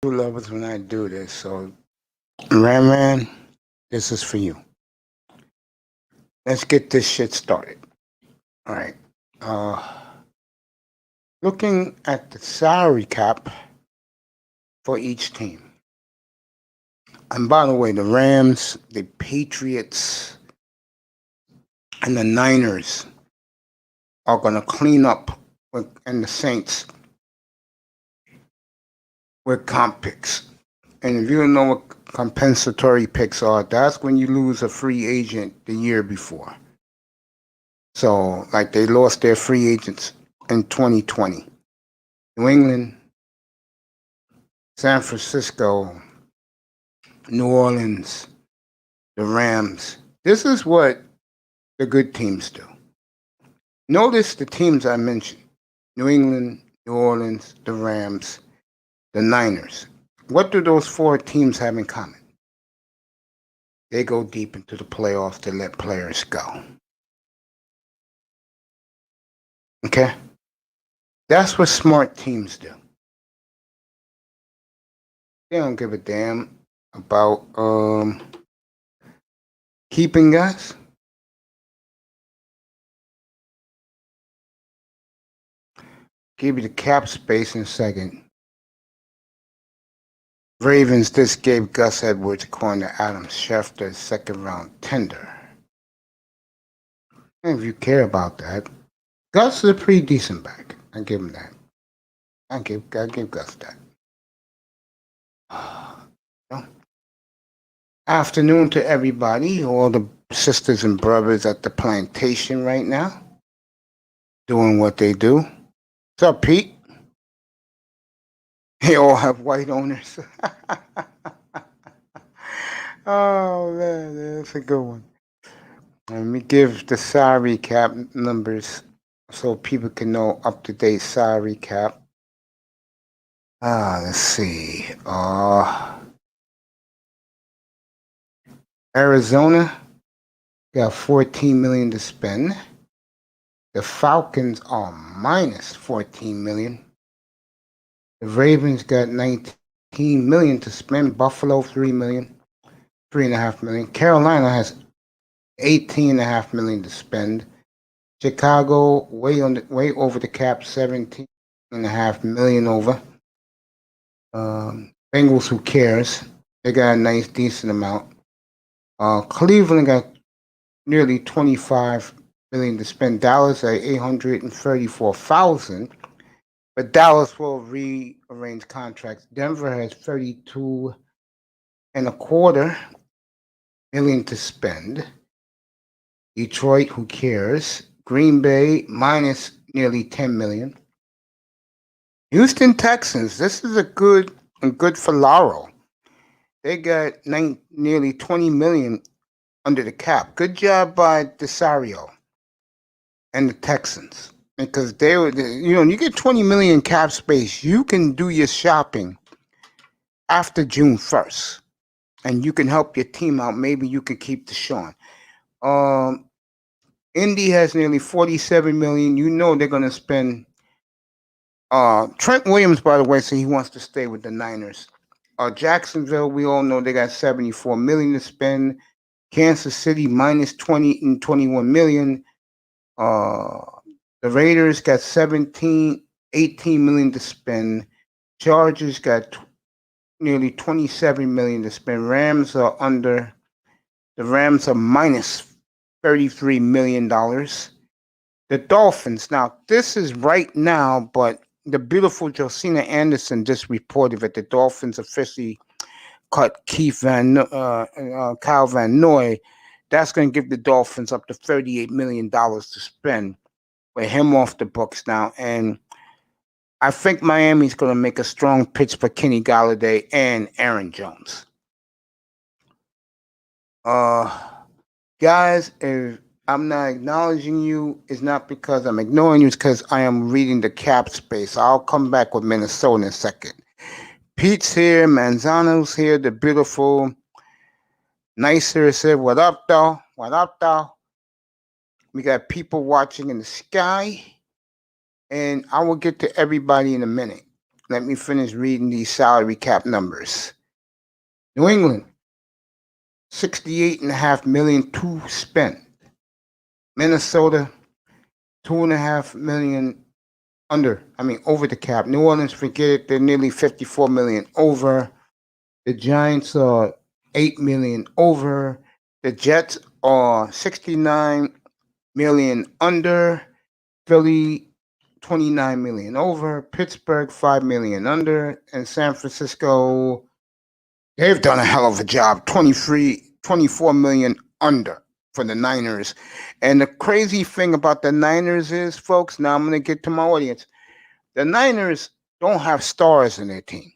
True lovers when I do this. So, Ram, this is for you. Let's get this shit started. All right. Uh, Looking at the salary cap for each team. And by the way, the Rams, the Patriots, and the Niners are going to clean up and the Saints with comp picks. And if you don't know what compensatory picks are, that's when you lose a free agent the year before. So, like they lost their free agents in 2020. New England, San Francisco, New Orleans, the Rams. This is what the good teams do. Notice the teams I mentioned: New England, New Orleans, the Rams, the Niners. What do those four teams have in common? They go deep into the playoffs to let players go. Okay? That's what smart teams do. They don't give a damn about keeping guys. Give you the cap space in a second. Ravens just gave Gus Edwards, according to Adam Schefter, a second round tender. And if you care about that, Gus is a pretty decent back. I give him that. I give Gus that. Afternoon to everybody, all the sisters and brothers at the plantation right now, doing what they do. What's up, Pete? They all have white owners. Oh man, that's a good one. Let me give the salary cap numbers so people can know up-to-date salary cap. Let's see. Arizona got $14 million to spend. The Falcons are minus $14 million. The Ravens got $19 million to spend. Buffalo $3 million, $3.5 million. Carolina has $18.5 million to spend. Chicago way over the cap, $17.5 million over. Bengals, who cares? They got a nice, decent amount. Cleveland got nearly $25 million to spend. Dallas at $834,000, but Dallas will rearrange contracts. Denver has $32.25 million to spend. Detroit, who cares? Green Bay minus nearly $10 million. Houston Texans. This is a good for Laro. They got nearly $20 million under the cap. Good job by Desario and the Texans, because they were, you get $20 million cap space. You can do your shopping after June 1st, and you can help your team out. Maybe you can keep Deshaun. Indy has nearly $47 million. You know they're going to spend. Trent Williams, by the way, said he wants to stay with the Niners. Jacksonville, we all know they got $74 million to spend. Kansas City minus $21 million. The Raiders got $18 million to spend. Chargers got nearly $27 million to spend. Rams are under. The Rams are minus $33 million. The Dolphins. Now, this is right now, but the beautiful Josina Anderson just reported that the Dolphins officially cut Kyle Van Noy. That's going to give the Dolphins up to $38 million to spend with him off the books now. And I think Miami's going to make a strong pitch for Kenny Galladay and Aaron Jones. Guys, if I'm not acknowledging you, it's not because I'm ignoring you, it's because I am reading the cap space. I'll come back with Minnesota in a second. Pete's here, Manzano's here, the beautiful Nicer said, what up, though? What up, though? We got people watching in the sky, and I will get to everybody in a minute. let me finish reading these salary cap numbers. New England, 68.5 million to spend. Minnesota, 2.5 million over the cap. New Orleans, forget it, they're nearly 54 million over. The Giants are 8 million over. The Jets are 69 million under. Philly, 29 million over. Pittsburgh, 5 million under. And San Francisco, they've done a hell of a job. 24 million under for the Niners. And the crazy thing about the Niners is, folks, now I'm going to get to my audience. The Niners don't have stars in their team.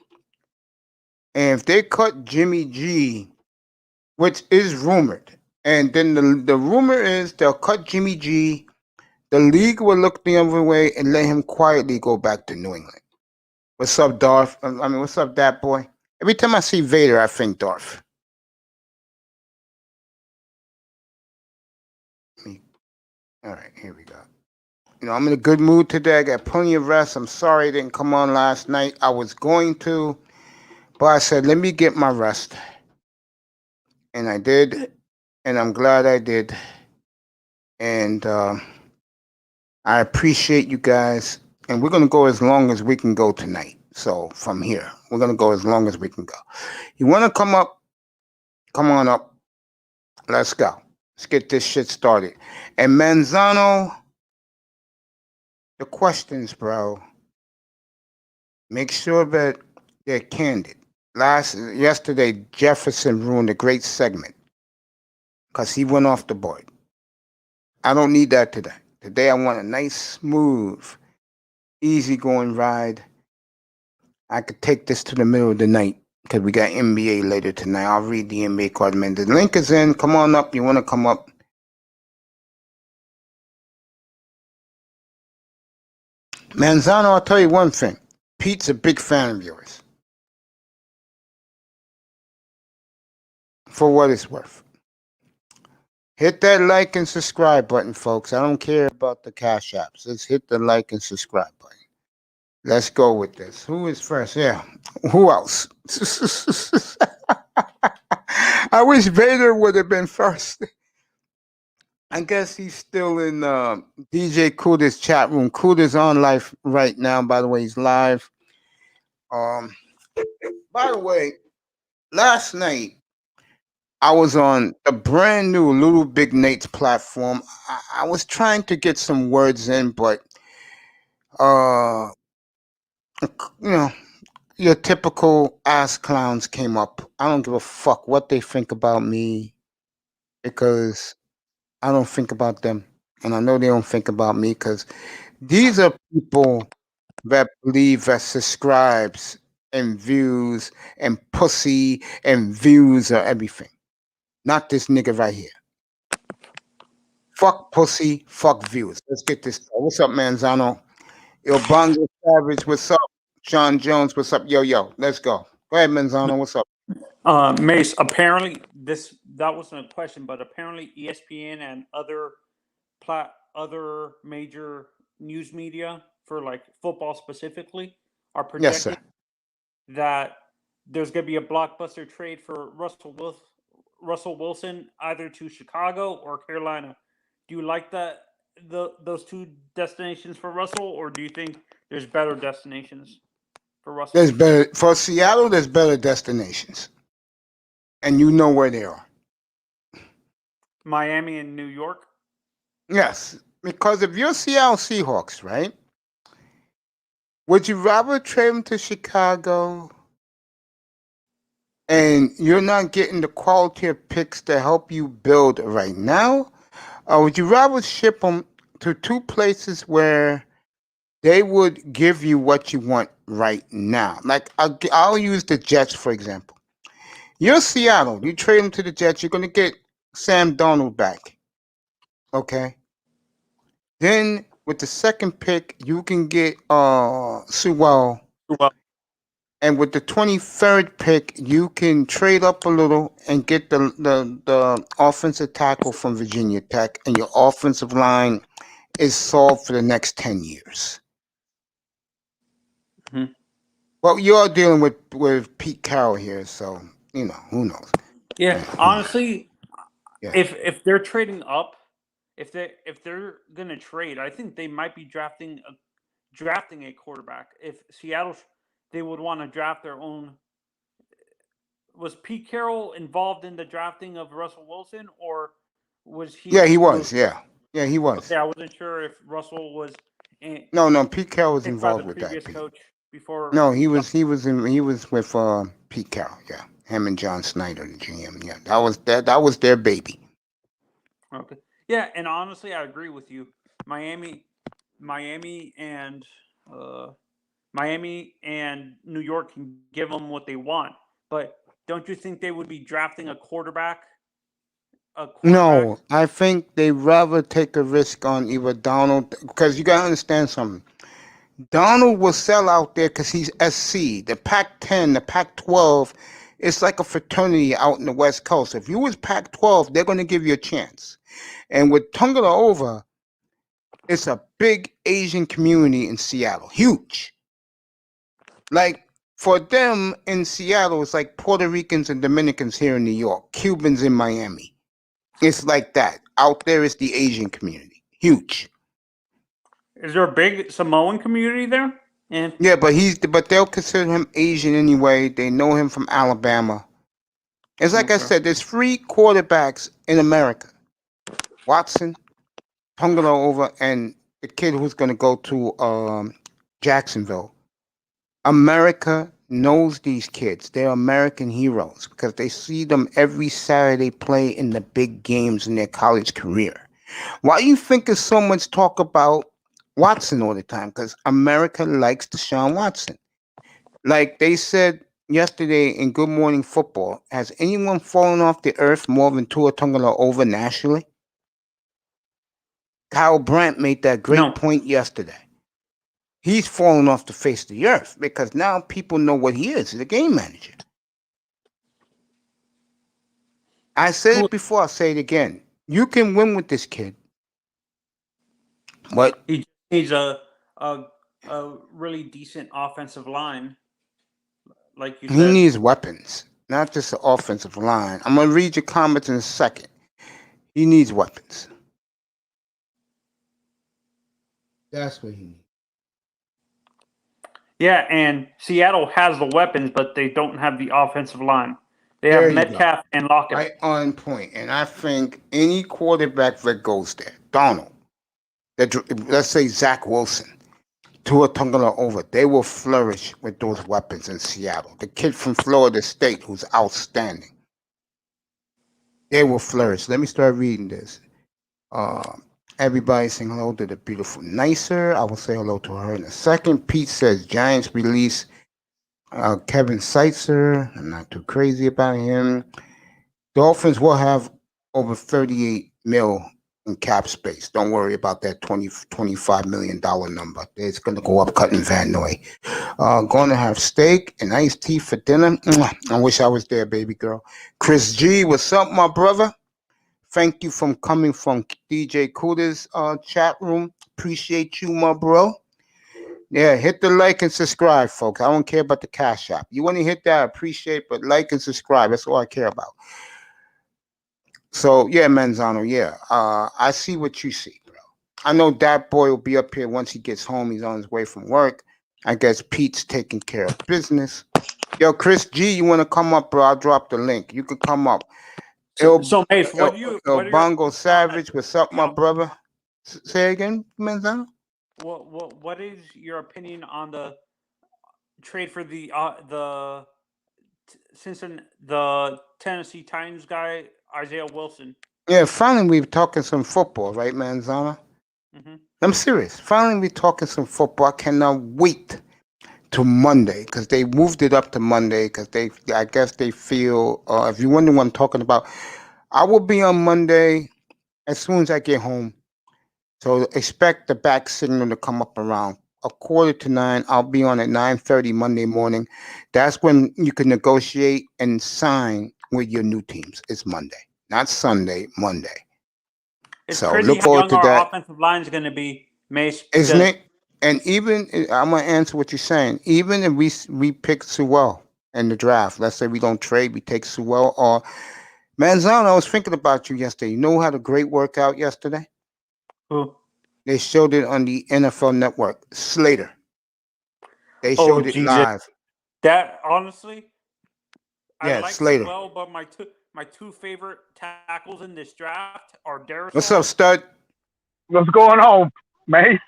And if they cut Jimmy G, which is rumored, and then the rumor is they'll cut Jimmy G, the league will look the other way and let him quietly go back to New England. What's up, Darth? What's up, that boy? Every time I see Vader, I think Darth. All right, here we go. I'm in a good mood today. I got plenty of rest. I'm sorry I didn't come on last night. I was going to, but I said, let me get my rest. And I did, and I'm glad I did. And I appreciate you guys. And we're going to go as long as we can go tonight. So from here, we're going to go as long as we can go. You want to come up? Come on up. Let's go. Let's get this shit started. And Manzano, the questions, bro, make sure that they're candid. Yesterday, Jefferson ruined a great segment because he went off the board. I don't need that today. Today, I want a nice, smooth, easygoing ride. I could take this to the middle of the night because we got NBA later tonight. I'll read the NBA card, man. The link is in. Come on up. You want to come up? Manzano, I'll tell you one thing. Pete's a big fan of yours. For what it's worth. Hit that like and subscribe button, folks. I don't care about the cash apps. Just hit the like and subscribe button. Let's go with this. Who is first? Yeah. Who else? I wish Vader would have been first. I guess he's still in DJ Kuda's chat room. Kuda's on live right now. By the way, he's live. By the way, last night I was on a brand new Little Big Nate's platform. I was trying to get some words in, but your typical ass clowns came up. I don't give a fuck what they think about me because I don't think about them. And I know they don't think about me because these are people that believe that subscribes and views and pussy and views are everything. Not this nigga right here. Fuck pussy, fuck views. Let's get this. What's up, Manzano? Yo, Bongo Savage, what's up? Sean Jones, what's up? Yo, let's go. Go ahead, Manzano, what's up? Mace, apparently that wasn't a question, but apparently ESPN and other major news media for like football specifically are projecting that there's going to be a blockbuster trade for Russell Wilson either to Chicago or Carolina. Do you like those two destinations for Russell, or do you think there's better destinations for Russell? There's better for Seattle. There's better destinations, and you know where they are. Miami and New York. Yes, because if you're Seattle Seahawks, right? Would you rather trade him to Chicago and you're not getting the quality of picks to help you build right now? Or would you rather ship them to two places where they would give you what you want right now? Like, I'll use the Jets, for example. You're Seattle. You trade them to the Jets, you're going to get Sam Darnold back. Okay? Then, with the second pick, you can get Sewell. And with the 23rd pick, you can trade up a little and get the offensive tackle from Virginia Tech, and your offensive line is solved for the next 10 years. Mm-hmm. Well, you're dealing with Pete Carroll here, so who knows? Yeah, honestly, Yeah. if they're trading up, if they're gonna trade, I think they might be drafting a quarterback. If Seattle, they would want to draft their own. Was Pete Carroll involved in the drafting of Russell Wilson, or was Yeah, he he was? was. Yeah, he was. Okay, I wasn't sure if Russell was No, Pete Carroll was picked by the involved with that. previous coach before. No, he was with Pete Carroll. Yeah, him and John Snyder, the GM. Yeah, that was their baby. Okay. Yeah, and honestly, I agree with you. Miami, Miami, and uh, Miami and New York can give them what they want, but don't you think they would be drafting a quarterback? A quarterback? No, I think they rather take a risk on either Donald, because you gotta understand something. Donald will sell out there because he's SC. The Pac-10, the Pac-12, it's like a fraternity out in the West Coast. If you was Pac-12, they're gonna give you a chance. And with Tungala, it's a big Asian community in Seattle, huge. Like for them in Seattle, it's like Puerto Ricans and Dominicans here in New York, Cubans in Miami. It's like that. Out there is the Asian community, huge. Is there a big Samoan community there? And Yeah, but they'll consider him Asian anyway. They know him from Alabama. It's like I said, there's 3 quarterbacks in America: Watson, Tungala, and the kid who's going to go to Jacksonville. America knows these kids. They're American heroes because they see them every Saturday play in the big games in their college career. Why do you think there's so much talk about Watson all the time? Because America likes Deshaun Watson. Like they said yesterday in Good Morning Football, has anyone fallen off the earth more than Tua Tagovailoa nationally? Kyle Brandt made that great point yesterday. He's fallen off the face of the earth because now people know what he is. He's a game manager. I said it before, I'll say it again. You can win with this kid. But he needs a really decent offensive line. Like you said. He needs weapons, not just the offensive line. I'm going to read your comments in a second. He needs weapons. That's what he needs. Yeah, and Seattle has the weapons, but they don't have the offensive line. They have Metcalf and Lockett. Right on point. And I think any quarterback that goes there, Donald, let's say Zach Wilson, Tua Tagovailoa, they will flourish with those weapons in Seattle. The kid from Florida State who's outstanding. They will flourish. Let me start reading this. Everybody saying hello to the beautiful Nicer. I will say hello to her in a second. Pete says Giants release Kevin Seitzer. I'm not too crazy about him. Dolphins will have over 38 mil in cap space. Don't worry about that $25 million number. It's going to go up cutting Van Noy. Going to have steak and iced tea for dinner. I wish I was there, baby girl. Chris G, what's up, my brother? Thank you for coming from DJ Kuda's chat room. Appreciate you, my bro. Yeah, hit the like and subscribe, folks. I don't care about the Cash App. You want to hit that, I appreciate, but like and subscribe. That's all I care about. So, yeah, Manzano, yeah. I see what you see, bro. I know that boy will be up here once he gets home. He's on his way from work. I guess Pete's taking care of business. Yo, Chris G, you want to come up, bro? I'll drop the link. You could come up. So Mace, what do you? Bongo Savage, what's up, my brother? Say again, Manzano. What is your opinion on the trade for the Tennessee Titans guy Isaiah Wilson? Yeah, finally we're talking some football, right, Manzana? Mm-hmm. I'm serious. Finally we're talking some football. I cannot wait to Monday because they moved it up to Monday because I guess they feel, if you're wondering what I'm talking about, I will be on Monday as soon as I get home. So expect the back signal to come up around 8:45. I'll be on at 9:30 Monday morning. That's when you can negotiate and sign with your new teams. It's Monday, not Sunday, Monday. It's so crazy look forward how young to our offensive line is going to be, Mace. Isn't it? And even I'm gonna answer what you're saying. Even if we pick Sewell in the draft, let's say we don't trade, we take Sewell or Manzano. I was thinking about you yesterday. You know who had a great workout yesterday? Who? They showed it on the NFL Network. Slater. They Oh showed it Jesus! live. That honestly, I Yeah, like Slater. Sewell, but my two favorite tackles in this draft are What's up, Darisaw. stud? What's going on, Mace?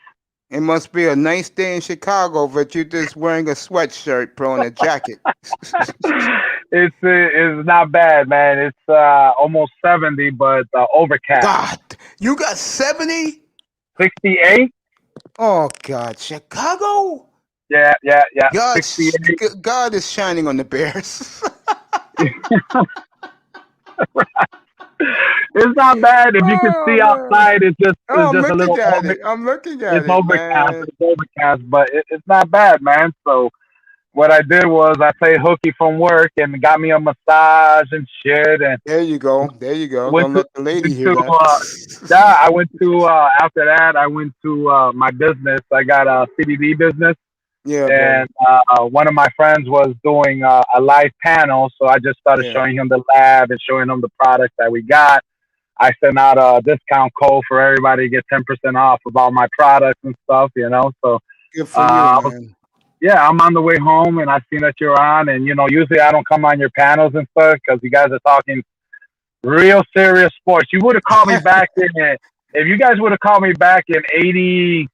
It must be a nice day in Chicago, but you're just wearing a sweatshirt, bro, and a jacket. It's not bad, man. It's almost 70, but overcast. God, you got 70? 68. Oh God, Chicago. Yeah. God, 68. God is shining on the Bears. It's not bad. If you can Oh see man. outside, Oh, it's I'm just a looking little at it. I'm looking at it's it, overcast. man. It's overcast, but it's not bad, man. So what I did was I played hooky from work and got me a massage and shit, and There you go. There you go. went Don't to let the lady went hear to that. yeah. I went to after that. I went to my business. I got a CBD business. Yeah, brother. And one of my friends was doing a live panel, so I just started Yeah. showing him the lab and showing him the products that we got. I sent out a discount code for everybody to get 10% off of all my products and stuff, you know. So, Good for you, I was, man. yeah, I'm on the way home, and I seen that you're on, and usually I don't come on your panels and stuff because you guys are talking real serious sports. You would have called me back if you guys would have called me back in '85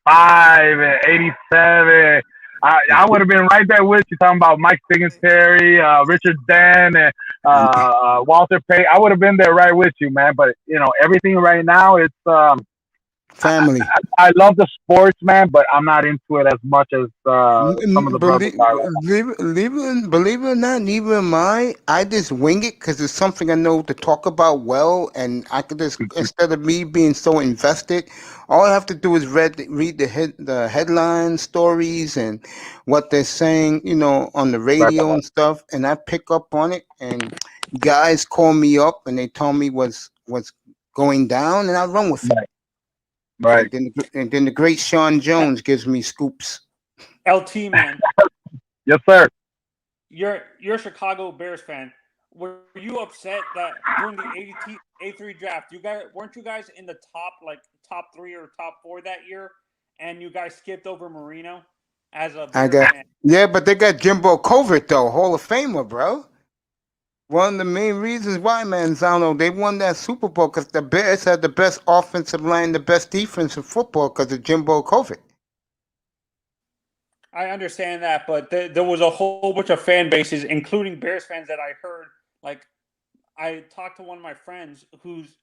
and '87. I would have been right there with you talking about Mike Singletary, Richard Den, and Walter Payton. I would have been there right with you, man. But everything right now, it's Family. I love the sports, man, but I'm not into it as much as some of the brothers Believe, are right believe it or not, neither am I. I just wing it because it's something I know to talk about well, and I could just instead of me being so invested, all I have to do is read the headline stories and what they're saying, on the now. radio and stuff, and I pick up on it. And guys call me up and they tell me what's going down, and I run with it. Right, right. And then the great Sean Jones gives me scoops. LT man, Yes, sir. you're a Chicago Bears fan. Were you upset that during the 83 draft, weren't you guys in the top 3 or top 4 that year, and you guys skipped over Marino as a I Bears got fan? Yeah, but they got Jimbo Covert though, Hall of Famer, bro. One of the main reasons why, Manzano, they won that Super Bowl because the Bears had the best offensive line, the best defense in football because of Jimbo Covert. I understand that, but there was a whole bunch of fan bases, including Bears fans, that I heard. Like, I talked to one of my friends who's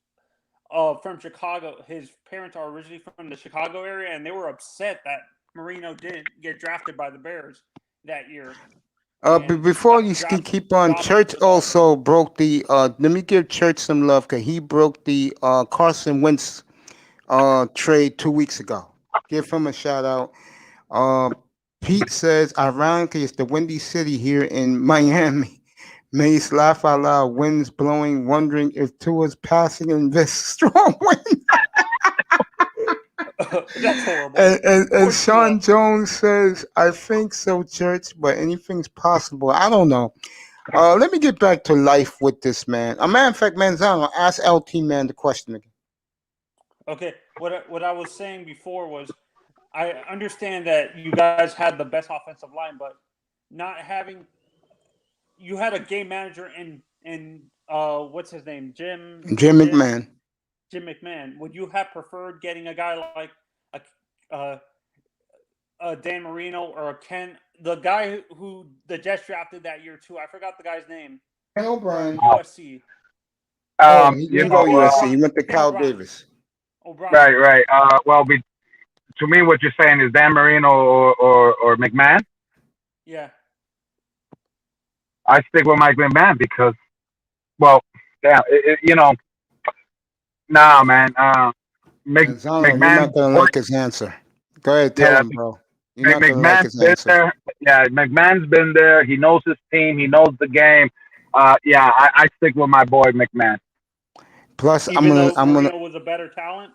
from Chicago. His parents are originally from the Chicago area, and they were upset that Marino didn't get drafted by the Bears that year. Before you keep on, Church also broke the. Let me give Church some love because he broke the Carson Wentz trade 2 weeks ago. Give him a shout out. Uh, Pete says, ironically, it's the Windy City here in Miami. Mace laugh out loud, winds blowing, wondering if Tua's passing in this strong wind. That's horrible. And Sean Jones says, I think so, Church, but anything's possible. I don't know. Let me get back to life with this man. A matter of fact, Manzano, ask LT Man the question again. Okay, what I was saying before was, I understand that you guys had the best offensive line, but not having you had a game manager in what's his name, Jim McMahon. Jim McMahon. Would you have preferred getting a guy like a Dan Marino or a Ken, the guy who the Jets drafted that year too? I forgot the guy's name. Ken O'Brien. USC. He didn't go USC. He went to Cal Davis. O'Brien. Right. To me, what you're saying is Dan Marino or McMahon. Yeah. I stick with Mike McMahon because, well, damn, nah, man. Manzano, you're not gonna like his answer. Go ahead, tell him, bro. You're not gonna like his answer. There. Yeah, McMahon's been there. He knows his team. He knows the game. I stick with my boy McMahon. Plus, Even though Marino was a better talent.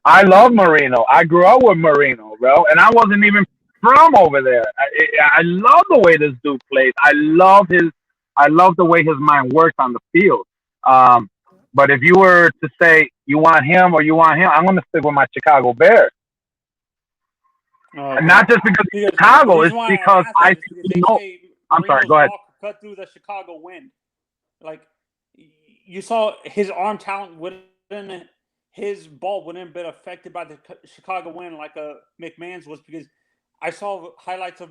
I love Marino. I grew up with Marino, bro, and I wasn't even from over there. I love the way this dude plays. I love the way his mind works on the field. Um, but if you were to say you want him or you want him, I'm going to stick with my Chicago Bears. Okay. Not just because Because Chicago, the it's reason why because asked I that is because they know. say I'm sorry. Marino's Go ahead. ball could cut through the Chicago wind. Like you saw, his arm talent wouldn't, his ball wouldn't have been affected by the Chicago wind like a McMahon's was, because I saw highlights of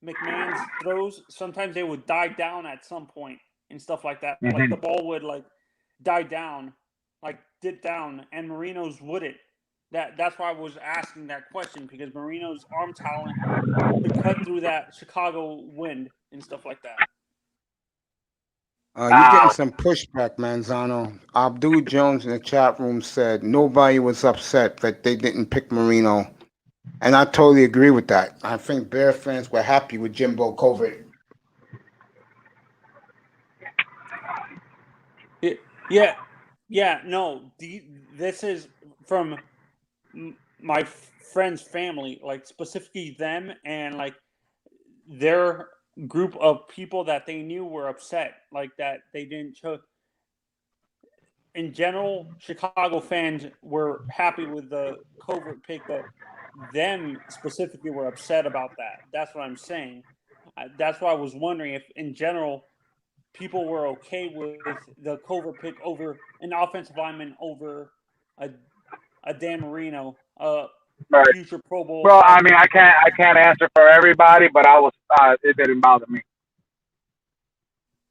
McMahon's throws. Sometimes they would die down at some point and stuff like that. Like Mm-hmm. the ball would like die down, like dip down, and Marino's wouldn't. That's why I was asking that question, because Marino's arm talent could cut through that Chicago wind and stuff like that. You're getting some pushback, Manzano. Abdul Jones in the chat room said nobody was upset that they didn't pick Marino. And I totally agree with that. I think Bear fans were happy with Jimbo Covert. Yeah, no. This is from my friend's family, like specifically them, and like their group of people that they knew were upset, like that they didn't choose. In general, Chicago fans were happy with the Covert pick, but them specifically were upset about that. That's what I'm saying. That's why I was wondering if, in general, people were okay with the Covert pick over an offensive lineman over a Dan Marino, Right. future Pro Bowl. Bro, I mean, I can't answer for everybody, but it didn't bother me.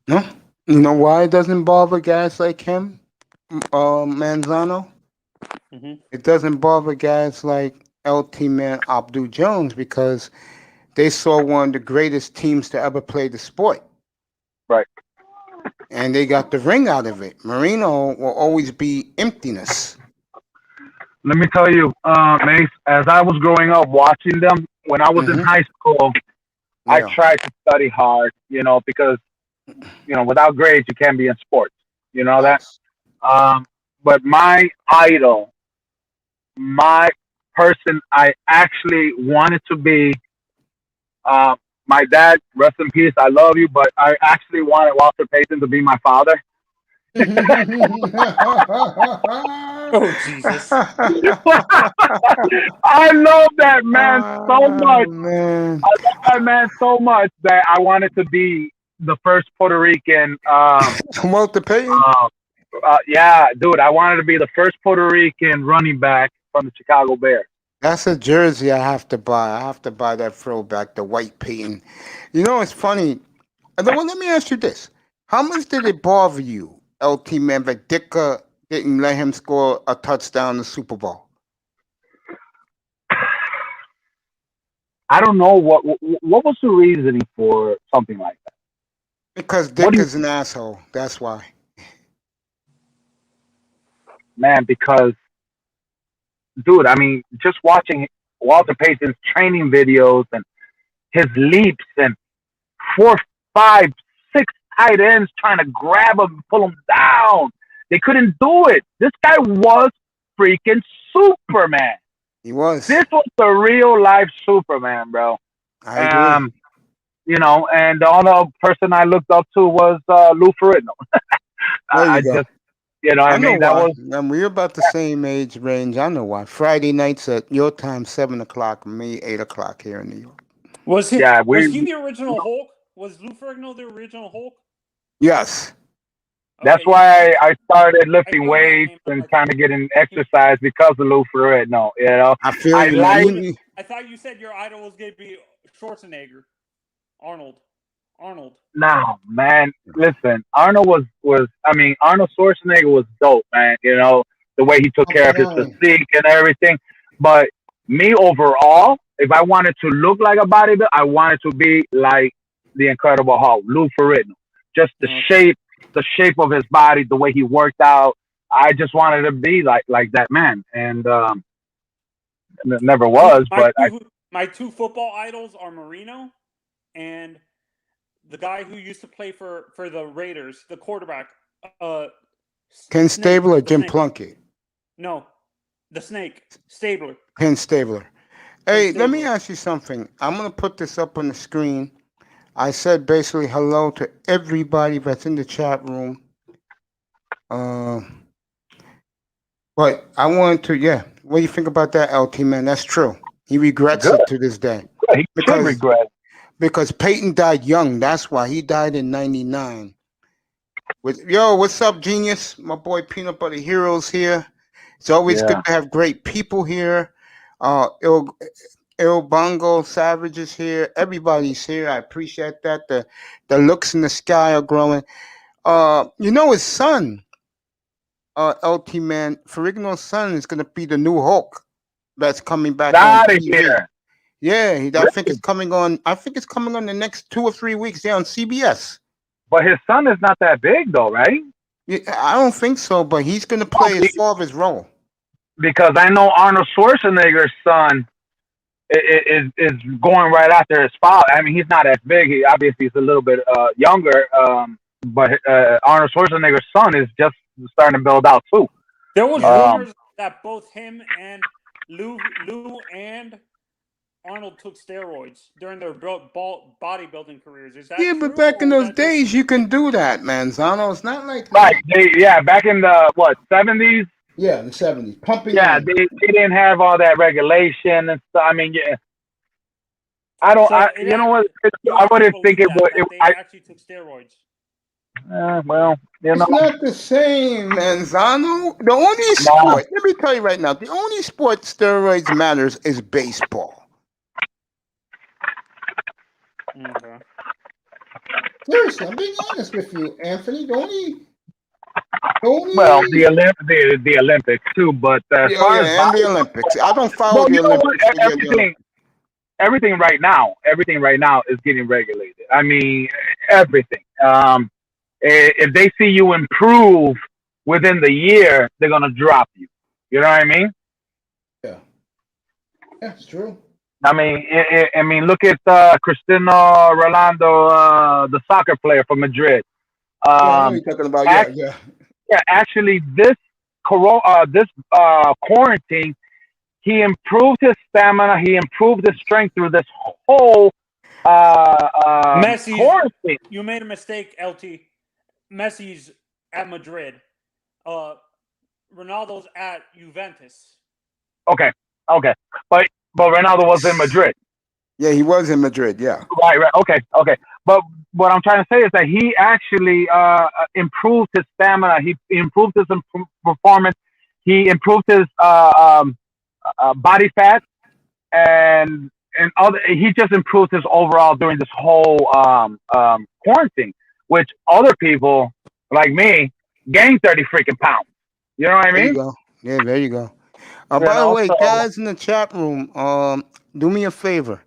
No, you know why it doesn't bother guys like him, Manzano? Mm-hmm. It doesn't bother guys like LT Man Abdul Jones because they saw one of the greatest teams to ever play the sport. Right. And they got the ring out of it. Marino will always be emptiness. Let me tell you, Mace, as I was growing up watching them, when I was in high school, I tried to study hard, because, without grades, you can't be in sports. You know that? But my idol, my person I actually wanted to be, my dad, rest in peace, I love you, but I actually wanted Walter Payton to be my father. Oh, Jesus. I love that man so much. Man. I love that man so much that I wanted to be the first Puerto Rican. Walter Payton? Yeah, dude, I wanted to be the first Puerto Rican running back from the Chicago Bears. That's a jersey I have to buy. I have to buy that throwback, the white Payton. It's funny. Well, let me ask you this. How much did it bother you, LT Man, that Dicker didn't let him score a touchdown in the Super Bowl? I don't know what was the reasoning for something like that. Because Dicker's an asshole. That's why. Man, because, dude, I mean, just watching Walter Payton's training videos and his leaps and 4, 5, 6 tight ends trying to grab him and pull him down. They couldn't do it. This guy was freaking Superman. He was. This was the real life Superman, bro. I agree. And the other person I looked up to was Lou Ferrigno. There you go. I mean, that was. And we're about the same age range. I know why. Friday nights at your time, 7:00, me 8:00 here in New York. Was he? Yeah, was he the original Hulk? Was Lou Ferrigno the original Hulk? Yes. That's why I started lifting weights and trying to get in exercise because of Lou Ferrigno. I feel you. I thought you said your idol was going to be Schwarzenegger, Arnold. No, man. Listen, Arnold Arnold Schwarzenegger was dope, man. The way he took care of his physique and everything. But me overall, if I wanted to look like a bodybuilder, I wanted to be like the Incredible Hulk, Lou Ferrigno. Just the shape of his body, the way he worked out. I just wanted to be like that man, and it never was. My two football idols are Marino and the guy who used to play for the Raiders, the quarterback. Ken Stable or Jim Plunkett? No, The snake. Stabler. Pen Stabler. Hey, let me Stabler. ask you something. I'm going to put this up on the screen. I said basically hello to everybody that's in the chat room. But I wanted to, yeah. What do you think about that, LT, man? That's true. He regrets Good. it to this day. Good. He should regret. Because Peyton died young. That's why. He died in 99. Yo, what's up, genius? My boy Peanut Butter Heroes here. It's always good to have great people here. Il Bongo Savage is here. Everybody's here. I appreciate that. The looks in the sky are growing. His son, LT man, Ferrigno's son is gonna be the new Hulk that's coming back on TV. Here. Yeah, I think it's coming on. I think it's coming on the next 2 or 3 weeks. Yeah, on CBS. But his son is not that big, though, right? Yeah, I don't think so. But he's gonna play his father's role. Because I know Arnold Schwarzenegger's son is going right after his father. I mean, he's not as big. He obviously is a little bit younger. But Arnold Schwarzenegger's son is just starting to build out too. There was rumors that both him and Lou and Arnold took steroids during their bodybuilding careers. Is that true, but back in those days, you can do that, man. Zano, it's not like right. Back in the 70s. Yeah, the 70s. Pumping. Yeah, they didn't have all that regulation and stuff. I mean, yeah. I don't. So you know what? I wouldn't think it would. They actually took steroids. Well, it's not the same, man. Zano. The only sport. Let me tell you right now. The only sport steroids matters is baseball. Okay. Seriously, I'm being honest with you, Anthony. The only well, the Olympics too, but as far as the Olympics, I don't follow the Olympics. Everything right now is getting regulated. I mean, everything. If they see you improve within the year, they're gonna drop you. You know what I mean? Yeah, that's true. I mean, look at Cristiano Ronaldo, the soccer player from Madrid. I know you're talking about. Yeah. Actually, this quarantine, he improved his stamina. He improved his strength through this whole Messi. Quarantine. You made a mistake, LT. Messi's at Madrid. Ronaldo's at Juventus. Okay, but Ronaldo was in Madrid. Yeah, he was in Madrid. Yeah. Right. Okay. But what I'm trying to say is that he actually improved his stamina. He improved his performance. He improved his body fat, and he just improved his overall during this whole quarantine. Which other people like me gained 30 freaking pounds. You know what I mean? There you go. Yeah, there you go. By the way, guys in the chat room, do me a favor.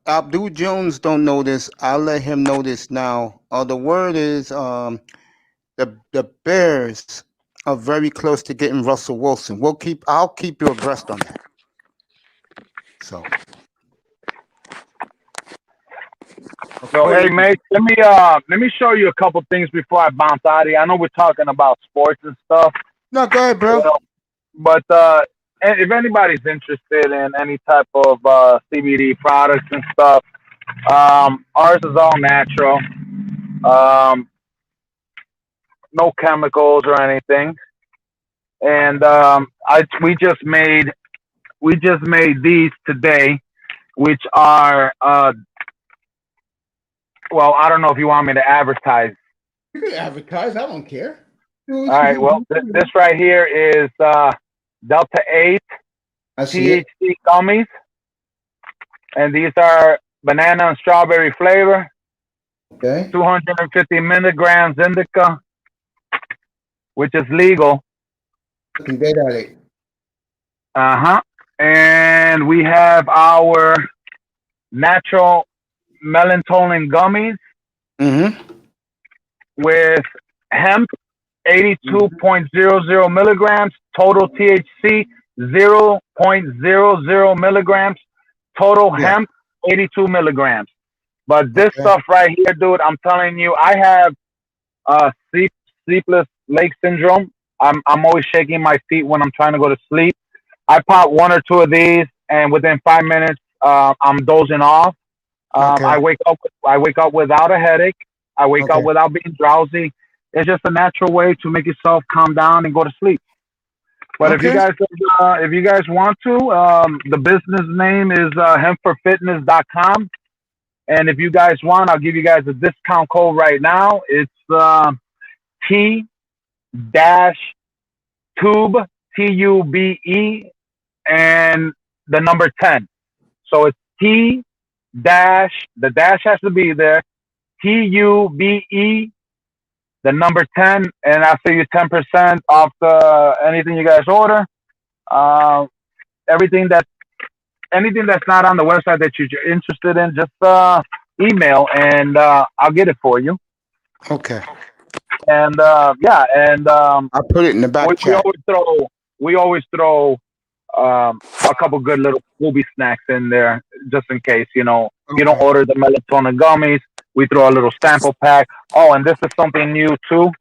Abdul Jones don't know this. I'll let him know this now. The word is the Bears are very close to getting Russell Wilson. I'll keep you abreast on that. So hey mate, let me show you a couple things before I bounce out of here. I know we're talking about sports and stuff. No, go ahead, bro. But if anybody's interested in any type of CBD products and stuff, ours is all natural. No chemicals or anything. And we just made these today, which are well, I don't know if you want me to advertise. You can advertise. I don't care. All right. Well, this right here is Delta 8 THC gummies, and these are banana and strawberry flavor. Okay. 250 milligrams indica, which is legal. You can get at it. And we have our natural melatonin gummies with hemp, 82.00 milligrams, total THC 0.00 milligrams, total hemp 82 milligrams. But this stuff right here, dude, I'm telling you, I have sleepless leg syndrome. I'm always shaking my feet when I'm trying to go to sleep. I pop one or two of these, and within 5 minutes, I'm dozing off. Okay. I wake up without a headache. I wake up Okay. without being drowsy. It's just a natural way to make yourself calm down and go to sleep. But Okay. if you guys want to, the business name is hempforfitness.com. And if you guys want, I'll give you guys a discount code right now. It's T dash tube TUBE and the number 10. So it's T dash, the dash has to be there, TUBE, the number 10, and I'll save you 10% off anything you guys order. Uh, everything that anything that's not on the website that you're interested in, just email and I'll get it for you. Okay. And yeah, and I'll put it in the back chat. We always throw a couple good little movie snacks in there just in case, you know, you don't Okay. order the melatonin gummies. We throw a little sample pack. Oh, and this is something new too.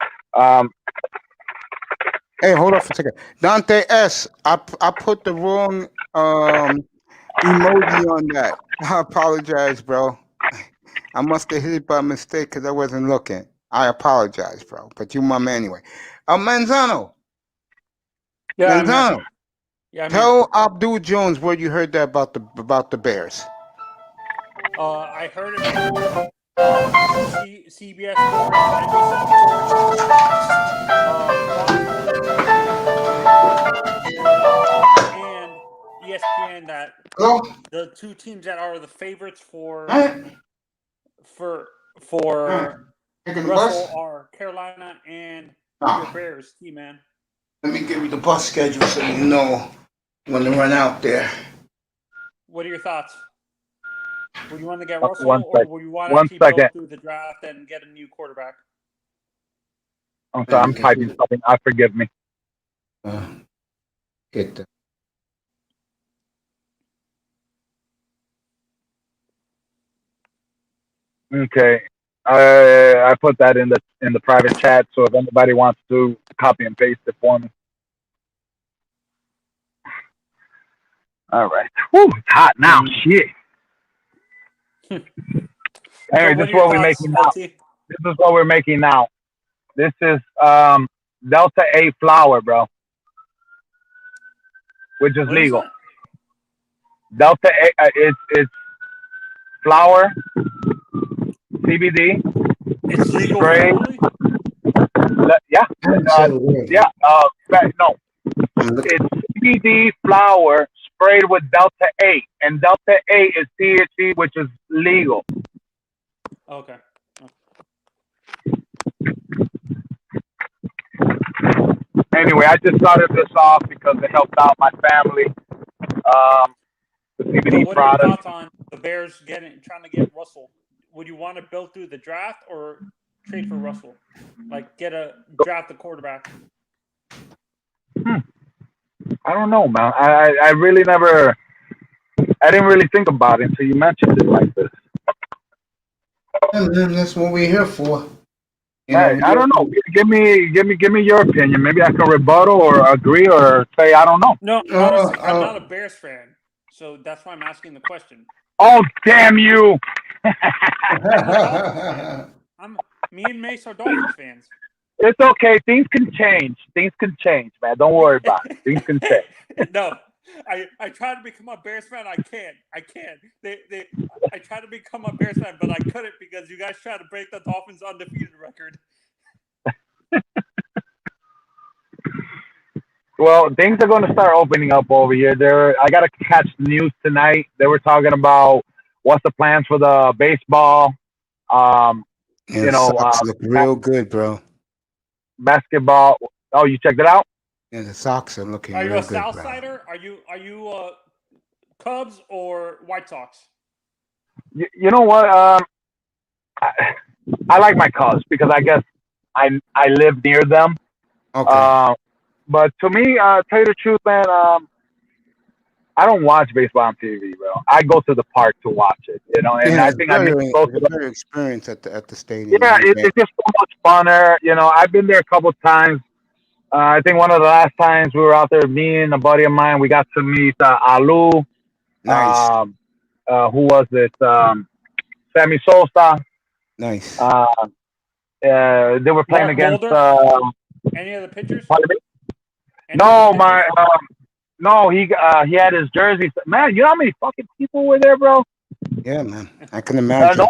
Hey, hold on for a second. Dante S, I put the wrong emoji on that. I apologize, bro. I must have hit it by mistake because I wasn't looking. I apologize, bro. But you my man anyway. Manzano. Yeah, I'm here. Manzano. Yeah, I'm here. Tell Abdul Jones where you heard that about the Bears. I heard it from CBS Sports, NBC Sports, and ESPN that Hello? the two teams that are the favorites for Taking the Russell bus? are Carolina and Ah. your Bears, T-Man. Let me give you the bus schedule so you know when to run out there. What are your thoughts? Would you want to get Russell, One or sec. would you want to One actually go second. through the draft and get a new quarterback? I'm sorry, I'm typing something. Forgive me. Get the Okay. I put that in the private chat, so if anybody wants to copy and paste it for me. All right. Whew, it's hot now. Shit. Anyway, this is what we're making now. This is what we're making now. This is Delta 8 flour, bro, which is What legal. Is Delta 8, it's flour, CBD. it's legal spray. federally? Yeah. No. It's CBD flour sprayed with Delta 8, and Delta 8 is THC, which is legal. Okay. Anyway, I just started this off because it helped out my family. The CBD What are your product. thoughts on the Bears trying to get Russell? Would you want to build through the draft or trade for Russell? Like draft a quarterback? I don't know, man. I really never. I didn't really think about it until you mentioned it like this. That's what we're here for. You Hey, know, I don't know. Give me your opinion. Maybe I can rebuttal or agree or say I don't know. No, honestly, I'm not a Bears fan, so that's why I'm asking the question. Oh, damn you! Me and Mace are Dolphins fans. It's okay. Things can change. Things can change, man. Don't worry about it. Things can change. No, I try to become a Bears fan. I can't. I try to become a Bears fan, but I couldn't because you guys try to break the Dolphins' undefeated record. Well, things are going to start opening up over here. I got to catch the news tonight. They were talking about what's the plans for the baseball. You know, Sox look real good, bro. Basketball. Oh, you checked it out? Yeah, the Sox are looking real good. Are you a Southsider? Are you Cubs or White Sox? You know what? I like my Cubs because I guess I live near them. Okay. But to me, tell you the truth, man, I don't watch baseball on TV, bro. I go to the park to watch it, you know, and I think I miss both of them. Very experience at the stadium. Yeah, it's just so much funner. You know, I've been there a couple of times. I think one of the last times we were out there, me and a buddy of mine, we got to meet Alu. Nice. Who was it? Sammy Sosa. Nice. They were playing Mark against. Mulder? Any of the pitchers? No, no. He had his jersey. Man, you know how many fucking people were there, bro? Yeah, man. I can imagine.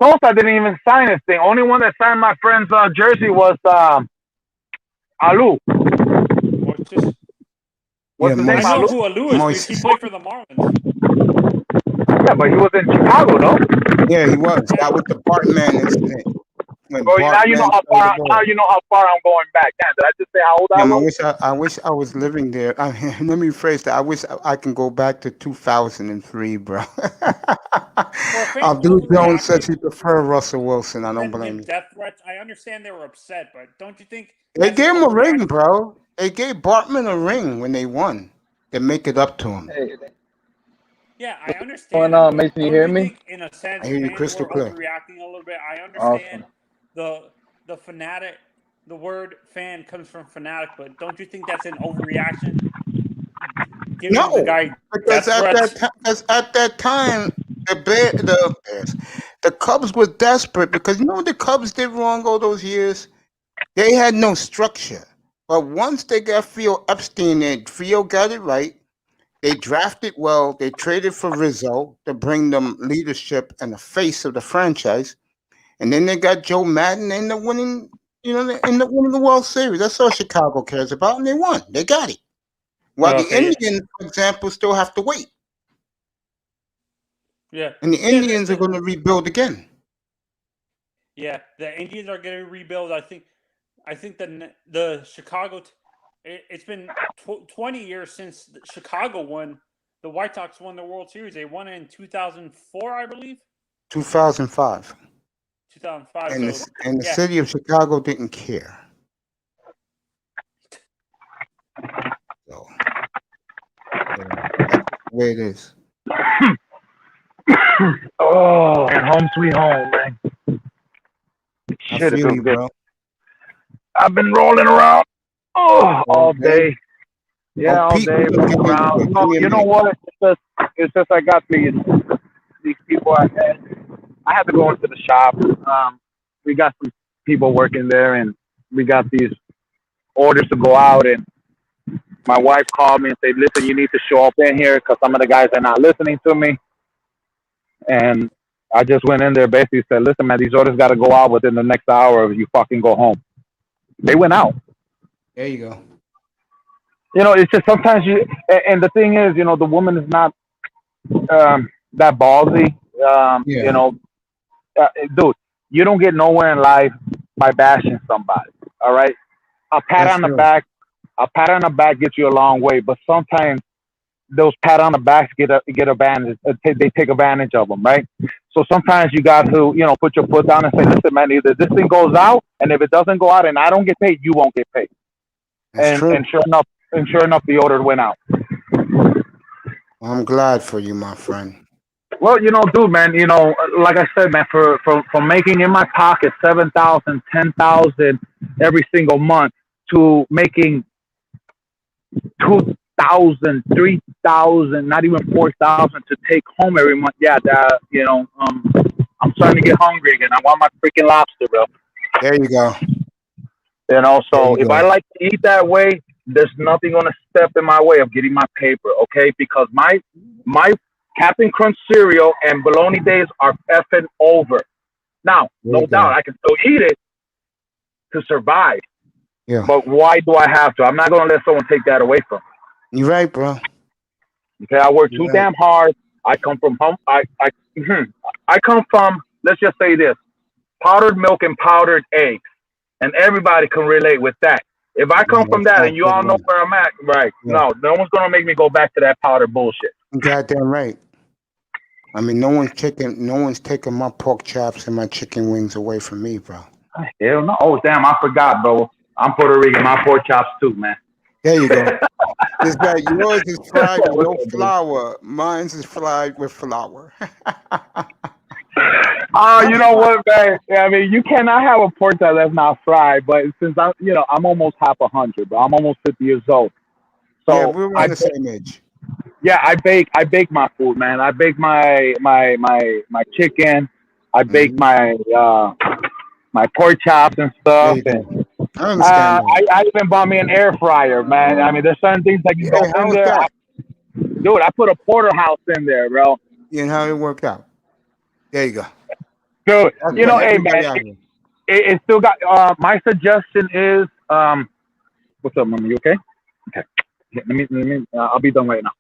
Sosa didn't even sign his thing. Only one that signed my friend's jersey was Alu. What's his name? I know who Alu is because he played for the Marlins. Yeah, but he was in Chicago, no? Yeah, he was. That was the Bartman incident. Now you know how far. Now you know how far I'm going back. Damn, did I just say how old I was? I wish I was living there. Let me rephrase that. I wish I can go back to 2003, bro. Abdul Jones says he preferred Russell Wilson. I don't blame you. Death threats. I understand they were upset, but don't you think they gave him a ring, bro? They gave Bartman a ring when they won. They make it up to him. Hey. Yeah, I understand. What's going on, Mason? You hear me? In a sense, I hear you crystal clear. Overreacting a little bit. I understand the fanatic. The word fan comes from fanatic, but don't you think that's an overreaction? No, because at that time, the Cubs were desperate because you know what the Cubs did wrong all those years? They had no structure. But once they got Theo Epstein and Theo got it right, they drafted well. They traded for Rizzo to bring them leadership and the face of the franchise. And then they got Joe Madden and the winning, the World Series. That's all Chicago cares about. And they won. They got it. While the Indians, for example, still have to wait. Yeah. And the Indians are going to rebuild again. Yeah, the Indians are going to rebuild. I think the Chicago. It's been 20 years since Chicago won. The White Sox won the World Series. They won it in 2004, I believe. 2005. 2005. And the city of Chicago didn't care. So that's the way it is. Oh, and home sweet home, man. Shit, it feels good. Bro. I've been rolling around all day. Yeah, all day rolling around. No, you know what? It's just I got these people. I had to go into the shop. We got some people working there, and we got these orders to go out. And my wife called me and said, "Listen, you need to show up in here because some of the guys are not listening to me." And I just went in there, basically said, "Listen, man, these orders got to go out within the next hour, or you fucking go home." They went out. There you go. It's just sometimes and the thing is, the woman is not that ballsy. Dude, you don't get nowhere in life by bashing somebody. All right, a pat on the back gets you a long way, but sometimes those pat on the backs get advantage. They take advantage of them, right? So sometimes you got to, put your foot down and say, "Listen, man, either this thing goes out, and if it doesn't go out, and I don't get paid, you won't get paid." And sure enough, the order went out. I'm glad for you, my friend. Well, dude, man, like I said, man, for making in my pocket $7,000, $10,000 every single month to making $2,000, $3,000, not even $4,000 to take home every month. Yeah, I'm starting to get hungry again. I want my freaking lobster, bro. There you go. So if I like to eat that way, there's nothing gonna step in my way of getting my paper, okay? Because my Captain Crunch cereal and bologna days are effing over. Now, no doubt, I can still eat it to survive. Yeah. But why do I have to? I'm not gonna let someone take that away from me. You're right, bro. Okay, I work too damn hard. I come from home. I come from, let's just say this, powdered milk and powdered eggs. And everybody can relate with that. If I come from that and you all know where I'm at, right? Yeah. No one's going to make me go back to that powdered bullshit. Goddamn right. I mean, no one's taking my pork chops and my chicken wings away from me, bro. Hell no. Oh, damn, I forgot, bro. I'm Puerto Rican. My pork chops too, man. There you go. It's like yours is fried with no flour. Mine's is fried with flour. You know what, man? I mean, you cannot have a pork chop that's not fried. But since I'm almost half 100, but I'm almost 50 years old. Yeah, So we're on the same age. yeah, I bake my food, man. I bake my chicken. I bake my pork chops and There stuff, you and go. I understand that. I even bought me an air fryer, man. I mean, there's certain things that can go Yeah, how in was there. that? Dude, I put a porterhouse in there, bro. Yeah, and how it worked out. There you go. Dude, That's for hey, man, everybody out here. it still got. My suggestion is, what's up, mommy? You okay? Okay. Let me. I'll be done right now.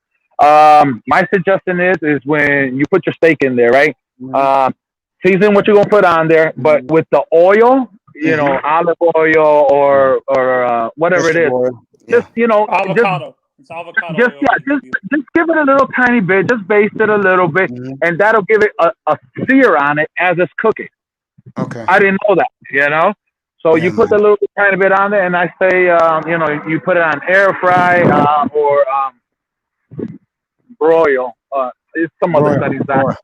My suggestion is when you put your steak in there, right? Season what you're gonna put on there, but with the oil, olive oil or whatever it is, Yeah. just Avocado. It's avocado just oil. just give it a little tiny bit, just baste it a little bit, and that'll give it a sear on it as it's cooking. Okay. I didn't know that. So you put a little tiny bit on there, and I say, you put it on air fry or broil. It's some other studies that.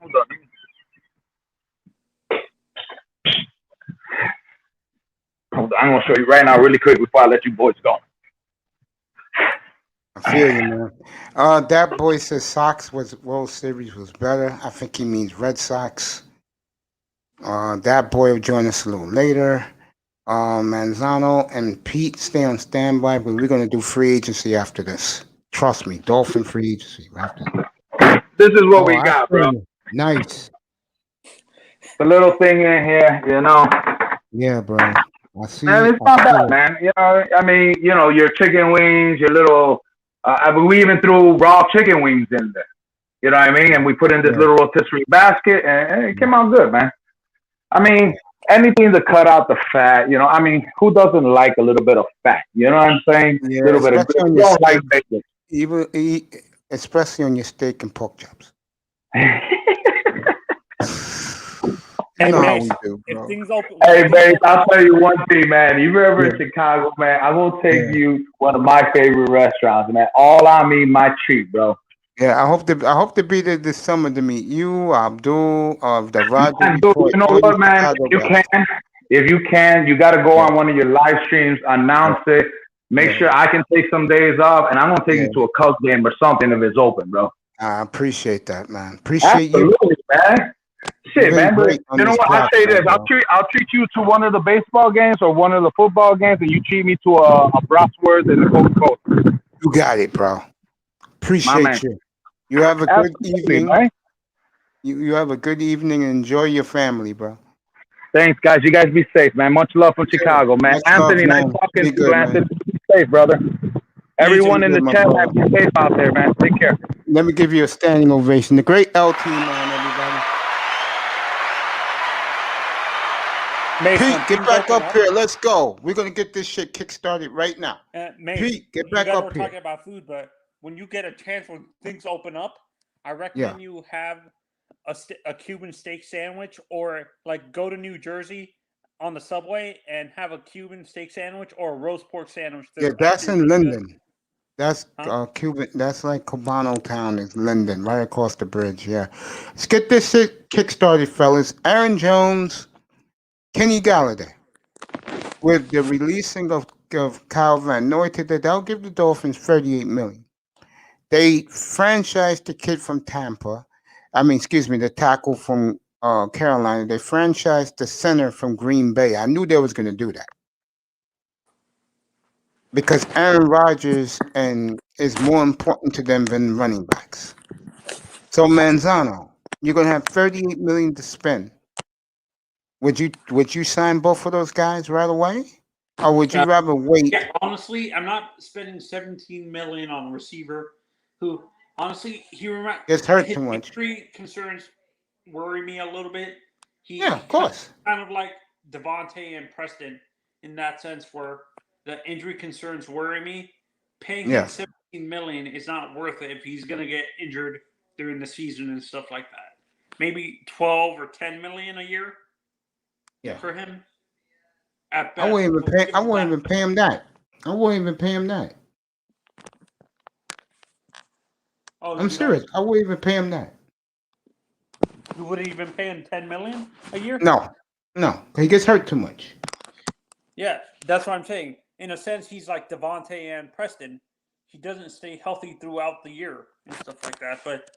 Hold on. Hold on. I'm gonna show you right now, really quick, before I let you boys go. I feel you, man. That boy says Sox World Series was better. I think he means Red Sox. That boy will join us a little later. Manzano and Pete, stay on standby, but we're gonna do free agency after this. Trust me, Dolphin free agency after this. This is what we got, bro. Nice. The little thing in here, Yeah, bro. I see. And it's not bad, man. I mean, your chicken wings, your little. I mean, we even threw raw chicken wings in there. You know what I mean? And we put in this little rotisserie basket, and it came out good, man. I mean, anything to cut out the fat. I mean, who doesn't like a little bit of fat? You know what I'm saying? Yeah, a little bit of especially on you your don't like steak. bacon. Especially on your steak and pork chops. Hey, know how Mace, we do, if bro. things open, Hey, Mace, I'll tell you one thing, man. If you're ever in Chicago, man, I will take you to one of my favorite restaurants, man. All I mean, my treat, bro. Yeah, I hope to be there this summer to meet you, Abdul, the Roger. Man, dude, you know what, man? If you can, you got to go on one of your live streams, announce it, make sure I can take some days off, and I'm gonna take you to a Cubs game or something if it's open, bro. I appreciate that, man. Appreciate Absolutely, man. Shit, man. But you know what? I'll say this. Bro. I'll treat you to one of the baseball games or one of the football games, and you treat me to a Bratwurst and a Coca-Cola. You got it, bro. Appreciate you. You have a good evening. Man. You have a good evening and enjoy your family, bro. Thanks, guys. You guys be safe, man. Much love from Chicago, man. Much Anthony, love, nice talking to you, Anthony. Man. Be safe, brother. Everyone in the chat, man, be safe out there, man. Take care. Let me give you a standing ovation. The great LT, man, everybody. Pete, get back up here. Let's go. We're going to get this shit kick-started right now. Pete, get back up here. We're talking about food, but when you get a chance, when things open up, I recommend you have a Cuban steak sandwich, or like go to New Jersey on the subway and have a Cuban steak sandwich or a roast pork sandwich. Yeah, that's in Linden. That's Cuban. That's like Cubano Town is Linden, right across the bridge. Yeah. Let's get this shit kick-started, fellas. Aaron Jones, Kenny Galladay. With the releasing of Kyle Van Noy today, they'll give the Dolphins $38 million. They franchised the kid from Tampa. The tackle from Carolina. They franchised the center from Green Bay. I knew they was going to do that because Aaron Rodgers is more important to them than running backs. So Manzano, you're going to have $38 million to spend. Would you sign both of those guys right away, or would you rather wait? Yeah, honestly, I'm not spending $17 million on a receiver who, honestly, It's hurt too much. Injury concerns worry me a little bit. Of course. Kind of like Devontae and Preston in that sense, where the injury concerns worry me. Paying him $17 million is not worth it if he's going to get injured during the season and stuff like that. Maybe 12 or 10 million a year. For him. At best. I wouldn't even pay him that. Oh, I'm serious. I wouldn't even pay him that. You wouldn't even pay him $10 million a year? No. He gets hurt too much. Yeah, that's what I'm saying. In a sense, he's like Devontae and Preston. He doesn't stay healthy throughout the year and stuff like that. But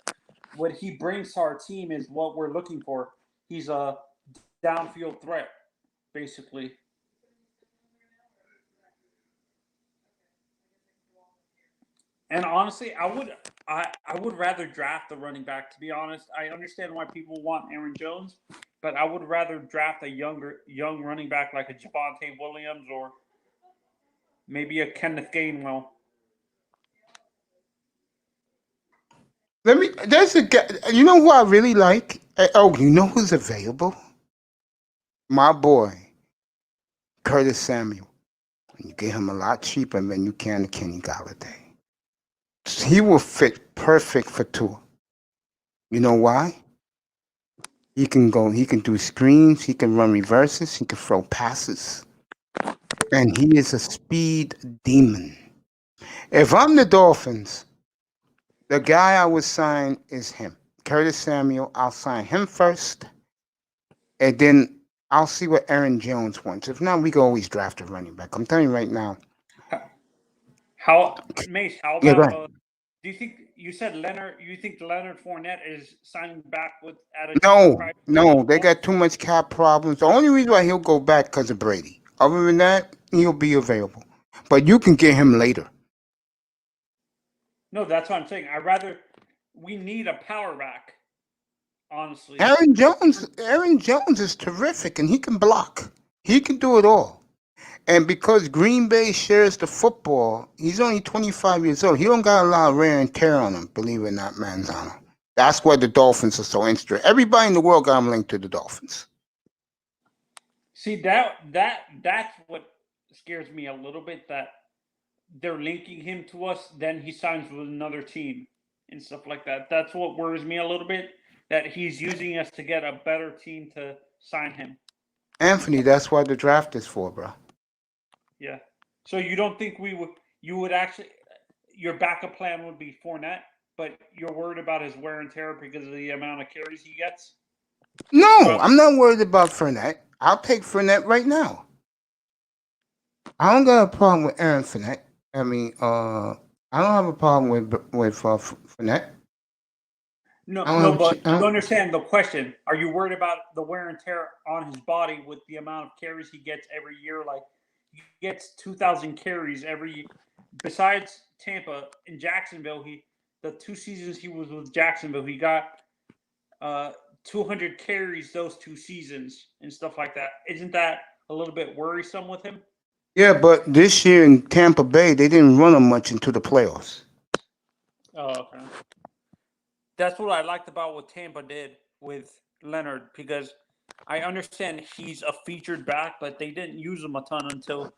what he brings to our team is what we're looking for. He's a downfield threat, basically. And honestly, I would rather draft a running back, to be honest. I understand why people want Aaron Jones, but I would rather draft a young running back like a Javonte Williams or maybe a Kenneth Gainwell. There's a guy, you know who I really like? Oh, you know who's available? My boy, Curtis Samuel. You get him a lot cheaper than you can Kenny Galladay. He will fit perfect for Tua. You know why? He can do screens, he can run reverses, he can throw passes. And he is a speed demon. If I'm the Dolphins, the guy I would sign is him. Curtis Samuel, I'll sign him first. And then I'll see what Aaron Jones wants. If not, we can always draft a running back. I'm telling you right now. Mace, how Yeah, about do you think you said Leonard Fournette is signing back at a price? No, they got too much cap problems. The only reason why he'll go back because of Brady. Other than that, he'll be available. But you can get him later. No, that's what I'm saying. We need a power back, honestly. Aaron Jones is terrific, and he can block. He can do it all. And because Green Bay shares the football, he's only 25 years old. He don't got a lot of wear and tear on him, believe it or not, Manzano. That's why the Dolphins are so interested. Everybody in the world got him linked to the Dolphins. See, that's what scares me a little bit, that they're linking him to us, then he signs with another team and stuff like that. That's what worries me a little bit, that he's using us to get a better team to sign him. Anthony, that's what the draft is for, bro. Yeah. So you don't think you would actually, your backup plan would be Fournette, but you're worried about his wear and tear because of the amount of carries he gets? No, I'm not worried about Fournette. I'll take Fournette right now. I don't got a problem with Aaron Fournette. I mean, I don't have a problem with Fournette. No, but you understand the question. Are you worried about the wear and tear on his body with the amount of carries he gets every year? Like, he gets 2,000 carries every. Besides Tampa and Jacksonville, the 2 seasons he was with Jacksonville, he got 200 carries those 2 seasons and stuff like that. Isn't that a little bit worrisome with him? Yeah, but this year in Tampa Bay, they didn't run him much into the playoffs. Oh, okay. That's what I liked about what Tampa did with Leonard, because I understand he's a featured back, but they didn't use him a ton until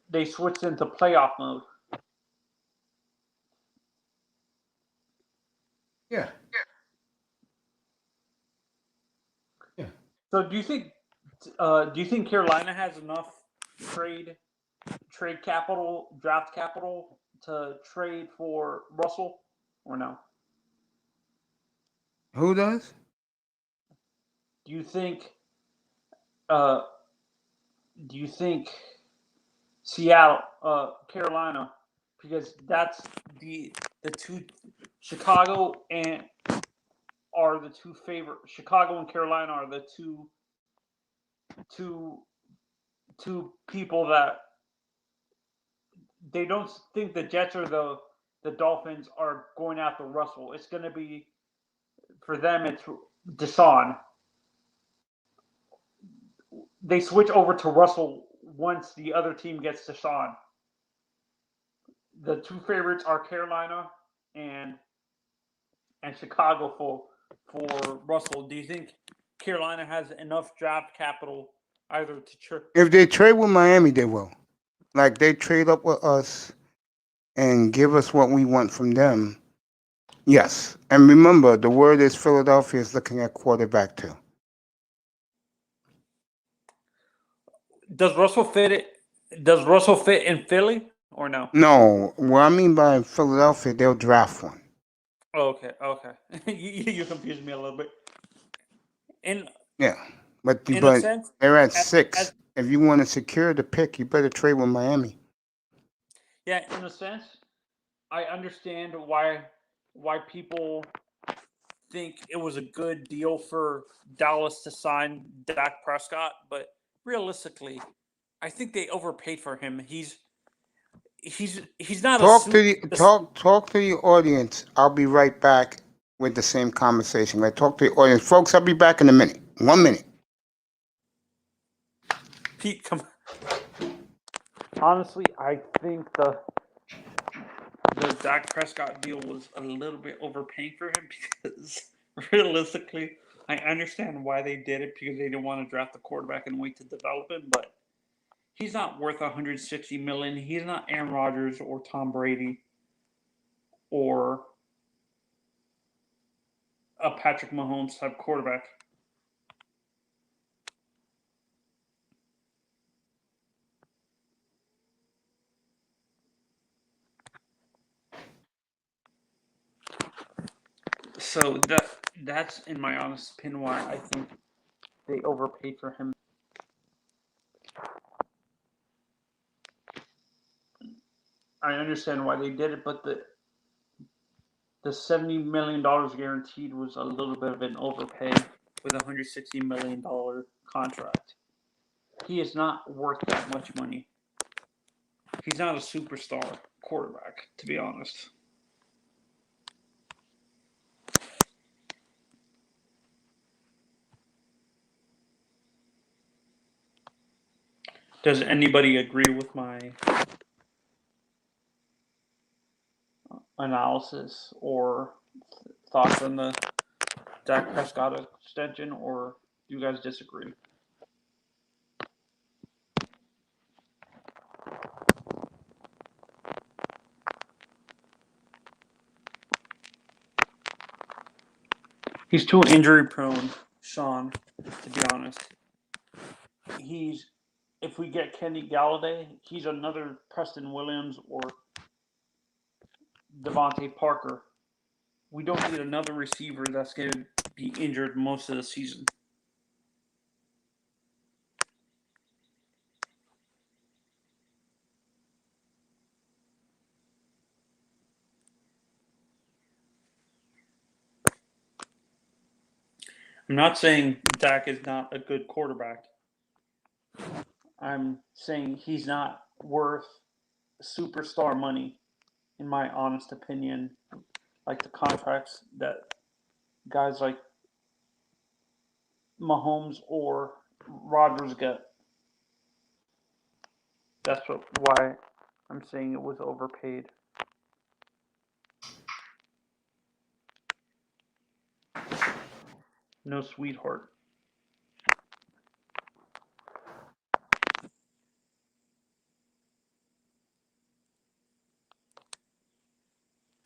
they switched into playoff mode. Yeah. So do you think Carolina has enough trade capital, draft capital to trade for Russell, or no? Who does? Do you think Seattle, Carolina, because that's the two, Chicago and are the two favorite. Chicago and Carolina are the two people that they don't think the Jets or the Dolphins are going after Russell. It's going to be, for them, it's Deshaun. They switch over to Russell once the other team gets Deshaun. The two favorites are Carolina and Chicago for Russell. Do you think Carolina has enough draft capital either to If they trade with Miami, they will. Like, they trade up with us and give us what we want from them. Yes. And remember, the word is Philadelphia is looking at quarterback too. Does Russell fit in Philly or no? No. What I mean by Philadelphia, they'll draft one. Okay. You confused me a little bit. In Yeah, but in a sense, they're at as 6. If you want to secure the pick, you better trade with Miami. yeah, in a sense, I understand why people think it was a good deal for Dallas to sign Dak Prescott, but realistically, I think they overpaid for him. He's not a Talk to the audience. I'll be right back with the same conversation. Right, talk to the audience, folks. I'll be back in a minute. 1 minute. Pete. Honestly, I think the Dak Prescott deal was a little bit overpaying for him because realistically, I understand why they did it because they didn't want to draft the quarterback and wait to develop him, but he's not worth 160 million. He's not Aaron Rodgers or Tom Brady or a Patrick Mahomes type quarterback. So that's in my honest opinion why I think they overpaid for him. I understand why they did it, but the $70 million guaranteed was a little bit of an overpay with a $160 million contract. He is not worth that much money. He's not a superstar quarterback, to be honest. Does anybody agree with my analysis or thoughts on the Dak Prescott extension, or do you guys disagree? He's too injury prone, Sean, to be honest. If we get Kenny Galladay, he's another Preston Williams or Devontae Parker. We don't need another receiver that's going to be injured most of the season. I'm not saying Dak is not a good quarterback. I'm saying he's not worth superstar money, in my honest opinion, like the contracts that guys like Mahomes or Rodgers get. That's why I'm saying it was overpaid. No sweetheart.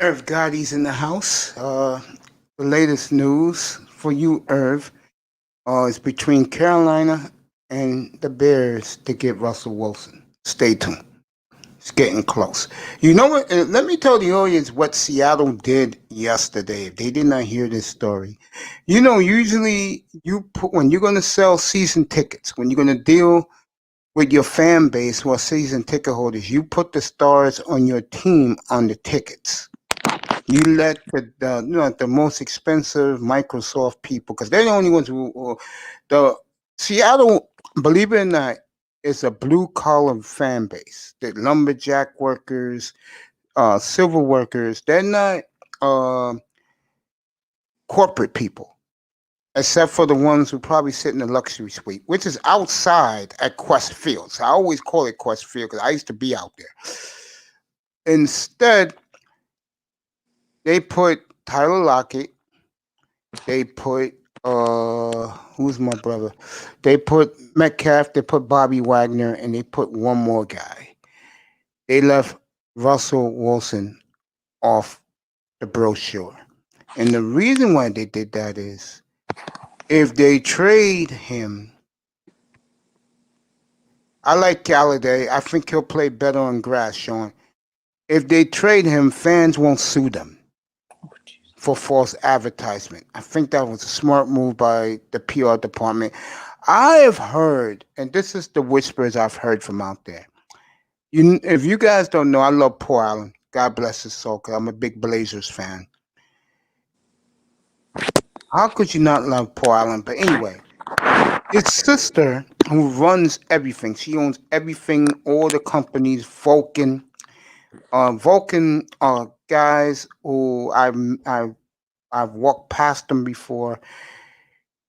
Irv Gotti's in the house. The latest news for you, Irv, is between Carolina and the Bears to get Russell Wilson. Stay tuned. It's getting close. You know what? Let me tell the audience what Seattle did yesterday. If they did not hear this story, you know, usually when you're going to sell season tickets, when you're going to deal with your fan base who are season ticket holders, you put the stars on your team on the tickets. You let the most expensive Microsoft people, because they're the only ones the Seattle, believe it or not, is a blue collar fan base. The lumberjack workers, civil workers, they're not corporate people, except for the ones who probably sit in the luxury suite, which is outside at Quest Field. So I always call it Quest Field because I used to be out there. Instead, they put Tyler Lockett. They put who's my brother? They put Metcalf. They put Bobby Wagner, and they put one more guy. They left Russell Wilson off the brochure, and the reason why they did that is if they trade him. I like Galladay. I think he'll play better on grass, Sean. If they trade him, fans won't sue them. for false advertisement. I think that was a smart move by the PR department. I have heard, and this is the whispers I've heard from out there. If you guys don't know, I love Paul Allen. God bless his soul, 'cause I'm a big Blazers fan. How could you not love Paul Allen? But anyway, his sister, who runs everything, she owns everything, all the companies, Vulcan. Vulcan are guys who I've walked past them before.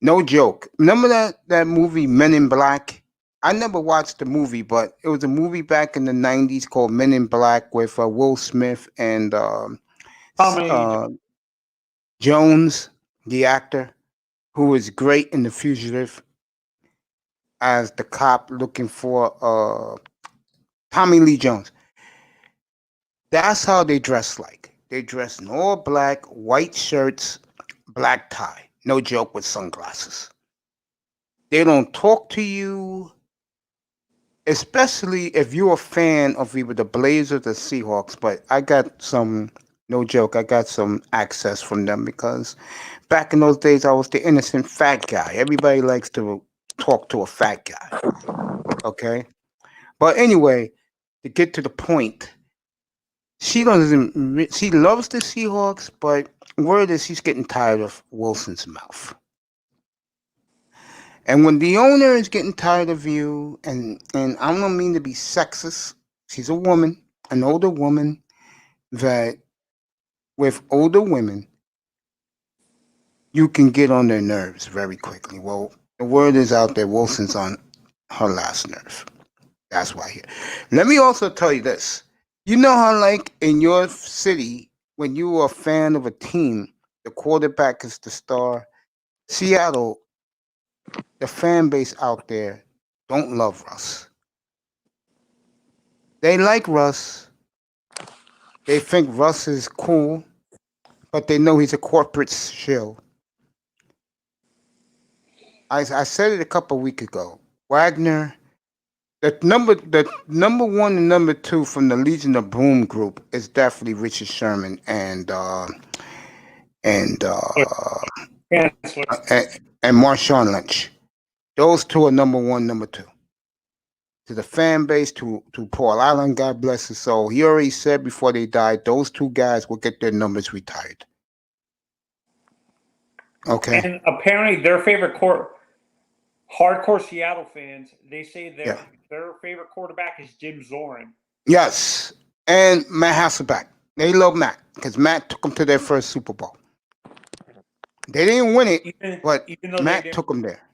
No joke. Remember that movie Men in Black? I never watched the movie, but it was a movie back in the 90s called Men in Black with Will Smith and Jones, the actor, who was great in The Fugitive as the cop looking for Tommy Lee Jones. That's how they dress like. They dress in all black, white shirts, black tie. No joke, with sunglasses. They don't talk to you, especially if you're a fan of either the Blazers or the Seahawks. But I got some, no joke, I got some access from them because back in those days, I was the innocent fat guy. Everybody likes to talk to a fat guy. Okay? But anyway, to get to the point, she loves the Seahawks, but word is she's getting tired of Wilson's mouth. And when the owner is getting tired of you, and I don't mean to be sexist, she's a woman, an older woman, that with older women, you can get on their nerves very quickly. Well, the word is out there, Wilson's on her last nerve. That's why here. Let me also tell you this. You know how, like, in your city, when you are a fan of a team, the quarterback is the star. Seattle, the fan base out there don't love Russ. They like Russ. They think Russ is cool, but they know he's a corporate shill. I said it a couple of weeks ago. Wagner, the number one and number two from the Legion of Boom group is definitely Richard Sherman and Marshawn Lynch. Those two are number one, number two. To the fan base, to Paul Allen, God bless his soul. He already said before they died, those two guys will get their numbers retired. Okay. And apparently their favorite hardcore Seattle fans, they say their favorite quarterback is Jim Zorn. Yes. And Matt Hasselbeck. They love Matt because Matt took them to their first Super Bowl. They didn't win it, but Matt took them there.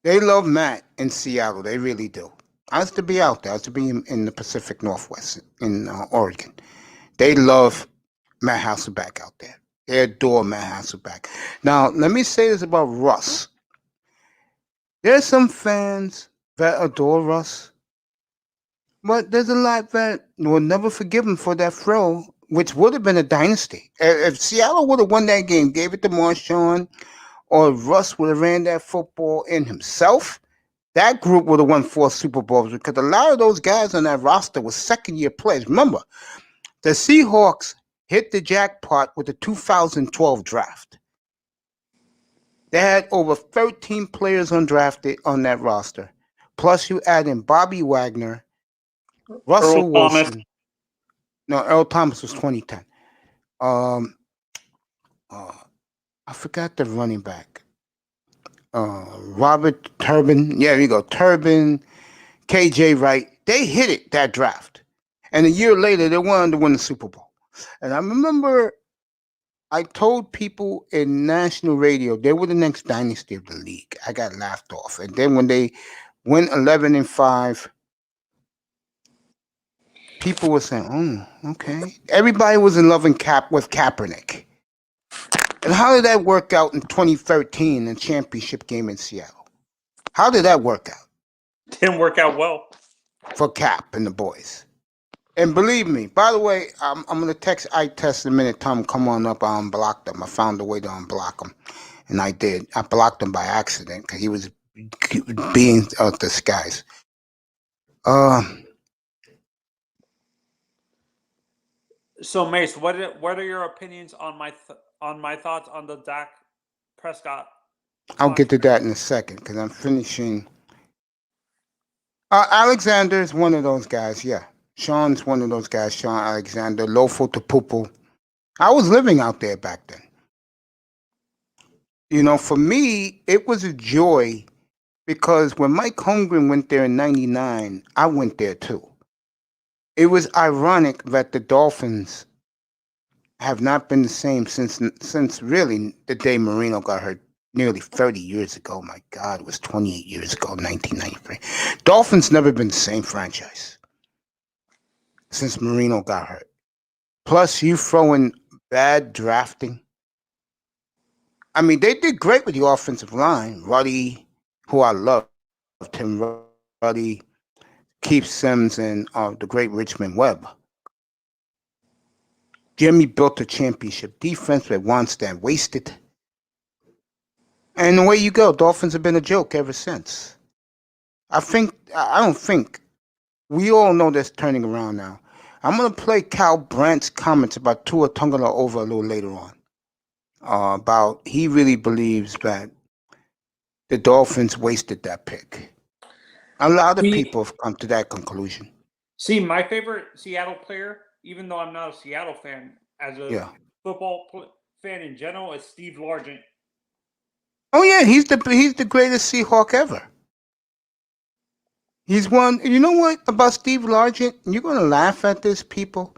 They love Matt in Seattle. They really do. I used to be out there. I used to be in the Pacific Northwest in Oregon. They love Matt Hasselbeck out there. They adore Matt Hasselbeck. Now, let me say this about Russ. There's some fans that adore Russ, but there's a lot that will never forgive him for that throw, which would have been a dynasty. If Seattle would have won that game, gave it to Marshawn, or Russ would have ran that football in himself, that group would have won 4 Super Bowls because a lot of those guys on that roster were second-year players. Remember, the Seahawks hit the jackpot with the 2012 draft. They had over 13 players undrafted on that roster. Plus, you add in Bobby Wagner, Russell Wilson. No, Earl Thomas was 2010. I forgot the running back. Robert Turbin. Yeah, there you go. Turbin, KJ Wright. They hit it, that draft. And a year later, they wanted to win the Super Bowl. And I remember I told people in national radio they were the next dynasty of the league. I got laughed off. And then when they went 11-5, people were saying, "Oh, okay." Everybody was in love with Kaepernick. And how did that work out in 2013 in the championship game in Seattle? How did that work out? Didn't work out well for Cap and the boys. And believe me, by the way, I'm going to text iTest in a minute. Tom, come on up. I unblocked him. I found a way to unblock him. And I did. I blocked him by accident because he was being disguised. So, Mace, what are your opinions on on my thoughts on the Dak Prescott. I'll get to that in a second because I'm finishing. Alexander is one of those guys, yeah. Sean's one of those guys, Sean Alexander, Lofo Tupupu. I was living out there back then. You know, for me, it was a joy because when Mike Holmgren went there in 99, I went there too. It was ironic that the Dolphins have not been the same since really the day Marino got hurt nearly 30 years ago. My God, it was 28 years ago, 1993. Dolphins never been the same franchise since Marino got hurt. Plus, you throw in bad drafting. I mean, they did great with the offensive line. Ruddy, who I loved him, Ruddy, Keith Sims, and the great Richmond Webb. Jimmy built a championship defense that Wannstedt wasted. And away you go. Dolphins have been a joke ever since. I don't think. We all know that's turning around now. I'm going to play Cal Brandt's comments about Tua Tagovailoa a little later on. About he really believes that the Dolphins wasted that pick. A lot of people have come to that conclusion. See, my favorite Seattle player, even though I'm not a Seattle fan, as a football fan in general, is Steve Largent. Oh yeah, he's the greatest Seahawk ever. He's one. You know what about Steve Largent? You're gonna laugh at this, people.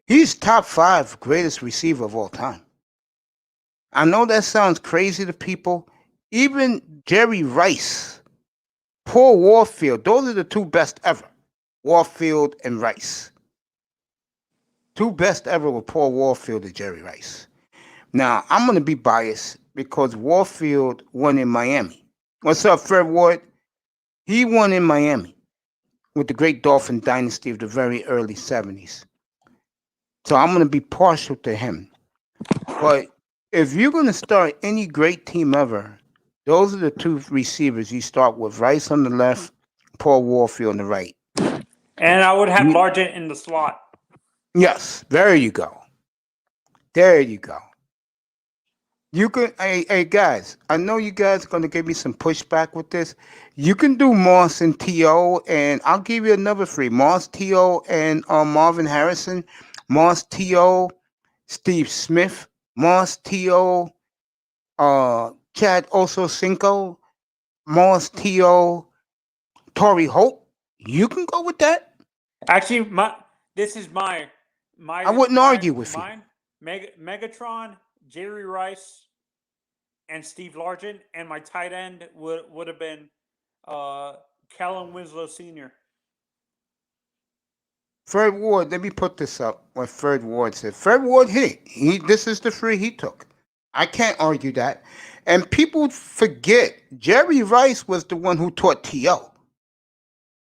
He's top 5 greatest receiver of all time. I know that sounds crazy to people. Even Jerry Rice, Paul Warfield, those are the 2 best ever. Warfield and Rice. 2 best ever were Paul Warfield and Jerry Rice. Now, I'm going to be biased because Warfield won in Miami. What's up, Fred Ward? He won in Miami with the great Dolphin dynasty of the very early 70s. So I'm going to be partial to him. But if you're going to start any great team ever, those are the 2 receivers you start with. Rice on the left, Paul Warfield on the right. And I would have Largent in the slot. Yes, there you go. There you go. You can, hey guys, I know you guys are going to give me some pushback with this. You can do Moss and T.O., and I'll give you another 3. Moss, T.O., and Marvin Harrison. Moss, T.O., Steve Smith. Moss, T.O., Chad Ochocinco. Moss, T.O., Torrey Holt. You can go with that. Actually, this is my I wouldn't argue with you. Megatron, Jerry Rice, and Steve Largent, and my tight end would have been Kellen Winslow Sr. Fred Ward, let me put this up. What Fred Ward said. Fred Ward hit it. This is the 3 he took. I can't argue that. And people forget Jerry Rice was the one who taught T.O.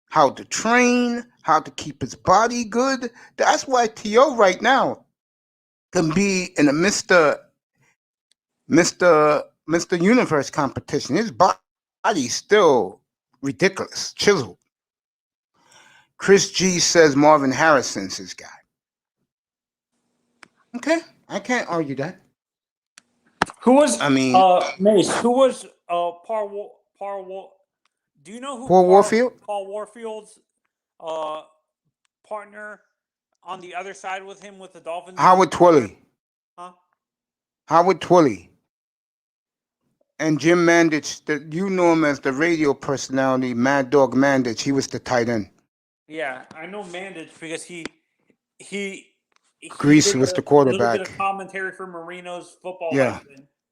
how to train, how to keep his body good. That's why T.O. right now can be in a Mr. Universe competition. His body's still ridiculous, chiseled. Chris G says Marvin Harrison's his guy. Okay, I can't argue that. Who was? Mace. Who was? Do you know who Paul Warfield? Paul Warfield's partner on the other side with him with the Dolphins? Howard Twilley. Huh? Howard Twilley. And Jim Mandich, you know him as the radio personality, Mad Dog Mandich. He was the tight end. Yeah, I know Mandich because he Greasy was the quarterback. A little bit of commentary for Marino's football. Yeah.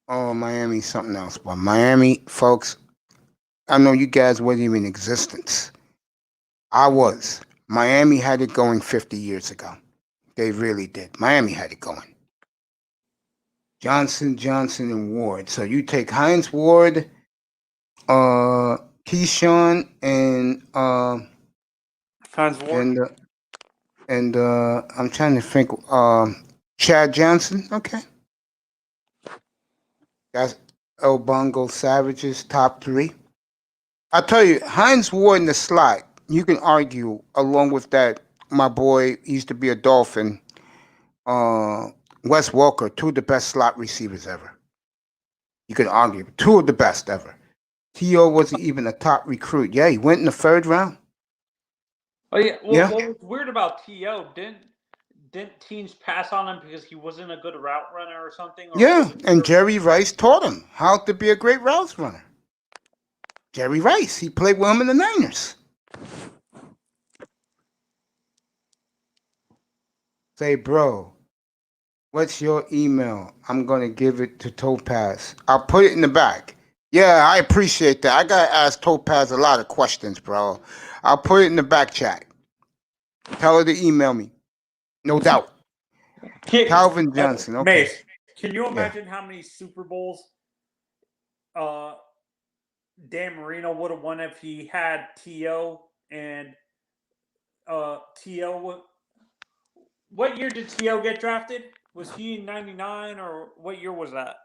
Oh, Miami, something else. But Miami, folks, I know you guys weren't even in existence. I was. Miami had it going 50 years ago. They really did. Miami had it going. Johnson, and Ward. So you take Hines Ward, Keyshawn, and Hines Ward. And I'm trying to think. Chad Johnson. Okay. That's El Bongo Savage's top 3. I tell you, Hines Ward in the slot. You can argue along with that. My boy used to be a Dolphin. Wes Welker, two of the best slot receivers ever. You could argue two of the best ever. T.O. wasn't even a top recruit. Yeah, he went in the 3rd round. Oh yeah. Well, Yeah. what was weird about T.O. Didn't teams pass on him because he wasn't a good route runner or something? Or Yeah, was and Jerry Rice taught him how to be a great route runner. Jerry Rice, he played with him in the Niners. Say, bro, what's your email? I'm going to give it to Topaz. I'll put it in the back. Yeah, I appreciate that. I got to ask Topaz a lot of questions, bro. I'll put it in the back chat. Tell her to email me. No doubt. Calvin Johnson. Okay. Mace, can you imagine how many Super Bowls Dan Marino would have won if he had T.O. and T.O. What year did T.O. get drafted? Was he in 99 or what year was that?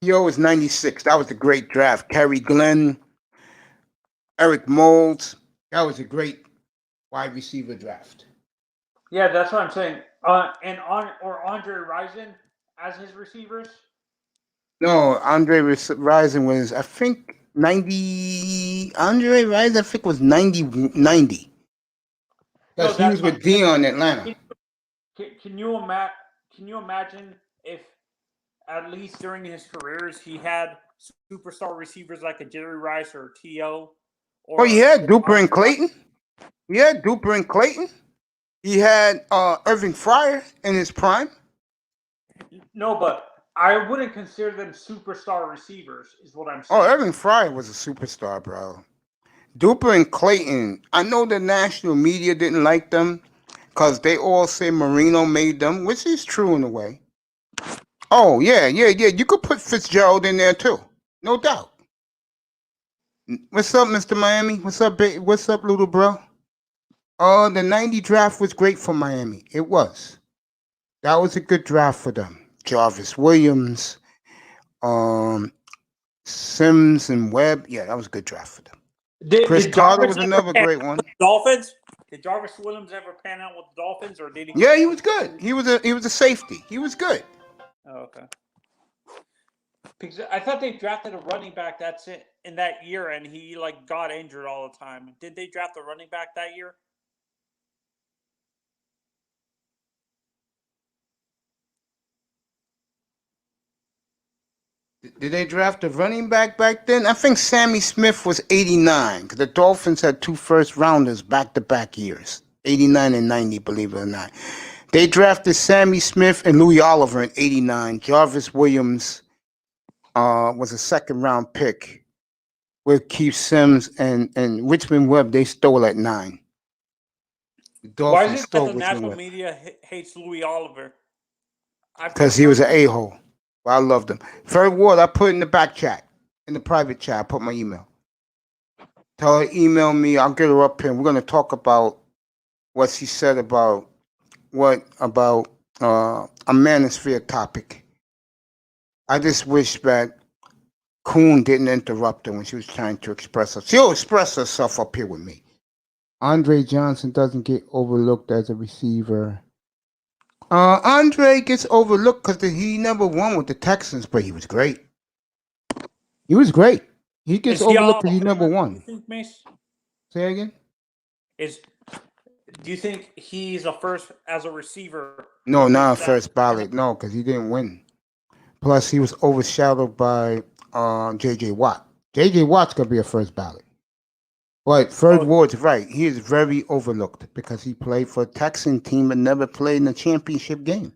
T.O. was 96. That was a great draft. Kerry Glenn, Eric Moulds. That was a great wide receiver draft. Yeah, that's what I'm saying. Or Andre Rison as his receivers. No, Andre Rison was, I think, 90. Andre Rison, I think, was 90. Because he was with Dion in Atlanta. Can you imagine if, at least during his careers, he had superstar receivers like a Jerry Rice or T.O.? Oh, he had Duper and Clayton. He had Duper and Clayton. He had Irving Fryer in his prime. No, but I wouldn't consider them superstar receivers, is what I'm saying. Oh, Irving Fryer was a superstar, bro. Duper and Clayton, I know the national media didn't like them because they all say Marino made them, which is true in a way. Oh, yeah. You could put Fitzgerald in there, too. No doubt. What's up, Mr. Miami? What's up, little bro? Oh, the 90 draft was great for Miami. It was. That was a good draft for them. Jarvis Williams, Sims and Webb. Yeah, that was a good draft for them. Chris Carter was another great one. Dolphins? Did Jarvis Williams ever pan out with the Dolphins, or did he? Yeah, he was good. He was a safety. He was good. Oh, okay. Because I thought they drafted a running back. That's it in that year, and he got injured all the time. Did they draft a running back that year? Did they draft a running back then? I think Sammy Smith was 89 because the Dolphins had 2 first-rounders back-to-back years, 89 and 90, believe it or not. They drafted Sammy Smith and Louis Oliver in 89. Jarvis Williams was a second-round pick with Keith Sims and Richmond Webb. They stole at 9. The Dolphins Why is it that the national media hates Louis Oliver? Because he was an a-hole. Well, I loved him. Third Ward, I put in the back chat, in the private chat. I put my email. Tell her, email me. I'll get her up here. We're going to talk about what she said about a manosphere topic. I just wish that Kuhn didn't interrupt her when she was trying to express herself. She'll express herself up here with me. Andre Johnson doesn't get overlooked as a receiver. Andre gets overlooked because he never won with the Texans, but he was great. He was great. He gets overlooked because he never won. You think, Mace? Say again? Do you think he's a first as a receiver? No, not a first ballot. No, because he didn't win. Plus, he was overshadowed by J.J. Watt. J.J. Watt's going to be a first ballot. But Third Ward's right. He is very overlooked because he played for a Texan team and never played in a championship game.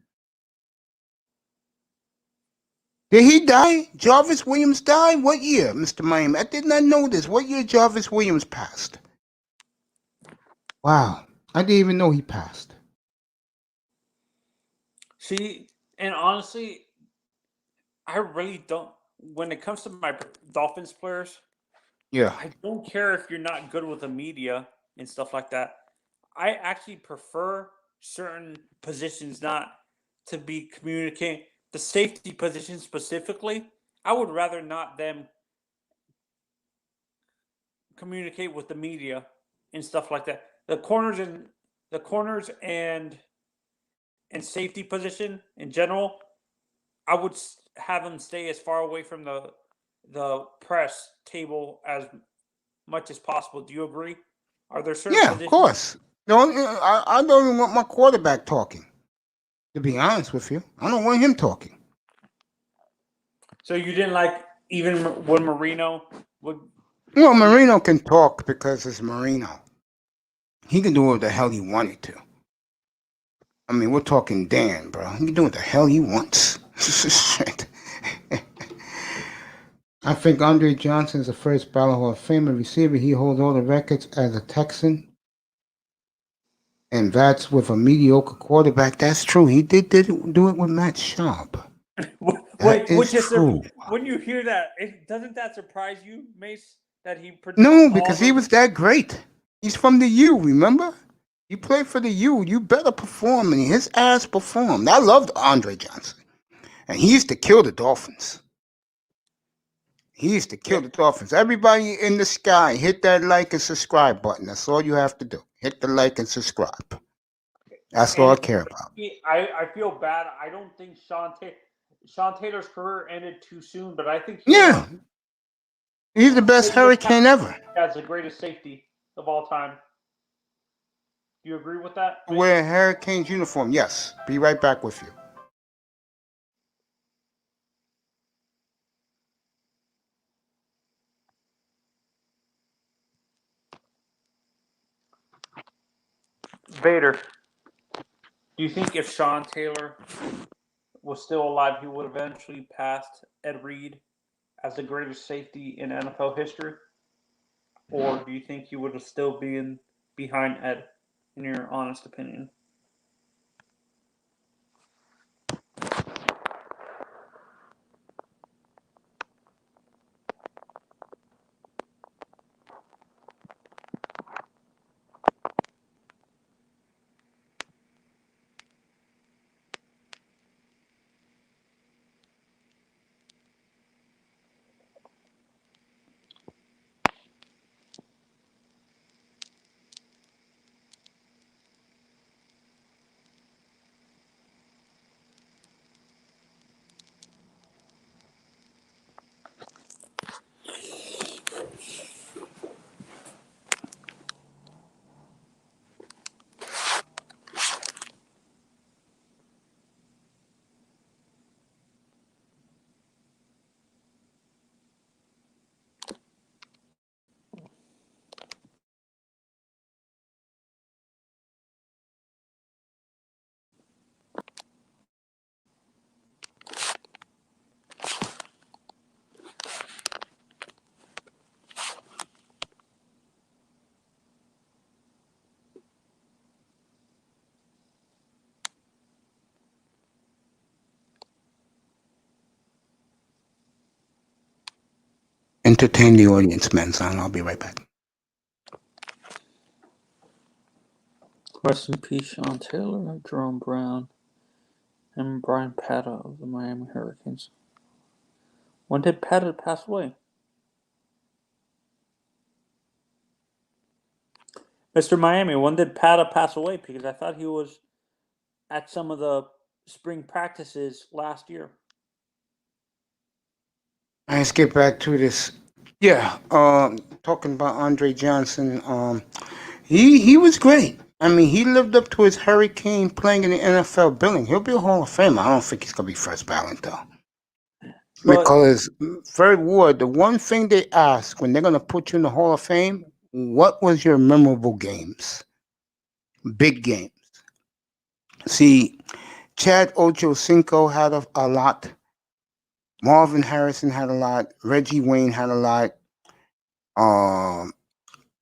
Did he die? Jarvis Williams died? What year, Mr. Miami? I did not know this. What year Jarvis Williams passed? Wow. I didn't even know he passed. See, and honestly, I really don't. When it comes to my Dolphins players, yeah, I don't care if you're not good with the media and stuff like that. I actually prefer certain positions not to be communicating. The safety position specifically, I would rather not them communicate with the media and stuff like that. The corners and and safety position in general, I would have him stay as far away from the press table as much as possible. Do you agree? Are there certain Yeah, of positions? course. No, I don't even want my quarterback talking. To be honest with you, I don't want him talking. So you didn't like even when Marino would? Well, Marino can talk because it's Marino. He can do what the hell he wanted to. I mean, we're talking Dan, bro. He can do what the hell he wants. Shit. I think Andre Johnson is the first ballot Hall of Famer receiver. He holds all the records as a Texan. And that's with a mediocre quarterback. That's true. He did do it with Matt Schaub. Wait, is true. When you hear that, doesn't that surprise you, Mace? That he produced No, because he was that great. He's from the U, remember? You play for the U, you better perform, and his ass performed. I loved Andre Johnson. And he used to kill the Dolphins. He used to kill the Dolphins. Everybody in the sky, hit that like and subscribe button. That's all you have to do. Hit the like and subscribe. That's all I care about. I feel bad. I don't think Sean Taylor's career ended too soon, but I think he's the best Hurricane ever. That's the greatest safety of all time. Do you agree with that? Wear Hurricanes uniform. Yes. Be right back with you. Vader, do you think if Sean Taylor was still alive, he would eventually passed Ed Reed as the greatest safety in NFL history? Or do you think he would have still been behind Ed, in your honest opinion? Entertain the audience, man, son. I'll be right back. Rest in peace, Sean Taylor, Jerome Brown, and Brian Pata of the Miami Hurricanes. When did Pata pass away? Mr. Miami, when did Pata pass away? Because I thought he was at some of the spring practices last year. Let's get back to this. Yeah, talking about Andre Johnson. He was great. I mean, he lived up to his Hurricane playing in the NFL billing. He'll be a Hall of Famer. I don't think he's gonna be first ballot though. Because Fred Ward, the one thing they ask when they're gonna put you in the Hall of Fame, what was your memorable games? Big games. See, Chad Ochocinco had a lot. Marvin Harrison had a lot. Reggie Wayne had a lot.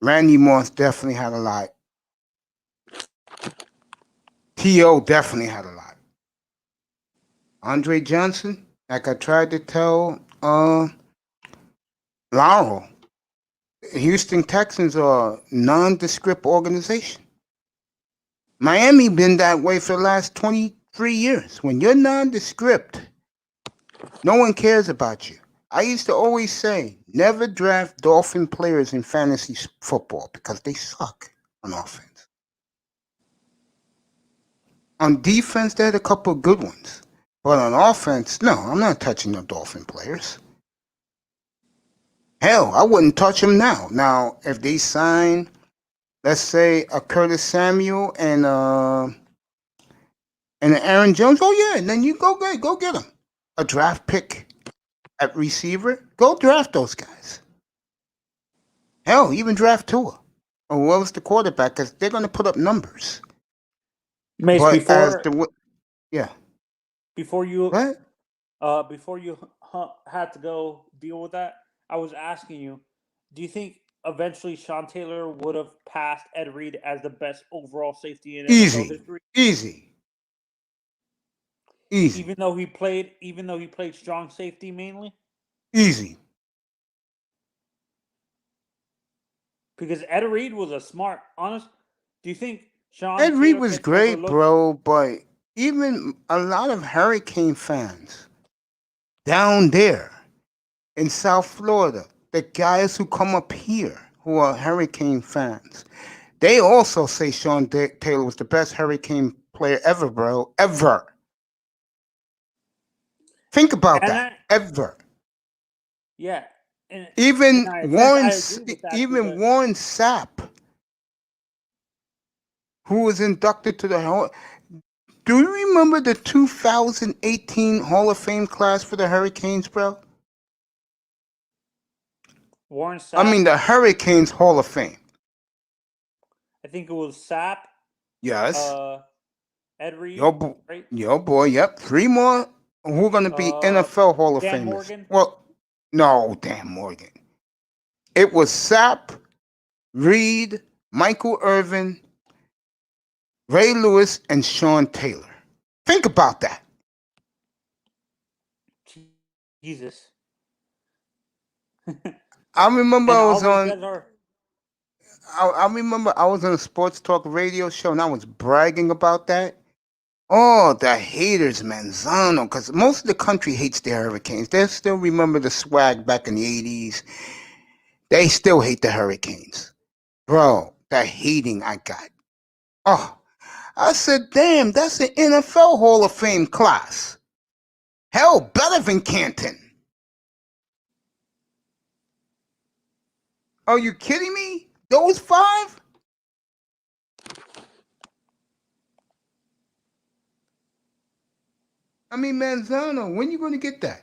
Randy Moss definitely had a lot. T.O. definitely had a lot. Andre Johnson, like I tried to tell Laurel, Houston Texans are a nondescript organization. Miami been that way for the last 23 years. When you're nondescript, no one cares about you. I used to always say, never draft Dolphin players in fantasy football because they suck on offense. On defense, they had a couple of good ones. But on offense, no, I'm not touching no Dolphin players. Hell, I wouldn't touch them now. Now, if they sign, let's say, a Curtis Samuel and an Aaron Jones, oh yeah, and then you go get them. A draft pick at receiver, go draft those guys. Hell, even draft Tua or whoever's the quarterback, because they're going to put up numbers. Mace, But before before you had to go deal with that, I was asking you, do you think eventually Sean Taylor would have passed Ed Reed as the best overall safety in NFL history? Easy. Even though he played strong safety mainly? Easy. Because Ed Reed was a smart, honest. Do you think Sean Ed Reed Taylor was gets great, overlooked? bro, but even a lot of Hurricane fans down there in South Florida, the guys who come up here who are Hurricane fans, they also say Sean Taylor was the best Hurricane player ever, bro. Ever. Think about that. Ever. Yeah. Even Warren because Sapp, who was inducted to the Hall. Do you remember the 2018 Hall of Fame class for the Hurricanes, bro? Warren Sapp. I mean, the Hurricanes Hall of Fame. I think it was Sapp. Yes. Ed Reed. Right? Yo, boy. Yep. 3 more who are going to be NFL Hall of Dan Famers. Morgan? Well, no, Dan Morgan. It was Sapp, Reed, Michael Irvin, Ray Lewis, and Sean Taylor. Think about that. Jesus. I remember I was on. Are... I remember I was on a sports talk radio show and I was bragging about that. Oh, the haters, Manzano, because most of the country hates the Hurricanes. They still remember the swag back in the 80s. They still hate the Hurricanes. Bro, the hating I got. Oh, I said, damn, that's an NFL Hall of Fame class. Hell, better than Canton. Are you kidding me? Those 5? I mean, Manzano, when you going to get that?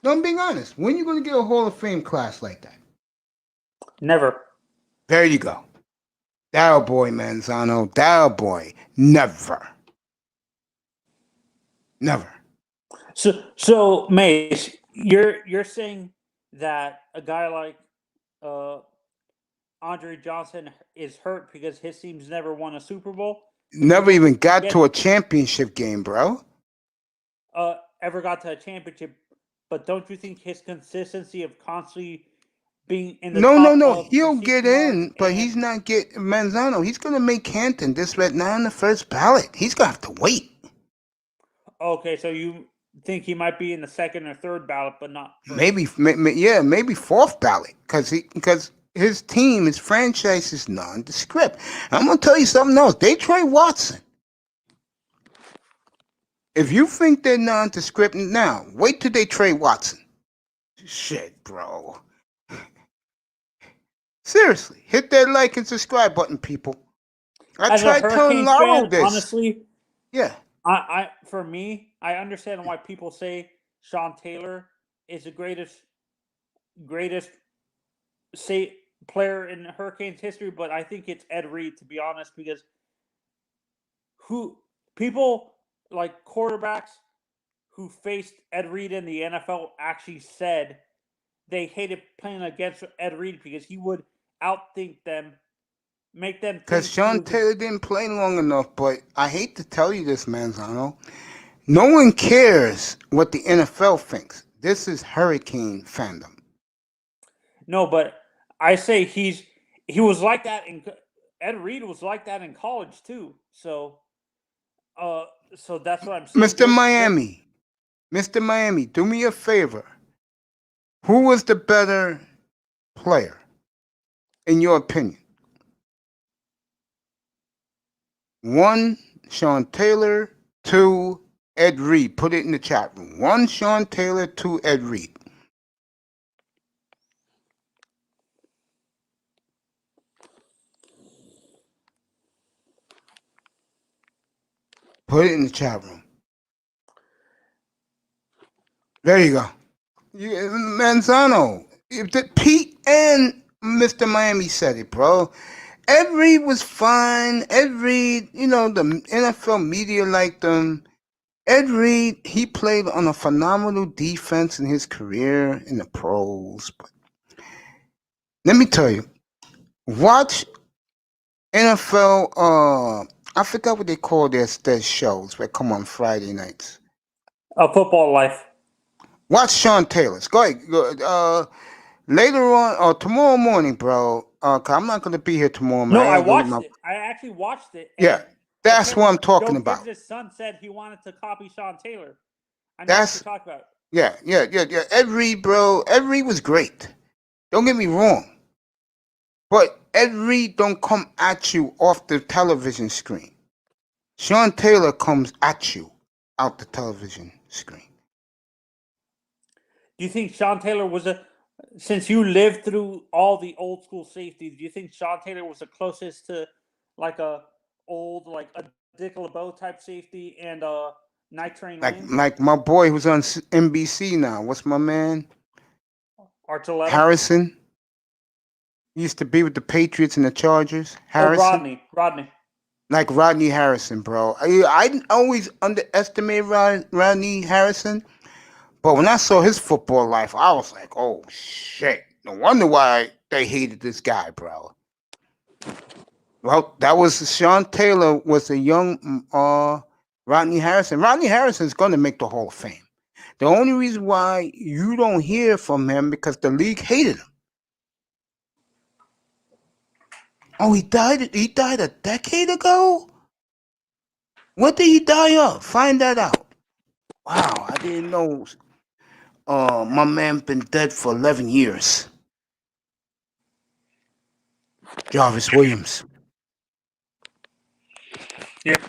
No, I'm being honest. When you going to get a Hall of Fame class like that? Never. There you go. That boy, Manzano. That boy. Never. Never. So Mace, you're saying that a guy like Andre Johnson is hurt because his team's never won a Super Bowl? Never even got to a championship game, bro. Ever got to a championship, but don't you think his consistency of constantly being in the top No. He'll get in, but he's not getting Manzano. He's gonna make Canton this right now in the first ballot. He's gonna have to wait. Okay, so you think he might be in the second or third ballot, but not first. maybe fourth ballot because his team, his franchise is nondescript. I'm gonna tell you something else. They trade Watson. If you think they're nondescript now, wait till they trade Watson. Shit, bro. Seriously, hit that like and subscribe button, people. I tried telling Laurel this. Honestly, yeah. For me, I understand why people say Sean Taylor is the greatest player in Hurricanes history, but I think it's Ed Reed, to be honest, because people like quarterbacks who faced Ed Reed in the NFL actually said they hated playing against Ed Reed because he would outthink them, make them. Because Sean Taylor didn't play long enough, but I hate to tell you this, Manzano. No one cares what the NFL thinks. This is Hurricane fandom. No, but I say he was like that Ed Reed was like that in college too. So that's what I'm saying. Mr. Miami, do me a favor. Who was the better player, in your opinion? 1, Sean Taylor. 2, Ed Reed. Put it in the chat room. 1, Sean Taylor. 2, Ed Reed. Put it in the chat room. There you go. Manzano. Pete and Mr. Miami said it, bro. Ed Reed was fine. Ed Reed, the NFL media liked him. Ed Reed, he played on a phenomenal defense in his career in the pros. But let me tell you, watch NFL. I forgot what they call their shows that come on Friday nights. Football Life. Watch Sean Taylor's. Go ahead. Later on or tomorrow morning, bro. I'm not gonna be here tomorrow morning. No, I watched it. I actually watched it. Yeah, that's what I'm talking Joe about. Gibbs' son said he wanted to copy Sean Taylor. I know what you're talking about. Yeah. Ed Reed, bro. Ed Reed was great. Don't get me wrong. But Ed Reed don't come at you off the television screen. Sean Taylor comes at you out the television screen. Do you think Sean Taylor was since you lived through all the old school safeties, do you think Sean Taylor was the closest to like a Dick LeBeau type safety and Night Train Lane? Like my boy who's on NBC now. What's my man? Archuleta? Harrison. He used to be with the Patriots and the Chargers. Harrison. Rodney. Like Rodney Harrison, bro. I always underestimated Rodney Harrison. But when I saw his football life, I was like, oh, shit. No wonder why they hated this guy, bro. Well, that was Sean Taylor was a young Rodney Harrison. Rodney Harrison's going to make the Hall of Fame. The only reason why you don't hear from him because the league hated him. Oh, he died a decade ago? What did he die of? Find that out. Wow, I didn't know. My man been dead for 11 years. Jarvis Williams.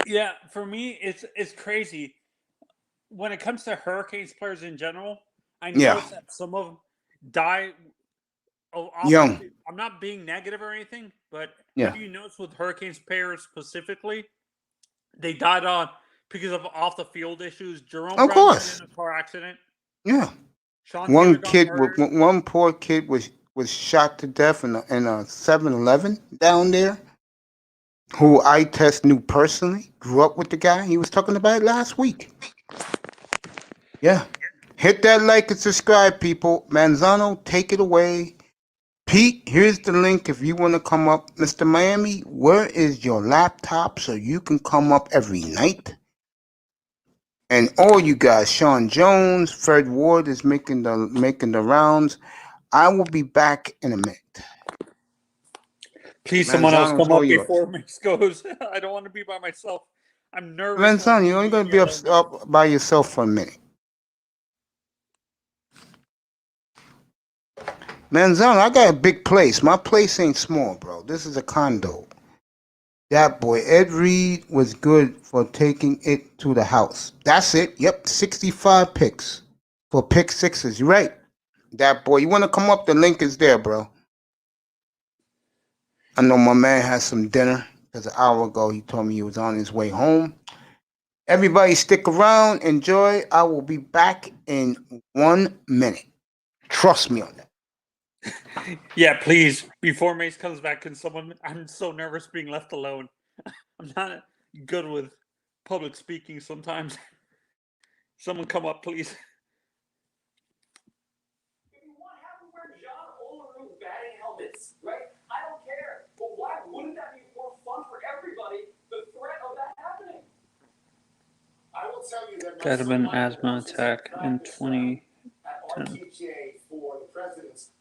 Yeah. For me, it's crazy. When it comes to Hurricanes players in general, I noticed that some of them die young. I'm not being negative or anything, but have you noticed with Hurricanes players specifically, they died on because of off the field issues. Jerome Brown died in a car accident. Yeah. Sean one poor kid was shot to death in a 7-Eleven down there, who I knew personally, grew up with the guy. He was talking about it last week. Yeah. Hit that like and subscribe, people. Manzano, take it away. Pete, here's the link if you want to come up. Mr. Miami, where is your laptop so you can come up every night? And all you guys, Sean Jones, Fred Ward is making the rounds. I will be back in a minute. Please, someone else come up before Mace goes. I don't want to be by myself. I'm nervous. Manzano, you're only going to be up by yourself for a minute. Manzano, I got a big place. My place ain't small, bro. This is a condo. That boy, Ed Reed, was good for taking it to the house. That's it. Yep, 65 picks for pick sixes. You're right. That boy, you want to come up? The link is there, bro. I know my man has some dinner because an hour ago he told me he was on his way home. Everybody stick around. Enjoy. I will be back in 1 minute. Trust me on that. Yeah, please. Before Mace comes back, I'm so nervous being left alone. I'm not good with public speaking sometimes. Someone come up, please. What happened where John Olerud batting helmets, right? I don't care. But why wouldn't that be more fun for everybody? The threat of that happening. I will tell you that Could have been asthma attack in 2010. For the president's.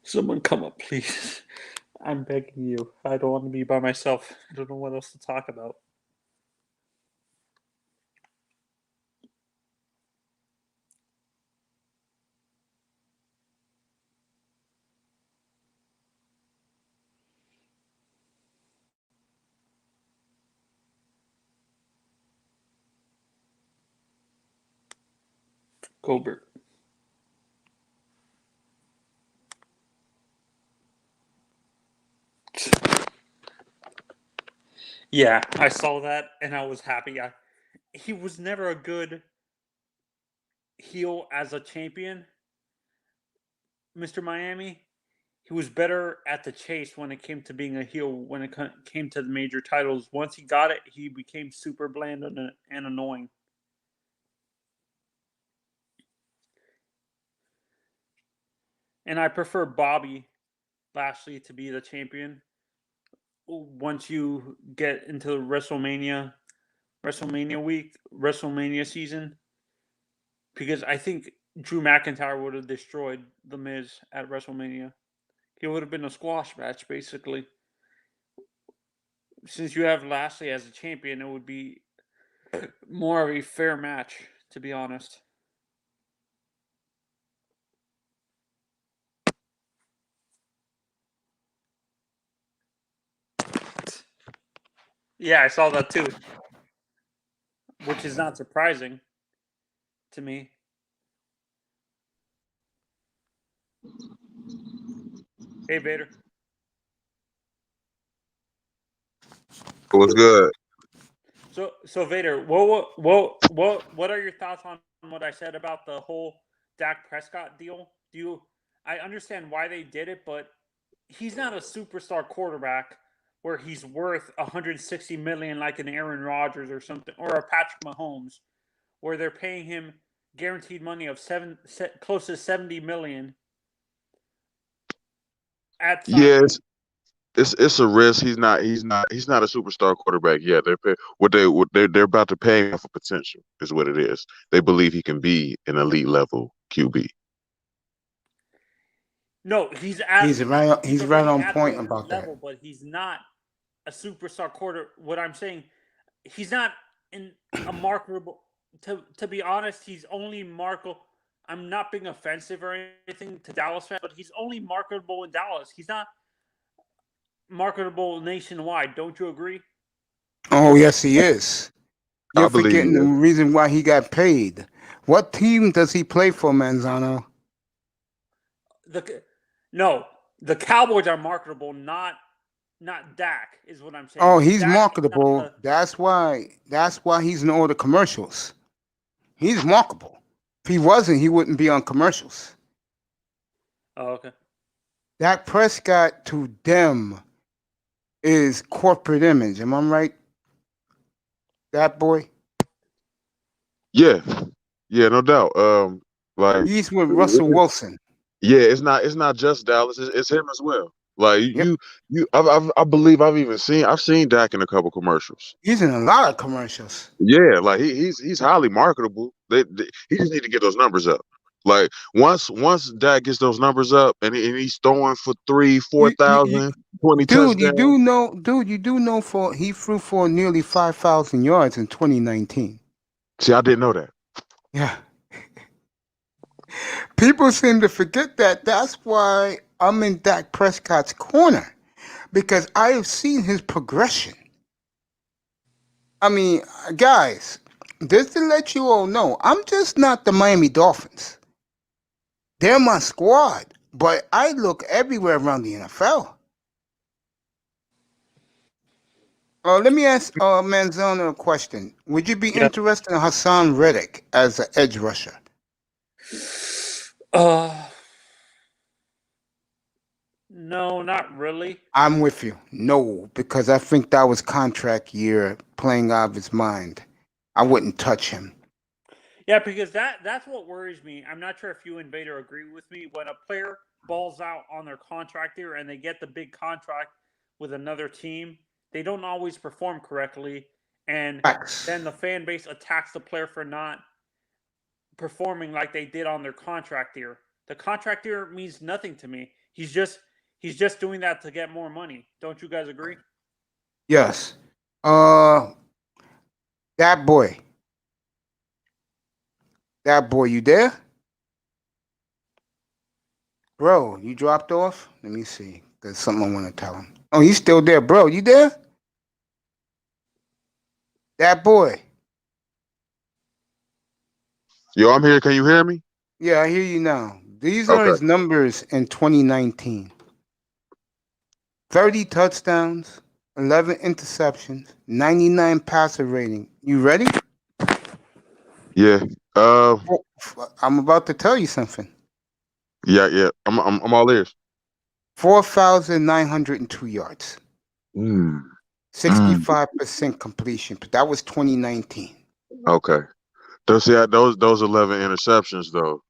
Someone come up, please. I'm begging you. I don't want to be by myself. I don't know what else to talk about. Goldberg. Yeah, I saw that and I was happy. He was never a good heel as a champion, Mr. Miami. He was better at the chase when it came to being a heel when it came to the major titles. Once he got it, he became super bland and annoying. And I prefer Bobby Lashley to be the champion once you get into WrestleMania week, WrestleMania season, because I think Drew McIntyre would have destroyed The Miz at WrestleMania. It would have been a squash match, basically. Since you have Lashley as a champion, it would be more of a fair match, to be honest. Yeah, I saw that too. Which is not surprising to me. Hey, Vader. What's good? So Vader, what are your thoughts on what I said about the whole Dak Prescott deal? I understand why they did it, but he's not a superstar quarterback where he's worth 160 million like an Aaron Rodgers or something, or a Patrick Mahomes, where they're paying him guaranteed money of close to 70 million at signing. Yes, it's a risk. He's not a superstar quarterback yet. They're about to pay him for potential is what it is. They believe he can be an elite level QB. No, He's right on at point the about level, that. but he's not a superstar quarter. What I'm saying, he's not in a marketable. To be honest, he's only marketable. I'm not being offensive or anything to Dallas fans, but he's only marketable in Dallas. He's not marketable nationwide. Don't you agree? Oh, yes, he is. I You're believe forgetting he the is. reason why he got paid. What team does he play for, Manzano? The Cowboys are marketable, not Dak, is what I'm saying. Oh, he's Dak marketable. That's why he's in all the commercials. He's marketable. If he wasn't, he wouldn't be on commercials. Oh, okay. Dak Prescott to them is corporate image. Am I right? That boy? Yeah, no doubt. Like He's with Russell Wilson. yeah, it's not just Dallas. It's him as well. Like Yep. I believe I've seen Dak in a couple commercials. He's in a lot of commercials. Yeah, like he's highly marketable. He just need to get those numbers up. Like once Dak gets those numbers up and he's throwing for 3,000-4,000, 20 Dude, touchdowns. you do know he threw for nearly 5,000 yards in 2019. See, I didn't know that. Yeah. People seem to forget that. That's why I'm in Dak Prescott's corner, because I have seen his progression. I mean, guys, just to let you all know, I'm just not the Miami Dolphins. They're my squad, but I look everywhere around the NFL. Let me ask Manzano a question. Would you be interested in Hassan Reddick as an edge rusher? No, not really. I'm with you. No, because I think that was contract year playing out of his mind. I wouldn't touch him. Yeah, because that's what worries me. I'm not sure if you and Vader agree with me. When a player balls out on their contract year and they get the big contract with another team, they don't always perform correctly, and then the fan base attacks the player for not performing like they did on their contract year. The contract year means nothing to me. He's just doing that to get more money. Don't you guys agree? Yes. That boy. That boy, you there? Bro, you dropped off? Let me see. There's something I want to tell him. Oh, he's still there. Bro, you there? That boy. Yo, I'm here. Can you hear me? Yeah, I hear you now. These are Okay. his numbers in 2019. 30 touchdowns, 11 interceptions, 99 passer rating. You ready? Yeah. I'm about to tell you something. Yeah. I'm all ears. 4,902 yards. Mm. 65% completion. But that was 2019. Okay. Those 11 interceptions though.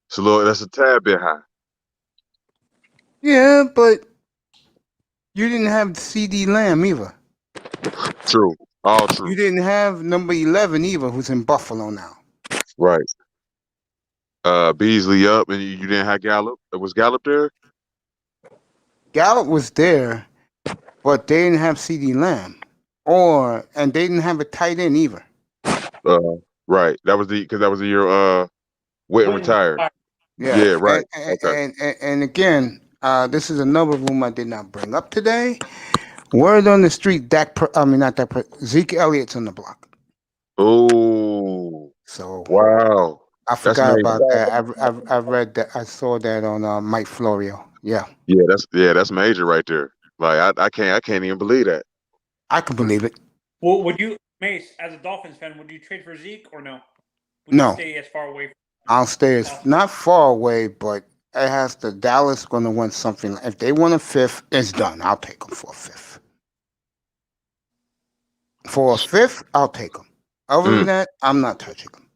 It's a little. That's a tad bit high. Yeah, but you didn't have CD Lamb either. True. All true. You didn't have number 11 either, who's in Buffalo now. Right. Beasley up, and you didn't have Gallup. Was Gallup there? Gallup was there, but they didn't have CD Lamb. And they didn't have a tight end either. Right. That was the year Witten retired. Yeah. Right. Okay. And again, this is another room I did not bring up today. Word on the street, Zeke Elliott's on the block. Oh. So Wow. I forgot about that. I read that. I saw that on Mike Florio. Yeah. That's major right there. Like I can't even believe that. I can believe it. Well, would you, Mace, as a Dolphins fan, would you trade for Zeke or no? Would No. you stay as far away? I'll stay not far away, but it has to. Dallas going to want something. If they want a fifth, it's done. I'll take them for a fifth. For a fifth, I'll take them. Other than that, I'm not touching them.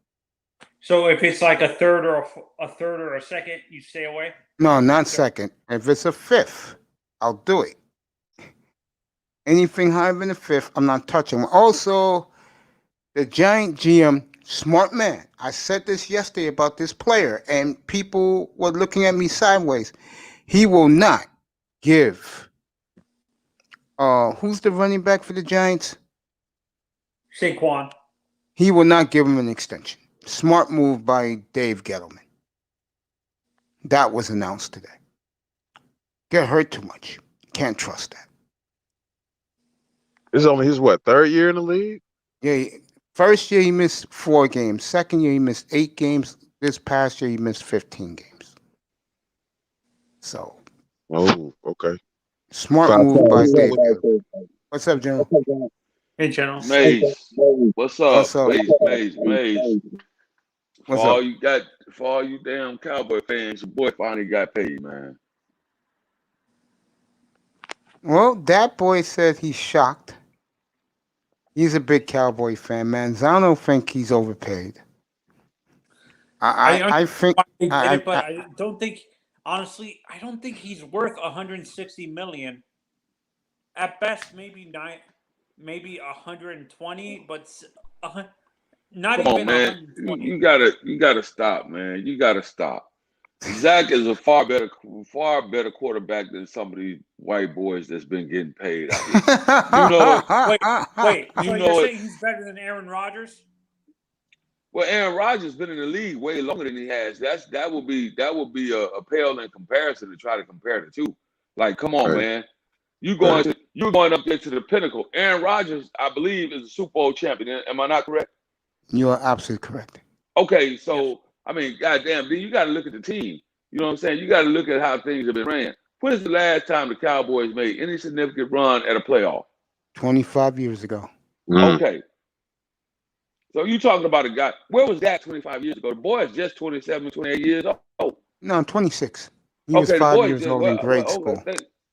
So if it's like a third or a second, you stay away? No, not second. If it's a fifth, I'll do it. Anything higher than a fifth, I'm not touching them. Also, the Giant GM, smart man. I said this yesterday about this player, and people were looking at me sideways. He will not give. Who's the running back for the Giants? Saquon. He will not give him an extension. Smart move by Dave Gettleman. That was announced today. Get hurt too much. Can't trust that. This is only his third year in the league? Yeah. First year he missed 4 games. Second year he missed 8 games. This past year he missed 15 games. So. Oh, okay. Smart move by Dave Gettleman. What's up, General? In general. Maze, what's up? What's up? Maze. What's For up? all you damn Cowboy fans, your boy finally got paid, man. Well, that boy said he's shocked. He's a big Cowboy fan. Manzano think he's overpaid. I think. But I don't think. Honestly, I don't think he's worth 160 million. At best, maybe 120, but not Come even on, man. 120. You gotta stop, man. You gotta stop. Zach is a far better quarterback than some of these white boys that's been getting paid out here. You know it. Wait. You So know you're it. saying he's better than Aaron Rodgers? Well, Aaron Rodgers been in the league way longer than he has. That would be a pale in comparison to try to compare the two. Like, come on, man. You're going up there to the pinnacle. Aaron Rodgers, I believe, is a Super Bowl champion. Am I not correct? You are absolutely correct. Okay, so I mean, goddamn, then you got to look at the team. You know what I'm saying? You got to look at how things have been ran. When is the last time the Cowboys made any significant run at a playoff? 25 years ago. Okay. So you talking about a guy. Where was that 25 years ago? The boy is just 27, 28 years old. No, 26. He was 5 years old in grade school.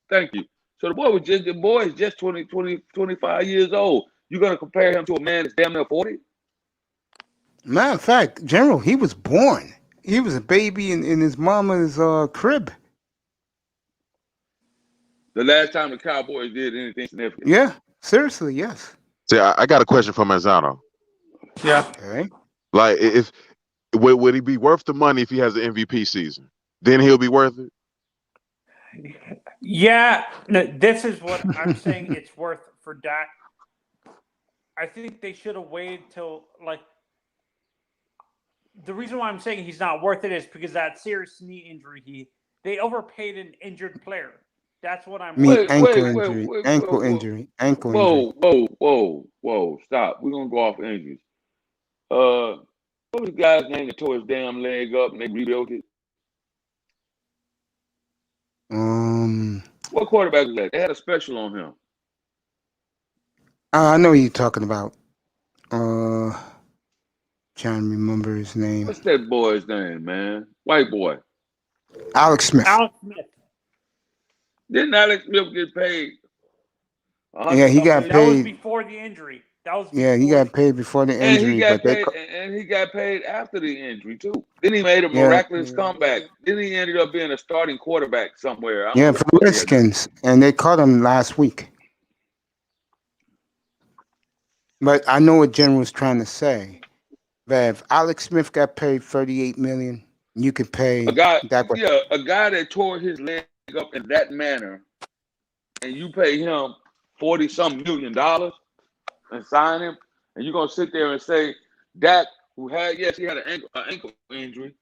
Thank you. So the boy is just 25 years old. You're going to compare him to a man that's damn near 40? Matter of fact, General, he was born. He was a baby in his mama's crib. The last time the Cowboys did anything significant. Yeah, seriously, yes. See, I got a question for Manzano. Yeah. Okay. Like, if would he be worth the money if he has an MVP season? Then he'll be worth it. Yeah. No, this is what I'm saying. It's worth for Dak. I think they should have waited till the reason why I'm saying he's not worth it is because that serious knee injury. They overpaid an injured player. That's what I'm. Ankle injury. Whoa! Stop. We're gonna go off injuries. What was the guy's name that tore his damn leg up and they rebuilt it? What quarterback was that? They had a special on him. I know who you're talking about. Trying to remember his name. What's that boy's name, man? White boy. Alex Smith. Alex Smith. Didn't Alex Smith get paid? Yeah, he got That was paid. before the injury. That was Yeah, he got paid before the And injury, he got but paid, and he got paid after the injury too. Then he made a Yeah. miraculous comeback. Then he ended up being a starting quarterback somewhere. I don't yeah, know for what the he had done. Redskins, and they caught him last week. But I know what Jen was trying to say. That if Alex Smith got paid $38 million, you could pay A guy, that. yeah, a guy that tore his leg up in that manner, and you pay him $40-some million and sign him, and you're gonna sit there and say Dak, who had he had an ankle injury,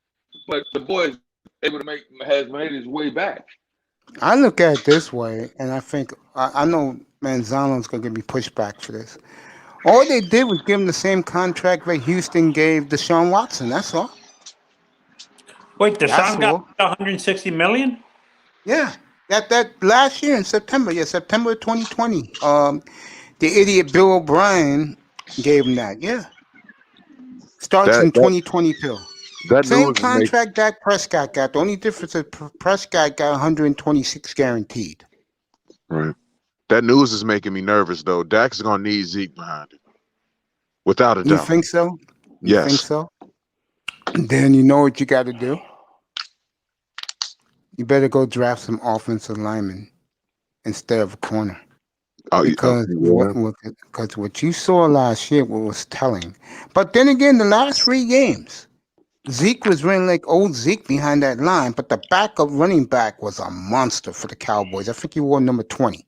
but the boy is able to has made his way back. I look at it this way, and I think I know Manzano's going to give me pushback for this. All they did was give him the same contract that Houston gave Deshaun Watson. That's all. Wait, That's Deshaun got all. 160 million? Yeah, that last year in September. Yeah, September 2020. The idiot Bill O'Brien gave him that. Yeah, starts in 2020. Bill. That Same news contract Dak Prescott got. The only difference is Prescott got 126 guaranteed. right. That news is making me nervous though. Dak's gonna need Zeke behind him, without a You doubt. think so? You Yes. think so? Then you know what you got to do. You better go draft some offensive linemen instead of a corner. Oh, Because yeah. what you saw last year was telling. But then again, the last 3 games, Zeke was running like old Zeke behind that line, but the backup running back was a monster for the Cowboys. I think he wore number 20.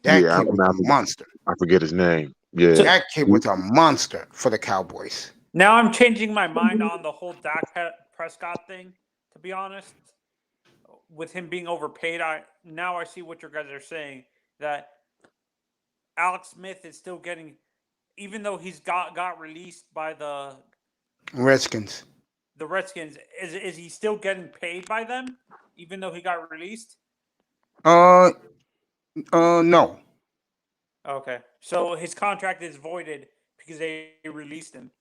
That Yeah, kid was a monster. I forget his name. Yeah. That kid was a monster for the Cowboys. Now I'm changing my mind on the whole Dak Prescott thing, to be honest. With him being overpaid, I see what you guys are saying, that Alex Smith is still getting, even though he's got released by the Redskins. Is he still getting paid by them, even though he got released? No. Okay, so his contract is voided because they released him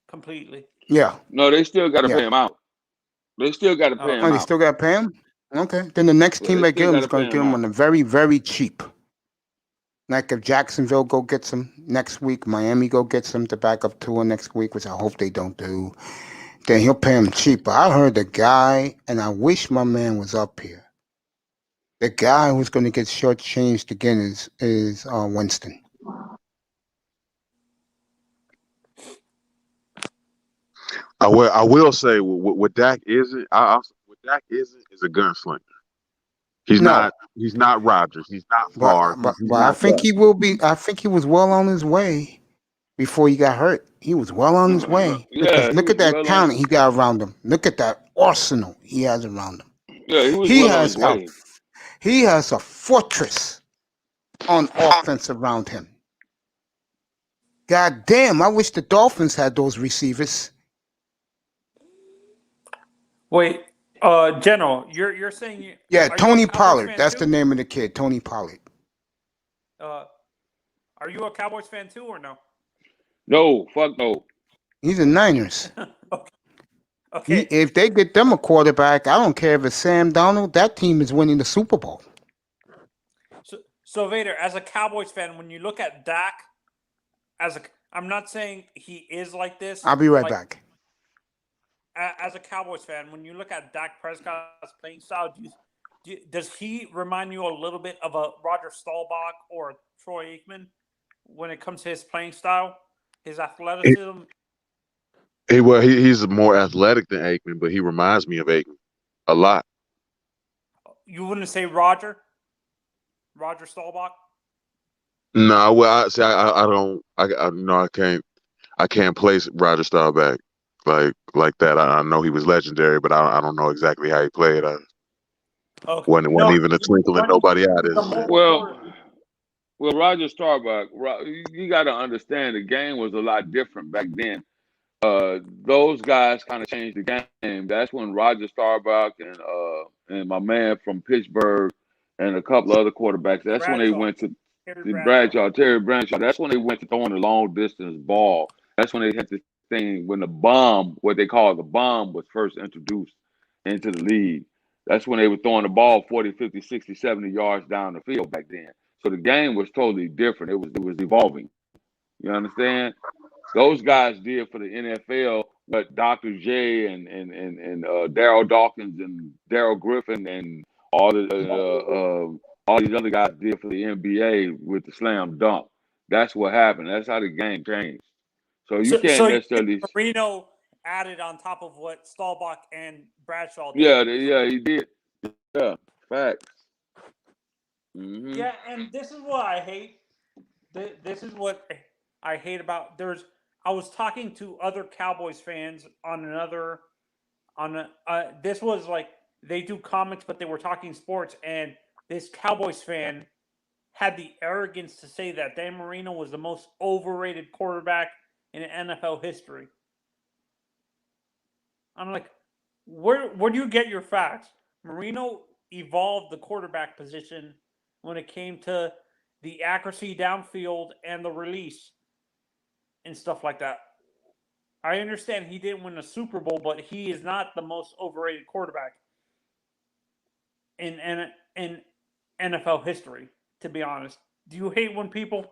completely. Yeah. No, they still got to pay him out. They still got to pay him Oh, they out. still got to pay him? Okay. Then the next team they that get still him is gotta going to pay get him him on a very, very cheap. Like if Jacksonville go get some next week, Miami go get some to back up Tua next week, which I hope they don't do, then he'll pay him cheap. But I heard the guy, and I wish my man was up here. The guy who's going to get shortchanged again is Winston. I will say what Dak isn't. What Dak isn't is a gunslinger. He's not Rodgers. He's not Favre. But He's I not think that. he will be. I think he was well on his way before he got hurt. He was well on his way. Yeah, Look at that talent he got around him. Look at that arsenal he has around him. Yeah, he was well on his way. He has a fortress on offense around him. God damn, I wish the Dolphins had those receivers. Wait, General, you're saying Yeah, are Tony you a Cowboys Pollard. fan That's too? the name of the kid, Tony Pollard. Are you a Cowboys fan too, or no? No, fuck no. He's a Niners. Okay. If they get them a quarterback, I don't care if it's Sam Donald. That team is winning the Super Bowl. So Vader, as a Cowboys fan, when you look at Dak, I'm not saying he is like this. I'll be right back. As a Cowboys fan, when you look at Dak Prescott's playing style, does he remind you a little bit of a Roger Staubach or Troy Aikman when it comes to his playing style, his athleticism? He's more athletic than Aikman, but he reminds me of Aikman a lot. You wouldn't say Roger Staubach? No, well, I don't. I can't place Roger Staubach like that. I know he was legendary, but I don't know exactly how he played. Okay. Wasn't even a twinkle in nobody's eye. Well, Well, Roger Staubach, you got to understand the game was a lot different back then. Those guys kind of changed the game. That's when Roger Staubach and my man from Pittsburgh and a couple of other quarterbacks. That's when they went to Terry Bradshaw. That's when they went to throwing the long distance ball. That's when they hit the thing when the bomb, what they call the bomb, was first introduced into the league. That's when they were throwing the ball 40, 50, 60, 70 yards down the field back then. So the game was totally different. It was evolving. You understand? Those guys did for the NFL what Dr. J and Daryl Dawkins and Daryl Griffin and all these other guys did for the NBA with the slam dunk. That's what happened. That's how the game changed. So you can't necessarily. Marino added on top of what Staubach and Bradshaw did. Yeah, he did. Yeah, facts. Mm-hmm. Yeah, and this is what I hate. This is what I hate about. I was talking to other Cowboys fans this was like they do comics, but they were talking sports, and this Cowboys fan had the arrogance to say that Dan Marino was the most overrated quarterback in NFL history. I'm like, where do you get your facts? Marino evolved the quarterback position when it came to the accuracy downfield and the release and stuff like that. I understand he didn't win a Super Bowl, but he is not the most overrated quarterback in NFL history, to be honest. Do you hate when people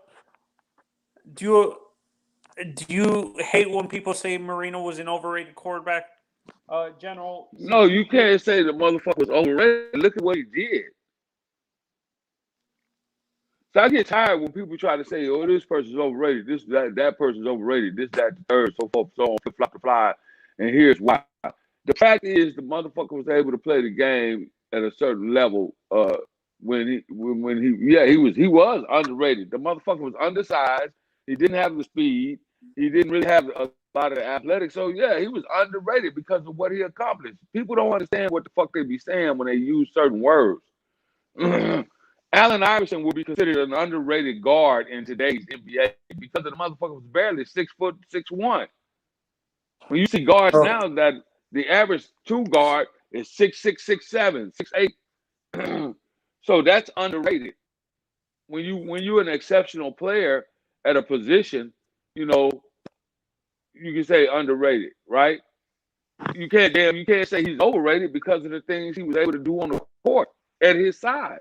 say Marino was an overrated quarterback? General? No, you can't say the motherfucker was overrated. Look at what he did. So I get tired when people try to say, "Oh, this person's overrated. That person's overrated. This, that, the third, so forth, so on, flip, flop, fly." And here's why. The fact is, the motherfucker was able to play the game at a certain level. When he was underrated. The motherfucker was undersized. He didn't have the speed. He didn't really have a lot of the athletics. So yeah, he was underrated because of what he accomplished. People don't understand what the fuck they be saying when they use certain words. Allen Iverson would be considered an underrated guard in today's NBA because the motherfucker was barely 6'6'1". When you see guards now, that the average two guard is 6'6", 6'7", 6'8". So that's underrated. When you're an exceptional player at a position, you can say underrated, right? You can't say he's overrated because of the things he was able to do on the court at his size.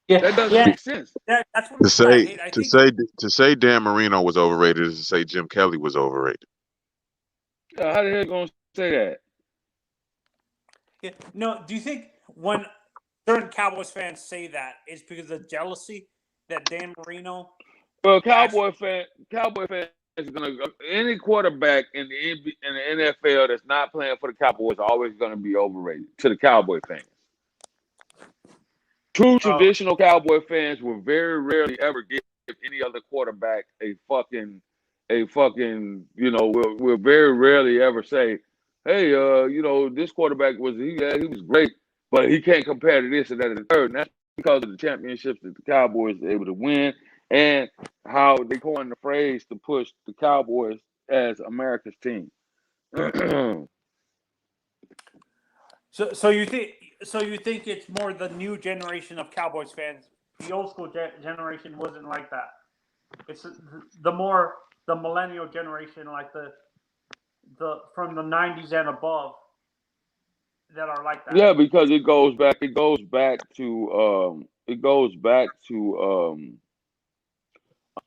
Yeah, that doesn't make sense. That's what to say Dan Marino was overrated is to say Jim Kelly was overrated. How the hell you gonna say that? Yeah. No, do you think when certain Cowboys fans say that it's because of jealousy that Dan Marino? Well, Cowboy fans is gonna any quarterback in the NFL that's not playing for the Cowboys is always gonna be overrated to the Cowboy fans. True traditional Cowboy fans will very rarely ever give any other quarterback a fucking, we'll very rarely ever say, hey, this quarterback he was great, but he can't compare to this and that and the third. And that's because of the championships that the Cowboys are able to win and how they coined the phrase to push the Cowboys as America's team. So you think it's more the new generation of Cowboys fans? The old school generation wasn't like that. It's the millennial generation, like the from the 90s and above, that are like that. Yeah, because it goes back to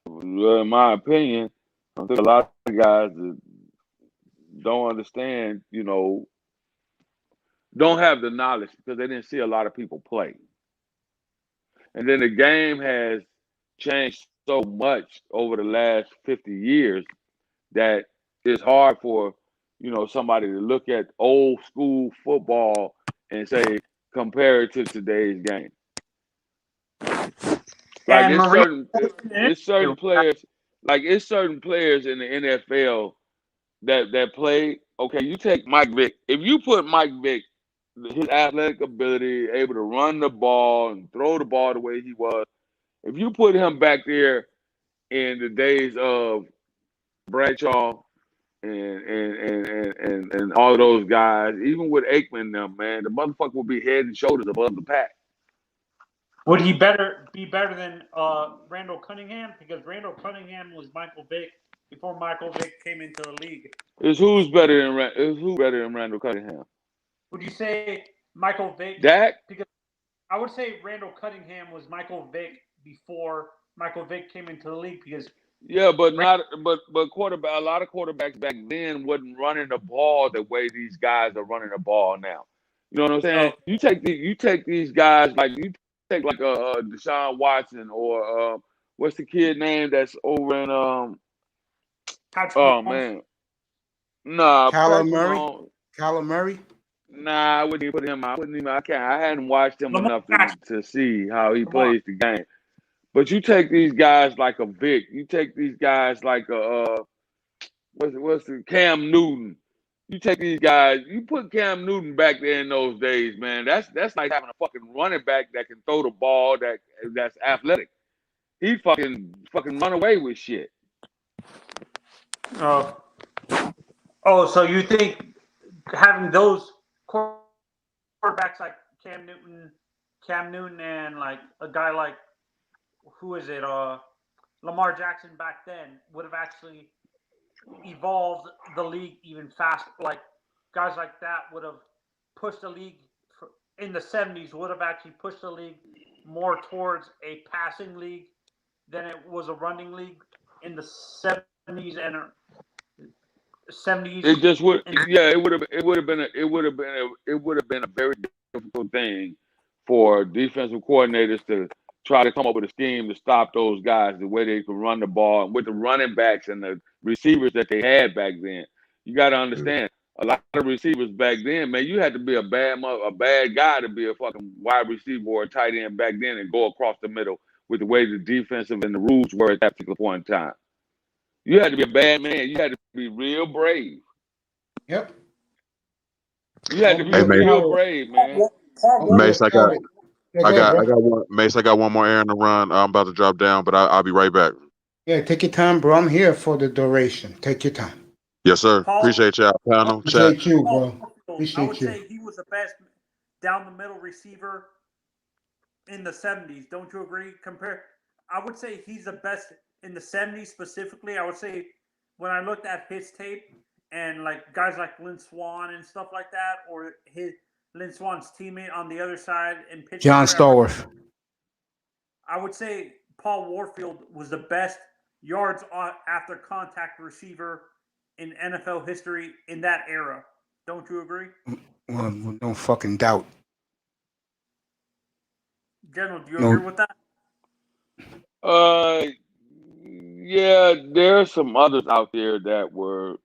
in my opinion, I think a lot of guys that don't understand, don't have the knowledge because they didn't see a lot of people play. And then the game has changed so much over the last 50 years that it's hard for, somebody to look at old school football and say, compare it to today's game. Like it's certain players in the NFL that play. Okay, you take Mike Vick. If you put Mike Vick his athletic ability, able to run the ball and throw the ball the way he was. If you put him back there in the days of Bradshaw and all of those guys, even with Aikman and them, man, the motherfucker will be head and shoulders above the pack. Would he be better than Randall Cunningham? Because Randall Cunningham was Michael Vick before Michael Vick came into the league. Who's better than Randall Cunningham? Would you say Michael Vick? Dak? Because I would say Randall Cunningham was Michael Vick before Michael Vick came into the league. Because but quarterback. A lot of quarterbacks back then wasn't running the ball the way these guys are running the ball now. You know what I'm saying? Oh. You take these guys like Deshaun Watson or what's the kid name that's over in Patrick oh Mahomes. man, nah, Kyler Patrick Murray? Mahomes. Kyler Murray? Nah, I wouldn't even put him. I hadn't watched him Lamar enough Jackson. to see how he Lamar. plays the game. But you take these guys like a Vic. You take these guys like a what's the Cam Newton. You take these guys. You put Cam Newton back there in those days, man. That's like having a fucking running back that can throw the ball that's athletic. He fucking run away with shit. Oh, so you think having those quarterbacks like Cam Newton, and like a guy like who is it? Lamar Jackson back then would have actually evolved the league even faster. Like guys like that would have pushed the league in the 70s. Would have actually pushed the league more towards a passing league than it was a running league in the 70s and 70s. It just would. Yeah, it would have been a very difficult thing for defensive coordinators to try to come up with a scheme to stop those guys the way they could run the ball with the running backs and the receivers that they had back then. You got to understand, a lot of receivers back then, man, you had to be a bad guy to be a fucking wide receiver or a tight end back then and go across the middle with the way the defensive and the rules were at that particular point in time. You had to be a bad man. You had to be real brave. Yep. You had to be real brave, man. Mace, I got got one. Mace, I got one more errand to run. I'm about to drop down, but I'll be right back. Yeah, take your time, bro. I'm here for the duration. Take your time. Yes, sir. Paul, Appreciate y'all, panel. Chat. Appreciate you, bro. I Appreciate would you. say he was the best down the middle receiver in the 70s. Don't you agree? I would say he's the best in the 70s specifically. I would say when I looked at his tape and like guys like Lynn Swann and stuff like that, or Lynn Swann's teammate on the other side in Pittsburgh, John Stallworth. I would say Paul Warfield was the best yards after contact receiver in NFL history in that era. Don't you agree? Well, no fucking doubt. General, do you agree with that? Yeah, there are some others out there that were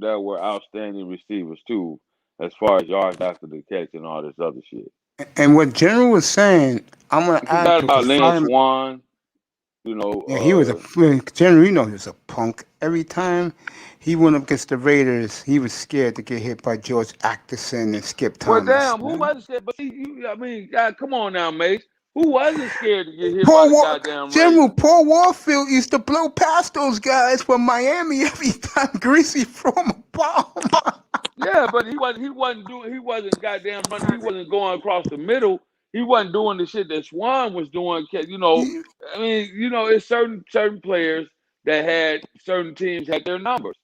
outstanding receivers too, as far as yards after the catch and all this other shit. And what General was saying, I'm gonna add to about Lynn Swann. You know, yeah, he was General. You know, he was a punk. Every time he went up against the Raiders, he was scared to get hit by George Ackerson and Skip Thomas. Well, damn, who wasn't scared? But God, come on now, Mace. Who wasn't scared to get hit by the goddamn General Raiders? Paul Warfield used to blow past those guys from Miami every time Greasy threw him a bomb. Yeah, but he wasn't goddamn running. He wasn't going across the middle. He wasn't doing the shit that Swan was doing. You know, I mean, you know, it's certain players that had certain teams had their numbers.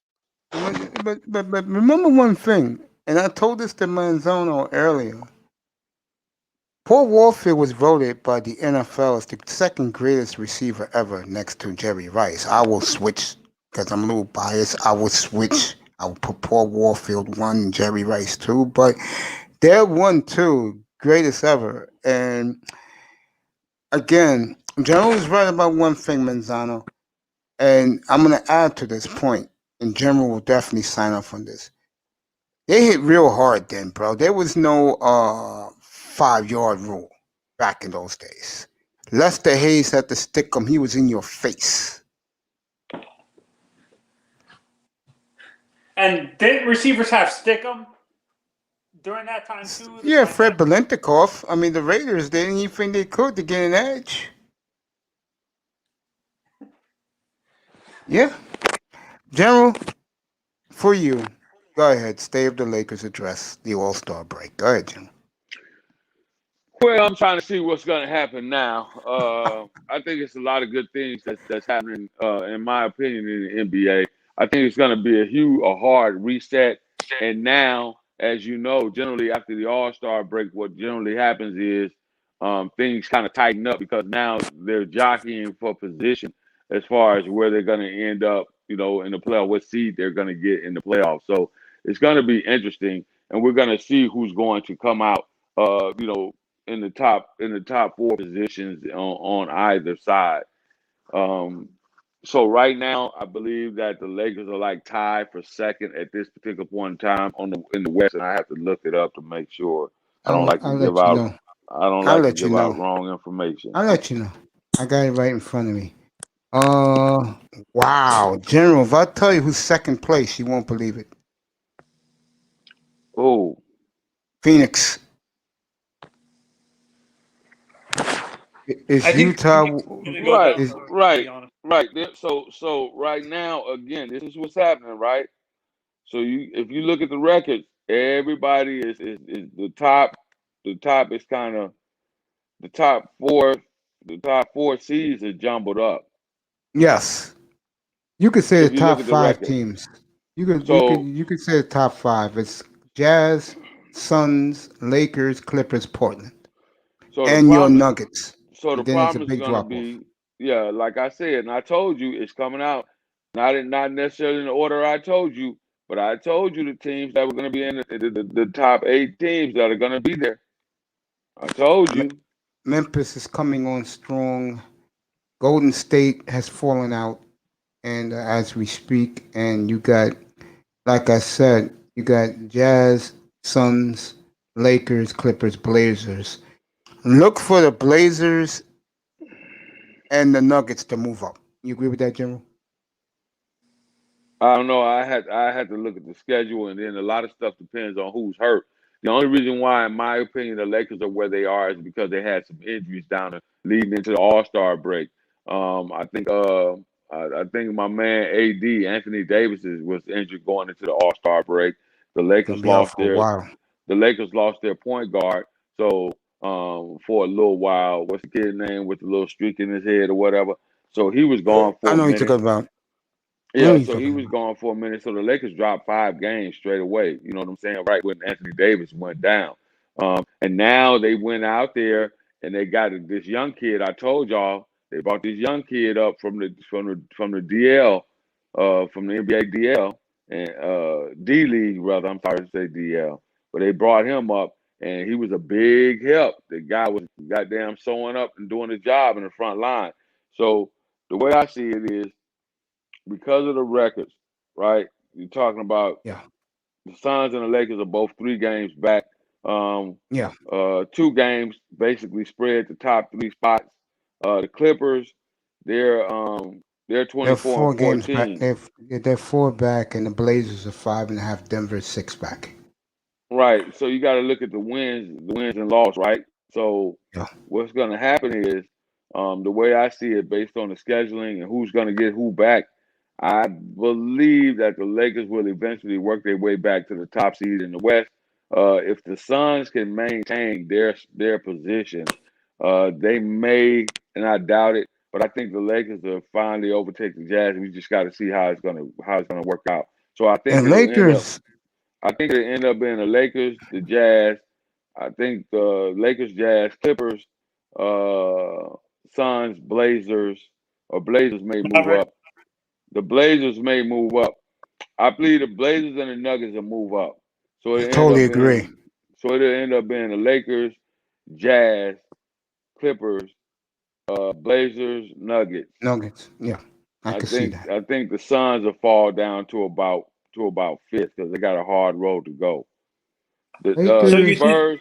But remember one thing, and I told this to Manzano earlier. Paul Warfield was voted by the NFL as the second greatest receiver ever, next to Jerry Rice. I will switch because I'm a little biased. I will switch. I will put Paul Warfield 1 and Jerry Rice 2, but they're 1, 2, greatest ever. And again, General is right about one thing, Manzano, and I'm going to add to this point, and General will definitely sign off on this. They hit real hard then, bro. There was no 5-yard rule back in those days. Lester Hayes had to stick him. He was in your face. And didn't receivers have stick 'em during that time too. Yeah, Fred Biletnikoff. I mean, the Raiders, they didn't even think they could to get an edge. Yeah. General, for you, go ahead. State of the Lakers address the All-Star break. Go ahead, General. Well, I'm trying to see what's going to happen now. I think it's a lot of good things that's happening, in my opinion, in the NBA. I think it's going to be a hard reset. And now, as you know, generally after the All-Star break, what generally happens is things kind of tighten up because now they're jockeying for position as far as where they're going to end up, in the playoff, what seed they're going to get in the playoffs. So it's going to be interesting, and we're going to see who's going to come out, in the top four positions on either side. So right now, I believe that the Lakers are like tied for second at this particular point in time in the West, and I have to look it up to make sure. I don't like to I'll give let you out. know. I don't I'll like to let you give out know. wrong information. I'll let you know. I got it right in front of me. Wow, General, if I tell you who's second place, you won't believe it. Oh, Phoenix. It's I think Utah. Phoenix is gonna go down first, to be honest. right. So right now, again, this is what's happening, right? So if you look at the records, everybody is the top. The top is kind of the top four. The top four seeds are jumbled up. Yes, you could say the If you look top at the five records, teams. You so could say the top five. It's Jazz, Suns, Lakers, Clippers, Portland, so the and your problem Nuggets. so the And then it's a problem is big going to drop off. be, yeah, like I said, and I told you it's coming out. Not necessarily in the order I told you, but I told you the teams that were going to be in the top 8 teams that are going to be there. I told you. Memphis is coming on strong. Golden State has fallen out, and as we speak, and you got, like I said, you got Jazz, Suns, Lakers, Clippers, Blazers. Look for the Blazers and the Nuggets to move up. You agree with that, General? I don't know. I had to look at the schedule, and then a lot of stuff depends on who's hurt. The only reason why, in my opinion, the Lakers are where they are is because they had some injuries down there leading into the All-Star break. I think my man AD Anthony Davis was injured going into the All-Star break. The Gonna Lakers be out lost for a while. their point guard. So for a little while, what's the kid's name with the little streak in his head or whatever? So he was gone I for a know you're minute. talking about. I know Yeah, you're so he talking was about. gone for a minute. So the Lakers dropped 5 games straight away. You know what I'm saying? Right when Anthony Davis went down. And now they went out there and they got this young kid. I told y'all they brought this young kid up from the DL, from the NBA DL and D League rather. I'm sorry to say DL, but they brought him up and he was a big help. The guy was goddamn sewing up and doing his job in the front line. So the way I see it is, because of the records, right? You're talking about Yeah, the Suns and the Lakers are both 3 games back. yeah. 2 games basically spread the top 3 spots. The Clippers, they're They're 24 and 4 games back. 14. They're 4 back, and the Blazers are 5.5. Denver is 6 back. Right. So you got to look at the wins and loss, right? So Yeah. what's going to happen is, the way I see it, based on the scheduling and who's going to get who back, I believe that the Lakers will eventually work their way back to the top seed in the West. If the Suns can maintain their position, they may, and I doubt it, but I think the Lakers will finally overtake the Jazz. We just got to see how it's gonna work out. So And Lakers, I think it'll end up being the Lakers, the Jazz. I think the Lakers, Jazz, Clippers, uh, Suns, Blazers, or Blazers may move Maverick. up. The Blazers may move up. I believe the Blazers and the Nuggets will move up. So I it end totally up agree. being it'll end up being the Lakers, Jazz, Clippers, Blazers, Nuggets. Nuggets, yeah, I I can see think that. I think the Suns will fall down to about fifth because they got a hard road to go. So The you Lakers, think, Spurs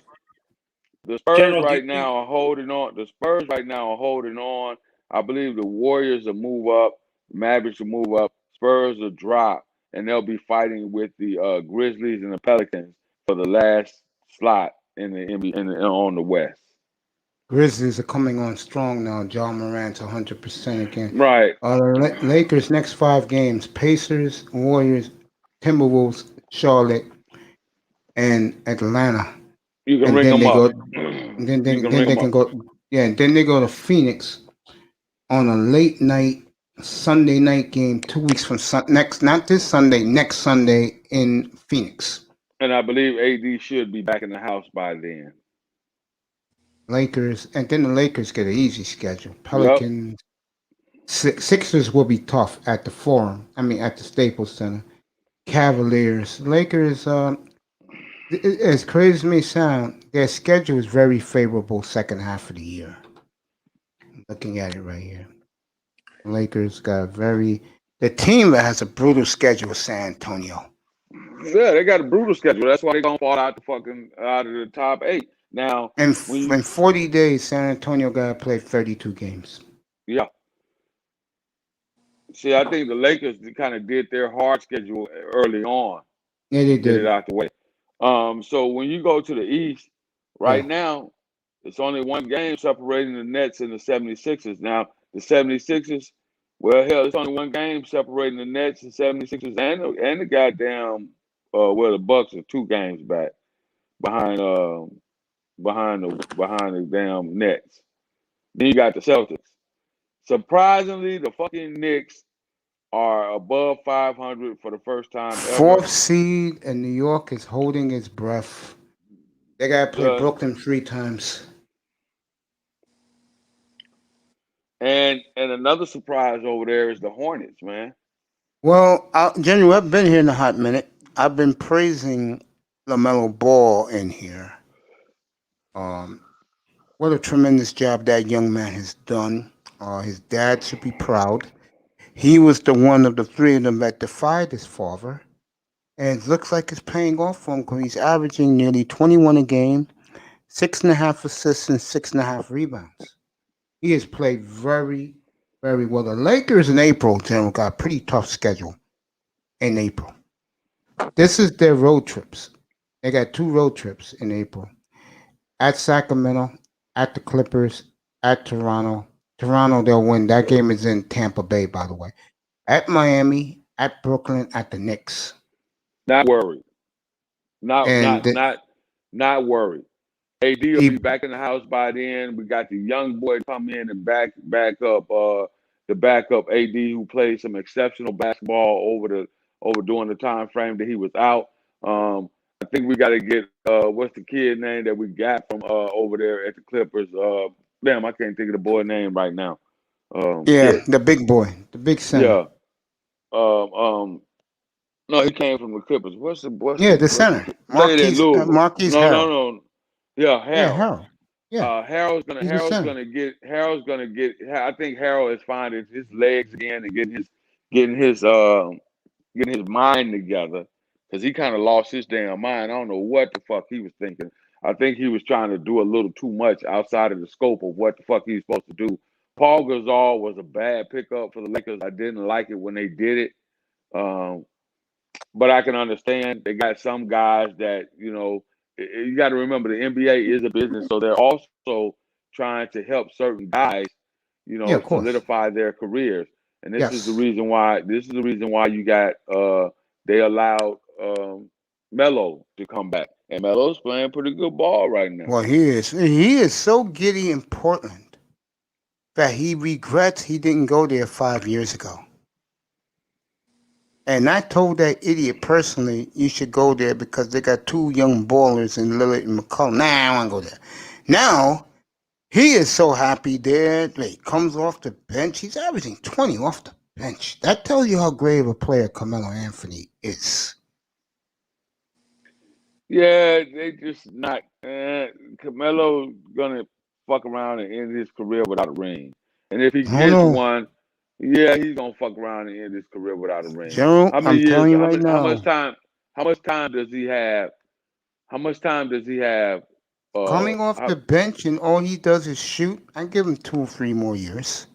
The Spurs General? Do you right think? now are holding on. The Spurs right now are holding on. I believe the Warriors will move up. The Mavericks will move up. Spurs will drop, and they'll be fighting with the Grizzlies and the Pelicans for the last slot in the NBA on the West. Grizzlies are coming on strong now. John Morant's 100% again. Right. The Lakers next 5 games: Pacers, Warriors, Timberwolves, Charlotte, and Atlanta. You can And ring then them they up. go. You Then can they ring them can up. go. Yeah, and then they go to Phoenix on a late night Sunday night game 2 weeks from next. Not this Sunday. Next Sunday in Phoenix. And I believe AD should be back in the house by then. Lakers, and then the Lakers get an easy schedule. Yep. Pelicans, Sixers will be tough at the Forum. I mean, at the Staples Center. Cavaliers, Lakers. As crazy as it may sound, their schedule is very favorable second half of the year. Looking at it right here, Lakers got the team that has a brutal schedule is San Antonio. Yeah, they got a brutal schedule. That's why they're gonna fall out of the top 8. Now, And in 40 days, San Antonio got to play 32 games. Yeah. See, I think the Lakers kind of did their hard schedule early on. Yeah, they Get it did. out the way. So when you go to the East, right now, it's only one game separating the Nets and the 76ers. Now, the 76ers, well, hell, it's only one game separating the Nets and 76ers and the goddamn, the Bucks are 2 games back behind the damn Nets. Then you got the Celtics. Surprisingly, the fucking Knicks are above 500 for the first time ever. 4th seed, and New York is holding its breath. They got to play Brooklyn 3 times. And another surprise over there is the Hornets, man. Well, January, I've been here in a hot minute. I've been praising LaMelo Ball in here. What a tremendous job that young man has done. His dad should be proud. He was the one of the 3 of them that defied his father. And it looks like it's paying off for him because he's averaging nearly 21 a game, 6.5 assists, and 6.5 rebounds. He has played very, very well. The Lakers in April, General, got a pretty tough schedule in April. This is their road trips. They got 2 road trips in April. At Sacramento, at the Clippers, at Toronto. Toronto, they'll win. That game is in Tampa Bay, by the way. At Miami, at Brooklyn, at the Knicks. Not worried. Not worried. AD will be back in the house by then. We got the young boy come in and back up the backup AD who played some exceptional basketball over during the time frame that he was out. I think we got to get what's the kid name that we got from over there at the Clippers? Damn, I can't think of the boy name right now. The big boy, the big center. Yeah. No, he came from the Clippers. The center. Marquise Harrell. No. Yeah, Harold. Yeah, Harold. Yeah. Harold's gonna get. I think Harold is finding his legs again and getting his mind together, because he kind of lost his damn mind. I don't know what the fuck he was thinking. I think he was trying to do a little too much outside of the scope of what the fuck he's supposed to do. Paul Gasol was a bad pickup for the Lakers. I didn't like it when they did it. But I can understand they got some guys that, you got to remember the NBA is a business. So they're also trying to help certain guys, solidify their careers. And this is the reason why you got, they allowed Melo to come back. And Melo's playing pretty good ball right now. Well, he is. He is so giddy in Portland that he regrets he didn't go there 5 years ago. And I told that idiot personally, you should go there because they got 2 young ballers in Lillard and McCollum. Nah, I don't want to go there. Now, he is so happy there. He comes off the bench. He's averaging 20 off the bench. That tells you how great of a player Carmelo Anthony is. Yeah, they just not. Carmelo's going to fuck around and end his career without a ring. And if he gets one, he's going to fuck around and end his career without a ring. General, I'm telling you right now. How much time does he have? Coming off the bench and all he does is shoot, I give him 2 or 3 more years.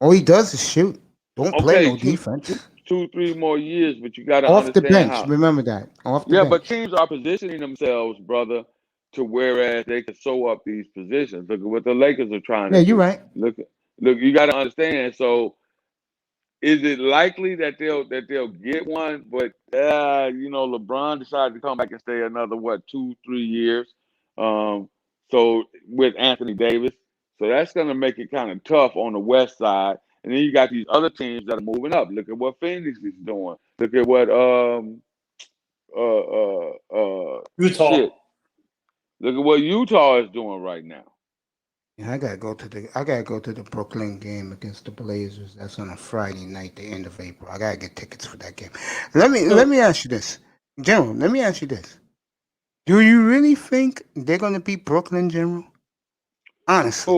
All he does is shoot. Don't play no defense. 2-3 more years, but you got to Off the understand bench. how. Remember that. Off the Yeah, bench. but teams are positioning themselves, brother, to whereas they can sew up these positions. Look at what the Lakers are trying Yeah, to you're do. right. Look, you got to understand. So, is it likely that they'll get one? But LeBron decided to come back and stay another 2-3 years. So with Anthony Davis, so that's going to make it kind of tough on the West side. And then you got these other teams that are moving up. Look at what Phoenix is doing. Look at what Utah. shit. Look at what Utah is doing right now. Yeah, I gotta go to the Brooklyn game against the Blazers. That's on a Friday night, the end of April. I gotta get tickets for that game. Let me ask you this, General. Let me ask you this: do you really think they're gonna beat Brooklyn, General? Honestly,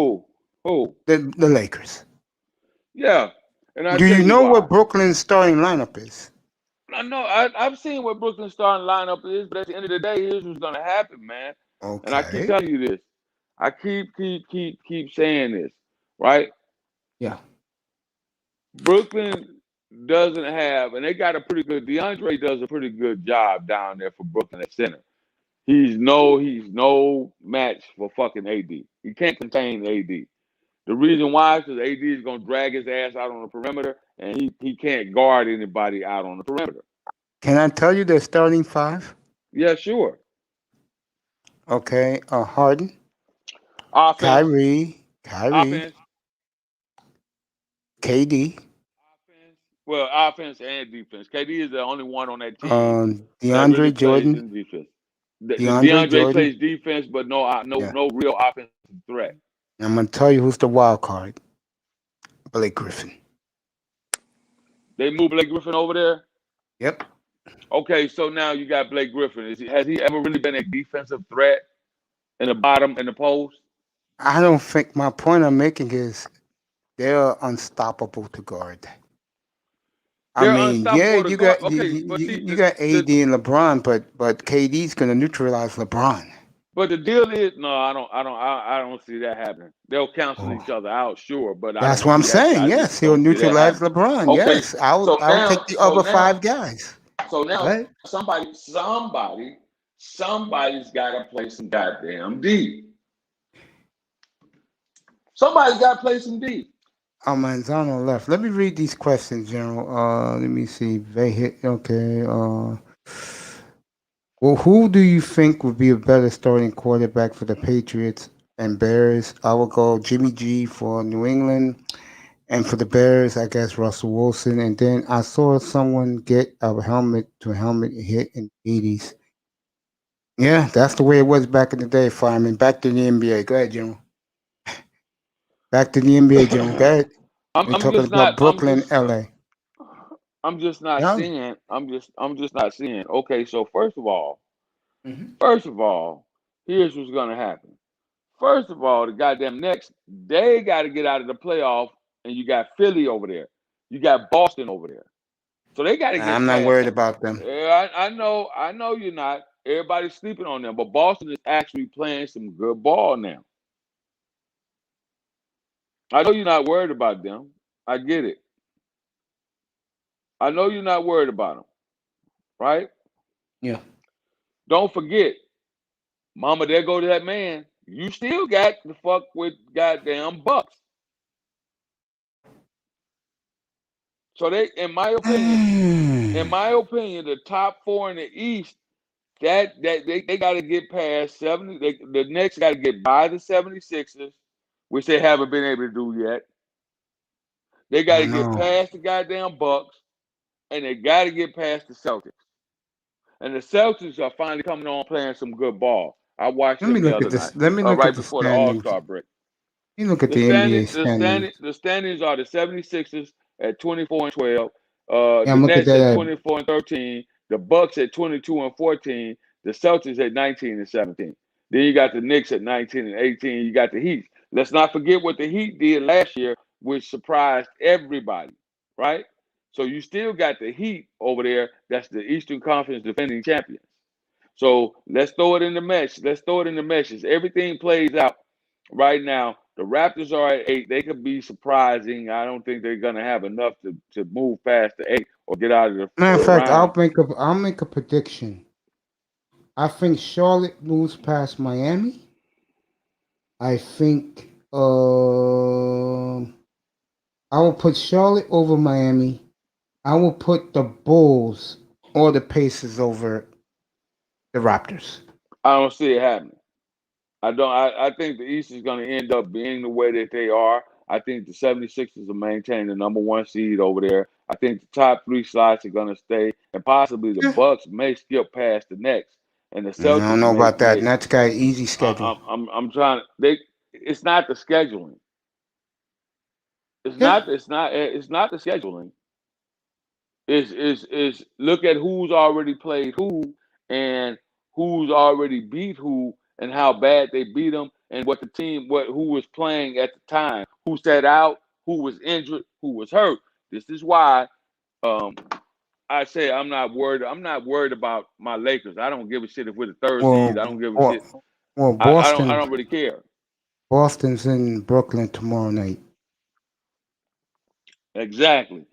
Who? the Lakers. Yeah, and I Do tell you you know why. what Brooklyn's starting lineup is? I know I've seen what Brooklyn's starting lineup is, but at the end of the day, here's what's gonna happen, man. And I keep Okay. telling you this. I keep saying this, right? Yeah. Brooklyn doesn't have, and they got a pretty good. DeAndre does a pretty good job down there for Brooklyn at center. He's no match for fucking AD. He can't contain AD. The reason why is because AD is gonna drag his ass out on the perimeter, and he can't guard anybody out on the perimeter. Can I tell you their starting five? Yeah, sure. Okay. Harden, Offense, Kyrie, offense, KD, well, offense and defense. KD is the only one on that team that DeAndre really plays Jordan, in defense. DeAndre DeAndre Jordan. plays defense, but no Yeah. real offensive threat. I'm gonna tell you who's the wild card. Blake Griffin. They moved Blake Griffin over there. Yep. Okay, so now you got Blake Griffin. Has he ever really been a defensive threat in the bottom in the post? I don't think my point I'm making is they're unstoppable to guard. They're I mean, yeah, unstoppable to you guard. got Okay, but see, you got AD and LeBron, but KD's gonna neutralize LeBron. but the deal is, no, I don't see that happening. They'll cancel each other out, sure, but I That's don't what I'm see that. saying. I Yes, just he'll don't see that neutralize happening. LeBron. Okay, Yes, I'll take the other five guys. So now Right? somebody's got to play some goddamn D. Somebody's got to play some D. Oh, Manzano left. Let me read these questions, General. Let me see. They hit. Okay. Well, who do you think would be a better starting quarterback for the Patriots and Bears? I will go Jimmy G for New England. And for the Bears, I guess Russell Wilson. And then I saw someone get a helmet-to-helmet hit in the 80s. Yeah, that's the way it was back in the day, Fireman. Back to the NBA. Go ahead, General. Back to the NBA, General. Go ahead. We're talking about Brooklyn, LA. I'm just not Yeah. seeing. I'm just not seeing. Okay, so first of all, here's what's gonna happen. First of all, the goddamn Nets, they got to get out of the playoff, and you got Philly over there, you got Boston over there, so they got to get. I'm not past worried them. about them. Yeah, I know you're not. Everybody's sleeping on them, but Boston is actually playing some good ball now. I know you're not worried about them. I get it. I know you're not worried about them, right? Yeah. Don't forget, Mama, there go to that man. You still got to fuck with goddamn Bucks. So they, in my opinion, the top four in the East, that they got to get past 70. The Knicks got to get by the 76ers, which they haven't been able to do yet. They got to get past the goddamn Bucks, and they got to get past the Celtics. And the Celtics are finally coming on playing some good ball. I watched them the other night. Let me look right at the before the standings. All-Star break. You look at the NBA standings. The standings are the 76ers at 24-12. Yeah, The look at Nets at that. 24-13. The Bucks at 22-14. The Celtics at 19-17. Then you got the Knicks at 19-18. You got the Heat. Let's not forget what the Heat did last year, which surprised everybody, right? So you still got the Heat over there. That's the Eastern Conference defending champions. So let's throw it in the mesh. Let's throw it in the meshes. Everything plays out right now. The Raptors are at 8. They could be surprising. I don't think they're going to have enough to move past the 8. or get out of the Matter of first fact, round. I'll make a prediction. I think Charlotte moves past Miami. I think I will put Charlotte over Miami. I will put the Bulls or the Pacers over the Raptors. I don't see it happening. I don't. I think the East is going to end up being the way that they are. I think the 76ers will maintain the #1 seed over there. I think the top 3 slots are going to stay, and possibly the Yeah. Bucks may skip past the Nets, and the I don't Celtics know about that. may. Nets got an easy schedule. I'm trying. It's not the scheduling. Yeah. It's not the scheduling. Is look at who's already played who and who's already beat who and how bad they beat them and what the team who was playing at the time, who sat out, who was injured, who was hurt. This is why I say I'm not worried. I'm not worried about my Lakers. I don't give a shit if we're the 3rd seed. I don't give a shit. Well, I don't really care. Boston's in Brooklyn tomorrow night. Exactly.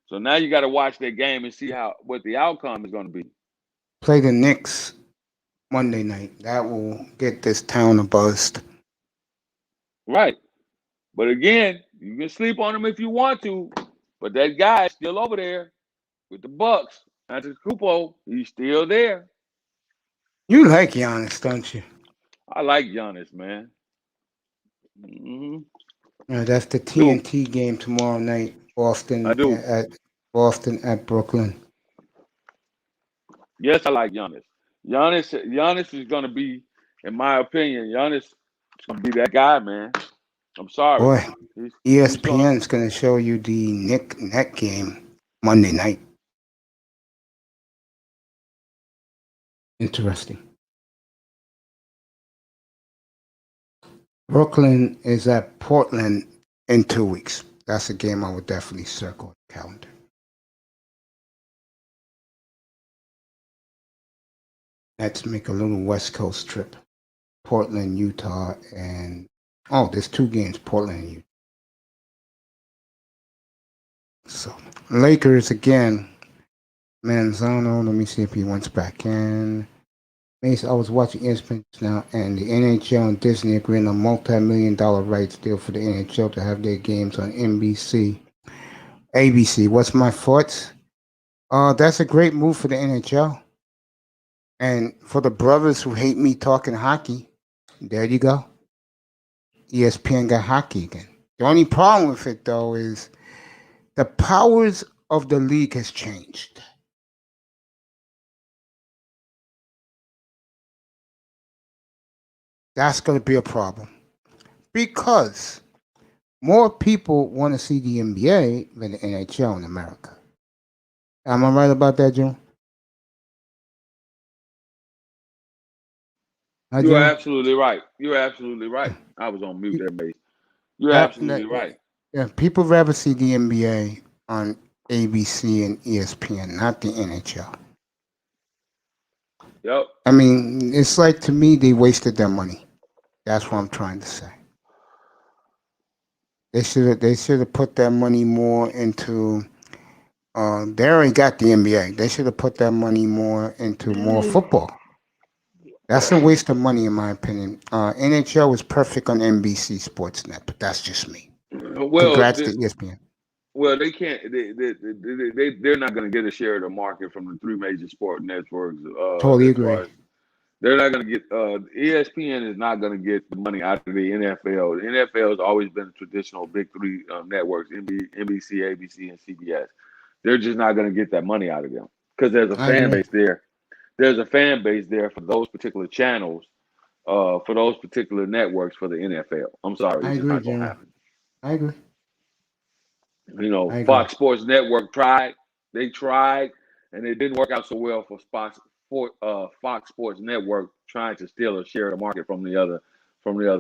So now you got to watch that game and see what the outcome is going to be. Play the Knicks Monday night. That will get this town abuzzed. Right. But again, you can sleep on him if you want to. But that guy is still over there with the Bucks. Antetokounmpo, he's still there. You like Giannis, don't you? I like Giannis, man. Mm-hmm. Yeah, that's the TNT game tomorrow night. Boston I do. at Brooklyn. Yes, I like Giannis. Giannis is going to be, in my opinion, Giannis is going to be that guy, man. I'm sorry. Boy, He's ESPN's going to show you the Knicks game Monday night. Interesting. Brooklyn is at Portland in 2 weeks. That's a game I would definitely circle on the calendar. Let's make a little West Coast trip. Portland, Utah, and there's 2 games, Portland and Utah. So Lakers again. Manzano, let me see if he wants back in. I was watching ESPN now, and the NHL and Disney agreeing on multi-million-dollar rights deal for the NHL to have their games on NBC. ABC. What's my thoughts? That's a great move for the NHL. And for the brothers who hate me talking hockey, there you go. ESPN got hockey again. The only problem with it, though, is the powers of the league has changed. That's going to be a problem. Because more people want to see the NBA than the NHL in America. Am I right about that, June? You're absolutely right. You're absolutely right. I was on mute there, mate. You're absolutely right. Yeah, people rather see the NBA on ABC and ESPN, not the NHL. Yep. I mean, it's like, to me, they wasted their money. That's what I'm trying to say. They should have put that money more into. They already got the NBA. They should have put that money more into more football. That's a waste of money, in my opinion. NHL was perfect on NBC Sportsnet, but that's just me. Well, congrats to ESPN. Well, they can't. They're not going to get a share of the market from the 3 major sport networks. Totally agree. They're not going to get. ESPN is not going to get the money out of the NFL. The NFL has always been the traditional big 3 networks: NBC, ABC, and CBS. They're just not going to get that money out of them because there's a fan base there. There's a fan base there for those particular channels, for those particular networks for the NFL. I'm sorry, it's just not going to happen. I agree. You know, Fox Sports Network tried. They tried, and it didn't work out so well for Fox Sports Network trying to steal a share of the market from the other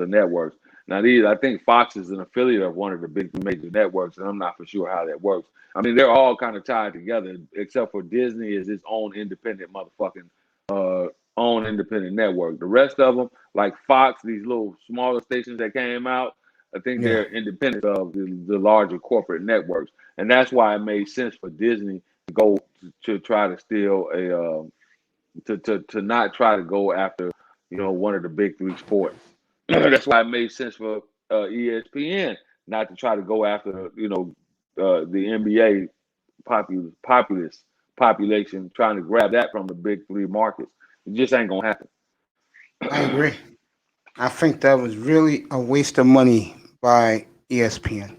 networks. Now, I think Fox is an affiliate of one of the big major networks, and I'm not for sure how that works. I mean, they're all kind of tied together, except for Disney is its own independent network. The rest of them, like Fox, these little smaller stations that came out, I think they're independent of the larger corporate networks. And that's why it made sense for Disney to go to try to steal a to not try to go after one of the big three sports. That's why it made sense for ESPN not to try to go after the NBA population, trying to grab that from the big three markets. It just ain't gonna happen. I agree. I think that was really a waste of money by ESPN.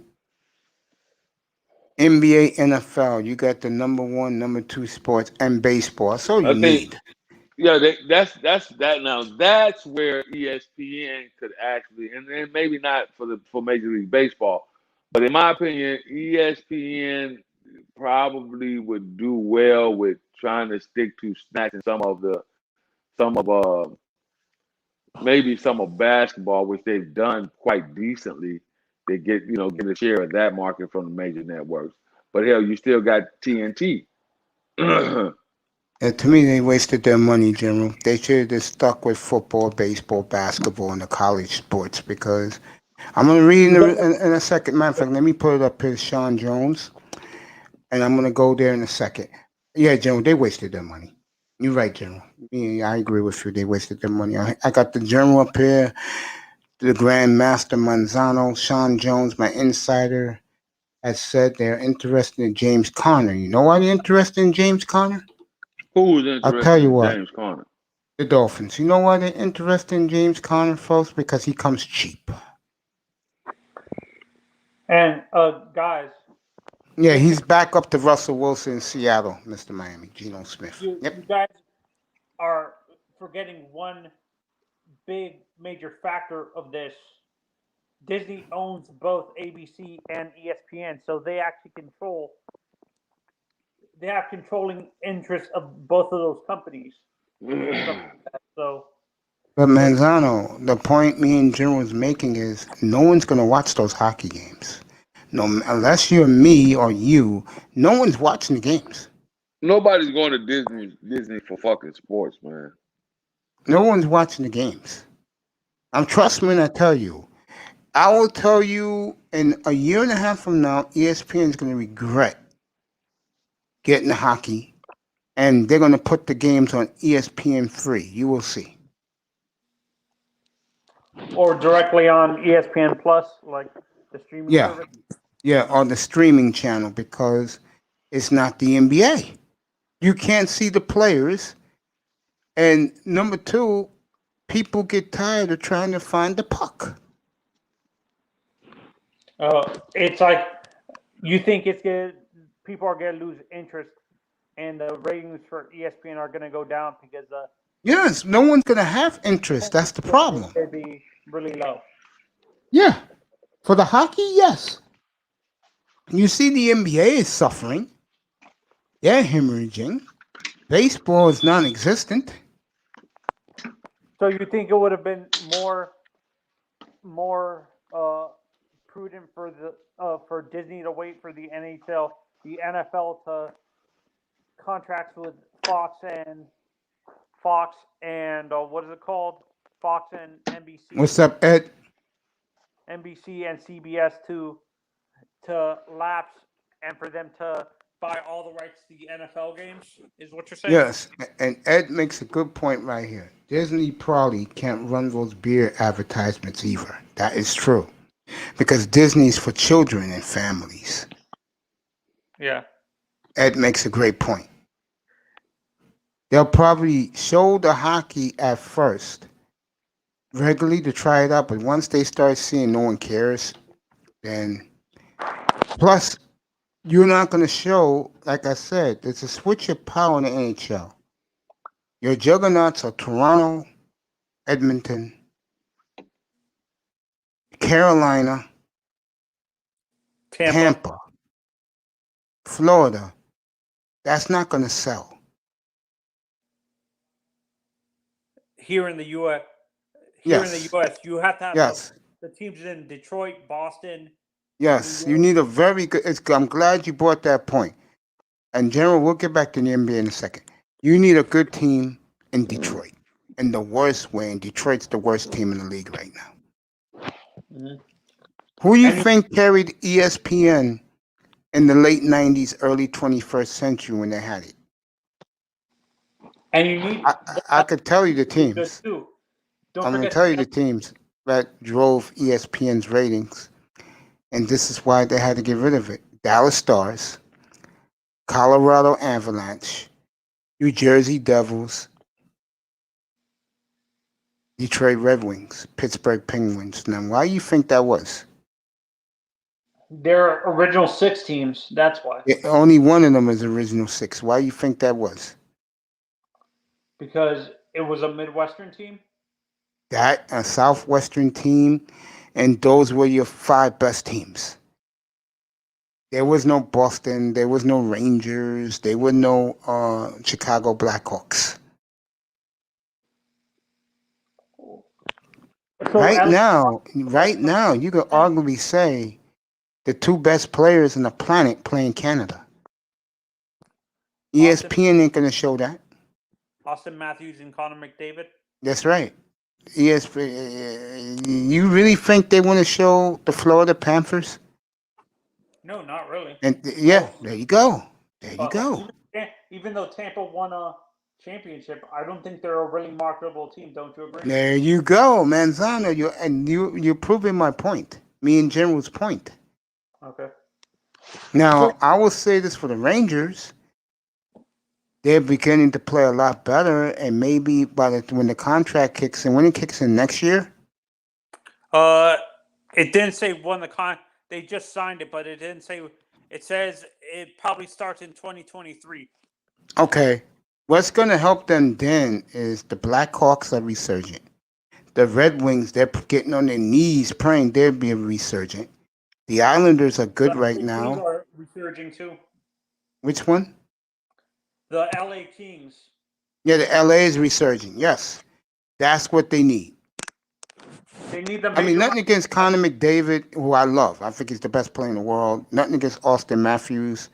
NBA, NFL, you got the number one, number two sports, and baseball. That's all you I think, need. yeah, that's that. Now that's where ESPN could actually, and then maybe not for Major League Baseball, but in my opinion, ESPN probably would do well with trying to stick to snatching some of maybe some of basketball, which they've done quite decently. They get a share of that market from the major networks. But hell, you still got TNT. To me, they wasted their money, General. They should have just stuck with football, baseball, basketball, and the college sports, because I'm going to read in a second. Matter of fact, let me put it up here, Sean Jones, and I'm going to go there in a second. Yeah, General, they wasted their money. You're right, General. Yeah, I agree with you. They wasted their money. I got the General up here, the Grand Master Manzano, Sean Jones, my insider, has said they're interested in James Conner. You know why they're interested in James Conner? Who's I'll tell interested you in what. James Conner? The Dolphins. You know why they're interested in James Conner, folks? Because he comes cheap. And guys, Yeah, he's back up to Russell Wilson in Seattle, Mr. Miami, Geno Smith. you Yep. guys are forgetting one big major factor of this. Disney owns both ABC and ESPN, so they actually have controlling interests of both of those companies. So, But Manzano, the point me and Jim was making is no one's going to watch those hockey games. No, unless you're me or you, no one's watching the games. Nobody's going to Disney for fucking sports, man. No one's watching the games. Trust me when I tell you. I will tell you in a year and a half from now, ESPN is going to regret getting the hockey, and they're going to put the games on ESPN free. You will see. or directly on ESPN Plus, like the streaming service. Yeah, on the streaming channel, because it's not the NBA. You can't see the players. And number two, people get tired of trying to find the puck. It's like you think people are going to lose interest, and the ratings for ESPN are going to go down because Yes, no one's going to have interest. That's the problem. It'd be really low. Yeah. For the hockey, yes. You see the NBA is suffering. They're hemorrhaging. Baseball is non-existent. So you think it would have been more prudent for Disney to wait for the NFL to contracts with Fox and what is it called? Fox and NBC. What's up, Ed? NBC and CBS to lapse, and for them to buy all the rights to the NFL games, is what you're saying? Yes, and Ed makes a good point right here. Disney probably can't run those beer advertisements either. That is true. Because Disney's for children and families. Yeah. Ed makes a great point. They'll probably show the hockey at first, regularly to try it out, but once they start seeing no one cares, then plus you're not going to show, like I said, there's a switch of power in the NHL. Your juggernauts are Toronto, Edmonton, Carolina, Tampa, Florida. That's not going to sell. Here in the U.S., you have to have the teams in Detroit, Boston. Yes, you need a very good. I'm glad you brought that point. And General, we'll get back to the NBA in a second. You need a good team in Detroit, in the worst way. And Detroit's the worst team in the league right now. Mm-hmm. Who do you think carried ESPN in the late 90s, early 21st century when they had it. And you need I could tell you the good teams. too. Don't I'm going to forget tell you the teams that drove ESPN's ratings, and this is why they had to get rid of it. Dallas Stars, Colorado Avalanche, New Jersey Devils, Detroit Red Wings, Pittsburgh Penguins. Now, why do you think that was? their original 6 teams. That's why. Only one of them is original 6. Why do you think that was? Because it was a Midwestern team. That, a Southwestern team, and those were your 5 best teams. There was no Boston. There was no Rangers. There were no Chicago Blackhawks. So Right now, you could arguably say the 2 best players on the planet play in Canada. ESPN ain't going to show that. Austin Matthews and Connor McDavid. That's right. ESPN. You really think they want to show the Florida Panthers? No, not really. And yeah, there you go. There you go. Even though Tampa won a championship, I don't think they're a really marketable team. Don't you agree? There you go, Manzano. You're proving my point. Me and General's point. Okay. Now, I will say this for the Rangers. They're beginning to play a lot better, and maybe when the contract kicks in, when it kicks in next year. It didn't say when they just signed it, but it didn't say. It says it probably starts in 2023. Okay. What's going to help them then is the Blackhawks are resurgent. The Red Wings, they're getting on their knees praying they'll be resurgent. The Islanders are good right now. The are resurging too. Which one? The LA Kings. Yeah, the LA is resurging. Yes. That's what they need. They need the. I mean, nothing against Connor McDavid, who I love. I think he's the best player in the world. Nothing against Austin Matthews.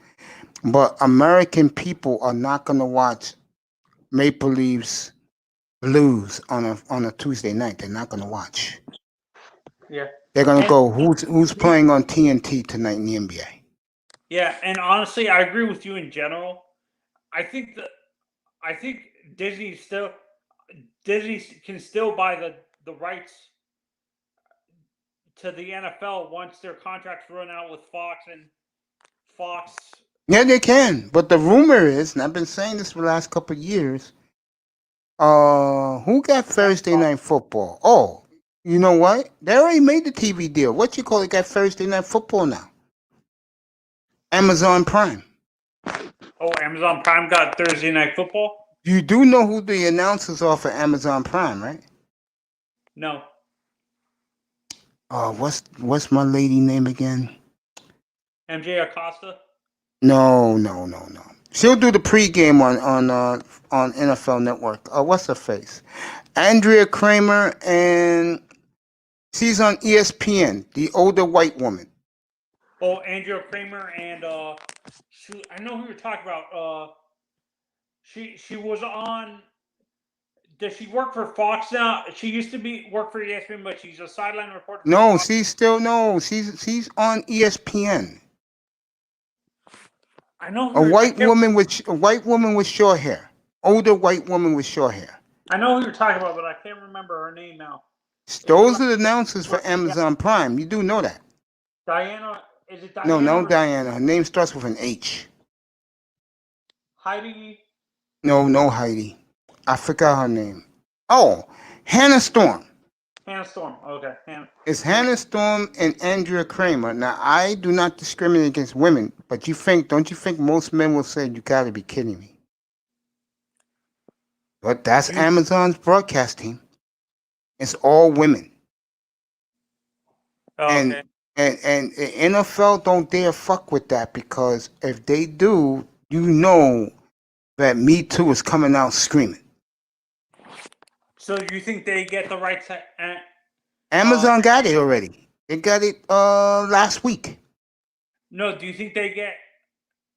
But American people are not going to watch Maple Leafs Blues on a Tuesday night. They're not going to watch. Yeah. They're going to go, who's playing on TNT tonight in the NBA? Yeah, and honestly, I agree with you in general. I think Disney can still buy the rights to the NFL once their contracts run out with Fox. Yeah, they can. But the rumor is, and I've been saying this for the last couple of years, who got Thursday Night Football? Oh, you know what? They already made the TV deal. What you call it got Thursday Night Football now? Amazon Prime. Oh, Amazon Prime got Thursday Night Football? You do know who the announcers are for Amazon Prime, right? No. What's my lady name again? MJ Acosta? No. She'll do the pregame on NFL Network. What's her face? Andrea Kramer, and she's on ESPN, the older white woman. Oh, Andrea Kramer and I know who you're talking about. She was on. Does she work for Fox now? She used to work for ESPN, but she's a sideline reporter. No, she's on ESPN. I know A white woman with short hair. Older white woman with short hair. I know who you're talking about, but I can't remember her name now. Those are the announcers for Amazon Prime. You do know that. Diana, is it Diana? No, Diana. Her name starts with an H. Heidi? No, Heidi. I forgot her name. Oh, Hannah Storm. Hannah Storm. Okay. It's Hannah Storm and Andrea Kramer. Now, I do not discriminate against women, but don't you think most men will say, you got to be kidding me? But that's Amazon's broadcast team. It's all women. Oh, okay. And NFL don't dare fuck with that, because if they do, you know that Me Too is coming out screaming. So you think they get the rights to Amazon got it already. They got it last week. No, do you think they get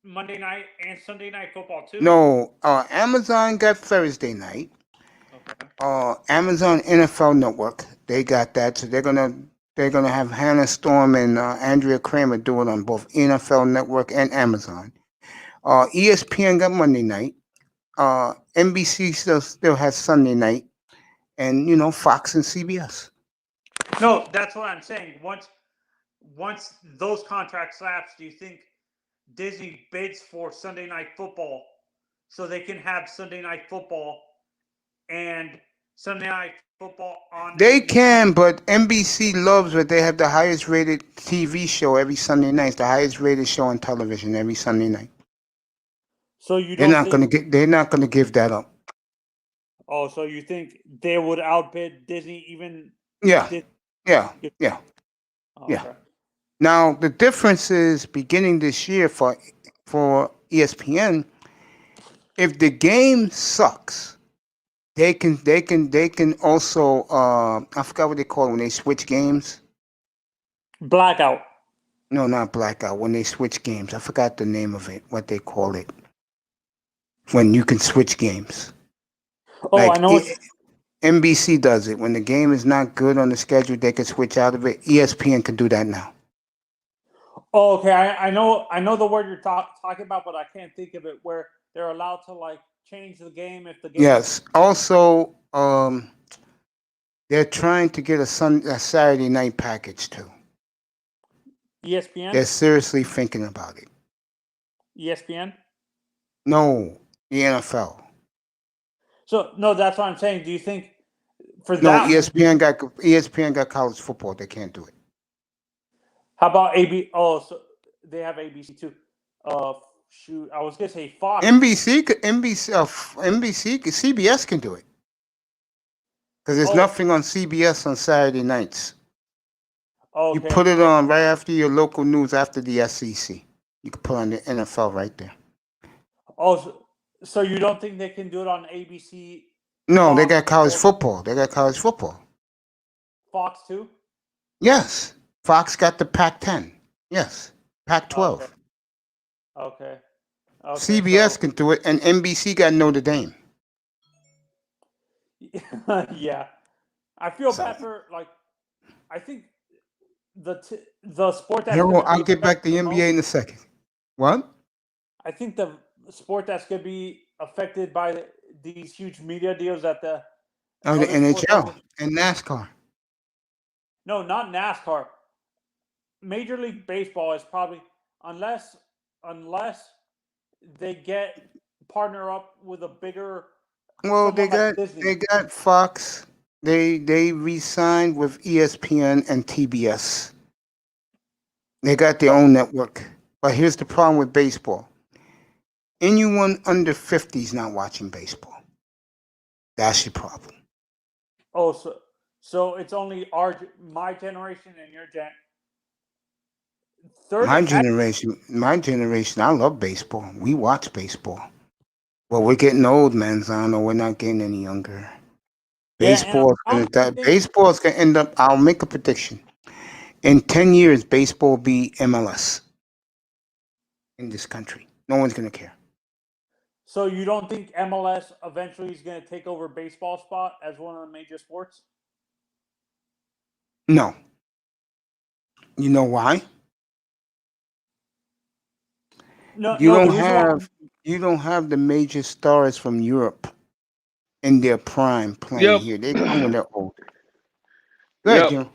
Monday night and Sunday night football too? No, Amazon got Thursday night. Okay. Amazon NFL Network, they got that, so they're gonna They're going to have Hannah Storm and Andrea Kramer do it on both NFL Network and Amazon. ESPN got Monday night. NBC still has Sunday night. And, Fox and CBS. No, that's what I'm saying. Once those contracts lapse, do you think Disney bids for Sunday Night Football so they can have Sunday Night Football and Sunday Night Football on? They can, but NBC loves it. They have the highest rated TV show every Sunday night. It's the highest rated show on television every Sunday night. So you They're don't not gonna give that up. Oh, so you think they would outbid Disney even? Yeah. Oh, Yeah. okay. Now the difference is beginning this year for ESPN. If the game sucks, they can also I forgot what they call it when they switch games. Blackout. No, not blackout. When they switch games, I forgot the name of it. What they call it when you can switch games. Oh, I know. NBC does it when the game is not good on the schedule. They can switch out of it. ESPN can do that now. Oh, okay. I know the word you're talking about, but I can't think of it. Where they're allowed to change the game if the game. Yes. Also, they're trying to get a Saturday night package too. ESPN. They're seriously thinking about it. ESPN. No, the NFL. So no, that's what I'm saying. Do you think for No, that? ESPN got college football. They can't do it. How about AB? Oh, so they have ABC too. Shoot, I was gonna say Fox. NBC, CBS can do it because there's nothing on CBS on Saturday nights. Okay. You put it on right after your local news after the SEC. You can put on the NFL right there. Oh, so you don't think they can do it on ABC? No, they got college football. They got college football. Fox too? Yes. Fox got the Pac-10. Yes. Pac-12. Okay. CBS can do it, and NBC got Notre Dame. Yeah. I feel bad for I think the sport that's I'll get back to the NBA in a second. What? I think the sport that's going to be affected by these huge media deals at the NHL and NASCAR. No, not NASCAR. Major League Baseball is probably unless they partner up with a bigger. Well, they got Fox. They re-signed with ESPN and TBS. They got their own network. But here's the problem with baseball. Anyone under 50 is not watching baseball. That's your problem. Oh, so it's only my generation and your gen. My generation, I love baseball. We watch baseball. Well, we're getting old, man, Zano. We're not getting any younger. Baseball is going to end up, I'll make a prediction. In 10 years, baseball will be MLS in this country. No one's going to care. So you don't think MLS eventually is going to take over baseball spot as one of the major sports? No. You know why? No, you don't have the major stars from Europe in their prime playing here. They come when they're older. Go ahead, Jim.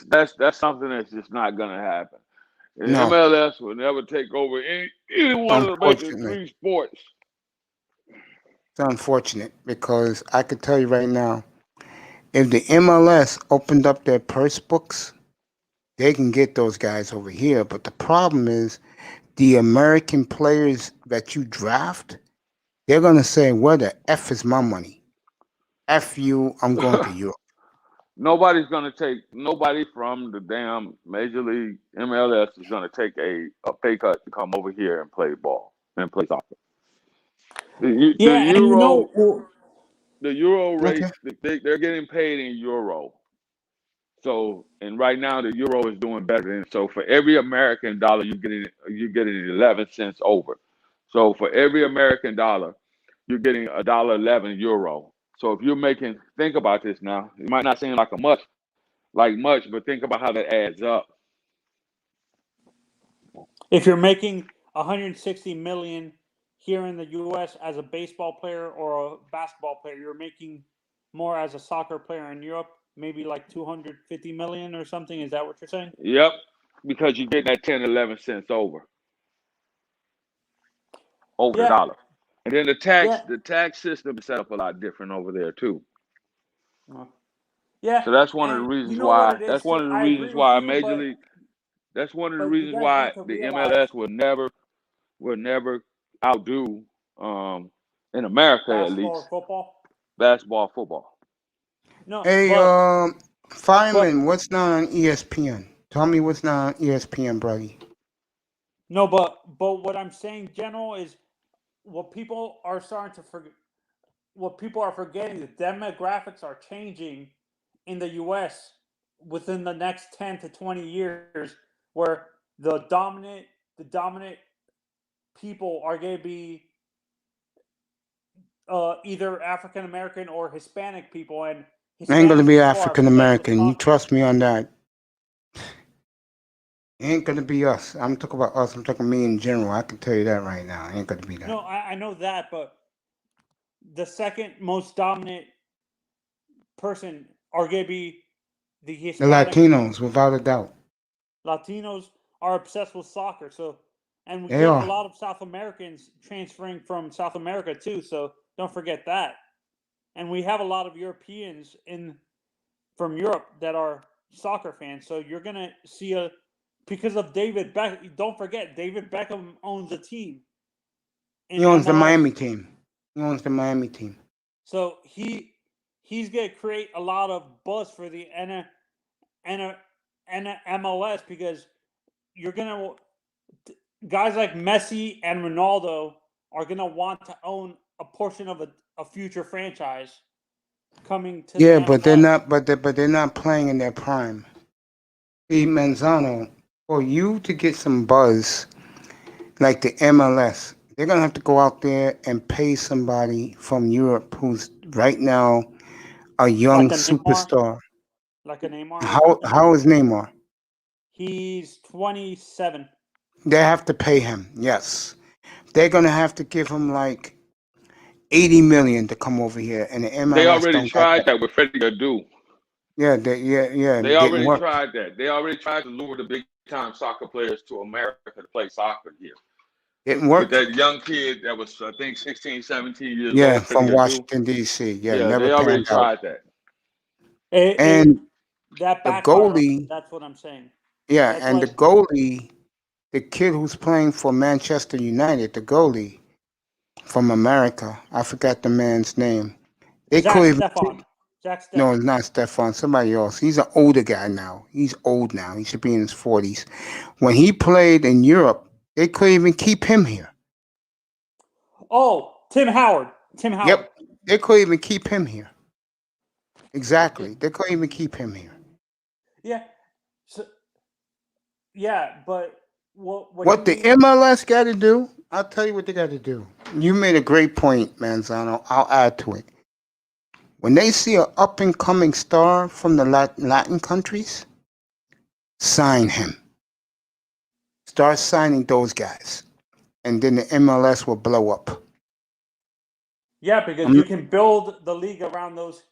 That's something that's just not gonna happen. And No. MLS will never take over any one of the major three sports. It's unfortunate because I could tell you right now, if the MLS opened up their purse books, they can get those guys over here. But the problem is the American players that you draft, they're going to say, where the F is my money? F you, I'm going to Europe. Nobody from the damn Major League MLS is going to take a pay cut to come over here and play ball and play soccer. The Euro rate, they're getting paid in Euro. So, and right now the Euro is doing better than so. For every American dollar, you're getting 11 cents over. So for every American dollar, you're getting $1.11 Euro. So if you're think about this now, it might not seem like a much, like much, but think about how that adds up. If you're making 160 million here in the U.S. as a baseball player or a basketball player, you're making more as a soccer player in Europe, maybe like 250 million or something. Is that what you're saying? Yep, because you get that 10, 11 cents over the Yeah, dollar. And then yeah, the tax system is set up a lot different over there too. yeah. So that's one of the And you reasons know what why it is too. I agree Major with League, you, that's one of the but you reasons guys why need to the realize MLS will never outdo in America at basketball or least football. basketball, football. No, Hey, but Fireman, what's not on ESPN? Tell me what's not on ESPN, buddy. no, but what I'm saying, General, is what people are starting to forget. What people are forgetting, the demographics are changing in the U.S. within the next 10 to 20 years, where the dominant people are going to be either African American or Hispanic people, and Ain't gonna Hispanic be people are African playing with American. You trust me on that. Ain't gonna be us. I'm talking about us. I'm talking me in general. I can tell you that right now. Ain't gonna be that. No, I know that, but the second most dominant person are going to be the The Hispanic Latinos, without a doubt. Latinos are obsessed with soccer. So, and we They get a are. lot of South Americans transferring from South America too. So don't forget that. And we have a lot of Europeans from Europe that are soccer fans. So you're gonna see because of David Beckham. Don't forget, David Beckham owns a team in He owns the MLS. Miami team. He owns the Miami team. So he's gonna create a lot of buzz for the MLS because you're gonna guys like Messi and Ronaldo are gonna want to own a portion of a future franchise coming to the Yeah, but they're MLS. not. But they're not playing in their prime. See, Manzano, for you to get some buzz like the MLS, they're gonna have to go out there and pay somebody from Europe who's right now a young Like a Neymar, superstar. like a Neymar or something. How is Neymar? He's 27. They have to pay him. Yes, they're gonna have to give him like 80 million to come over here, and the They MLS already don't got tried that. that with Freddie Adu. Yeah, and They it didn't already work. tried that. They already tried to lure the big time soccer players to America to play soccer here. Didn't With work. that young kid that was, I think, 16, 17 years Yeah, old, Freddie from Adu. Washington D.C. Yeah, Yeah, never they already panned out. tried that. And That the backfired on. goalie, That's what I'm saying. yeah, That's and why. the goalie, the kid who's playing for Manchester United, the goalie from America, I forgot the man's name. They Zach could even Steffen. Zach no, Steffen. it's not Stefan. Somebody else. He's an older guy now. He's old now. He should be in his 40s. When he played in Europe, they couldn't even keep him here. Oh, Tim Howard. Tim Howard. Yep, they couldn't even keep him here. Exactly, they couldn't even keep him here. Yeah. So, yeah, but What the MLS got to do, I'll tell you what they got to do. You made a great point, Manzano. I'll add to it. When they see an up and coming star from the Latin countries, sign him. Start signing those guys, and then the MLS will blow up. Yeah, because you can build the league around those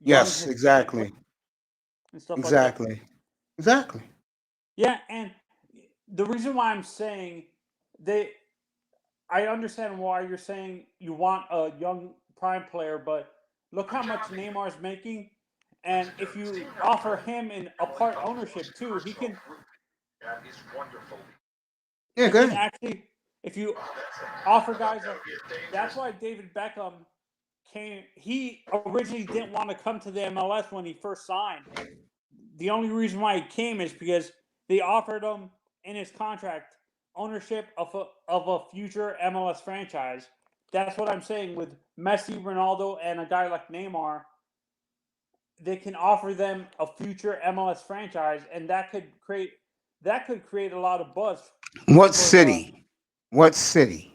young Yes, Hispanic exactly. and stuff like that. Exactly. Yeah, and the reason why I'm saying I understand why you're saying you want a young prime player, but look how much Neymar's making, and if you offer him a part ownership too, he can. Yeah, He go can ahead. actually, if you offer guys like, that's why David Beckham came. He originally didn't want to come to the MLS when he first signed. The only reason why he came is because they offered him in his contract ownership of a future MLS franchise. That's what I'm saying with Messi, Ronaldo, and a guy like Neymar. They can offer them a future MLS franchise, and that could create a lot of buzz. What For the city? What city?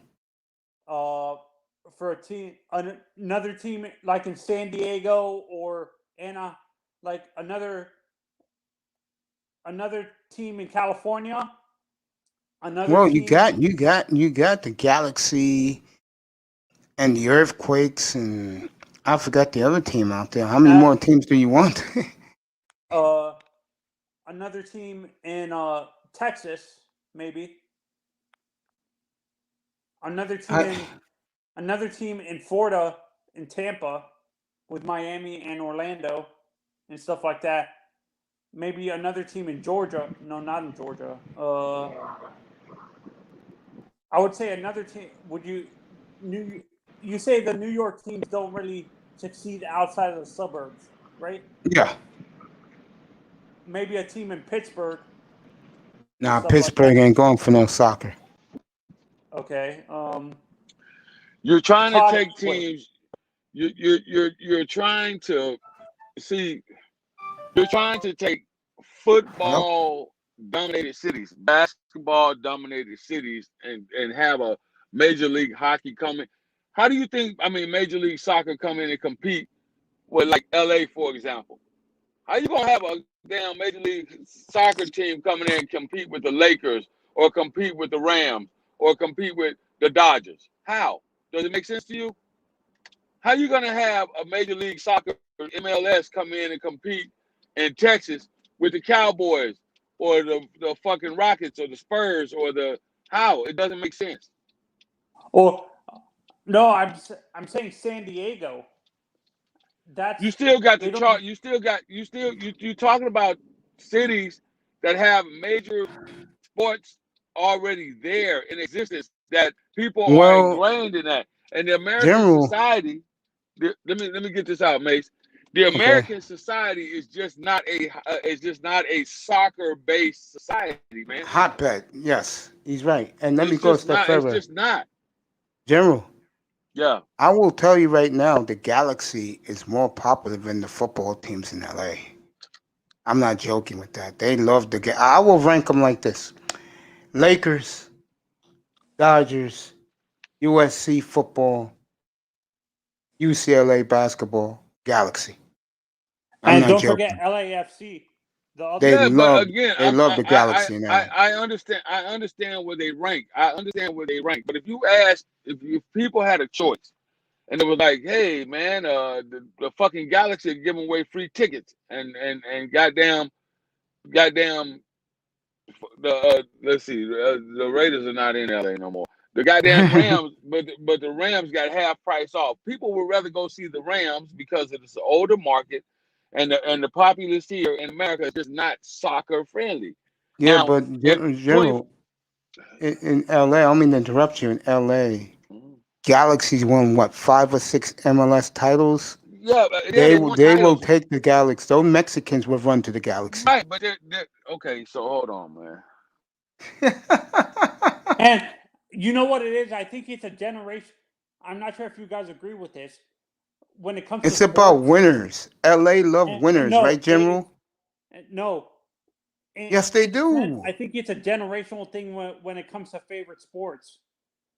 for a team, another team like in San Diego or Anna, like another another team in California. Another Well, team. you got the Galaxy and the Earthquakes, and I forgot the other team out there. How many more teams do you want? Another team in Texas, maybe. Another team in Florida, in Tampa, with Miami and Orlando, and stuff like that. Maybe another team in Georgia. No, not in Georgia. I would say another team. You say the New York teams don't really succeed outside of the suburbs, right? Yeah. Maybe a team in Pittsburgh. Nah, Pittsburgh ain't going for no soccer. Okay. You're trying to take teams. You're trying to see. You're trying to take football dominated cities, basketball dominated cities, and have a Major League Hockey come in. How do you think? I mean, Major League Soccer come in and compete with like LA, for example? How you gonna have a damn Major League Soccer team coming in and compete with the Lakers or compete with the Rams or compete with the Dodgers? How? Does it make sense to you? How you gonna have a Major League Soccer MLS come in and compete in Texas with the Cowboys or the fucking Rockets or the Spurs or the how? It doesn't make sense. Or no, I'm saying San Diego. That's you still got the chart. You talking about cities that have major sports already there in existence that people are ingrained in that. And the American society, let me get this out, Mace. The American society is just not a soccer-based society, man. Hotbed, yes, he's right. And let me go a step further. It's just not. General. Yeah. I will tell you right now, the Galaxy is more popular than the football teams in LA. I'm not joking with that. They love the game. I will rank them like this: Lakers, Dodgers, USC football, UCLA basketball, Galaxy. And don't forget LAFC. They love the Galaxy now. I understand where they rank. But if people had a choice, and it was like, hey man, the fucking Galaxy are giving away free tickets, and goddamn, let's see, the Raiders are not in LA no more. The goddamn Rams, but the Rams got half price off. People would rather go see the Rams because it's an older market, and the populace here in America is just not soccer friendly. Yeah, now, but General, in LA, I don't mean to interrupt you. In LA, Galaxy's won what, 5 or 6 MLS titles? Yeah, they will take the Galaxy. Those Mexicans will run to the Galaxy. Right, but they're okay. So hold on, man. And you know what it is? I think it's a generation. I'm not sure if you guys agree with this. When it comes, it's about winners. LA love winners, right, General? No. Yes, they do. I think it's a generational thing when it comes to favorite sports,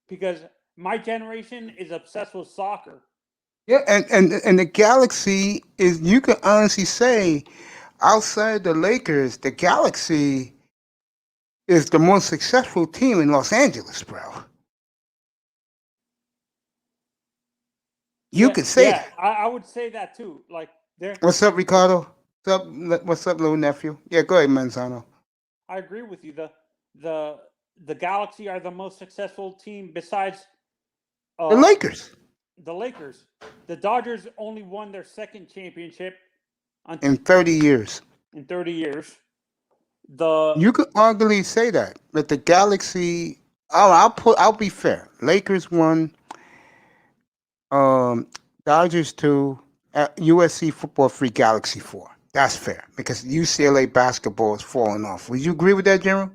because my generation is obsessed with soccer. Yeah, and the Galaxy is, you can honestly say, outside the Lakers, the Galaxy is the most successful team in Los Angeles, bro. You could say that. I would say that too. Like, what's up, Ricardo? What's up, little nephew? Yeah, go ahead, Manzano. I agree with you. The Galaxy are the most successful team besides the Lakers. The Lakers. The Dodgers only won their second championship in 30 years. In 30 years. You could arguably say that. But the Galaxy, I'll be fair. Lakers won. Dodgers 2, USC football 3, Galaxy 4. That's fair because UCLA basketball is falling off. Would you agree with that, General?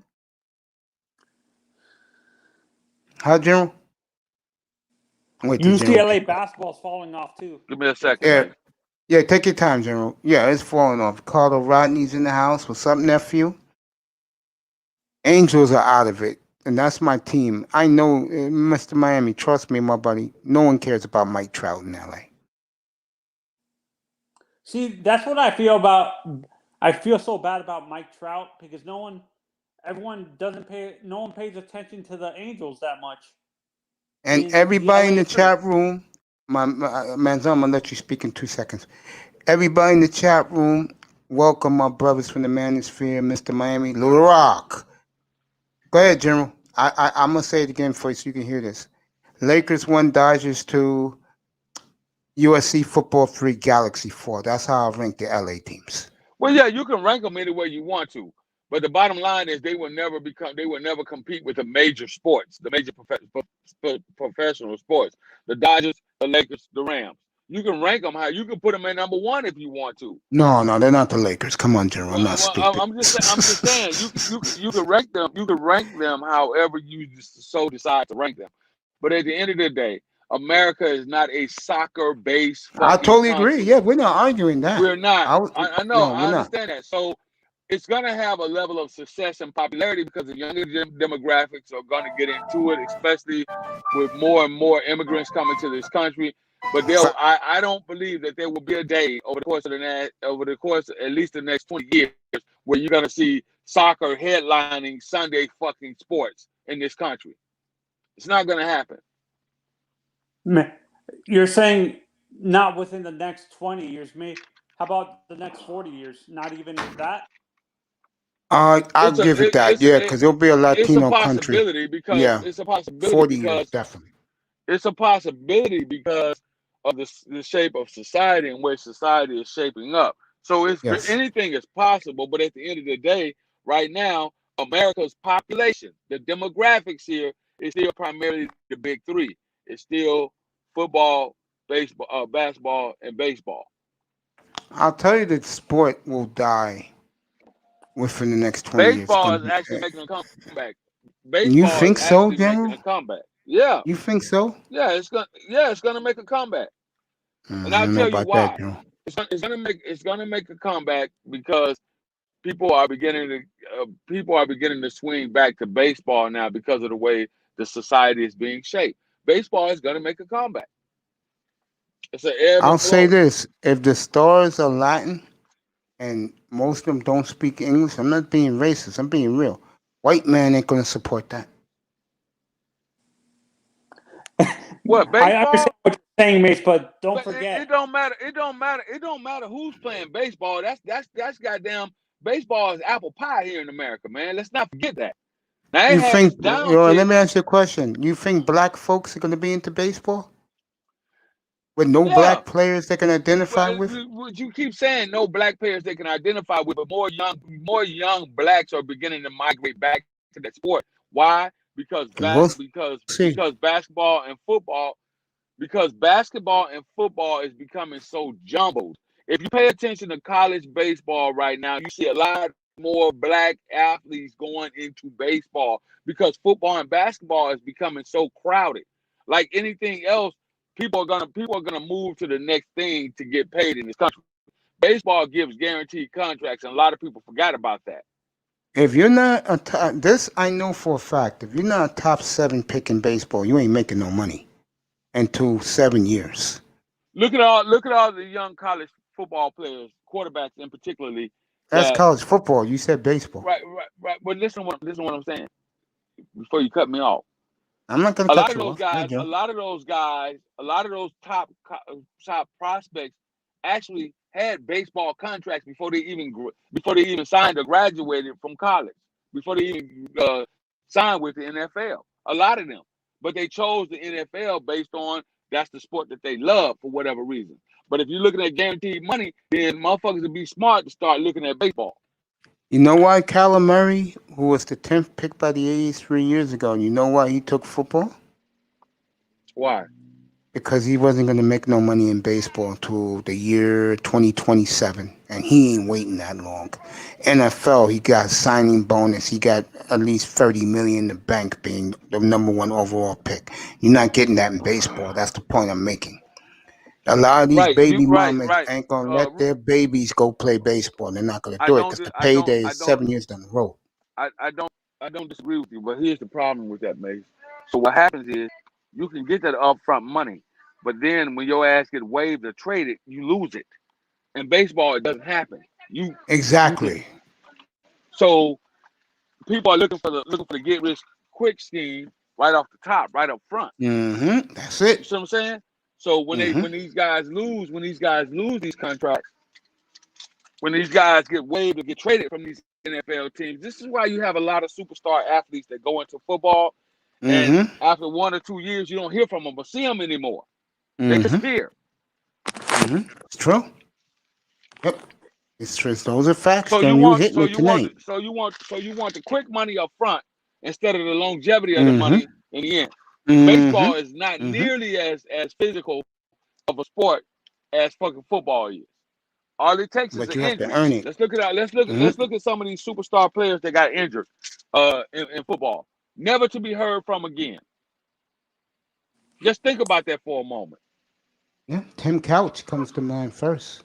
How, General? Wait, UCLA basketball is falling off too. Give me a second. Yeah, take your time, General. Yeah, it's falling off. Carlo Rodney's in the house. What's up, nephew? Angels are out of it. And that's my team. I know, Mr. Miami, trust me, my buddy. No one cares about Mike Trout in LA. See, that's what I feel about. I feel so bad about Mike Trout because no one pays attention to the Angels that much. And In the everybody in LA the Affairs. chat room, Manzo, I'm gonna let you speak in 2 seconds. Everybody in the chat room, welcome my brothers from the Manosphere, Mr. Miami, Little Rock. Go ahead, General. I'm gonna say it again for you so you can hear this. Lakers 1, Dodgers 2, USC football 3, Galaxy 4. That's how I rank the LA teams. Well, yeah, you can rank them any way you want to, but the bottom line is they will never compete with the major sports, the major professional sports, the Dodgers, the Lakers, the Rams. You can rank them high. You can put them in number 1 if you want to. No, they're not the Lakers. Come on, General. I'm not stupid. I'm just saying you can rank them. You can rank them however you so decide to rank them. But at the end of the day, America is not a soccer-based I fucking totally country. agree. Yeah, we're not arguing that. We're not. I know. No, I understand that. So it's going to have a level of success and popularity because the younger demographics are going to get into it, especially with more and more immigrants coming to this country. But I don't believe that there will be a day over the course of at least the next 20 years where you're going to see soccer headlining Sunday fucking sports in this country. It's not going to happen. You're saying not within the next 20 years, maybe. How about the next 40 years? Not even that? I'll give it that, yeah, because there'll be a Latino country. Because it's a possibility 40 years, definitely. It's a possibility because of the shape of society and where society is shaping up. So anything is possible, but at the end of the day, right now, America's population, the demographics here is still primarily the big 3. It's still football, baseball, basketball, and baseball. I'll tell you that sport will die within the next 20 years. Baseball is actually making a comeback. You think so, General? Making a comeback. Yeah. You think so? Yeah, it's gonna make a comeback. And I'll tell you why. It's gonna make a comeback because people are beginning to swing back to baseball now because of the way the society is being shaped. Baseball is gonna make a comeback. I'll say this: if the stars are Latin and most of them don't speak English, I'm not being racist. I'm being real. White man ain't gonna support that. What, baseball? I understand what you're saying, Mace, but don't forget. It don't matter. It don't matter who's playing baseball. That's goddamn baseball is apple pie here in America, man. Let's not forget that. Now, you think? Let me ask you a question. You think black folks are gonna be into baseball? With no black players they can identify with? You keep saying no black players they can identify with, but more young blacks are beginning to migrate back to that sport. Why? Because basketball and football is becoming so jumbled. If you pay attention to college baseball right now, you see a lot more black athletes going into baseball because football and basketball is becoming so crowded. Like anything else, people are gonna move to the next thing to get paid in this country. Baseball gives guaranteed contracts, and a lot of people forgot about that. If you're not this I know for a fact. If you're not a top 7 pick in baseball, you ain't making no money until 7 years. Look at all the young college football players, quarterbacks in particularly. That's college football. You said baseball. Right. But listen what I'm saying before you cut me off. I'm not gonna cut you off. A lot of those guys, a lot of those top prospects actually had baseball contracts before they even signed or graduated from college, before they even signed with the NFL. A lot of them, but they chose the NFL based on that's the sport that they love for whatever reason. But if you're looking at guaranteed money, then motherfuckers would be smart to start looking at baseball. You know why Kyler Murray, who was the 10th pick by the A's 3 years ago, you know why he took football? Why? Because he wasn't going to make no money in baseball until the year 2027, and he ain't waiting that long. NFL, he got a signing bonus. He got at least $30 million in the bank being the number 1 overall pick. You're not getting that in baseball. That's the point I'm making. A lot of these baby mamas ain't going to let their babies go play baseball. They're not going to do it because the payday is 7 years down the road. I don't disagree with you, but here's the problem with that, Mace. So what happens is you can get that upfront money, but then when your ass get waived or traded, you lose it. In baseball, it doesn't happen. Exactly. So people are looking for the get rich quick scheme right off the top, right up front. That's You it. see what I'm saying? So when these guys lose these contracts, when these guys get waived or get traded from these NFL teams, this is why you have a lot of superstar athletes that go into football, and after 1 or 2 years, you don't hear from them or see them anymore. They disappear. It's true. Yep. It's true. Those are facts. So Then you hit me tonight. you want the quick money up front instead of the longevity of the money in the end. Baseball is not nearly as physical of a sport as fucking football is. All it takes is But an you have to injury. earn it. Let's look at some of these superstar players that got injured in football, never to be heard from again. Just think about that for a moment. Yeah, Tim Couch comes to mind first.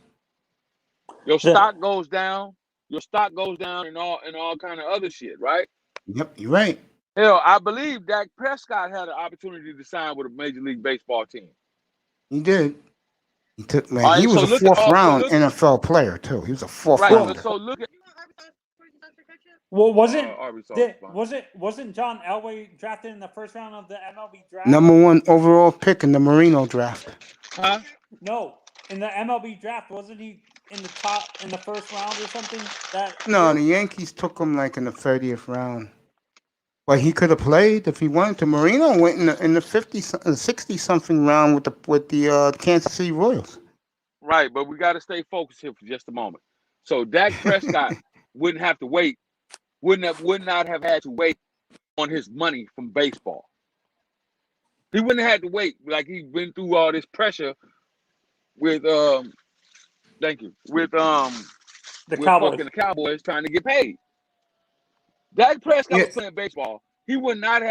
Your stock goes down. Your stock goes down, and all kind of other shit, right? Yep, you're right. Hell, I believe Dak Prescott had an opportunity to sign with a Major League Baseball team. He did. He took man. All He right, was so a look at- fourth so round look- NFL player too. He was a fourth Right. rounder. So look at Well, wasn't Arkansas. wasn't John Elway drafted in the first round of the MLB draft? #1 overall pick in the Marino draft. Huh? No, in the MLB draft, wasn't he in the first round or something? No, the Yankees took him like in the 30th round. But he could have played if he wanted to. Marino went in the 60 something round with the Kansas City Royals. Right, but we got to stay focused here for just a moment. So Dak Prescott wouldn't have to wait. Would not have had to wait on his money from baseball. He wouldn't have had to wait, like he's been through all this pressure with thank you, with Cowboys. fucking the Cowboys trying to get paid. Dak Prescott was playing baseball. He wouldn't even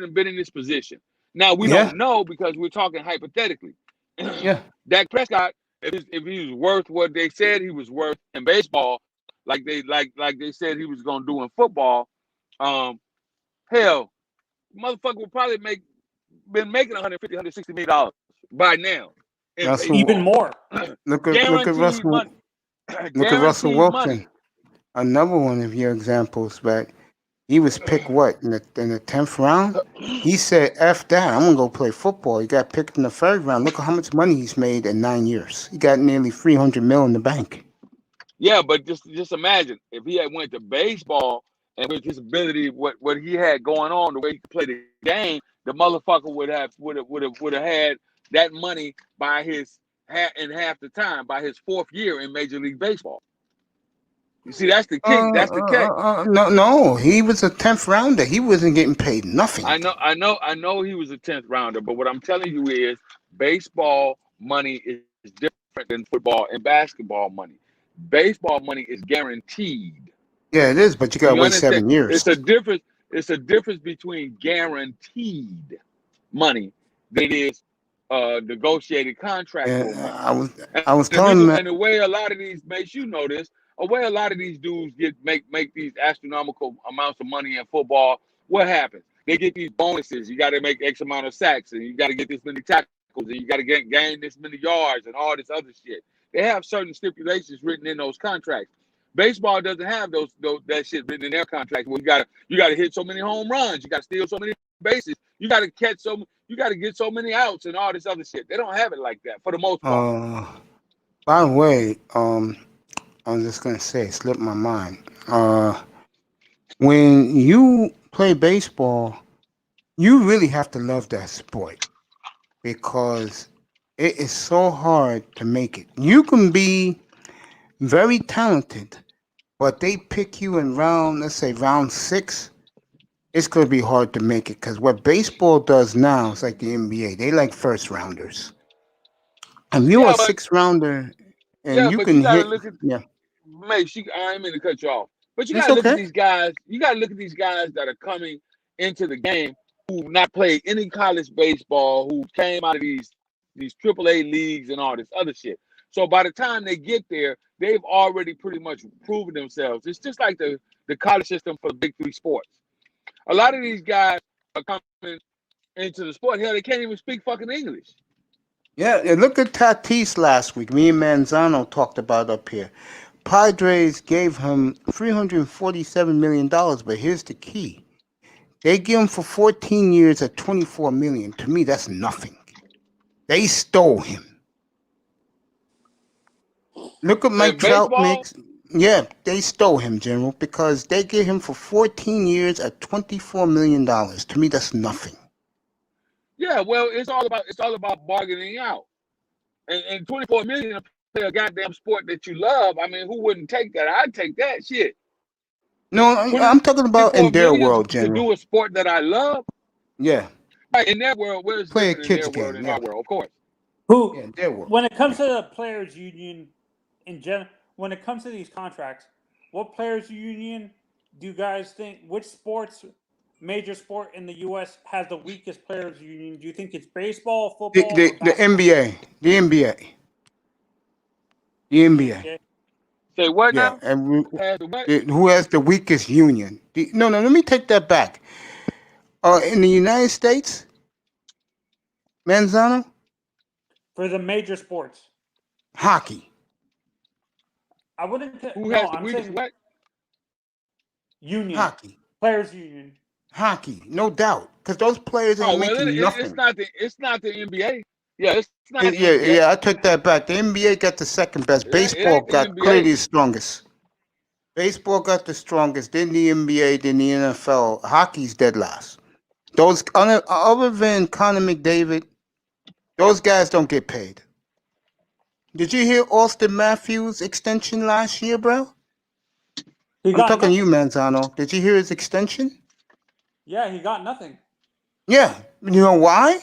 have been in this position. Now we don't know because we're talking hypothetically. Yeah. Dak Prescott, if he was worth what they said he was worth in baseball, like they said he was gonna do in football, hell, motherfucker would probably been making $150-160 million by now. Even more. Look at Russell. Money. Look at Russell Wilson. Money. Another one of your examples, but he was picked what in the 10th round? He said, "F that! I'm gonna go play football." He got picked in the 3rd round. Look at how much money he's made in 9 years. He got nearly $300 million in the bank. Yeah, but just imagine if he had went to baseball and with his ability, what he had going on, the way he could play the game, the motherfucker would have had that money by in half the time by his 4th year in Major League Baseball. You see, that's the kick. That's the catch. No, he was a 10th rounder. He wasn't getting paid nothing. I know he was a 10th rounder, but what I'm telling you is baseball money is different than football and basketball money. Baseball money is guaranteed. Yeah, it is, but you gotta wait 7 years. It's a difference between guaranteed money than it is negotiated contract. I was telling him and the way a lot of these makes you know this, a way a lot of these dudes make these astronomical amounts of money in football. What happens? They get these bonuses. You got to make X amount of sacks, and you got to get this many tackles, and you got to gain this many yards, and all this other shit. They have certain stipulations written in those contracts. Baseball doesn't have that shit written in their contracts. Well, you got to hit so many home runs, you got to steal so many bases, you got to get so many outs, and all this other shit. They don't have it like that for the most part. By the way, I was just gonna say, it slipped my mind. When you play baseball, you really have to love that sport because it is so hard to make it. You can be very talented, but they pick you in let's say round 6. It's gonna be hard to make it because what baseball does now is like the NBA. They like first rounders. And you're a 6th rounder, and you can hit. Mate, I ain't mean to cut you off, but you gotta look at these guys. You gotta look at these guys that are coming into the game who've not played any college baseball, who came out of these AAA leagues and all this other shit. So by the time they get there, they've already pretty much proven themselves. It's just like the college system for the big 3 sports. A lot of these guys are coming into the sport. Hell, they can't even speak fucking English. Yeah, and look at Tatis last week. Me and Manzano talked about up here. Padres gave him $347 million, but here's the key. They give him for 14 years at $24 million. To me, that's nothing. They stole him. Look at Mike In Trout baseball, makes. Yeah, they stole him, General, because they gave him for 14 years at $24 million. To me, that's nothing. yeah, well, it's all about bargaining out. And 24 million to play a goddamn sport that you love. I mean, who wouldn't take that? I'd take that shit. No, I'm talking about in 24 their million world, to General. do a sport that I love. Yeah, Right, in their world, where it's play a different in kid's their world game. and Yeah, our world, of course. yeah, in their world. When it comes to the players' union in general, when it comes to these contracts, what players' union do you guys think? Which major sport in the U.S. has the weakest players' union? Do you think it's baseball, The, football, the, or the basketball? NBA. The NBA. The NBA. Okay. Say what Yeah, now? and Has the what? who has the weakest union? No, let me take that back. In the United States, Manzano, For the major sports, hockey. I wouldn't. Who No, has the I'm weakest saying what? union, Hockey. players' union. Hockey, no doubt. Because those players Oh ain't well, making it's nothing. not the NBA. Yeah, it's not the NBA. Yeah, I took that back. The NBA got the second best. It Baseball ain't the got clearly NBA. the strongest. Baseball got the strongest. Then the NBA, then the NFL. Hockey's dead last. Those other than Connor McDavid, those guys don't get paid. Did you hear Austin Matthews' extension last year, bro? He I'm got talking to you, nothing. Manzano. Did you hear his extension? Yeah, he got nothing. Yeah. You know why?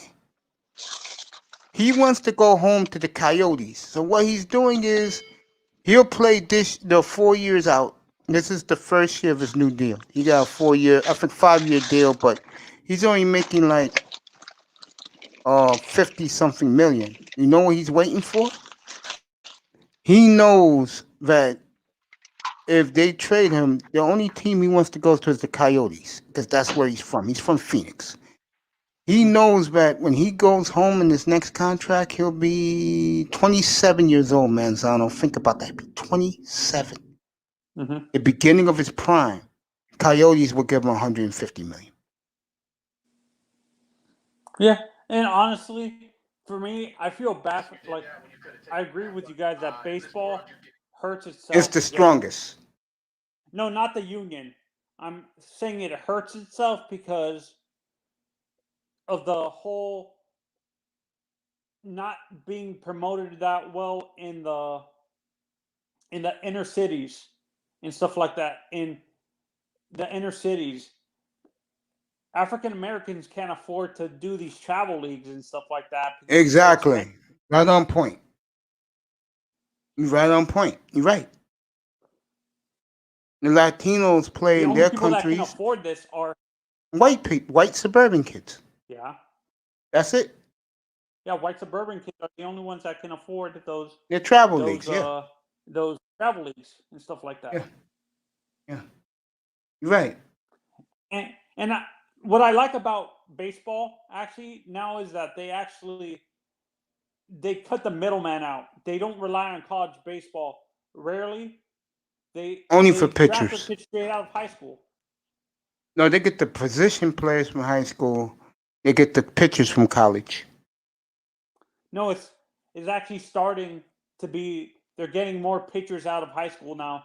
He wants to go home to the Coyotes. So what he's doing is he'll play the 4 years out. This is the first year of his new deal. He got a 4-year, I think 5-year deal, but he's only making like 50 something million. You know what he's waiting for? He knows that if they trade him, the only team he wants to go to is the Coyotes because that's where he's from. He's from Phoenix. He knows that when he goes home in his next contract, he'll be 27 years old, Manzano. Think about that. He'll be 27. Mm-hmm. The beginning of his prime. Coyotes will give him 150 million. Yeah, and honestly, for me, I feel bad. Like, I agree with you guys that baseball hurts itself. It's the strongest. No, not the union. I'm saying it hurts itself because of the whole not being promoted that well in the inner cities and stuff like that. In the inner cities, African Americans can't afford to do these travel leagues and stuff like that because it's so expensive. Exactly. Right on point. You're right on point. You're right. The Latinos play The in only their people that can countries. afford this are White people, white suburban kids. yeah, That's it. white suburban kids are the only ones that can afford those They're travel leagues. Yeah. those travel leagues and stuff like that. Yeah. You're right. And what I like about baseball actually now is that they cut the middleman out. They don't rely on college baseball. Rarely, Only they for draft pitchers. a pitch straight out of high school. No, they get the position players from high school. They get the pitchers from college. No, it's actually starting to be. They're getting more pitchers out of high school now.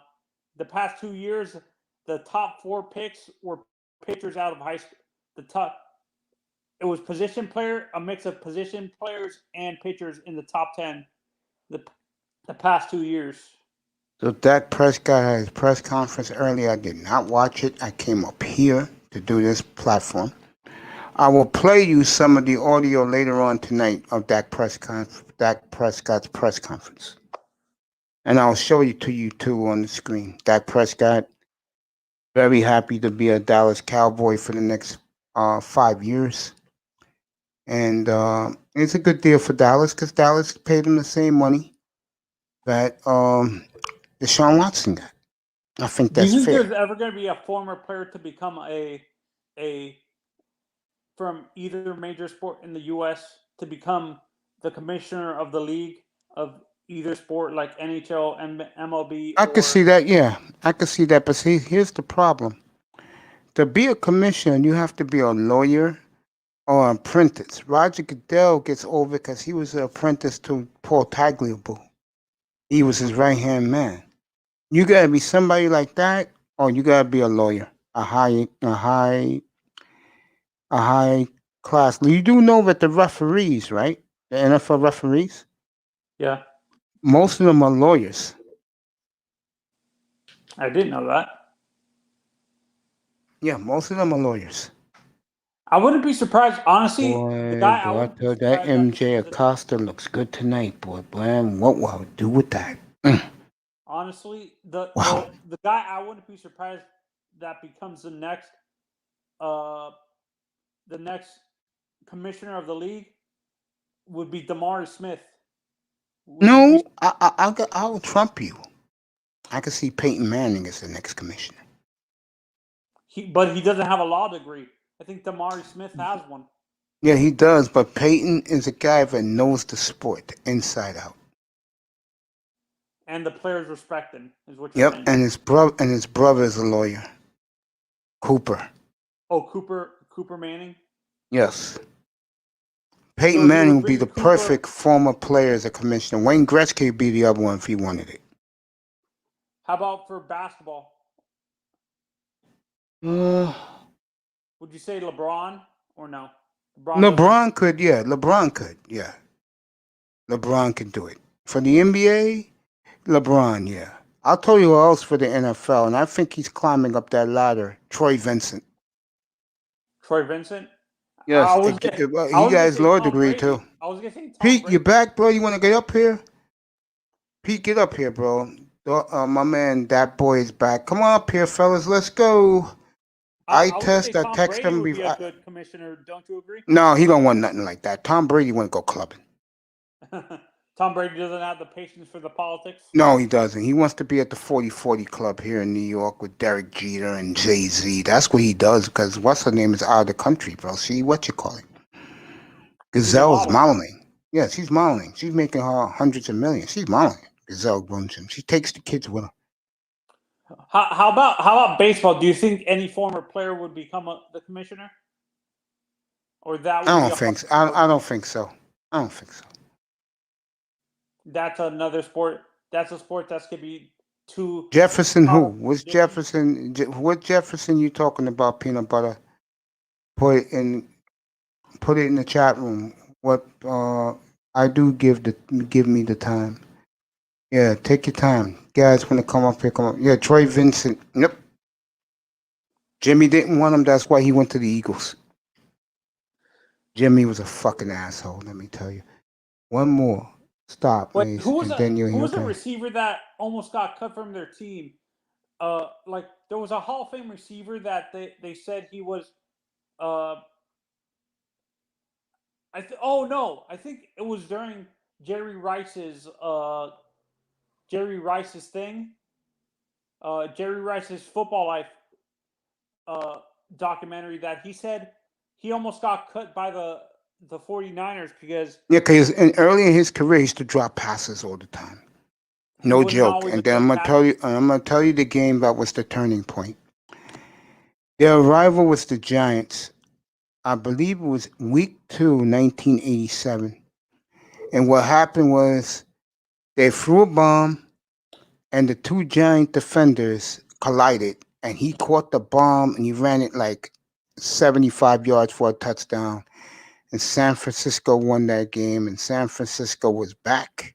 The past 2 years, the top 4 picks were pitchers out of high school. It was a mix of position players and pitchers in the top 10 the past 2 years. So Dak Prescott had his press conference earlier. I did not watch it. I came up here to do this platform. I will play you some of the audio later on tonight of Dak Prescott's press conference. And I'll show it to you too on the screen. Dak Prescott, very happy to be a Dallas Cowboy for the next 5 years. And it's a good deal for Dallas because Dallas paid him the same money that Deshaun Watson got. I think Do you that's think fair. there's ever going to be a former player to become a from either major sport in the U.S. to become the commissioner of the league of either sport, like NHL and MLB. I could see that. Yeah, I could see that. But see, here's the problem: to be a commissioner, you have to be a lawyer or an apprentice. Roger Goodell gets over because he was an apprentice to Paul Tagliabue. He was his right hand man. You gotta be somebody like that, or you gotta be a lawyer, a high class. You do know that the referees, right? The NFL referees, Yeah, most of them are lawyers. I didn't know that. Yeah, most of them are lawyers. I wouldn't be surprised, honestly. The guy I Boy, I wouldn't be thought that surprised MJ becomes the- Acosta looks good tonight, boy. Blam, what will I do with that? honestly, the Wow. the guy I wouldn't be surprised that becomes the next commissioner of the league would be Damari Smith. Would you No, be- I'll trump you. I could see Peyton Manning as the next commissioner. but he doesn't have a law degree. I think Damari Smith has one. Yeah, he does, but Peyton is a guy that knows the sport inside out. And the players respect him, is what you're Yep, saying. and his brother is a lawyer, Cooper. Oh, Cooper Manning? Yes. Peyton So you Manning would would be bring the Cooper- perfect former player as a commissioner. Wayne Gretzky would be the other one if he wanted it. How about for basketball? Uh, Would you say LeBron or no? LeBron could, yeah. LeBron could, yeah. LeBron could do it. For the NBA, LeBron, yeah. I'll tell you who else for the NFL, and I think he's climbing up that ladder. Troy Vincent. Troy Vincent? Yes, I was he gonna- I was got gonna his say law Tom degree Brady. too. I was gonna say Tom Pete, Brady. you back, bro? You want to get up here? Pete, get up here, bro. My man, that boy is back. Come on up here, fellas. Let's go. I would say Tom text Brady him would be before. a good commissioner. Don't you agree? No, he don't want nothing like that. Tom Brady wouldn't go clubbing. Tom Brady doesn't have the patience for the politics. No, he doesn't. He wants to be at the 40-40 club here in New York with Derek Jeter and Jay-Z. That's what he does because what's her name is out of the country, bro. See what you call it. Gazelle's modeling. Yeah, she's modeling. She's making her hundreds of millions. She's modeling. Gazelle runs him. She takes the kids with her. How about baseball? Do you think any former player would become the commissioner? Or that would I be don't think so. I don't think so. I don't think so. That's another sport. That's a sport that's gonna be too. Jefferson who? powerful. What's Jefferson? What Jefferson you talking about, peanut butter? Put it in the chat room. What I do give me the time. Yeah, take your time. Guys wanna come up here, come up. Yeah, Troy Vincent. Yep. Jimmy didn't want him, that's why he went to the Eagles. Jimmy was a fucking asshole, let me tell you. One more. Stop, Wait, please. who was a okay. receiver that almost got cut from their team? Like there was a Hall of Fame receiver that they said he was. I think it was during Jerry Rice's thing. Jerry Rice's Football Life documentary that he said he almost got cut by the 49ers because because early in his career he used to drop passes all the time. No joke. And then I'm gonna tell you the game that was the turning point. Their rival was the Giants. I believe it was week 2, 1987. And what happened was they threw a bomb and the two giant defenders collided and he caught the bomb and he ran it like 75 yards for a touchdown. And San Francisco won that game and San Francisco was back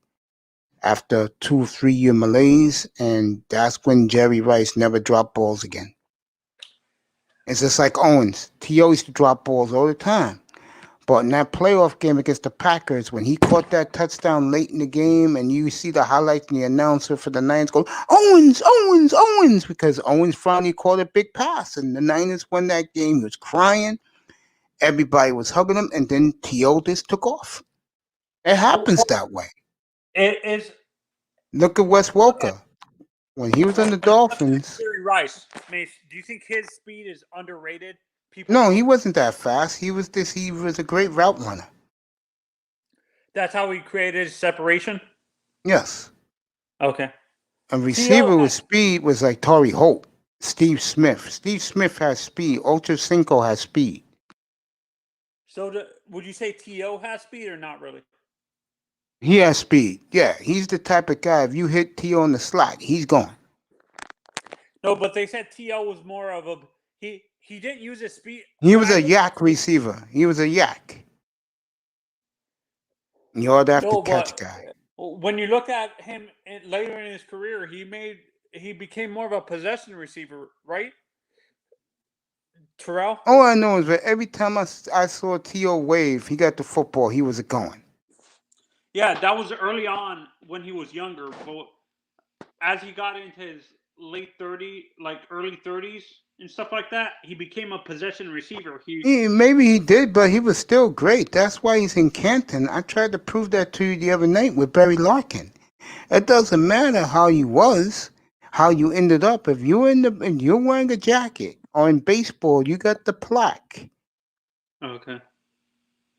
after 2 or 3 year malaise, and that's when Jerry Rice never dropped balls again. It's just like Owens. T.O. used to drop balls all the time. But in that playoff game against the Packers, when he caught that touchdown late in the game, and you see the highlights and the announcer for the Niners go, Owens, Owens, Owens, because Owens finally caught a big pass, and the Niners won that game. He was crying. Everybody was hugging him, and then T.O. just took off. It happens that way. it is. Look at Wes Welker. When he was on the Dolphins. Jerry Rice, Mace, do you think his speed is underrated? No, he wasn't that fast. He was a great route runner. That's how he created his separation? Yes. Okay. A receiver with speed was like Torrey Holt, Steve Smith. Steve Smith has speed. Ocho Cinco has speed. So would you say T.O. has speed or not really? He has speed. Yeah, he's the type of guy, if you hit T.O. on the slot, he's gone. No, but they said T.O. was more of a... He didn't use his speed. He was a yak receiver. He was a yak. Yard after catch guy. When you look at him later in his career, he became more of a possession receiver, right? Terrell? All I know is that every time I saw T.O. wave, he got the football, he was going. Yeah, that was early on when he was younger. But as he got into his late 30s, like early 30s and stuff like that, he became a possession receiver. Maybe he did, but he was still great. That's why he's in Canton. I tried to prove that to you the other night with Barry Larkin. It doesn't matter how you was, how you ended up. If you're wearing a jacket or in baseball, you got the plaque. Okay.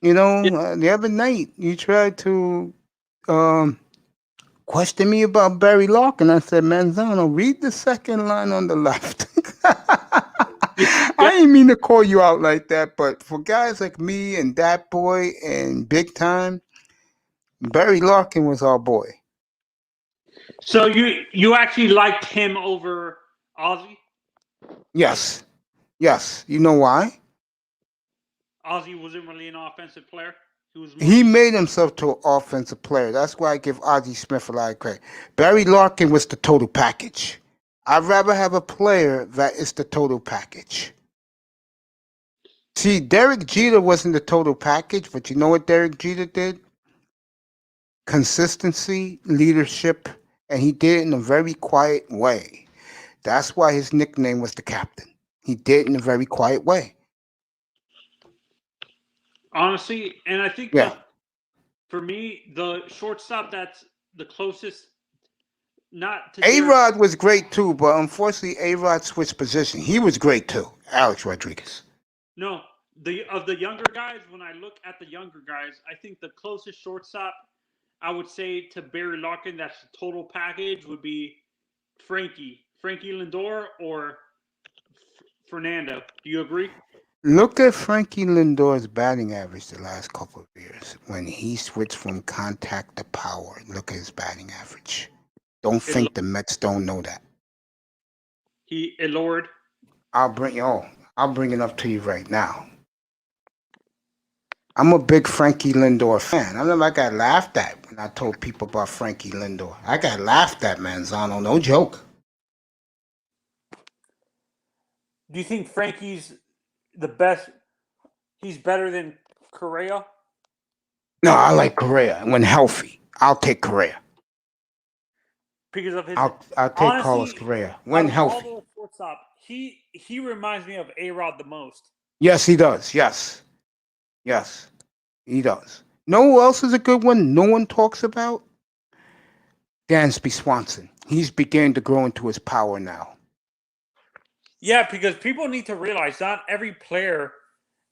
You know, the other night you tried to question me about Barry Larkin. I said, Manzano, read the second line on the left. I didn't mean to call you out like that, but for guys like me and that boy and Big Time, Barry Larkin was our boy. So you actually liked him over Ozzy? Yes. Yes. You know why? Ozzy wasn't really an offensive player. He made himself to an offensive player. That's why I give Ozzie Smith a lot of credit. Barry Larkin was the total package. I'd rather have a player that is the total package. See, Derek Jeter wasn't the total package, but you know what Derek Jeter did? Consistency, leadership, and he did it in a very quiet way. That's why his nickname was the captain. He did it in a very quiet way. Honestly, and I think for me, the shortstop that's the closest, not to A-Rod was great too, but unfortunately A-Rod switched position. He was great too, Alex Rodriguez. No, of the younger guys, when I look at the younger guys, I think the closest shortstop I would say to Barry Larkin, that's the total package, would be Frankie Lindor or Fernando. Do you agree? Look at Frankie Lindor's batting average the last couple of years. When he switched from contact to power, look at his batting average. Don't think the Mets don't know that. It lowered. I'll bring it up to you right now. I'm a big Frankie Lindor fan. I remember I got laughed at when I told people about Frankie Lindor. I got laughed at, Manzano. No joke. Do you think Frankie's the best? He's better than Correa? No, I like Correa. When healthy, I'll take Correa. Because of his, I'll take Carlos Correa when healthy. Shortstop, he reminds me of A-Rod the most. Yes, he does. Yes, he does. Know who else is a good one? No one talks about Dansby Swanson. He's beginning to grow into his power now. Yeah, because people need to realize not every player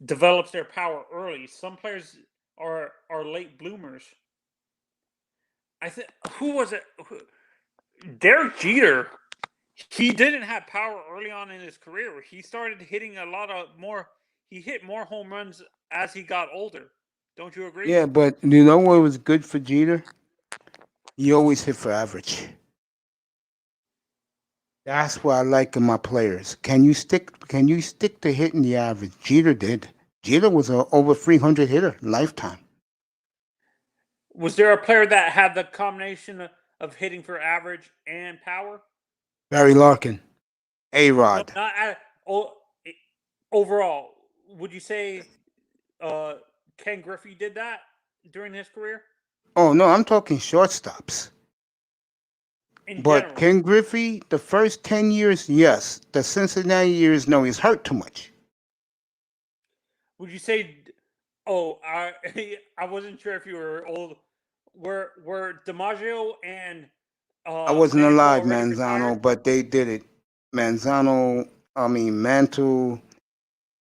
develops their power early. Some players are late bloomers. I think who was it? Derek Jeter. He didn't have power early on in his career. He started hitting a lot of more. He hit more home runs as he got older. Don't you agree? Yeah, but you know what was good for Jeter? He always hit for average. That's what I like in my players. Can you stick to hitting the average? Jeter did. Jeter was a over 300 hitter lifetime. Was there a player that had the combination of hitting for average and power? Barry Larkin, A-Rod. No, overall, would you say Ken Griffey did that during his career? Oh no, I'm talking shortstops. But Ken Griffey, the first 10 years, yes. The Cincinnati years, no. He's hurt too much. Would you say? Oh, I wasn't sure if you were old. Were DiMaggio and I wasn't alive, Manzano, but they did it. Mantle,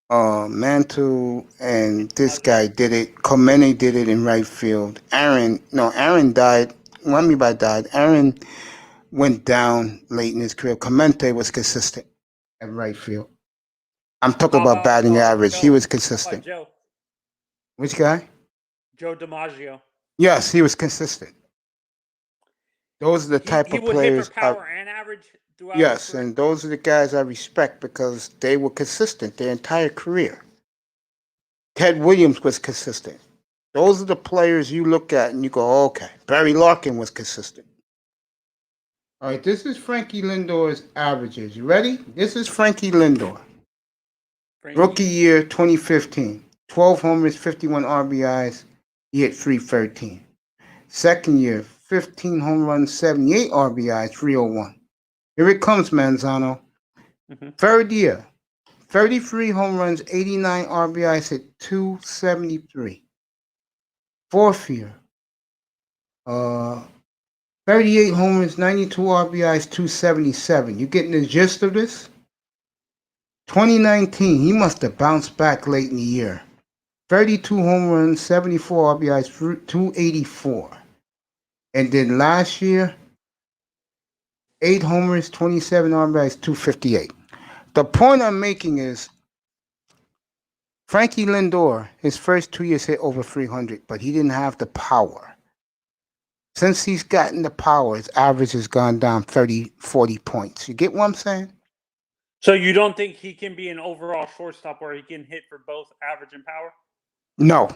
Mantle and this guy did it. Komene did it in right field. Aaron died. What I mean by died? Aaron went down late in his career. Clemente was consistent at right field. I'm talking How about batting average. Joe? He was How about consistent. Joe? Which guy? Joe DiMaggio. Yes, he was consistent. Those are the type He of would hit players. for power and average throughout his Yes, career. and those are the guys I respect because they were consistent their entire career. Ted Williams was consistent. Those are the players you look at and you go, okay. Barry Larkin was consistent. All right, this is Frankie Lindor's averages. You ready? This is Frankie Lindor. Frankie. Rookie year 2015. 12 homers, 51 RBIs. He hit 313. Second year, 15 home runs, 78 RBIs, 301. Here it comes, Manzano. Third year, 33 home runs, 89 RBIs, hit 273. Fourth year, 38 homers, 92 RBIs, 277. You getting the gist of this? 2019, he must have bounced back late in the year. 32 home runs, 74 RBIs, 284. And then last year, 8 homers, 27 RBIs, 258. The point I'm making is Frankie Lindor, his first 2 years hit over 300, but he didn't have the power. Since he's gotten the power, his average has gone down 30, 40 points. You get what I'm saying? So you don't think he can be an overall shortstop where he can hit for both average and power? No.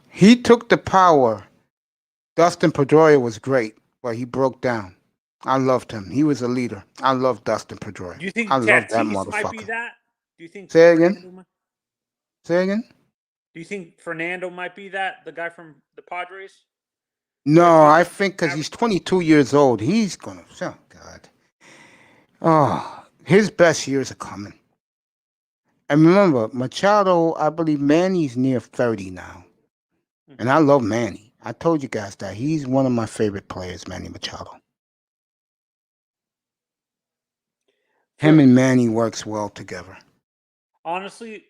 He took the power. Dustin Pedroia was great, but he broke down. I loved him. He was a leader. I love Dustin Pedroia. Do you think I love that Tatis might be motherfucker. that? Do you think Say again? Say again? Do you think Fernando might be that, the guy from the Padres? No, I think because he's 22 years old, he's gonna. Oh God. Oh, his best years are coming. And remember, Machado, I believe Manny's near 30 now. And I love Manny. I told you guys that. He's one of my favorite players, Manny Machado. Him and Manny works well together. Honestly,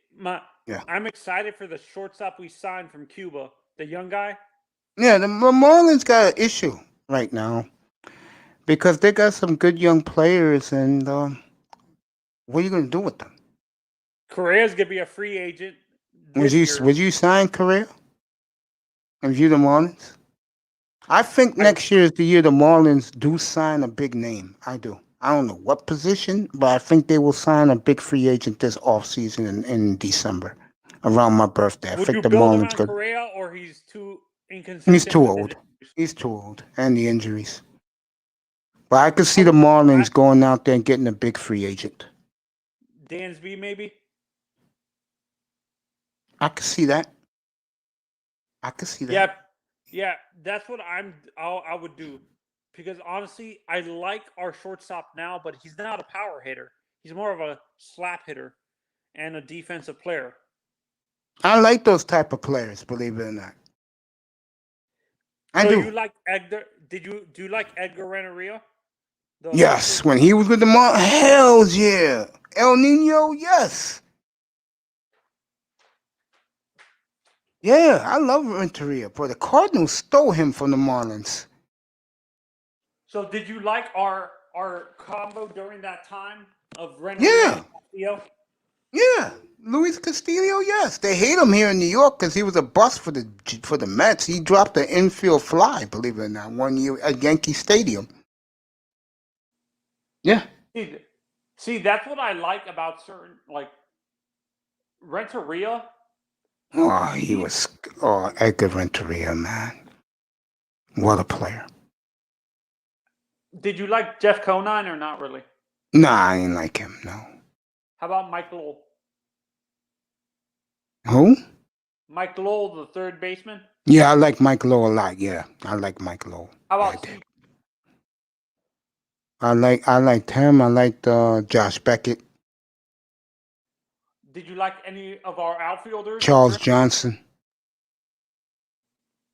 I'm excited for the shortstop we signed from Cuba, the young guy. Yeah, the Marlins got an issue right now because they got some good young players, and what are you going to do with them? Correa's going to be a free agent. Would you sign Correa? And you the Marlins? I think next year is the year the Marlins do sign a big name. I do. I don't know what position, but I think they will sign a big free agent this offseason in December, around my birthday. Would I think you the build Marlins around Correa, or he's too inconsistent? He's too old. He's too old, and the injuries. But I could see the Marlins going out there and getting a big free agent. Dansby, maybe? I could see that. I could see that. Yeah, that's what I would do. Because honestly, I like our shortstop now, but he's not a power hitter. He's more of a slap hitter and a defensive player. I like those type of players, believe it or not. I do. You like Edgar? Do you like Edgar Renteria? Yes, when he was with the Marlins, hells yeah. El Nino, yes. Yeah, I love Renteria, but the Cardinals stole him from the Marlins. So did you like our combo during that time of Renteria and Castillo? Yeah, Luis Castillo, yes. They hate him here in New York because he was a bust for the Mets. He dropped an infield fly, believe it or not, 1 year at Yankee Stadium. Yeah. See, that's what I like about certain, like, Renteria. Edgar Renteria, man. What a player. Did you like Jeff Conine or not really? Nah, I didn't like him, no. How about Mike Lowell? Who? Mike Lowell, the third baseman? Yeah, I like Mike Lowell a lot, yeah. I like Mike Lowell. How about I liked him. I liked Josh Beckett. Did you like any of our outfielders? Charles Johnson.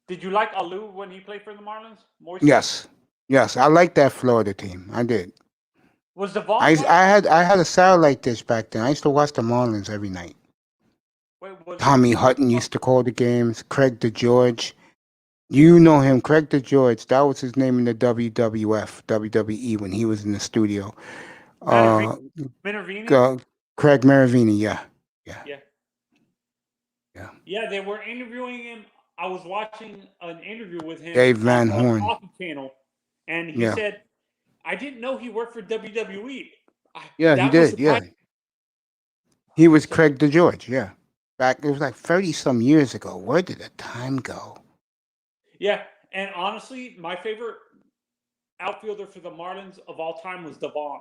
Did you like Alou when he played for the Marlins? Yes. Yes, I like that Florida team. I did. Was Devon? I had a satellite dish back then. I used to watch the Marlins every night. Wait, was Tommy Hutton used to call the games. Craig DeGeorge. You know him, Craig DeGeorge. That was his name in the WWF, WWE when he was in the studio. Minervini? Craig Maravini, yeah. Yeah, they were interviewing him. I was watching an interview with him Dave Van on Horn. the Coffee Channel, and he said, "I didn't know he worked for WWE." Yeah, he did. Yeah, he was Craig DeGeorge. Yeah, back it was like 30-some years ago. Where did the time go? Yeah, and honestly, my favorite outfielder for the Marlins of all time was Devon.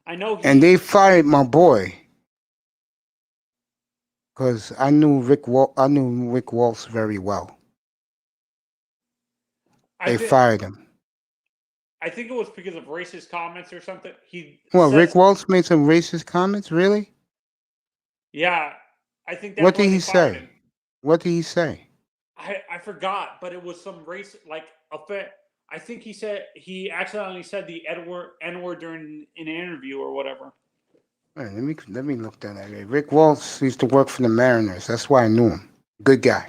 I know, and they fired my boy because I knew Rick Waltz very well. They fired him. I think it was because of racist comments or something. Rick Waltz made some racist comments, really? Yeah, I think that's what did why he they fired say? him. What did he say? I forgot, but it was some race I think he accidentally said the N-word during an interview or whatever. Right, let me look that up. Rick Waltz used to work for the Mariners. That's why I knew him. Good guy.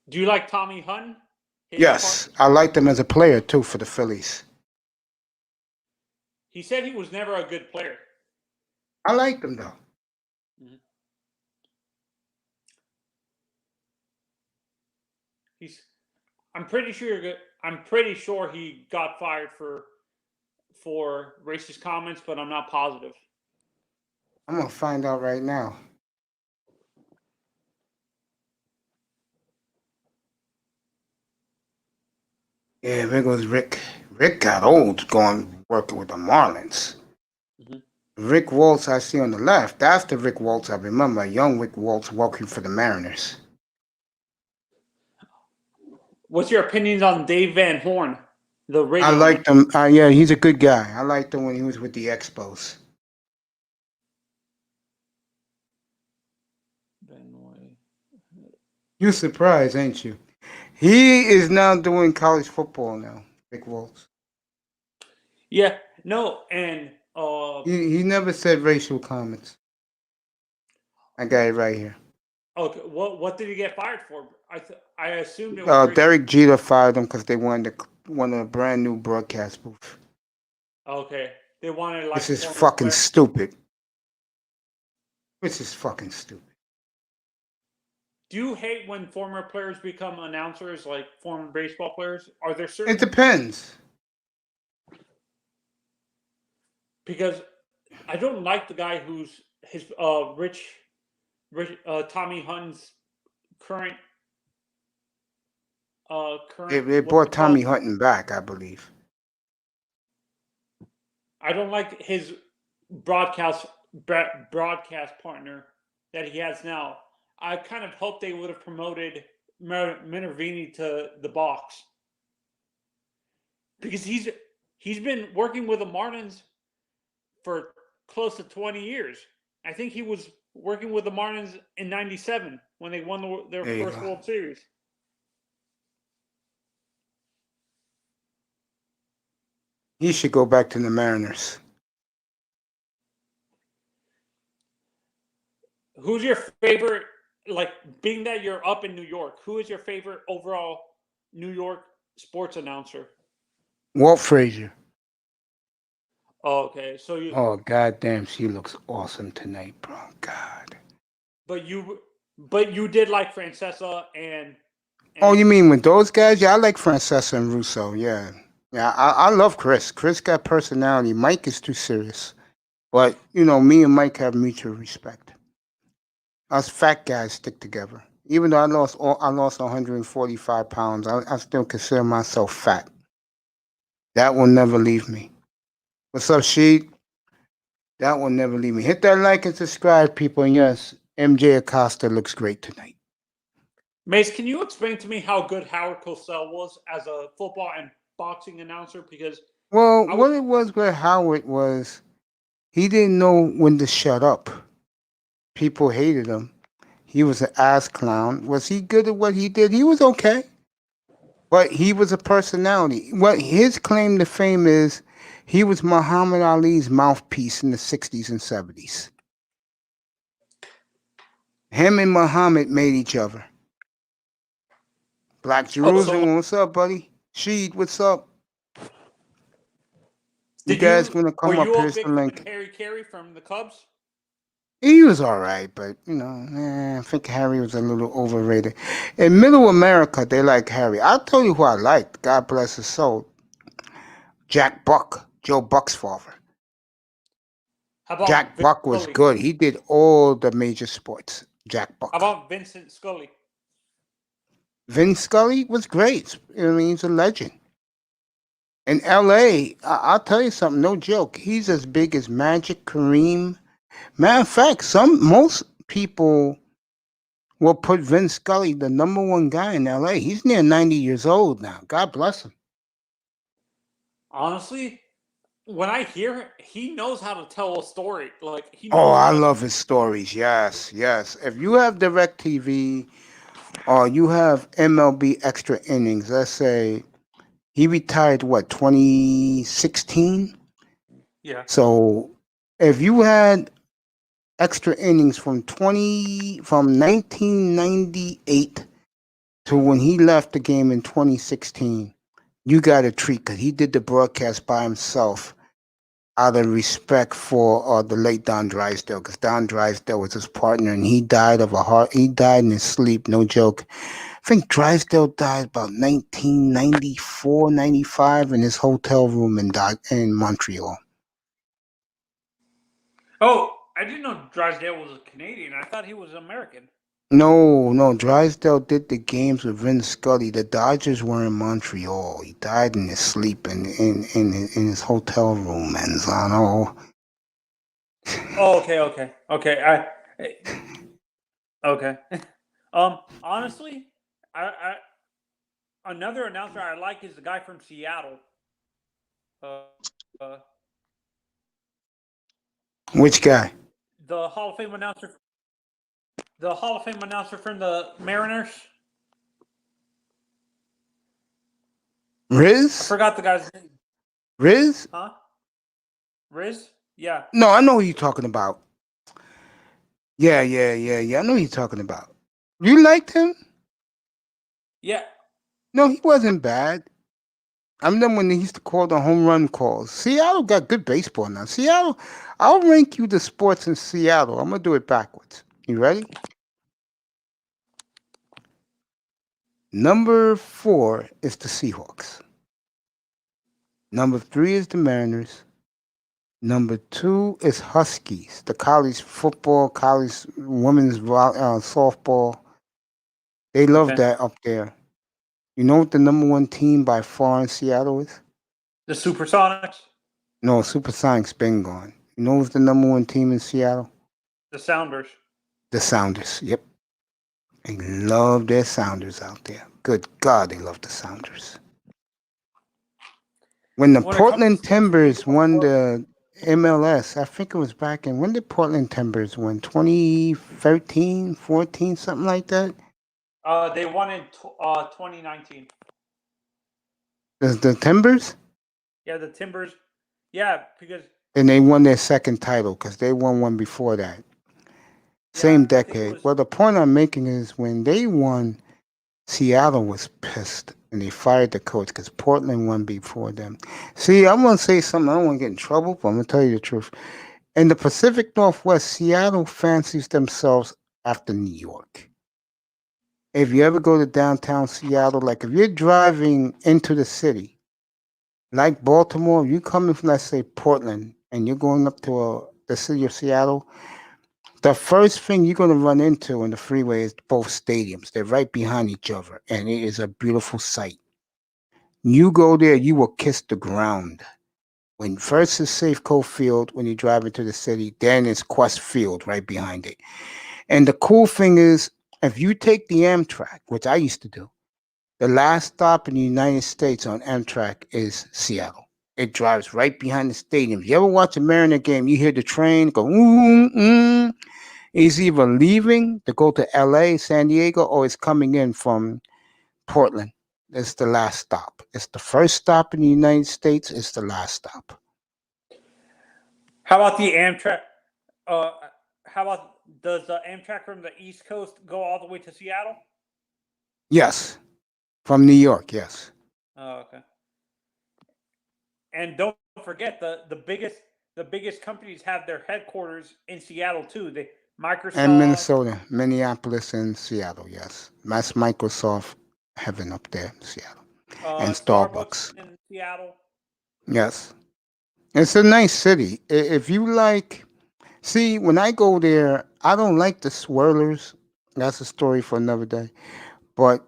Do you like Tommy Hutton? Yes, I liked him as a player too for the Phillies. He said he was never a good player. I liked him though. Mm-hmm. I'm pretty sure he got fired for racist comments, but I'm not positive. I'm gonna find out right now. Yeah, there goes Rick. Rick got old working with the Marlins. Mm-hmm. Rick Waltz I see on the left. That's the Rick Waltz I remember. Young Rick Waltz working for the Mariners. What's your opinions on Dave Van Horn? I liked him. Yeah, he's a good guy. I liked him when he was with the Expos. You're surprised, ain't you? He is now doing college football now, Rick Waltz. Yeah, no, and he never said racial comments. I got it right here. Okay, what did he get fired for? I assumed it was Derek Jeter fired him because they wanted a brand new broadcast booth. Okay, they wanted This is fucking stupid. This is fucking stupid. Do you hate when former players become announcers, like former baseball players? Are there certain? It depends. Because I don't like the guy who's his Tommy Hutton's current. They brought Tommy Hutton back, I believe. I don't like his broadcast partner that he has now. I kind of hope they would have promoted Minervini to the box, because he's been working with the Marlins for close to 20 years. I think he was working with the Marlins in '97 when they won their first World Series. He should go back to the Mariners. Who's your favorite? Like, being that you're up in New York, who is your favorite overall New York sports announcer? Walt Frazier. Oh, okay, so you. Oh, goddamn, she looks awesome tonight, bro. God. But you did like Francesa and oh, you mean with those guys? Yeah, I like Francesa and Russo. Yeah, I love Chris. Chris got personality. Mike is too serious, but me and Mike have mutual respect. Us fat guys stick together. Even though I lost 145 pounds, I still consider myself fat. That will never leave me. What's up, Sheet? That will never leave me. Hit that like and subscribe, people. And yes, MJ Acosta looks great tonight. Mace, can you explain to me how good Howard Cosell was as a football and boxing announcer? Because what it was with Howard was he didn't know when to shut up. People hated him. He was an ass clown. Was he good at what he did? He was okay. But he was a personality. What his claim to fame is, he was Muhammad Ali's mouthpiece in the 60s and 70s. Him and Muhammad made each other. Black Jerusalem, what's up, buddy? Sheed, what's up? You guys gonna come up? Here's the link. Harry Carey from the Cubs? He was all right, but I think Harry was a little overrated. In Middle America, they like Harry. I'll tell you who I liked. God bless his soul. Jack Buck, Joe Buck's father. How about Jack Buck was good. He did all the major sports. Jack Buck. How about Vincent Scully? Vince Scully was great. I mean, he's a legend. In L.A., I'll tell you something. No joke. He's as big as Magic, Kareem. Matter of fact, most people will put Vince Scully the number one guy in L.A. He's near 90 years old now. God bless him. Honestly, when I hear him, he knows how to tell a story. Like I love his stories. Yes. If you have DirecTV or you have MLB Extra Innings, let's say he retired 2016. Yeah. So if you had Extra Innings from 1998 to when he left the game in 2016, you got a treat because he did the broadcast by himself out of respect for the late Don Drysdale, because Don Drysdale was his partner and he died in his sleep, no joke. I think Drysdale died about 1994, 95 in his hotel room in Montreal. Oh, I didn't know Drysdale was a Canadian. I thought he was American. No. Drysdale did the games with Vince Scully. The Dodgers were in Montreal. He died in his sleep in his hotel room, Manzano. Oh, okay. Okay. Honestly, I another announcer I like is the guy from Seattle. Which guy? The Hall of Fame announcer. The Hall of Fame announcer from the Mariners. Riz? I forgot the guy's name. Riz? Huh? Riz? Yeah. No, I know who you're talking about. Yeah. I know who you're talking about. You liked him? Yeah. No, he wasn't bad. I remember when they used to call the home run calls. Seattle got good baseball now. Seattle, I'll rank you the sports in Seattle. I'm going to do it backwards. You ready? Number 4 is the Seahawks. Number 3 is the Mariners. Number 2 is Huskies, the college football, college women's softball. They love that up there. You know what the number 1 team by far in Seattle is? The Supersonics? No, Supersonics been gone. You know who's the number 1 team in Seattle? The Sounders. The Sounders, yep. They love their Sounders out there. Good God, they love the Sounders. When the Portland Timbers won the MLS, I think it was back in, when did Portland Timbers win? 2013, 14, something like that? They won in 2019. The Timbers? Yeah, the Timbers. Yeah, because... And they won their second title because they won one before that. Same decade. Well, the point I'm making is when they won, Seattle was pissed and they fired the coach because Portland won before them. See, I'm going to say something. I don't want to get in trouble, but I'm going to tell you the truth. In the Pacific Northwest, Seattle fancies themselves after New York. If you ever go to downtown Seattle, like if you're driving into the city, like Baltimore, you're coming from, let's say, Portland, and you're going up to the city of Seattle, the first thing you're going to run into on the freeway is both stadiums. They're right behind each other, and it is a beautiful sight. You go there, you will kiss the ground. When first is Safeco Field, when you drive into the city, then it's Quest Field right behind it. And the cool thing is, if you take the Amtrak, which I used to do, the last stop in the United States on Amtrak is Seattle. It drives right behind the stadium. If you ever watch a Mariner game, you hear the train go, It's either leaving to go to LA, San Diego, or it's coming in from Portland. it's the last stop. It's the first stop in the United States. It's the last stop. How about the Amtrak? How about does the Amtrak from the East Coast go all the way to Seattle? Yes, from New York. Yes. Oh, okay. And don't forget the biggest companies have their headquarters in Seattle too. The Microsoft And Minnesota, Minneapolis, and Seattle. Yes, that's Microsoft heaven up there in Seattle, and Starbucks. in Seattle. Yes, it's a nice city. If you like, see, when I go there, I don't like the swirlers. That's a story for another day. But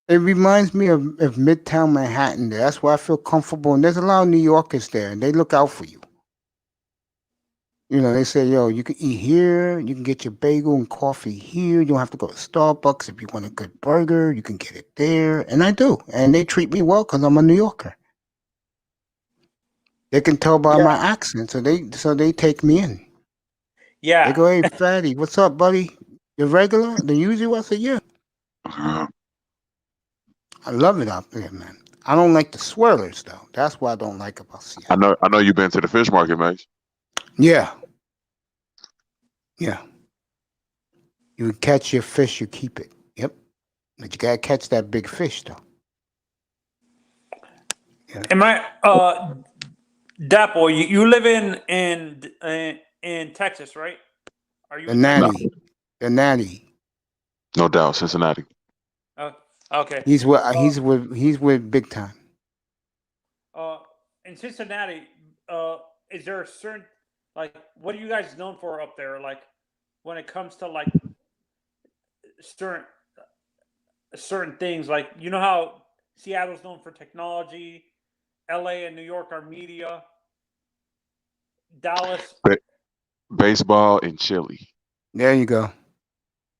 it reminds me of Midtown Manhattan there. That's where I feel comfortable. And there's a lot of New Yorkers there, and they look out for you. You know, they say, yo, you can eat here. You can get your bagel and coffee here. You don't have to go to Starbucks. If you want a good burger, you can get it there. And I do. And they treat me well because I'm a New Yorker. They can tell by my accent, so they take me in. Yeah. They go, hey, fatty, what's up, buddy? You regular? The usual? I said, yeah. I love it out there, man. I don't like the swirlers, though. That's what I don't like about Seattle. I know you've been to the fish market, man. Yeah. Yeah. You catch your fish, you keep it. Yep. But you gotta catch that big fish, though. Yeah. Am I Dat boy, you live in Texas, right? Are you The Natty. The Natty. No doubt, Cincinnati. Okay. He's with Big Time. In Cincinnati, is there a certain, like, what are you guys known for up there? Like, when it comes to like certain things, like, you know how Seattle's known for technology, LA and New York are media, Dallas baseball and chili. There you go.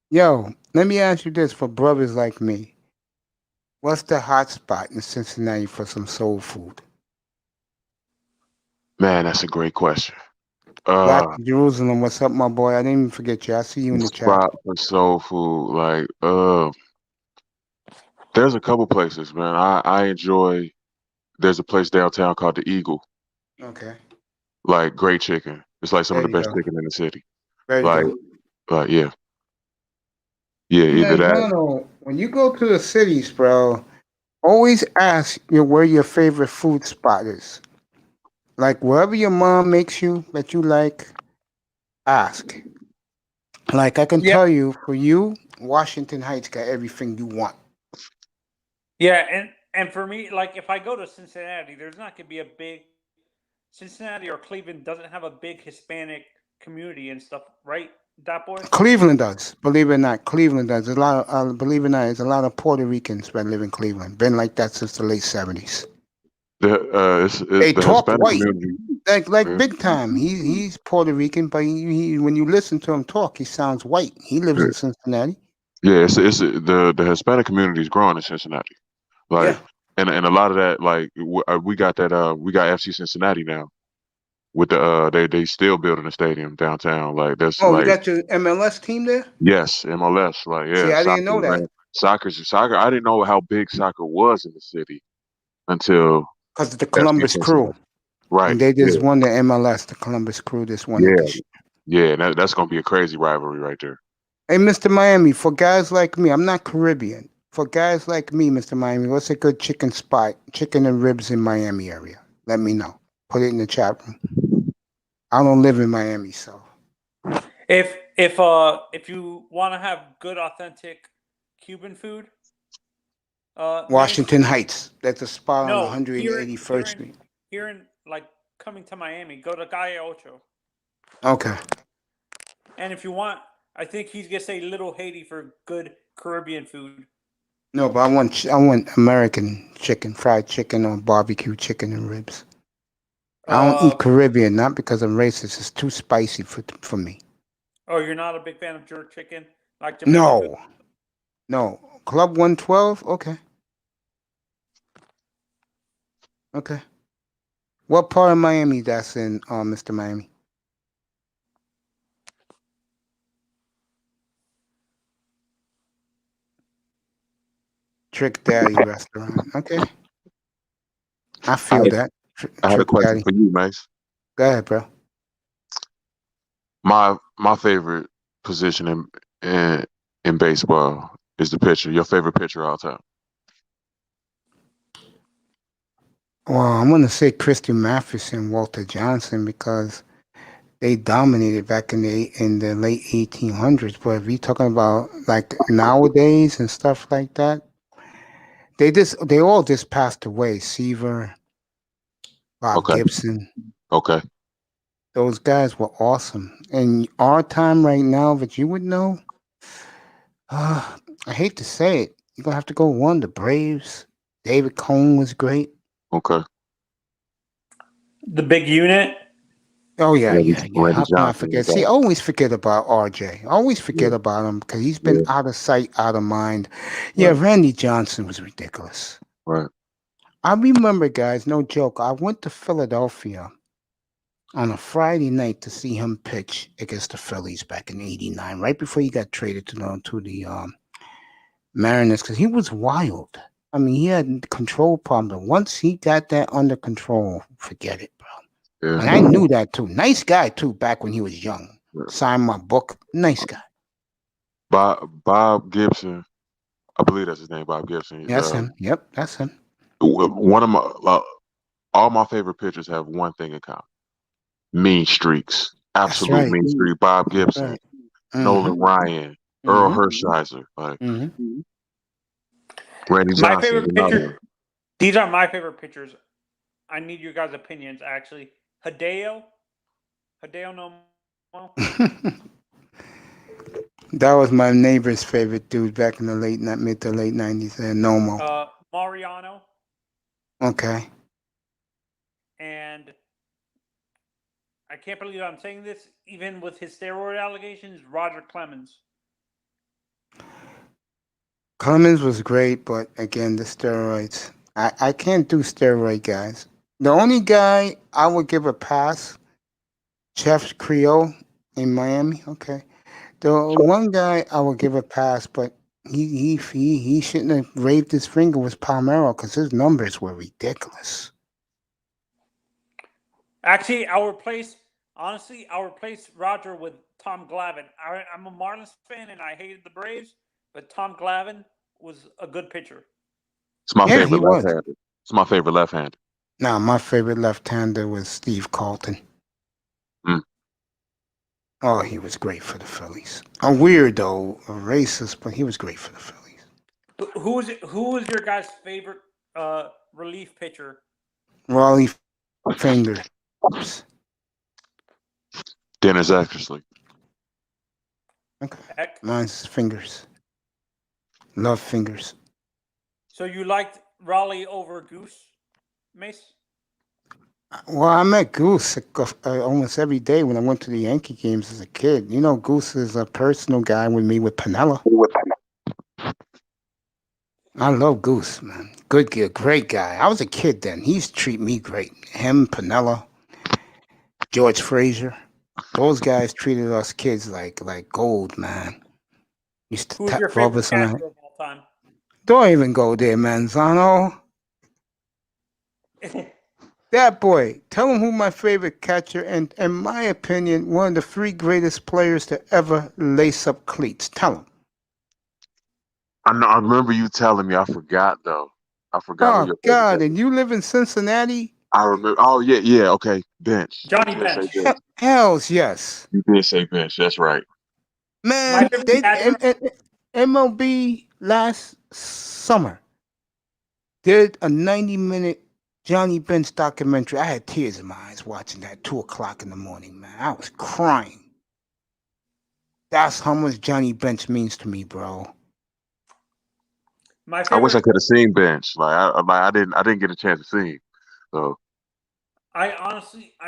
Yo, let me ask you this for brothers like me. What's the hot spot in Cincinnati for some soul food? Man, that's a great question. Black Jerusalem, what's up, my boy? I didn't even forget you. I see you in the chat. Spot for soul food, like there's a couple places, man. I enjoy. There's a place downtown called the Eagle. Okay. Like great chicken. It's like some There of the you best go. chicken in the city. There you Like, go. yeah. Yeah, either that. No. When you go to the cities, bro, always ask where your favorite food spot is. Like wherever your mom makes you that you like, ask. Like I can tell you, for you, Washington Heights got everything you want. Yeah, and for me, like, if I go to Cincinnati, there's not gonna be a big Cincinnati or Cleveland doesn't have a big Hispanic community and stuff, right? Dat boy? Cleveland does, believe it or not. Cleveland does. There's a lot of, believe it or not, there's a lot of Puerto Ricans that live in Cleveland. Been like that since the late 70s. They talk Hispanic white, community. like Big Time. He's Puerto Rican, but he when you listen to him talk, he sounds white. He lives in Cincinnati. Yeah, it's the Hispanic community is growing in Cincinnati. Like, and a lot of that, like, we got FC Cincinnati now. With the they still building a stadium downtown. Like that's you like, got your MLS team there? yes, MLS. Like, yeah. See, I didn't know that. Man. Soccer. I didn't know how big soccer was in the city until because of the Columbus Crew. Right. And they just won the MLS. The Columbus Crew just won it this year. Yeah, that's gonna be a crazy rivalry right there. Hey, Mr. Miami, for guys like me, I'm not Caribbean. For guys like me, Mr. Miami, what's a good chicken spot, chicken and ribs in Miami area? Let me know. Put it in the chat room. I don't live in Miami, so. If you want to have good, authentic Cuban food, Washington Heights. That's a spot no, on 181st Street. Here in, like, coming to Miami, go to Calle Ocho. Okay. And if you want, I think he's gonna say Little Haiti for good Caribbean food. No, but I want American chicken, fried chicken or barbecue chicken and ribs. I don't eat Caribbean, not because I'm racist. It's too spicy for me. Oh, you're not a big fan of jerk chicken? Like Jamaican food? No. Club 112? Okay. Okay. What part of Miami that's in, Mr. Miami? Trick Daddy restaurant. Okay. I I feel had, that. I had a Trick question Daddy. for you, Mace. Go ahead, bro. My favorite position in baseball is the pitcher. Your favorite pitcher all time? Well, I'm gonna say Christy Mathewson, Walter Johnson, because they dominated back in the late 1800s. But if you're talking about like nowadays and stuff like that, they all just passed away. Seaver, Bob Okay. Gibson, Okay. those guys were awesome. And our time right now that you would know, I hate to say it, you're gonna have to go one, the Braves. David Cone was great. Okay. The big unit. Oh yeah, Randy, yeah, yeah. Randy How can I Johnson forget? was See, I that. always forget about RJ. I always forget Yeah. about him because he's been Yeah. out of sight, out of mind. Yeah, Right. Randy Johnson was ridiculous. Right. I remember, guys, no joke. I went to Philadelphia on a Friday night to see him pitch against the Phillies back in '89, right before he got traded to the Mariners, because he was wild. I mean, he had control problems. But once he got that under control, forget it, bro. And I Yeah. knew that too. Nice guy too, back when he was young. Yeah. Signed my book. Nice guy. Bob Gibson, I believe that's his name, Bob Gibson. That's him. Yep, that's him. One of my all my favorite pitchers have one thing in common: mean streaks. That's Absolute right. mean streak. Bob Gibson, Right. Nolan Ryan, Earl Hershiser, like Mm-hmm. Randy My Johnson. favorite Another pitcher. These are my favorite pitchers. I need your guys' opinions, actually. Hideo Nomo. That was my neighbor's favorite dude back in the mid to late '90s. Nomo. Mariano. Okay. And I can't believe I'm saying this, even with his steroid allegations, Roger Clemens. Clemens was great, but again, the steroids. I can't do steroid guys. The only guy I would give a pass, Chef Creole in Miami. Okay. The one guy I would give a pass, but he shouldn't have raised his finger was Palmero because his numbers were ridiculous. Actually, I'll replace Roger with Tom Glavine. I'm a Marlins fan and I hated the Braves, but Tom Glavine was a good pitcher. It's my Yeah, favorite he was. left-handed. It's my favorite left-handed. Now, my favorite left-hander was Steve Carlton. Mm. Oh, he was great for the Phillies. A weirdo, a racist, but he was great for the Phillies. Who was your guys' favorite relief pitcher? Raleigh Fingers. Dennis Eckersley. Okay. Heck. Mine's Fingers. Love Fingers. So you liked Raleigh over Goose, Mace? Well, I met Goose almost every day when I went to the Yankee games as a kid. You know, Goose is a personal guy with me with Pinella. I love Goose, man. Good guy, great guy. I was a kid then. He used to treat me great. Him, Pinella, George Frazier. Those guys treated us kids like gold, man. Used to Who's your rub favorite us on the- catcher of all time? Don't even go there, Manzano. That boy, tell him who my favorite catcher and, in my opinion, one of the three greatest players to ever lace up cleats. Tell him. I know. I remember you telling me. I forgot though. I forgot who Oh your favorite God! catcher And you live in Cincinnati? I remember. Oh yeah, yeah. Okay, Bench. Johnny You did say Bench. Bench. Hells yes, You did say Bench. That's right. man. favorite They catcher? MLB last summer did a 90-minute Johnny Bench documentary. I had tears in my eyes watching that 2:00 in the morning, man. I was crying. That's how much Johnny Bench means to me, bro. My I wish I favorite. could have seen Bench. I didn't get a chance to see him. So I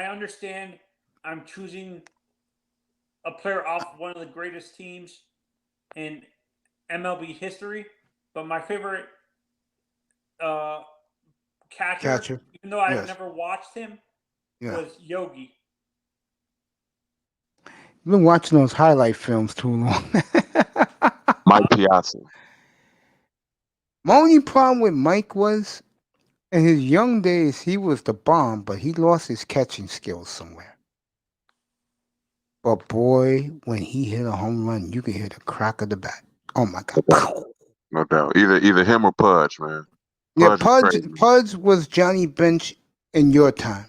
understand. I'm choosing a player off one of the greatest teams in MLB history, but my favorite catcher, even though I've never watched him, was Yogi. You've been watching those highlight films too long. Mike Piazza. My only problem with Mike was, in his young days, he was the bomb, but he lost his catching skills somewhere. But boy, when he hit a home run, you could hear the crack of the bat. Oh my God! No doubt. Either him or Pudge, man. Yeah, Pudge was crazy. Pudge was Johnny Bench in your time.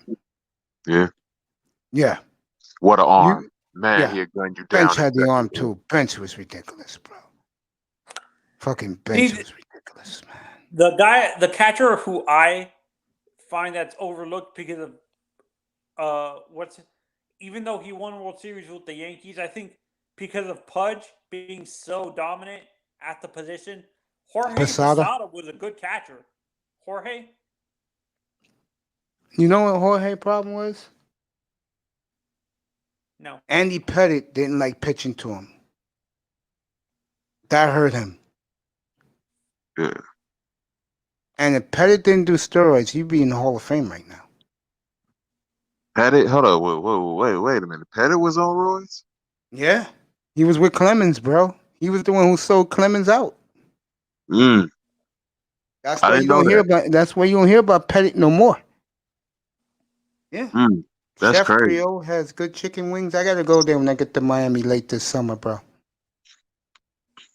Yeah. Yeah, What an arm. you. Man, Yeah, he'd gun you down. Bench had the and- arm too. Bench was ridiculous, bro. Fucking Bench was ridiculous, man. The catcher who I find that's overlooked because of even though he won World Series with the Yankees, I think because of Pudge being so dominant at the position, Jorge Posada was a good catcher. Jorge? You know what Jorge's problem was? No. Andy Pettit didn't like pitching to him. That hurt him. Yeah. And if Pettit didn't do steroids, he'd be in the Hall of Fame right now. Pettit? Hold up. Wait a minute. Pettit was on roids? Yeah. He was with Clemens, bro. He was the one who sold Clemens out. That's why you don't hear about. That's why you don't hear about Pettit no more. Yeah. That's Chef crazy. Trio has good chicken wings. I gotta go there when I get to Miami late this summer, bro.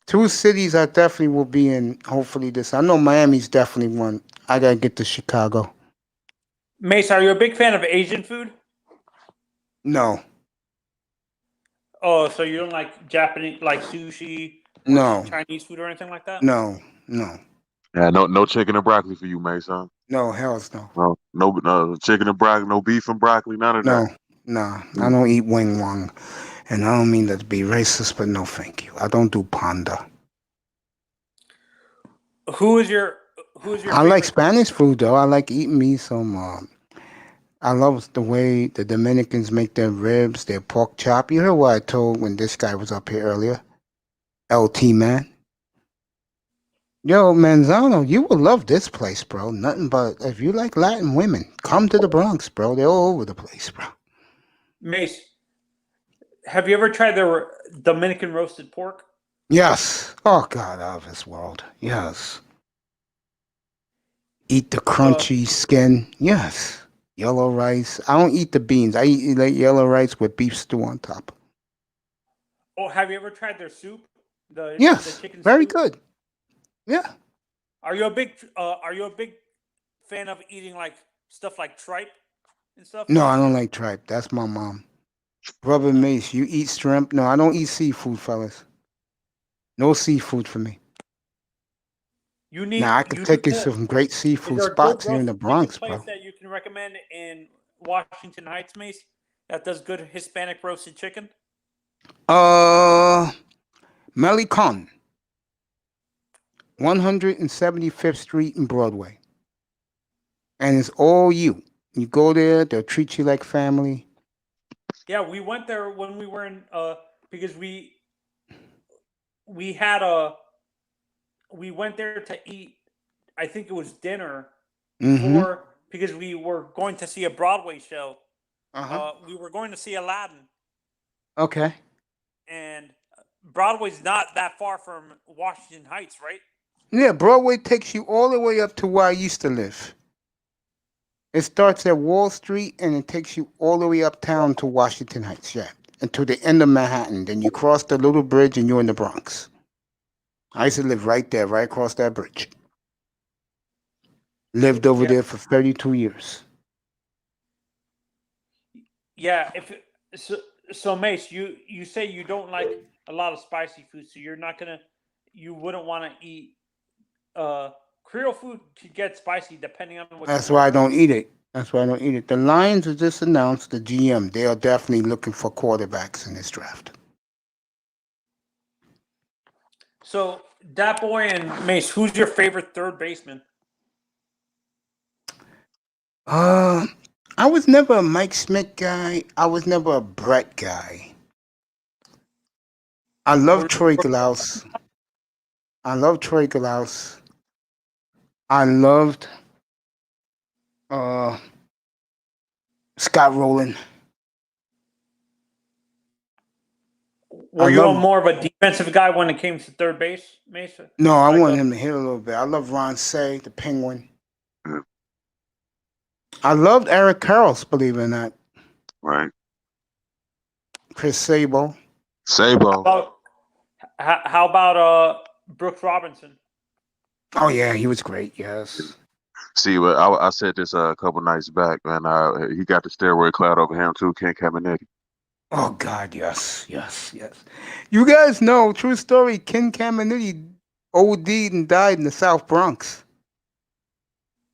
2 cities I definitely will be in. Hopefully this. I know Miami's definitely one. I gotta get to Chicago. Mace, are you a big fan of Asian food? No. Oh, so you don't like Japanese, like sushi? No. Chinese food or anything like that? No. Yeah, no chicken and broccoli for you, Mason. No, hells no. No chicken and broccoli, no beef and broccoli, none of that. No. I don't eat wing wong. And I don't mean that to be racist, but no thank you. I don't do panda. Who is your I like Spanish food though. I like eating me some I love the way the Dominicans make their ribs, their pork chop. You heard what I told when this guy was up here earlier? LT man. Yo, Manzano, you will love this place, bro. Nothing but if you like Latin women, come to the Bronx, bro. They're all over the place, bro. Mace, have you ever tried their Dominican roasted pork? Yes. Oh God, out of this world. Yes. Eat the crunchy skin. Yes. Yellow rice. I don't eat the beans. I eat like yellow rice with beef stew on top. Oh, have you ever tried their soup? Yes. The chicken Very soup? good. Yeah. Are you a big fan of eating like stuff like tripe and stuff? No, I don't like tripe. That's my mom. Brother Mace, you eat shrimp? No, I don't eat seafood, fellas. No seafood for me. Now I could take you to some great seafood spots here in the Bronx, bro. Place that you can recommend in Washington Heights, Mace, that does good Hispanic roasted chicken? Melicon, 175th Street and Broadway, and it's all you. You go there, they'll treat you like family. Yeah, we went there when we were in because we went there to eat. I think it was dinner because we were going to see a Broadway show. We were going to see Aladdin. Okay. And Broadway's not that far from Washington Heights, right? Yeah, Broadway takes you all the way up to where I used to live. It starts at Wall Street and it takes you all the way uptown to Washington Heights, yeah, and to the end of Manhattan. Then you cross the little bridge and you're in the Bronx. I used to live right there, right across that bridge. Lived over there for 32 years. Yeah, so Mace, you say you don't like a lot of spicy food, so you wouldn't want to eat Creole food could get spicy depending on what. That's why I don't eat it. The Lions have just announced the GM. They are definitely looking for quarterbacks in this draft. So, Dat Boy and Mace, who's your favorite third baseman? I was never a Mike Smith guy. I was never a Brett guy. I love Troy Glaus. I loved Scott Rowland. Were you on more of a defensive guy when it came to third base, Mason? No, I want him to hit a little bit. I love Ron Say, the Penguin. Yeah. I loved Eric Karros, believe it or not. Right. Chris Sabo. Sabo. How about Brooks Robinson? Oh yeah, he was great. Yes. See, but I said this a couple nights back, man. He got the steroid cloud over him too, Ken Caminiti. Oh God, yes. You guys know, true story. Ken Caminiti OD'd and died in the South Bronx.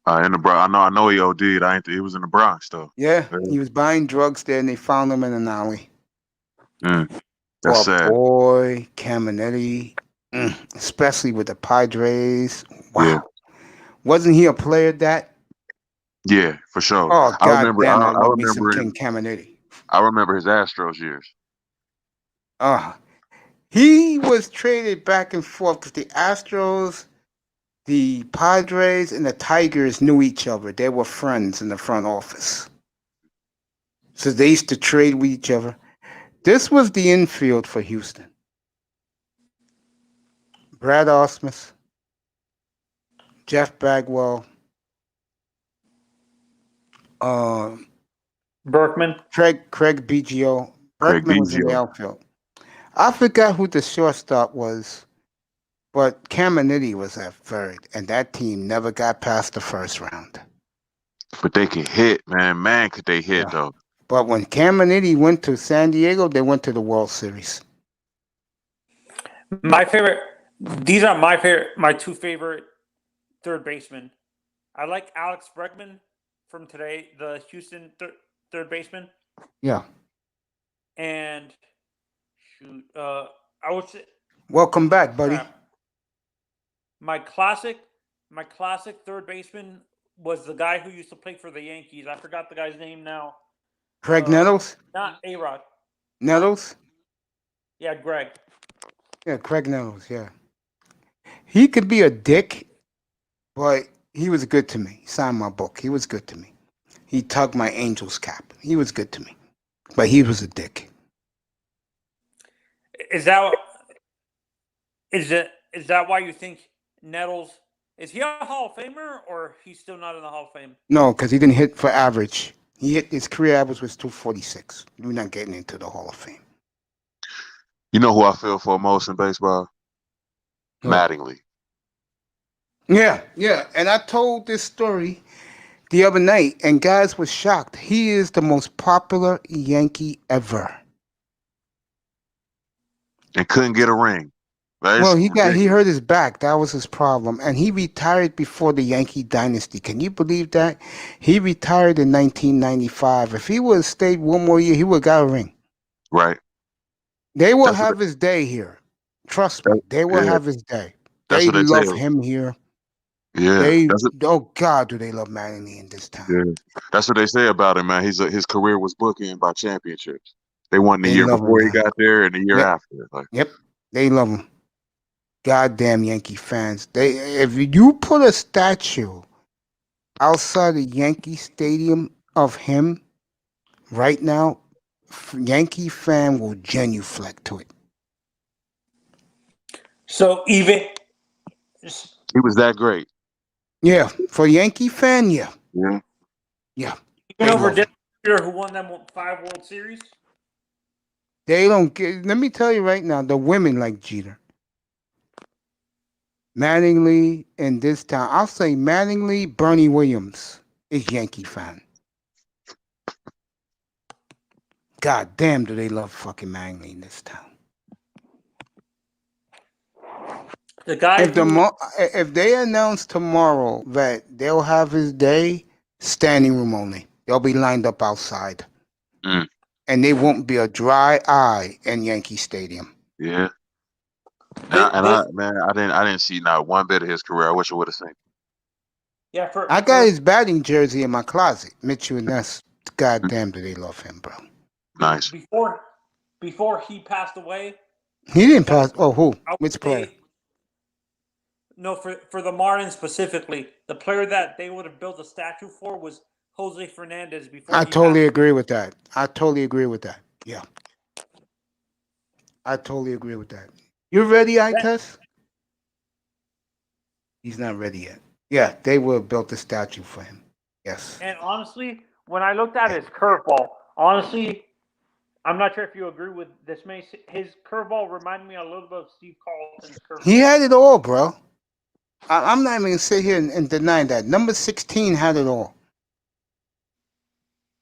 In the Bronx. I know he OD'd. He was in the Bronx though. Yeah, he was buying drugs there, and they found him in an alley. That's sad. Boy, Caminiti, especially with the Padres. Wow. Yeah. Wasn't he a player that? Yeah, for sure. Oh God, I remember. damn, I love me remember some him. Ken Caminiti. I remember his Astros years. He was traded back and forth because the Astros, the Padres, and the Tigers knew each other. They were friends in the front office. So they used to trade with each other. This was the infield for Houston. Brad Ausmus, Jeff Bagwell, Berkman. Craig Biggio. Berkman was in the outfield. I forgot who the shortstop was, but Caminiti was at third, and that team never got past the first round. But they can hit, man. Man, could they hit though? But when Caminiti went to San Diego, they went to the World Series. These are my two favorite third basemen. I like Alex Bregman from today, the Houston third baseman. Yeah. And I would say, welcome back, buddy. My classic third baseman was the guy who used to play for the Yankees. I forgot the guy's name now. Craig Nettles? Not A-Rod. Nettles? Yeah, Greg. Yeah, Craig Nettles, yeah. He could be a dick, but he was good to me. He signed my book. He was good to me. He tugged my Angels cap. He was good to me. But he was a dick. Is that why you think Nettles is he a Hall of Famer or he's still not in the Hall of Fame? No, because he didn't hit for average. His career average was 246. We're not getting into the Hall of Fame. You know who I feel for most in baseball? Mattingly. Yeah. And I told this story the other night, and guys were shocked. He is the most popular Yankee ever. And couldn't get a ring. Well, he hurt his back. That was his problem. And he retired before the Yankee dynasty. Can you believe that? He retired in 1995. If he would have stayed one more year, he would have got a ring. Right. They will have his day here. Trust me. They will have his day. They love him here. Yeah. Oh, God, do they love Mattingly in this town. Yeah. That's what they say about him, man. His career was bookend by championships. They won the year before he got there and the year after. Yep. They love him. Goddamn Yankee fans. If you put a statue outside the Yankee Stadium of him right now, Yankee fan will genuflect to it. So even he was that great. Yeah, for Yankee fan, yeah. Even over Jeter, who won them 5 World Series. They don't get. Let me tell you right now, the women like Jeter. Mattingly in this town, I'll say Mattingly, Bernie Williams is Yankee fan. God damn, do they love fucking Mattingly in this town. The guy if they announce tomorrow that they'll have his day, standing room only. They'll be lined up outside. And they won't be a dry eye in Yankee Stadium. Yeah. I didn't see not one bit of his career. I wish I would have seen. Yeah, I got his batting jersey in my closet. Mitchell and Ness. Goddamn, do they love him, bro? Nice. Before he passed away. He didn't pass. Oh, who? Which player? No, for the Marlins specifically, the player that they would have built a statue for was Jose Fernandez. I totally agree with that. Yeah. I totally agree with that. You ready, Ites? He's not ready yet. Yeah, they will have built a statue for him. Yes. And honestly, when I looked at his curveball, honestly, I'm not sure if you agree with this, Mace. His curveball reminded me a little bit of Steve Carlton's curveball. He had it all, bro. I'm not even going to sit here and deny that. Number 16 had it all.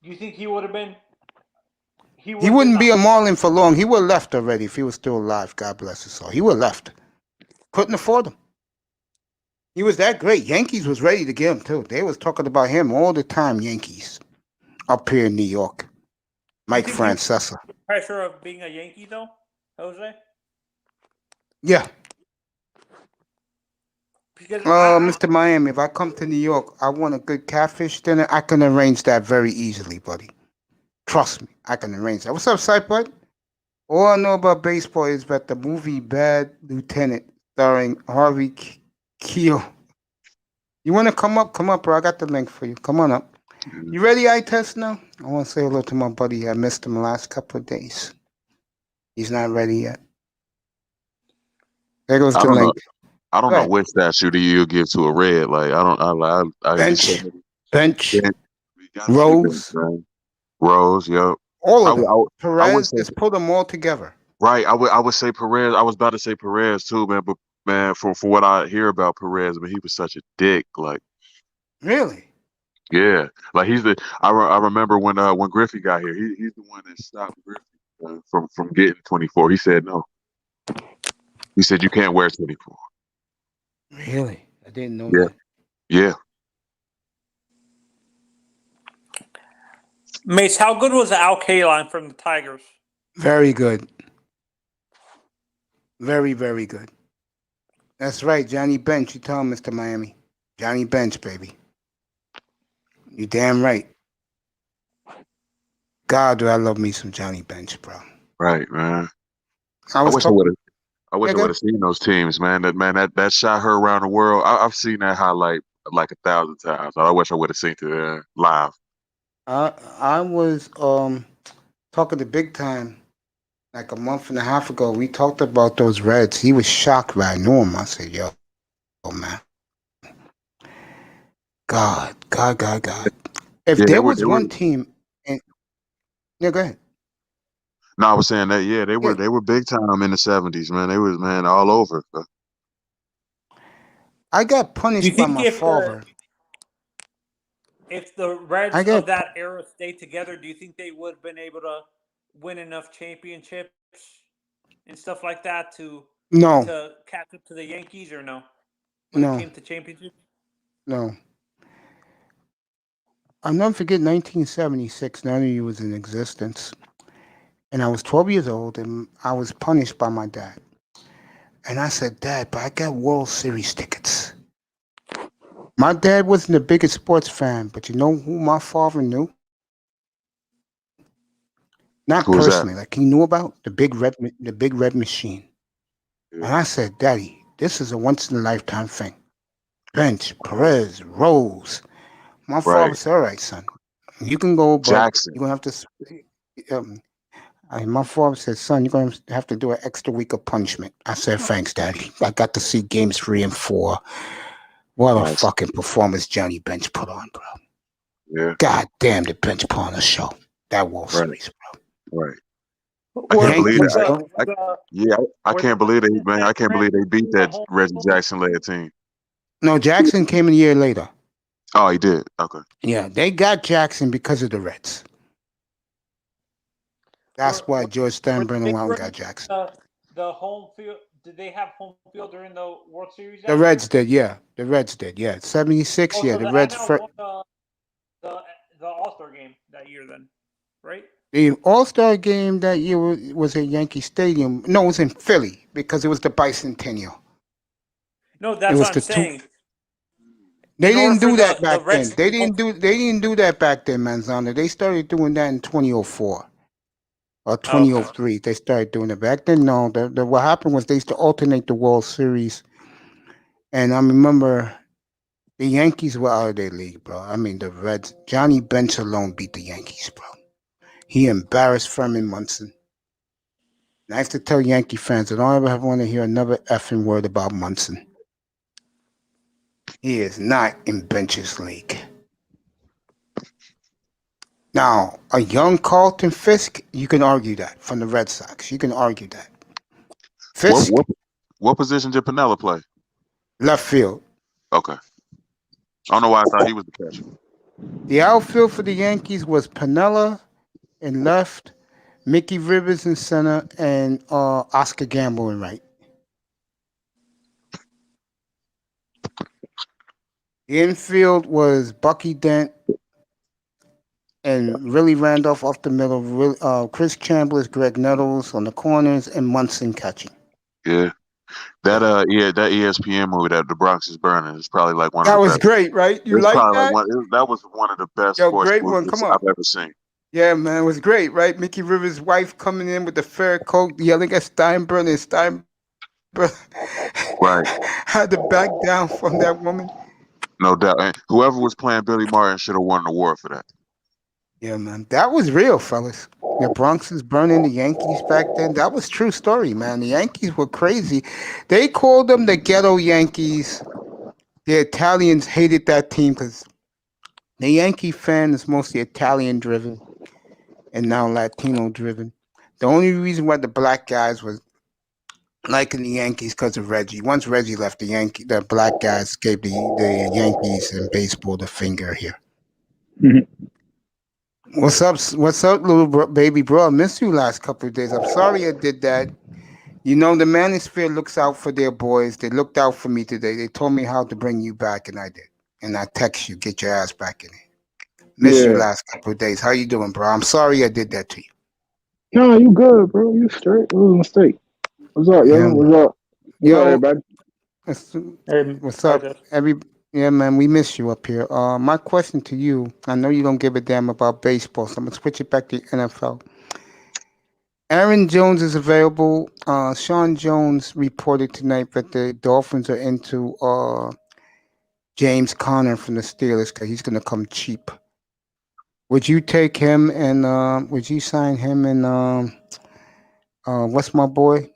Do you think he would have been? He wouldn't be a Marlin for long. He would have left already if he was still alive. God bless his soul. He would have left. Couldn't afford him. He was that great. Yankees was ready to get him, too. They was talking about him all the time, Yankees, up here in New York. Mike Francesa. Pressure of being a Yankee, though, Jose? Yeah. Because Mr. Miami, if I come to New York, I want a good catfish dinner. I can arrange that very easily, buddy. Trust me, I can arrange that. What's up, Sight Bud? All I know about baseball is that the movie Bad Lieutenant, starring Harvey Keitel. You want to come up? Come up, bro. I got the link for you. Come on up. You ready, I-Test now? I want to say hello to my buddy. I missed him the last couple of days. He's not ready yet. There goes the link. I don't know which statue do you give to a red. Like I bench, Rose, yep. All of them. Perez, just put them all together. Right. I would say Perez. I was about to say Perez too, man. But man, for what I hear about Perez, I mean, he was such a dick. Like, really? Yeah. Like I remember when Griffey got here, he's the one that stopped Griffey from getting 24. He said no. He said you can't wear 24. Really? I didn't know that. Yeah. Mace, how good was Al Kaline from the Tigers? Very good. Very, very good. That's right, Johnny Bench. You tell him, Mr. Miami. Johnny Bench, baby. You damn right. God, do I love me some Johnny Bench, bro. Right, man. I wish I would have seen those teams, man. That shot her around the world. I've seen that highlight like 1,000 times. I wish I would have seen it live. I was talking to Big Time like a month and a half ago. We talked about those Reds. He was shocked when I knew him. I said, yo, man. God. If there was one team yeah, go ahead. No, I was saying that they were big time in the 70s, man. They was all over. I got punished by my father. If the Reds of that era stayed together, do you think they would have been able to win enough championships and stuff like that to catch up to the Yankees, or no? When it came to championships? No. I'll never forget 1976. None of you was in existence. And I was 12 years old, and I was punished by my dad. And I said, Dad, but I got World Series tickets. My dad wasn't the biggest sports fan, but you know who my father knew? Not personally, like he knew about the big red machine. Yeah. And I said, Daddy, this is a once in a lifetime thing. Bench, Perez, Rose. My father said, all right, son, you can go, but Jackson. You're gonna have to. My father said, son, you're going to have to do an extra week of punishment. I said, thanks, Daddy. I got to see games 3 and 4. What a fucking performance Johnny Bench put on, bro. Yeah. God damn, the Bench put on a show. That World Series, bro. Right. I can't believe that. I can't believe it, man. I can't believe they beat that Reggie Jackson-led team. No, Jackson came a year later. Oh, he did? Okay. Yeah, they got Jackson because of the Reds. That's why George Steinbrenner went and got Jackson. The home field, did they have home field during the World Series? The Reds did, yeah. The Reds did, yeah. 76, yeah. The Reds. The All-Star game that year, then, right? The All-Star game that year was at Yankee Stadium. No, it was in Philly because it was the bicentennial. No, that's what I'm saying. They didn't do that back then. They didn't do that back then, Manzana. They started doing that in 2004. Or 2003, they started doing it. Back then, no. What happened was they used to alternate the World Series. And I remember the Yankees were out of their league, bro. I mean, the Reds. Johnny Bench alone beat the Yankees, bro. He embarrassed Furman Munson. Nice to tell Yankee fans I don't ever want to hear another effing word about Munson. He is not in Bench's league. Now, a young Carlton Fisk, you can argue that from the Red Sox. You can argue that. Fisk, What position did Pinella play? left field. Okay. I don't know why I thought he was the catcher. The outfield for the Yankees was Pinella in left, Mickey Rivers in center, and Oscar Gamble in right. The infield was Bucky Dent and Willie Randolph off the middle, Chris Chambliss, Greg Nettles on the corners, and Munson catching. Yeah. That that ESPN movie that The Bronx is Burning is probably like one That of the was best. great, right? You like that? That was one of the best Yo, sports great one. movies Come on. I've ever seen. Yeah, man, it was great, right? Mickey Rivers' wife coming in with the fur coat, yelling at Steinbrenner, and Steinbrenner Right. had to back down from that woman. No doubt. And whoever was playing Billy Martin should have won an award for that. Yeah, man, that was real, fellas. The Bronx is burning the Yankees back then. That was true story, man. The Yankees were crazy. They called them the ghetto Yankees. The Italians hated that team because the Yankee fan is mostly Italian-driven and now Latino-driven. The only reason why the black guys was liking the Yankees because of Reggie. Once Reggie left, the black guys gave the Yankees in baseball the finger here. What's up, little baby bro? I missed you last couple of days. I'm sorry I did that. You know, the Manosphere looks out for their boys. They looked out for me today. They told me how to bring you back, and I did. And I text you, get your ass back in it. Missed you last couple of days. How you doing, bro? I'm sorry I did that to you. No, you good, bro. You straight. It was a mistake. What's up, yo? Yeah. What's up? What's up, everybody? What's up, Yeah, man, we miss you up here. My question to you, I know you don't give a damn about baseball, so I'm going to switch it back to NFL. Aaron Jones is available. Sean Jones reported tonight that the Dolphins are into James Conner from the Steelers because he's going to come cheap. Would you take him and would you sign him and what's my boy?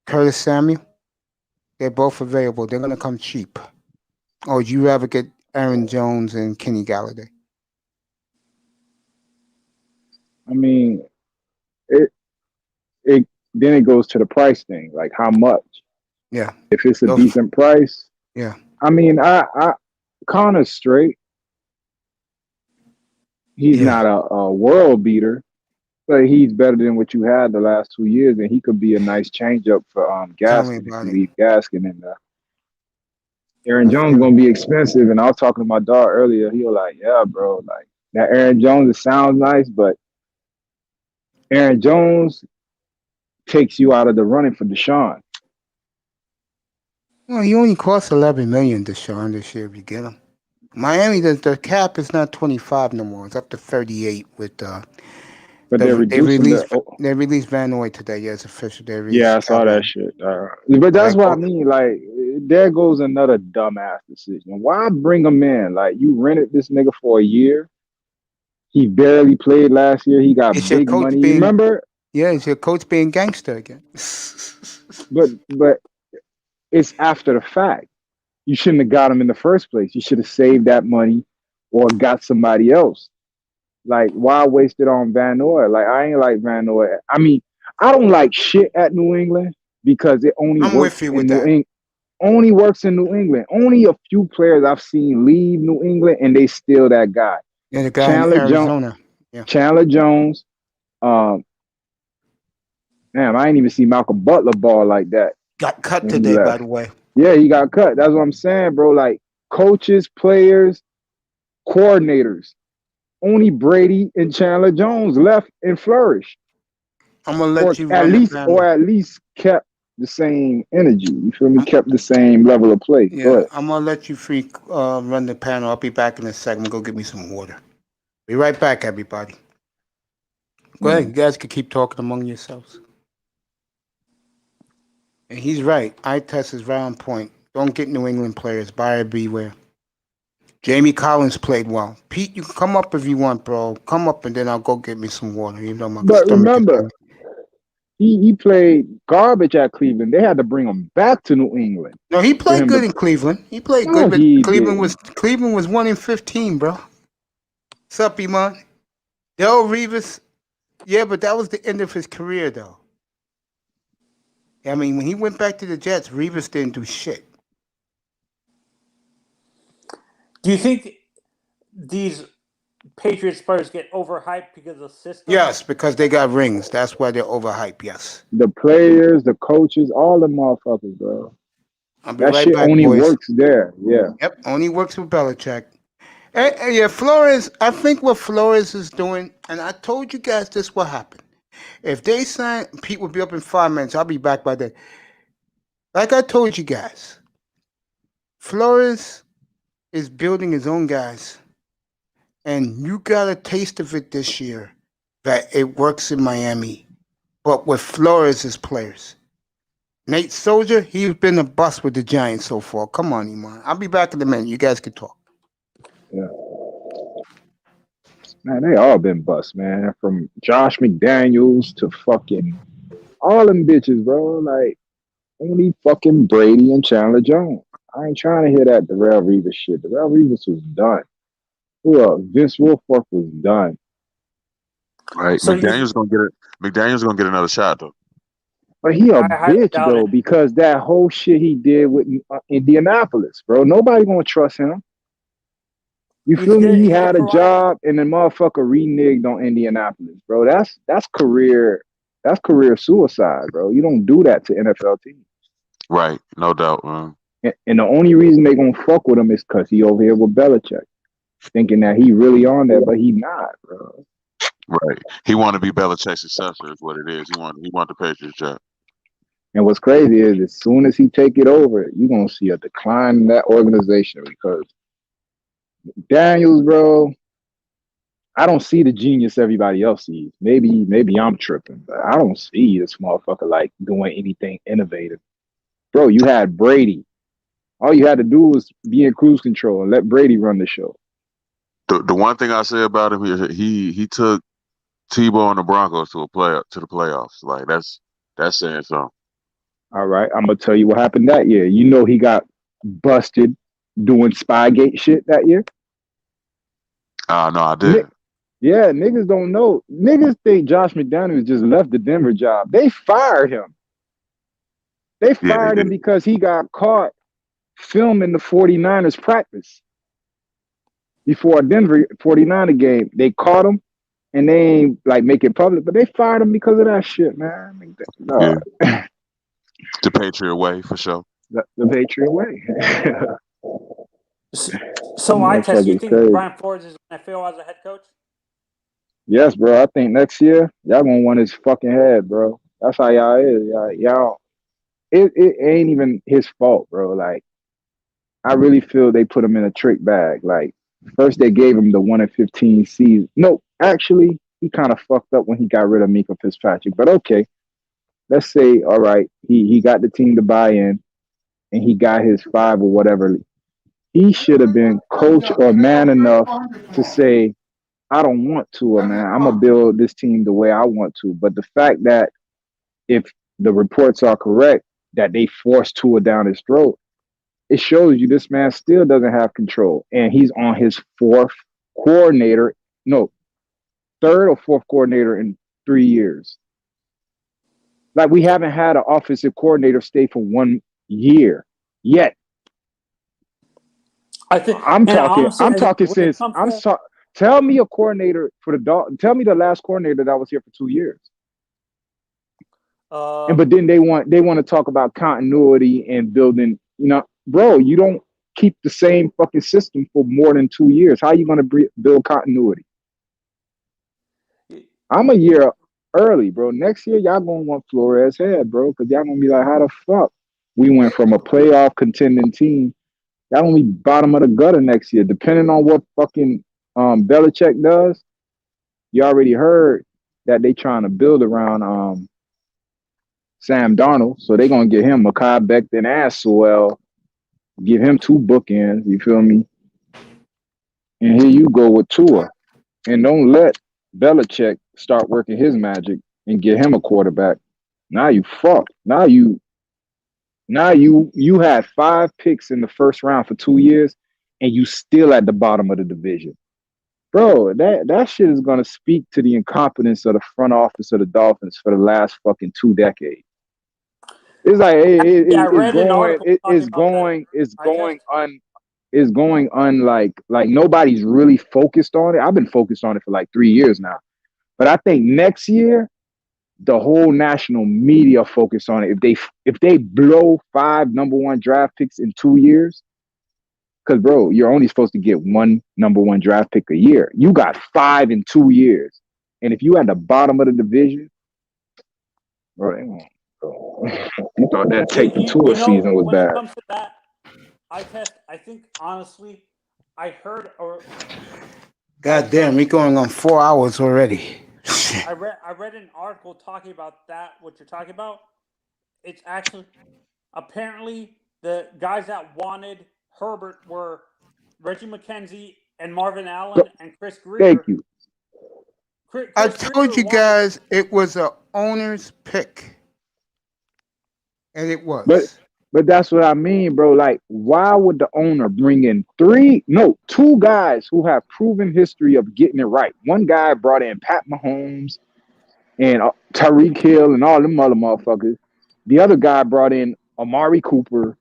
Curtis Samuel? They're both available. They're going to come cheap. Or would you rather get Aaron Jones and Kenny Galladay? I mean, it then it goes to the price thing, like how much. Yeah. If it's a decent price. Yeah. I mean, I Connor's straight. He's not a world beater, but he's better than what you had the last 2 years, and he could be a nice changeup for Gaskin if you leave Gaskin in there. Aaron Jones gonna be expensive, and I was talking to my dog earlier. He was like, "Yeah, bro, like that Aaron Jones, it sounds nice, but Aaron Jones takes you out of the running for Deshaun." Well, he only costs $11 million, Deshaun, this year if you get him. Miami, the cap is not 25 no more. It's up to 38 with but they released Van Noy today. Yeah, it's official. I saw that shit. But that's what I mean. Like, there goes another dumbass decision. Why bring him in? Like, you rented this nigga for a year. He barely played last year. He got big money. Remember? Yeah, it's your coach being gangster again. but it's after the fact. You shouldn't have got him in the first place. You should have saved that money or got somebody else. Like, why waste it on Van Noy? Like, I ain't like Van Noy. I mean, I don't like shit at New England because it only works in New England. Only works in New England. Only a few players I've seen leave New England and they steal that guy. Yeah, the guy in Arizona. Chandler Jones. Damn, I ain't even see Malcolm Butler ball like that. Got cut today, by the way. Yeah, he got cut. That's what I'm saying, bro. Like, coaches, players, coordinators. Only Brady and Chandler Jones left and flourished. I'm gonna let you at least kept the same energy. You feel me? Kept the same level of play. Yeah, I'm gonna let you run the panel. I'll be back in a second. Go get me some water. Be right back, everybody. Go ahead. You guys can keep talking among yourselves. And he's right. Eye test is right on point. Don't get New England players. Buyer beware. Jamie Collins played well. Pete, you can come up if you want, bro. Come up and then I'll go get me some water. Even though my but remember, He played garbage at Cleveland. They had to bring him back to New England. No, he for played him good to. in Cleveland. He played No, good, but he Cleveland didn't. was 1-15, bro. Sup, Iman? Del Rivas, yeah, but that was the end of his career, though. I mean, when he went back to the Jets, Rivas didn't do shit. Do you think these Patriots players get overhyped because of the system? Yes, because they got rings. That's why they're overhyped. Yes. The players, the coaches, all the motherfuckers, bro. I'll be That right shit back, only boys. works there. Yeah. Yep, only works with Belichick. And yeah, Flores, I think what Flores is doing, and I told you guys this will happen. If they sign, Pete will be up in 5 minutes. I'll be back by then. Like I told you guys, Flores is building his own guys. And you got a taste of it this year that it works in Miami, but with Flores' players. Nate Soldier, he's been a bust with the Giants so far. Come on, Iman. I'll be back in a minute. You guys can talk. Yeah. Man, they all been bust, man. From Josh McDaniels to fucking all them bitches, bro. Like, only fucking Brady and Chandler Jones. I ain't trying to hear that Darrell Reeves shit. Darrell Reeves was done. Who else? Vince Wilfork was done. Right. So McDaniel's gonna get it. McDaniel's gonna get another shot though. But he a I highly bitch, doubt though, it. because that whole shit he did with Indianapolis, bro. Nobody gonna trust him. You He's feel me? good- He he's had good a for job and the motherfucker reneged on Indianapolis, bro. That's career suicide, bro. You don't do that to NFL teams. Right. No doubt, man. And the only reason they gonna fuck with him is because he over here with Belichick, thinking that he really on there, but he not, bro. Right. He want to be Belichick's successor is what it is. He want the Patriots job. And what's crazy is as soon as he take it over, you're gonna see a decline in that organization because Daniels, bro, I don't see the genius everybody else sees. Maybe I'm tripping, but I don't see this motherfucker like doing anything innovative. Bro, you had Brady. All you had to do was be in cruise control and let Brady run the show. The one thing I say about him is he took Tebow and the Broncos to the playoffs. Like that's saying something. All right, I'm gonna tell you what happened that year. You know he got busted doing Spygate shit that year. No, I did. Yeah, niggas don't know. Niggas think Josh McDaniels just left the Denver job. They fired him. They fired him because he got caught filming the 49ers practice before a Denver 49er game. They caught him and they ain't like make it public, but they fired him because of that shit, man. No. Yeah. The Patriot way for sure. The Patriot way. So I test. You think crazy. Brian Flores is going to fail as a head coach? Yes, bro. I think next year y'all gonna want his fucking head, bro. That's how y'all is. Y'all. It ain't even his fault, bro. Like, I really feel they put him in a trick bag. Like, first they gave him the 1-15 season. No, actually, he kind of fucked up when he got rid of Mika Fitzpatrick. But okay, let's say, all right, he got the team to buy in, and he got his 5 or whatever. He should have been coach or man enough to say, I don't want to, man. I'm gonna build this team the way I want to. But the fact that if the reports are correct, that they forced Tua down his throat, it shows you this man still doesn't have control. And he's on his third or fourth coordinator in 3 years. Like, we haven't had an offensive coordinator stay for 1 year yet. I'm talking since tell me a coordinator for the Dolphins. Tell me the last coordinator that was here for 2 years. But then they want to talk about continuity and building. You know, bro, you don't keep the same fucking system for more than 2 years. How are you going to build continuity? I'm a year early, bro. Next year, y'all going to want Flores' head, bro, because y'all going to be like, how the fuck we went from a playoff contending team. Y'all going to be bottom of the gutter next year. Depending on what fucking Belichick does, you already heard that they trying to build around Sam Darnold, so they're gonna get him Mekhi Becton and Sewell, give him 2 bookends, you feel me? And here you go with Tua. And don't let Belichick start working his magic and get him a quarterback. Now you fucked. Now you had 5 picks in the first round for 2 years, and you still at the bottom of the division. Bro, that shit is gonna speak to the incompetence of the front office of the Dolphins for the last fucking 2 decades. It's like Yeah, I read an article talking it's about that. going it's I going just un it's going like nobody's really focused on it. I've been focused on it for like 3 years now. But I think next year the whole national media focus on it. If they blow 5 number 1 draft picks in 2 years, because bro, you're only supposed to get 1 number 1 draft pick a year. You got 5 in 2 years, and if you at the bottom of the division, bro, you thought that take the tour season was when it bad. comes to that, I think honestly, I heard or God damn, we going on 4 hours already. I read an article talking about that. What you're talking about? It's actually apparently the guys that wanted Herbert were Reggie McKenzie and Marvin Allen and Chris Greer. Thank you. I told you guys it was a owner's pick. And it was. But that's what I mean, bro. Like, why would the owner bring in 2 guys who have proven history of getting it right? One guy brought in Pat Mahomes and Tyreek Hill and all them other motherfuckers. The other guy brought in Amari Cooper,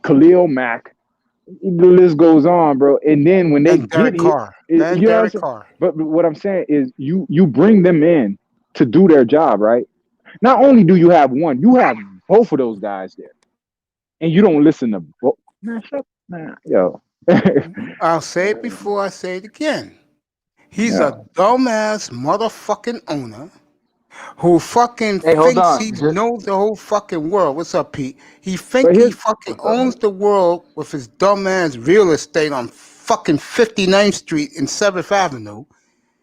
Khalil Mack. The list goes on, bro. And then when they Derek Carr. But what I'm saying is you bring them in to do their job, right? Not only do you have one, you have both of those guys there. And you don't listen to both. Yo. I'll say it before I say it again. He's a dumbass motherfucking owner who fucking thinks he knows the whole fucking world. What's up, Pete? He thinks he fucking owns the world with his dumbass real estate on fucking 59th Street and 7th Avenue.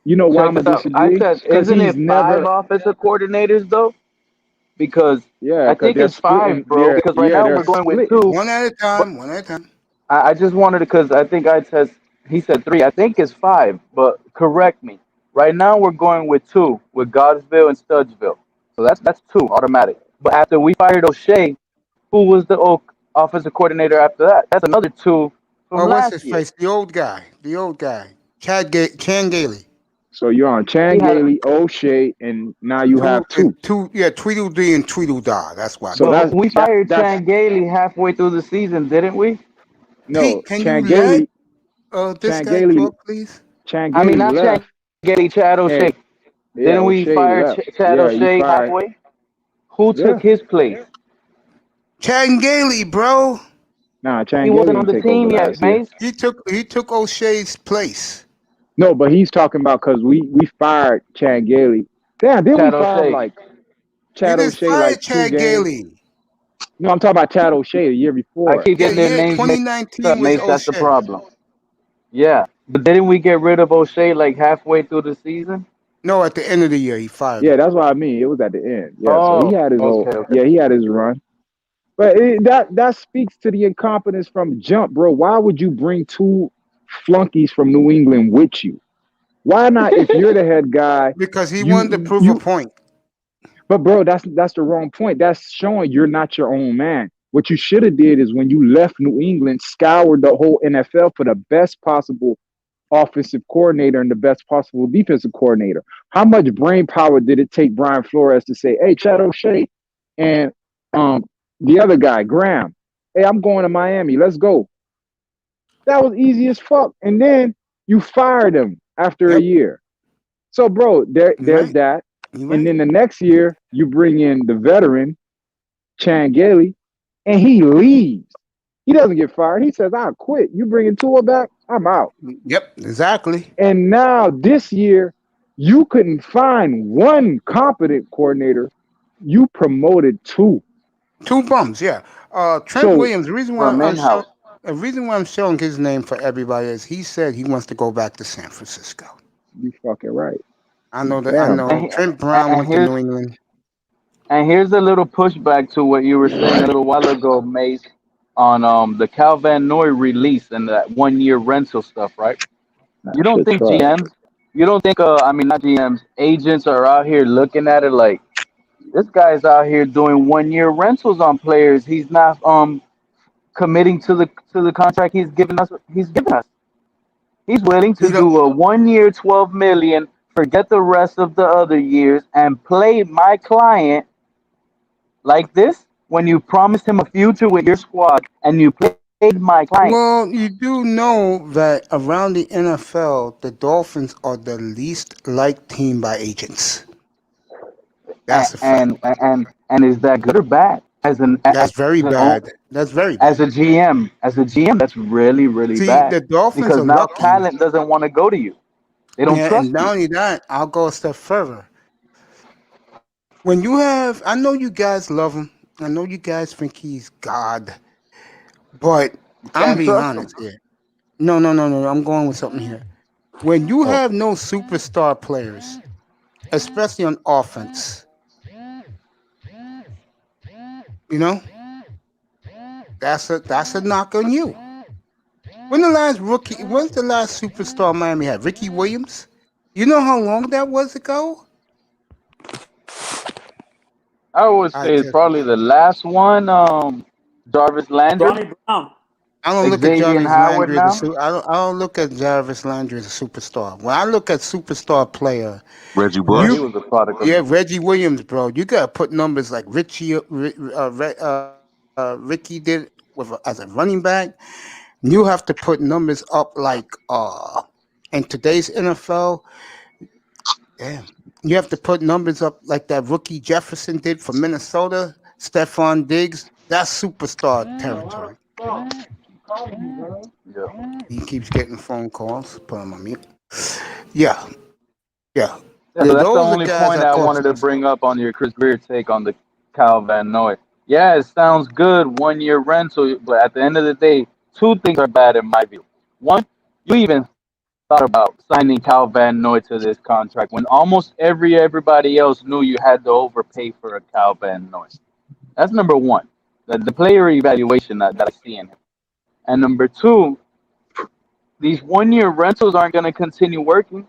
You know why I'm disagree? I said, isn't it 5 offensive coordinators though? Because I think it's 5, bro. Because right now we're going with 2. One at a time. I just wanted to, because I think he said 3. I think it's 5, but correct me. Right now we're going with 2 with Godsville and Studgeville. So that's 2 automatic. But after we fired O'Shea, who was the offensive coordinator after that? That's another 2 from last what's his year. face? The old guy. Chan Gailey. So you're on Chan Gailey, O'Shea, and now you have 2. Tweedledee and Tweedledee. That's why. So we fired Chan Gailey halfway through the season, didn't we? No, Pete, can Chan you Gailey. this guy talk, please? Chan Gailey not left. Chan Gailey, Chad O'Shea. Didn't we fire Chad O'Shea halfway? Who took his place? Chan Gailey, bro. Nah, Chan He Gailey wasn't on the team yet, Mace. He took O'Shea's place. No, but he's talking about because we fired Chan Gailey. Damn, didn't we fire Chad O'Shea like 2 games? No, I'm talking about Chad O'Shea the year before. I keep getting their names 2019 mixed up, that's the problem. Yeah, but didn't we get rid of O'Shea like halfway through the season? No, at the end of the year he fired. Yeah, that's what I mean. It was at the end. Yeah, so he had his okay. he had his run. But that speaks to the incompetence from jump, bro. Why would you bring 2 flunkies from New England with you? Why not if you're the head guy? Because he wanted to prove a point. But bro, that's the wrong point. That's showing you're not your own man. What you should have did is when you left New England, scoured the whole NFL for the best possible offensive coordinator and the best possible defensive coordinator. How much brain power did it take Brian Flores to say, hey, Chad O'Shea and the other guy, Graham, hey, I'm going to Miami. Let's go. That was easy as fuck. And then you fired him after a year. So, bro, there's that. And then the next year, you bring in the veteran, Chan Gailey, and he leaves. He doesn't get fired. He says, I'll quit. You bringing Tua back? I'm out. Yep, exactly. And now this year, you couldn't find 1 competent coordinator. You promoted 2. 2 bums, yeah. Trent Williams, the reason why I'm showing his name for everybody is he said he wants to go back to San Francisco. You fucking right. I know that. I know. Trent Brown went to New England. And here's a little pushback to what you were saying a little while ago, Mace, on the Cal Van Noy release and that 1-year rental stuff, right? You don't think GMs, not GMs, agents are out here looking at it like, This guy's out here doing 1 year rentals on players. He's not committing to the contract he's given us. He's willing to You know, do a 1 year, 12 million, forget the rest of the other years, and play my client like this when you promised him a future with your squad and you played my client. well, you do know that around the NFL, the Dolphins are the least liked team by agents. That's a fact. And is that good or bad? That's very bad. That's very bad. As a GM, that's really, really See, bad the Dolphins because are now lucky. talent doesn't want to go to you. They don't Yeah, trust and not you. only that, I'll go a step further. When you have, I know you guys love him. I know you guys think he's God, but You I'm can't being trust them. honest here. No. I'm going with something here. When you have no superstar players, especially on offense, you know, that's a knock on you. When's the last superstar Miami had? Ricky Williams? You know how long that was ago? I would I say it's just probably the last one. Jarvis Landry, Johnny Brown. I don't look at Xavier Jarvis Howard Landry now. I don't look at Jarvis Landry as a superstar. When I look at superstar player, Reggie Yeah, he Bush. was a product of. yeah, Reggie Williams, bro. You gotta put numbers like Ricky did as a running back. You have to put numbers up like in today's NFL. Damn, you have to put numbers up like that rookie Jefferson did for Minnesota. Stephon Diggs. That's superstar territory. Yeah. He keeps getting phone calls. Put him on mute. Yeah, yeah. Yeah, so that's the Those are only guys point I I call wanted to superstars. bring up on your Chris Greer take on the Cal Van Noy. Yeah, it sounds good, 1 year rental, but at the end of the day, two things are bad in my view. One, you even thought about signing Cal Van Noy to this contract when almost everybody else knew you had to overpay for a Cal Van Noy. That's number one, the player evaluation that I see in him. And number two, these 1 year rentals aren't going to continue working.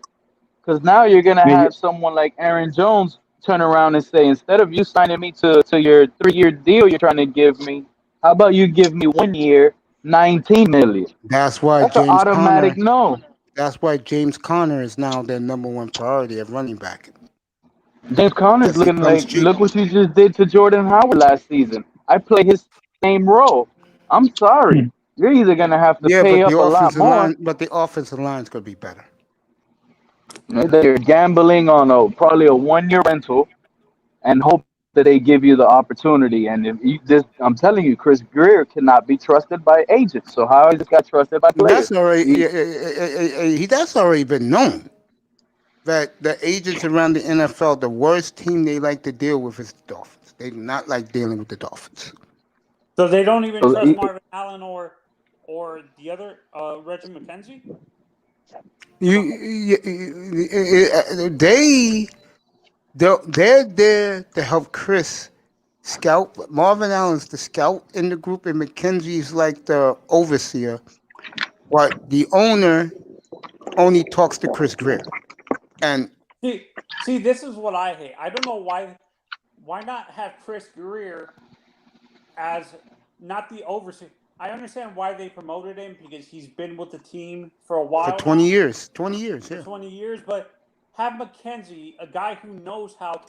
Because now you're gonna Man, have someone like Aaron Jones turn around and say, instead of you signing me to your 3 year deal you're trying to give me, how about you give me 1 year, 19 million? That's why That's an James automatic Conner. no. That's why James Conner is now their number one priority at running back James Conner's because he looking comes like, cheap. look what you just did to Jordan Howard last season. I play his same role. I'm sorry. You're either gonna have to Yeah, pay up a lot more. but the offensive line's gonna be better. That you're gambling on probably a 1 year rental and hope that they give you the opportunity. And if you this, I'm telling you, Chris Greer cannot be trusted by agents. So how is this guy trusted by players? That's already that's already been known that the agents around the NFL, the worst team they like to deal with is the Dolphins. They do not like dealing with the Dolphins. So they don't even So trust Marvin Allen or the other Reggie McKenzie. They're there to help Chris scout. Marvin Allen's the scout in the group, and McKenzie's like the overseer. But the owner only talks to Chris Greer, and See, this is what I hate. I don't know why not have Chris Greer as not the overseer. I understand why they promoted him because he's been with the team for a while for 20 now, years, 20 years, for yeah. 20 years. But have McKenzie, a guy who knows how to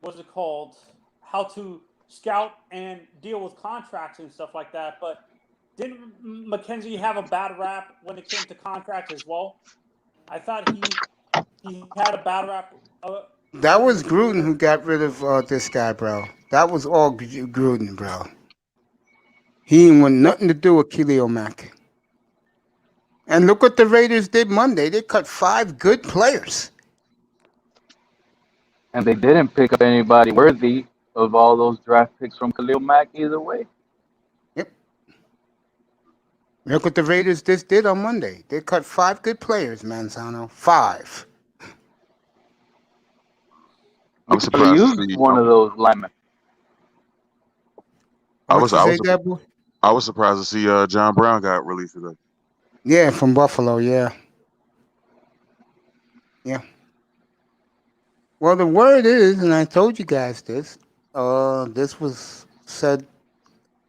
what's it called? How to scout and deal with contracts and stuff like that. But didn't McKenzie have a bad rap when it came to contracts as well? I thought he had a bad rap. That During was his Gruden who career. got rid of this guy, bro. That was all Gruden, bro. He didn't want nothing to do with Khalil Mack. And look what the Raiders did Monday. They cut 5 good players. and they didn't pick up anybody worthy of all those draft picks from Khalil Mack either way. Yep. Look what the Raiders just did on Monday. They cut 5 good players, Manzano. 5. I'm You could really surprised to use see. one of those linemen. I What was you I say, was that boy? I was surprised to see John Brown got released today. Yeah, from Buffalo, yeah. Yeah. Well, the word is, and I told you guys this. This was said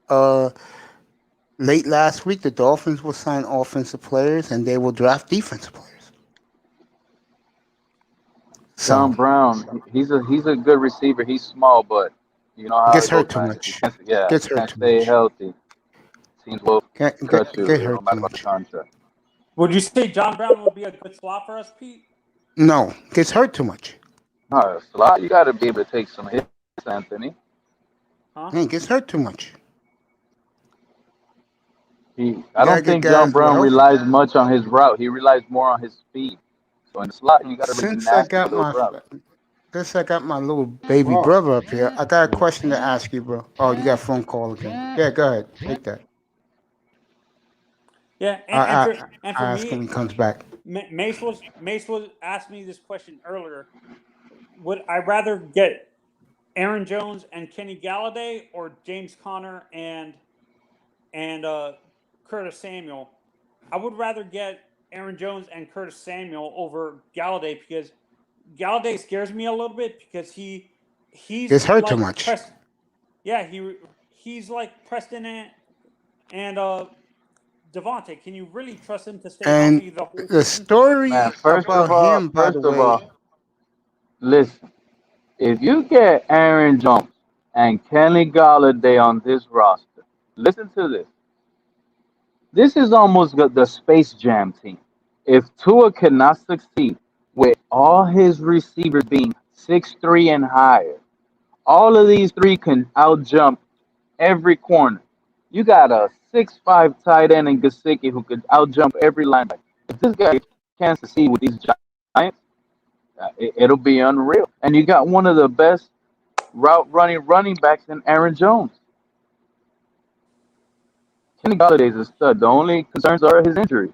uh late last week. The Dolphins will sign offensive players, and they will draft defensive players. John So Brown, he's a good receiver. He's small, but you know how gets it goes, hurt too man. If much. if Gets you hurt can't too stay much. healthy, teams will cut Get you. It hurt don't too matter about the much. contract. Would you say John Brown would be a good slot for us, Pete? No, gets hurt too much. No, it's a lot. You got to be able to take some hits, Anthony. Huh? Hey, gets hurt too much. I You gotta don't get think John guys who are Brown healthy. relies much on his route. He relies more on his speed. So in the slot, you got to be Since I nasty with got those my routes. since I got my little baby Wow. brother up here, I got a question to ask you, bro. Oh, you got a phone call again. Yeah, go ahead. Take that. Yeah, I and I, for I ask him when me, he comes back. Mace was asked me this question earlier. Would I rather get Aaron Jones and Kenny Galladay or James Conner and Curtis Samuel? I would rather get Aaron Jones and Curtis Samuel over Galladay because Galladay scares me a little bit because he's Gets hurt too like much. yeah, he's like Preston and Devontae. Can you really trust him to stay And healthy the whole the season? Man, story about him, by the way, listen. If you get Aaron Jones and Kenny Galladay on this roster, listen to this. This is almost the Space Jam team. If Tua cannot succeed with all his receivers being 6'3" and higher, all of these three can outjump every corner. You got a 6'5" tight end in Gesicki who could outjump every linebacker. If this guy can't succeed with these Giants, it'll be unreal. And you got one of the best route running backs in Aaron Jones. Kenny Galladay is a stud. The only concerns are his injury.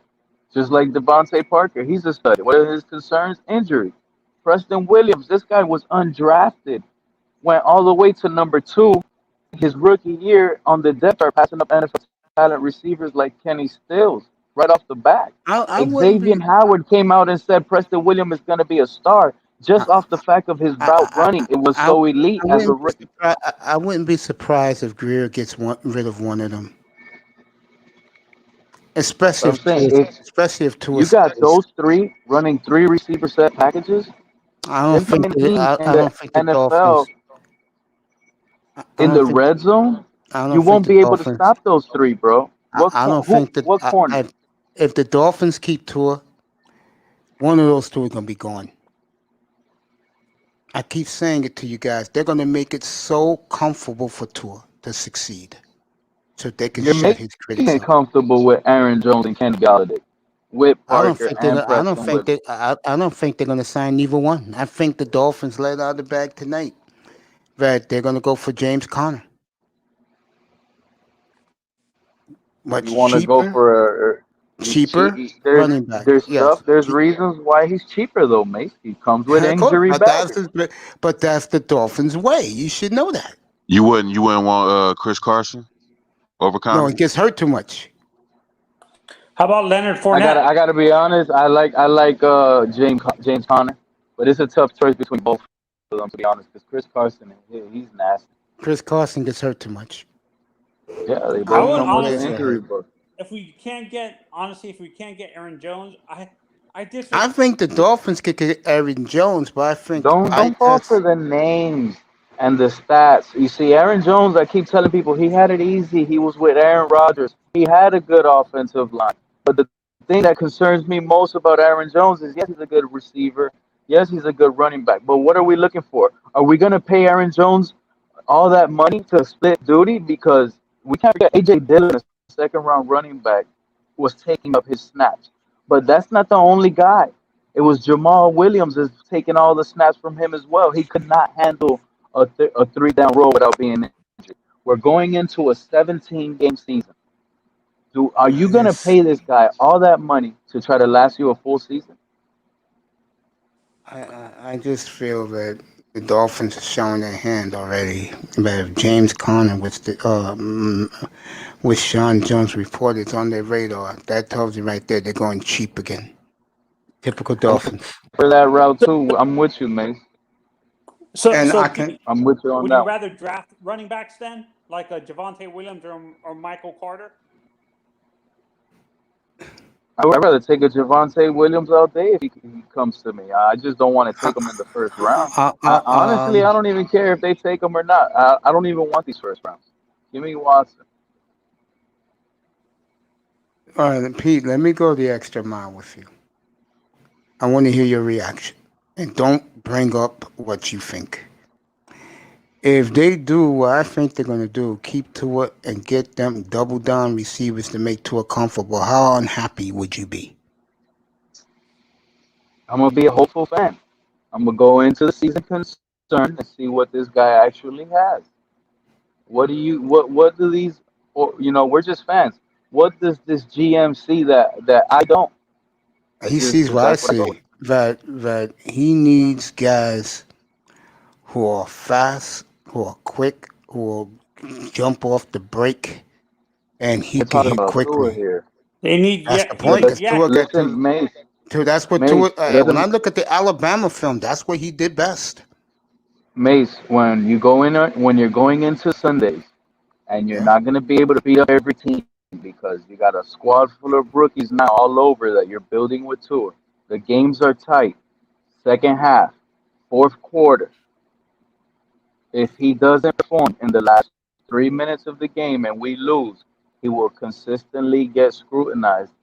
Just like Devontae Parker, he's a stud. What are his concerns? Injury. Preston Williams, this guy was undrafted, went all the way to number 2 his rookie year on the depth chart, passing up NFL talent receivers like Kenny Stills right off the bat. I wouldn't Xavier be Howard came out and said Preston Williams is going to be a star just I off the fact of his I route running. It was I, so elite I as a wouldn't be rookie. surprised. I wouldn't be surprised if Greer gets rid of one of them, But I'm saying if especially if Tua you got stays. those three running 3 receiver set packages, there's not many teams in I the don't think the NFL Dolphins. I in don't the think red zone. I You don't think won't the be able to Dolphins. stop those three, bro. I don't think that What corner? if the Dolphins keep Tua, one of those two is gonna be gone. I keep saying it to you guys. They're gonna make it so comfortable for Tua to succeed, so they can You're shut making his critics it up. comfortable with Aaron Jones and Kenny Galladay, with I don't Parker think they're. and Preston Williams. I don't think they're gonna sign neither one. I think the Dolphins let out the bag tonight that they're gonna go for James Conner. You Much want to go cheaper, for he's cheap. cheaper running back. Yes, There's reasons why he's cheaper though, Mace. He comes with of course, injury baggage. but that's the Dolphins' way. You should know that. You wouldn't want Chris Carson over No, Connor? it gets hurt too much. How about Leonard Fournette? I gotta be honest. I like James Conner, but it's a tough choice between both of them to be honest. Because Chris Carson, he's nasty. Chris Carson gets hurt too much. Yeah, they I both would come with players an get honestly, injury hurt. book. if we can't get Aaron Jones, I I disagree. think the Dolphins could get Aaron Jones, but I think Don't fall for the names and the stats. You see, Aaron Jones, I keep telling people he had it easy. He was with Aaron Rodgers. He had a good offensive line. But the thing that concerns me most about Aaron Jones is yes, he's a good receiver. Yes, he's a good running back. But what are we looking for? Are we gonna pay Aaron Jones all that money to split duty? Because we can't forget AJ Dillon, a second round running back, was taking up his snaps. But that's not the only guy. It was Jamal Williams is taking all the snaps from him as well. He could not handle a 3 down roll without being injured. We're going into a 17-game season. Are you I going to just pay this guy all that money to try to last you a full season? I just feel that the Dolphins have shown their hand already. But if James Conner with Sean Jones report is on their radar, that tells you right there they're going cheap again. Typical I'm Dolphins. for that route too. I'm with you, man. So can. I'm with you on would that you one. rather draft running backs then, like a Javonte Williams or Michael Carter? I would rather take a Javonte Williams all day if he comes to me. I just don't want to take him in the first round. Honestly, I don't even care if they take him or not. I don't even want these first rounds. Give me Watson. All right, Pete. Let me go the extra mile with you. I want to hear your reaction, and don't bring up what you think. If they do what I think they're going to do, keep Tua and get them double down receivers to make Tua comfortable, how unhappy would you be? I'm gonna be a hopeful fan. I'm gonna go into the season concerned and see what this guy actually has. What do these? Or we're just fans. What does this GM see that I don't? He sees what I That's what I go see, with. that he needs guys who are fast, who are quick, who will jump off the break, and he We're can talking hit about Tua quickly. here. They need That's the But point, because Tua got listen, Mace, that's what Mace, Tua. it When I doesn't look at the Alabama film, that's what he did best. Mace when you're going into Sundays and you're Yeah, not gonna be able to beat up every team because you got a squad full of rookies now all over that you're building with Tua. The games are tight. Second half, fourth quarter. If he doesn't perform in the last 3 minutes of the game and we lose, he will consistently get scrutinized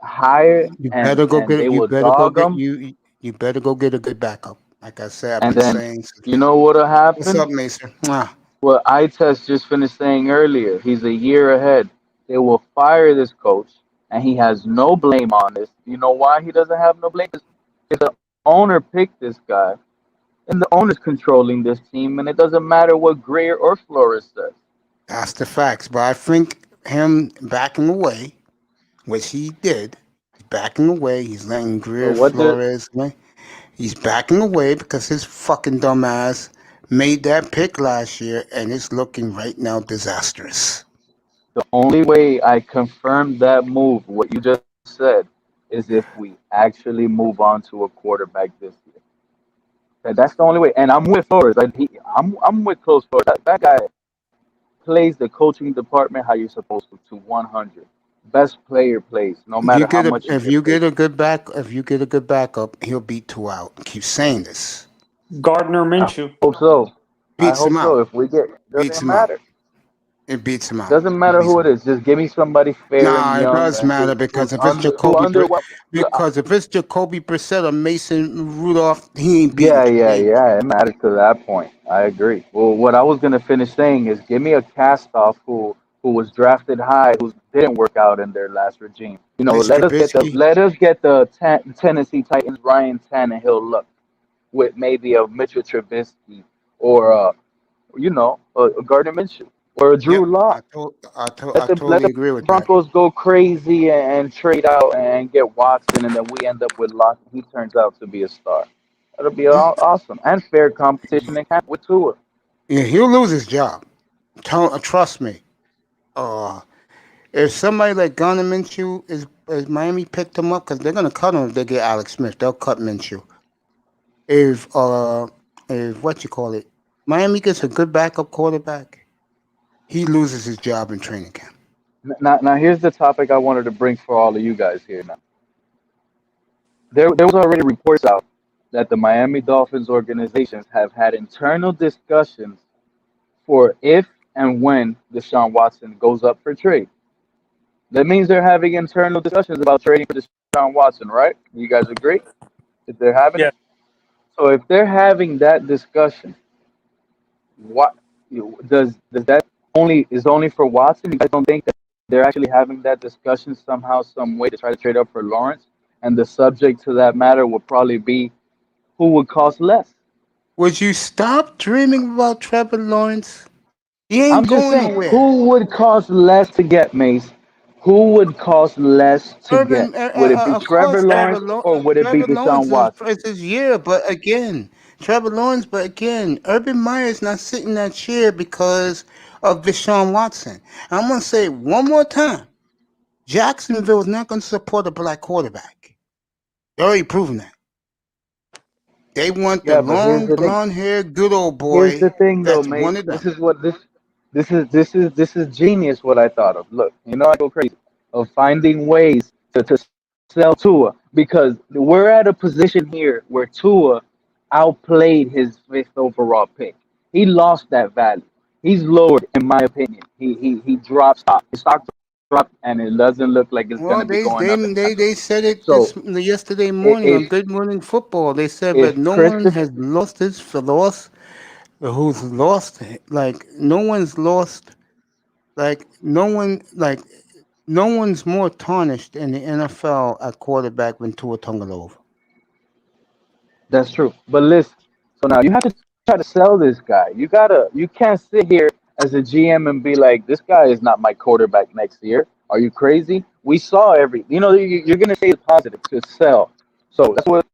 higher, you and better go and get. they You will better go dog get him. you. You better go get a good backup. Like I said, I've And been then saying. you know what'll What's happen? up, Mason? Mwah. What Itest just finished saying earlier. He's a year ahead. They will fire this coach, and he has no blame on this. You know why he doesn't have no blame? Because the owner picked this guy, and the owner's controlling this team, and it doesn't matter what Greer or Flores says. That's the facts. But I think him backing away, which he did, he's backing away. He's letting But Greer, what the Flores. He's backing away because his fucking dumbass made that pick last year, and it's looking right now disastrous. The only way I confirm that move, what you just said, is if we actually move on to a quarterback this year. That's the only way. And I'm with Flores. I'm with Close Flores. That guy plays the coaching department how you're supposed to 100. Best player plays, no matter how much you If get you paid. get a good back if you get a good backup, he'll beat two out. Keep saying this. Gardner I Minshew. hope so. I Beats hope him so. out. If we get, Beats doesn't him out. matter. It beats him out. Doesn't It matter beats who him it out. is. Just give me somebody fair and Nah, it young does and matter who's because who under. Because if it's Jacoby Brissett or Mason Rudolph, he ain't beating. Yeah. It matters to that point. I agree. Well, what I was gonna finish saying is, give me a cast off who was drafted high, who didn't work out in their last regime. Mitch Trubisky. Let us get the Tennessee Titans Ryan Tannehill look with maybe a Mitchell Trubisky or a Gardner Minshew or a Drew Yep, Lock. I Let totally the agree with that. Broncos go crazy and trade out and get Watson, and then we end up with Lock. He turns out to be a star. That'll be Yeah, awesome and fair competition in camp with Tua. yeah, he'll lose his job. Trust me. Uh, if somebody like Gunnar Minshew is Miami picked him up because they're gonna cut him if they get Alex Smith. They'll cut Minshew. If if what you call it, Miami gets a good backup quarterback, he loses his job in training camp. Now here's the topic I wanted to bring for all of you guys here. Now there was already reports out that the Miami Dolphins organizations have had internal discussions for if and when Deshaun Watson goes up for trade. That means they're having internal discussions about trading for Deshaun Watson, right? You guys agree? If they're having Yeah. it, so if they're having that discussion, what does that only for Watson? You guys don't think that they're actually having that discussion somehow, some way to try to trade up for Lawrence? And the subject to that matter would probably be who would cost less. Would you stop dreaming about Trevor Lawrence? He ain't I'm just going saying, nowhere. who would cost less to get, Mace? Who would cost less to get? Would it be Of course, Trevor Lawrence or would it be Trevor Deshaun Lawrence Watson? is his year, but again, Trevor Lawrence, but again, Urban Meyer's not sitting in that chair because of Deshaun Watson. I'm gonna say it one more time: Jacksonville is not gonna support a black quarterback. They already proven that. They want the Yeah, but here's long the thing. blonde hair good old Here's boy the thing, though, that's mate. one of them. This is what this is genius. What I thought of. Look, I go crazy of finding ways to sell Tua because we're at a position here where Tua outplayed his fifth overall pick. He lost that value. He's lowered, in my opinion. He dropped stock. His stock dropped, and it doesn't look like it's Well, gonna be they going they up they anytime they soon. said it So yesterday morning on if Good Morning Football. They said that if no one Christopher has lost like no one's lost like no one's more tarnished in the NFL at quarterback than Tua Tagovailoa. That's true. But listen, so now you have to try to sell this guy. You can't sit here as a GM and be like, this guy is not my quarterback next year. Are you crazy? We saw you're going to say the positive to sell. So that's what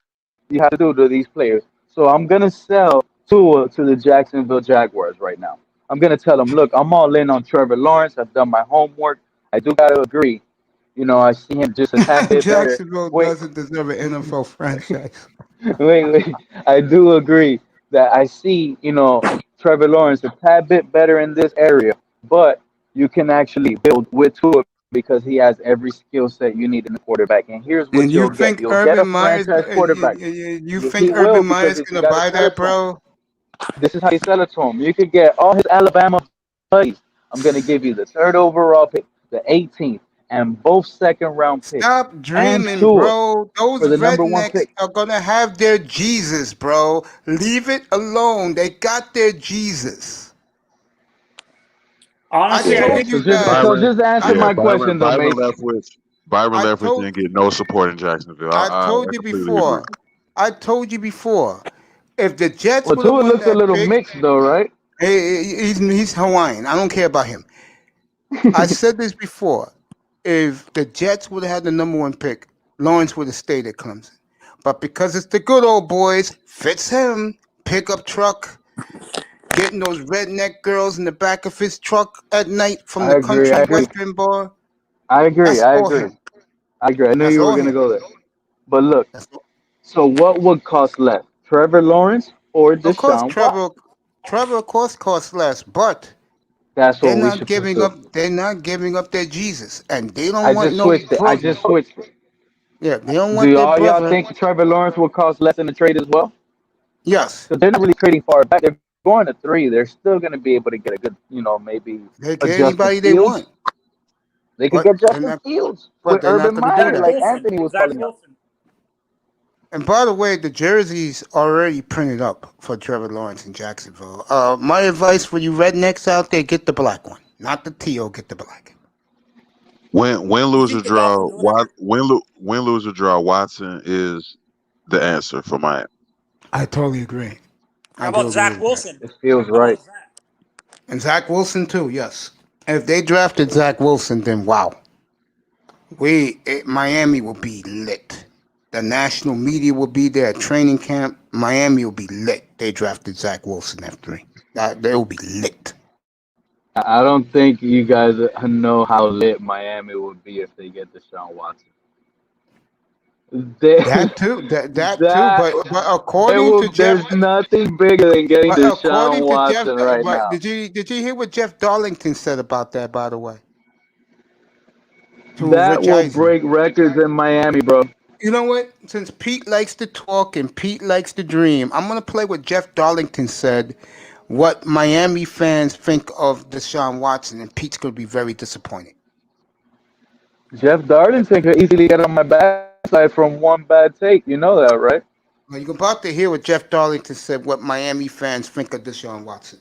you have to do to these players. So I'm going to sell Tua to the Jacksonville Jaguars right now. I'm going to tell them, look, I'm all in on Trevor Lawrence. I've done my homework. I do got to agree. I see him just a tad bit better. Jacksonville Wait, doesn't deserve an NFL franchise. wait. I do agree that I see, Trevor Lawrence a tad bit better in this area, but you can actually build with Tua because he has every skill set you need in the quarterback. And here's And what you you'll get. think You'll get Urban a Myers? franchise quarterback. You He think will Urban because Myers if you gonna got to buy sell it that, to him, bro? this is how you sell it to him. You could get all his Alabama buddies. I'm going to give you the third overall pick, the 18th, and both second round picks, Stop and dreaming, Tua bro. Those for the number one rednecks pick. are gonna have their Jesus, bro. Leave it alone. They got their Jesus. I Honestly, I Yeah, think told So you just that. so Byron. just answer I, Yeah, my question though, Byron mate. left with Byron I left with told didn't get no support in Jacksonville. I told I you completely agree. before. I told you before. If the Jets Well, would have Tua won looks a that little pick, mixed though, right? he's Hawaiian. I don't care about him. I said this before. If the Jets would have had the number one pick, Lawrence would have stayed at Clemson. But because it's the good old boys, fits him, pickup truck, getting those redneck girls in the back of his truck at night from I the agree. country I agree. western bar. I agree. That's I all agree. him. I agree. I knew That's you were all gonna him. go there. But look, That's all. so what would cost less, Trevor Lawrence or Of course, Deshaun Watson? Trevor, of course, costs less, but That's they're what we not should giving pursue. up. They're not giving up their Jesus, and they I don't want just no switched it. I brother. just switched it. Yeah, they don't want Do their all y'all brother. think Trevor Lawrence will cost less in the trade as well? Yes, Because they're not really trading far back. They're going to three. They're still going to be able to get a good, maybe they a get Justin anybody they want, Fields. They could but get Justin Fields with they're not Urban going to do Meyer, Zach that. like Wilson. Anthony was Zach calling up. Wilson. And by the way, the jerseys are already printed up for Trevor Lawrence in Jacksonville. My advice for you rednecks out there: get the black one, not the teal. Get the black. Win You lose or think the Dolphins draw. would ever? Win lose or draw. Watson is the answer for Miami. I totally agree. How I do about agree Zach with that. Wilson? It feels How right. about Zach? And Zach Wilson too. Yes. If they drafted Zach Wilson, then wow, Miami will be lit. The national media will be there at training camp. Miami will be lit. They drafted Zach Wilson at 3. They will be lit. I don't think you guys know how lit Miami would be if they get Deshaun Watson. They, That too. that But according to Jeff, there's nothing bigger than getting but Deshaun according to Jeff, Watson right but now. did you hear what Jeff Darlington said about that? By the way, to That Rich will Eisen. break records in Miami, bro. You know what? Since Pete likes to talk and Pete likes to dream, I'm gonna play what Jeff Darlington said. What Miami fans think of Deshaun Watson, and Pete's gonna be very disappointed. Jeff Darlington could easily get on my backside from one bad take. You know that, right? Well, you're about to hear what Jeff Darlington said. What Miami fans think of Deshaun Watson.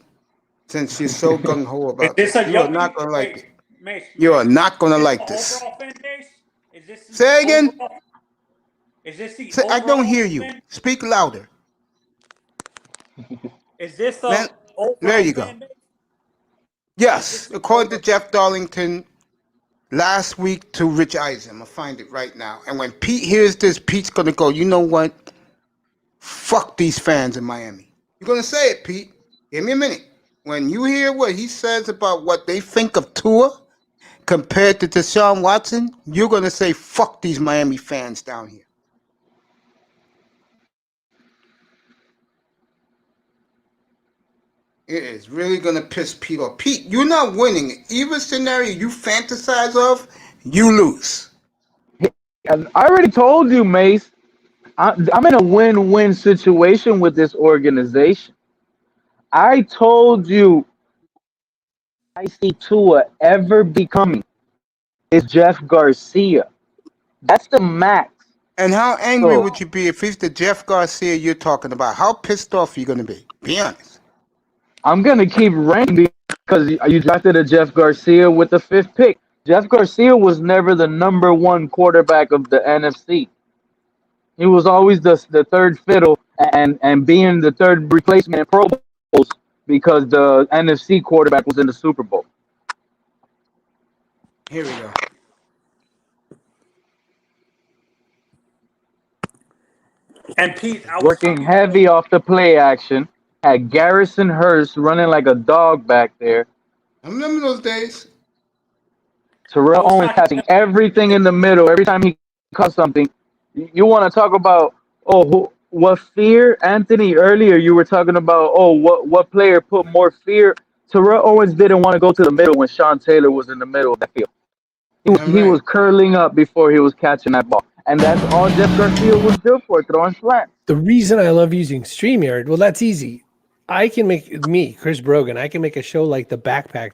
Since you're so gung ho Is about this this, a you are not yuppie? gonna like Wait, it. Mace, You are Mace. not Is gonna this like the this. overall fan base? Is this the Say again. overall? Is this the Say, I don't hear overall you. fan? Speak louder, Is this man. the There overall you go. fan base? Is this Yes, the according to over? Jeff Darlington, last week to Rich Eisen. I'm gonna find it right now. And when Pete hears this, Pete's gonna go, you know what? Fuck these fans in Miami. You're gonna say it, Pete. Give me a minute. When you hear what he says about what they think of Tua compared to Deshaun Watson, you're gonna say, fuck these Miami fans down here. It is really gonna piss Pete off. Pete, you're not winning. Either scenario you fantasize of, you lose. And I already told you, Mace. I'm in a win-win situation with this organization. I told you I see Tua ever becoming is Jeff Garcia. That's the max. And how angry So would you be if it's the Jeff Garcia you're talking about? How pissed off are you gonna be? Be honest. I'm gonna keep ranking because you drafted a Jeff Garcia with the 5th pick. Jeff Garcia was never the number 1 quarterback of the NFC. He was always the third fiddle and being the third replacement in Pro Bowls because the NFC quarterback was in the Super Bowl. Here we go. And Pete, I was Working talking heavy off the play action, had Garrison Hurst running like a dog back there. I remember those days. Terrell Owens catching everything in the middle. Every time he caught something, you want to talk about what fear, Anthony? Earlier you were talking about what player put more fear. Terrell Owens didn't want to go to the middle when Sean Taylor was in the middle of the field. He was curling up before he was catching that ball, and that's all Jeff Garcia was good for, throwing slants. The reason I love using StreamYard, well, that's easy. I can make Chris Brogan. I can make a show like The Backpack.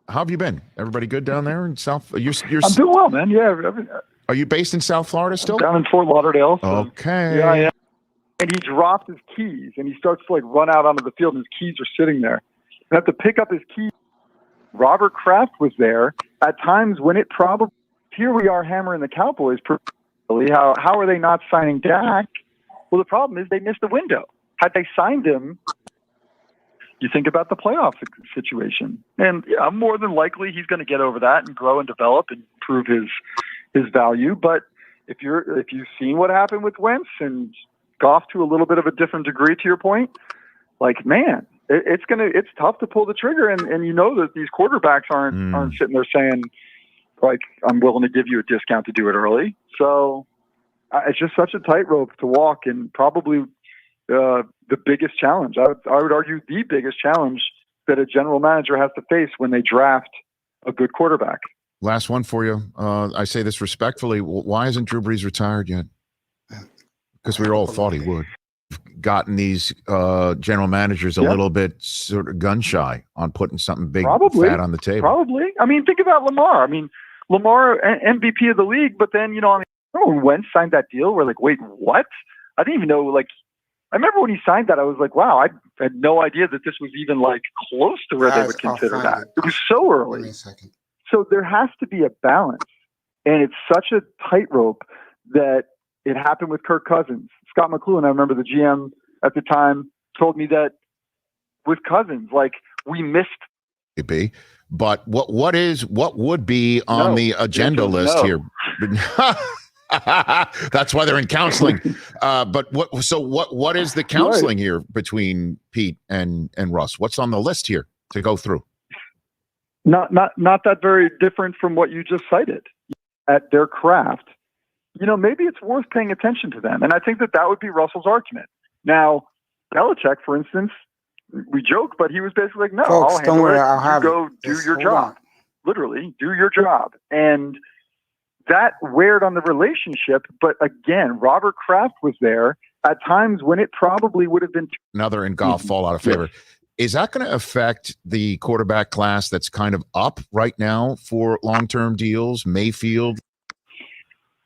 How have you been? Everybody good down there in South? You're I'm doing well, man. Yeah. Are you based in South Florida still? Down in Fort Lauderdale. So, Okay. yeah, I am. And he dropped his keys, and he starts to run out onto the field, and his keys are sitting there. You have to pick up his keys. Robert Kraft was there at times when it probably. Here we are hammering the Cowboys. How are they not signing Dak? Well, the problem is they missed the window. Had they signed him, you think about the playoff situation, and yeah, more than likely he's going to get over that and grow and develop and prove his value. But if you've seen what happened with Wentz and Goff to a little bit of a different degree, to your point, man, it's tough to pull the trigger, and you know that these quarterbacks aren't sitting there saying I'm willing to give you a discount to do it early. So it's just such a tightrope to walk, and probably the biggest challenge. I would argue the biggest challenge that a general manager has to face when they draft a good quarterback. Last one for you. I say this respectfully. Why isn't Drew Brees retired yet? Because we all thought he would. Gotten these general managers a little bit sort of gun shy on putting something big fat on the table. Probably. I mean, think about Lamar. Lamar MVP of the league, but then when Wentz signed that deal, we're like, wait, what? I didn't even know. I remember when he signed that, I was like, wow, I had no idea that this was even close to where they would consider that. It was so early. Give me a second. So there has to be a balance, and it's such a tightrope that it happened with Kirk Cousins. Scott McLuhan, I remember the GM at the time, told me that with Cousins, we missed. But what would be on the agenda list here? That's why they're in counseling. But what is the counseling here between Pete and Russ? What's on the list here to go through? Not that very different from what you just cited. At their craft, maybe it's worth paying attention to them. And I think that would be Russell's argument. Now, Belichick, for instance, we joke, but he was basically like, no, Folks, I'll handle don't worry, it. I'll have go it. do Just your hold job. on. Literally, do your job. And that weighed on the relationship. But again, Robert Kraft was there at times when it probably would have been. Another in golf fall out of favor. Yes. Is that going to affect the quarterback class that's kind of up right now for long-term deals? Mayfield.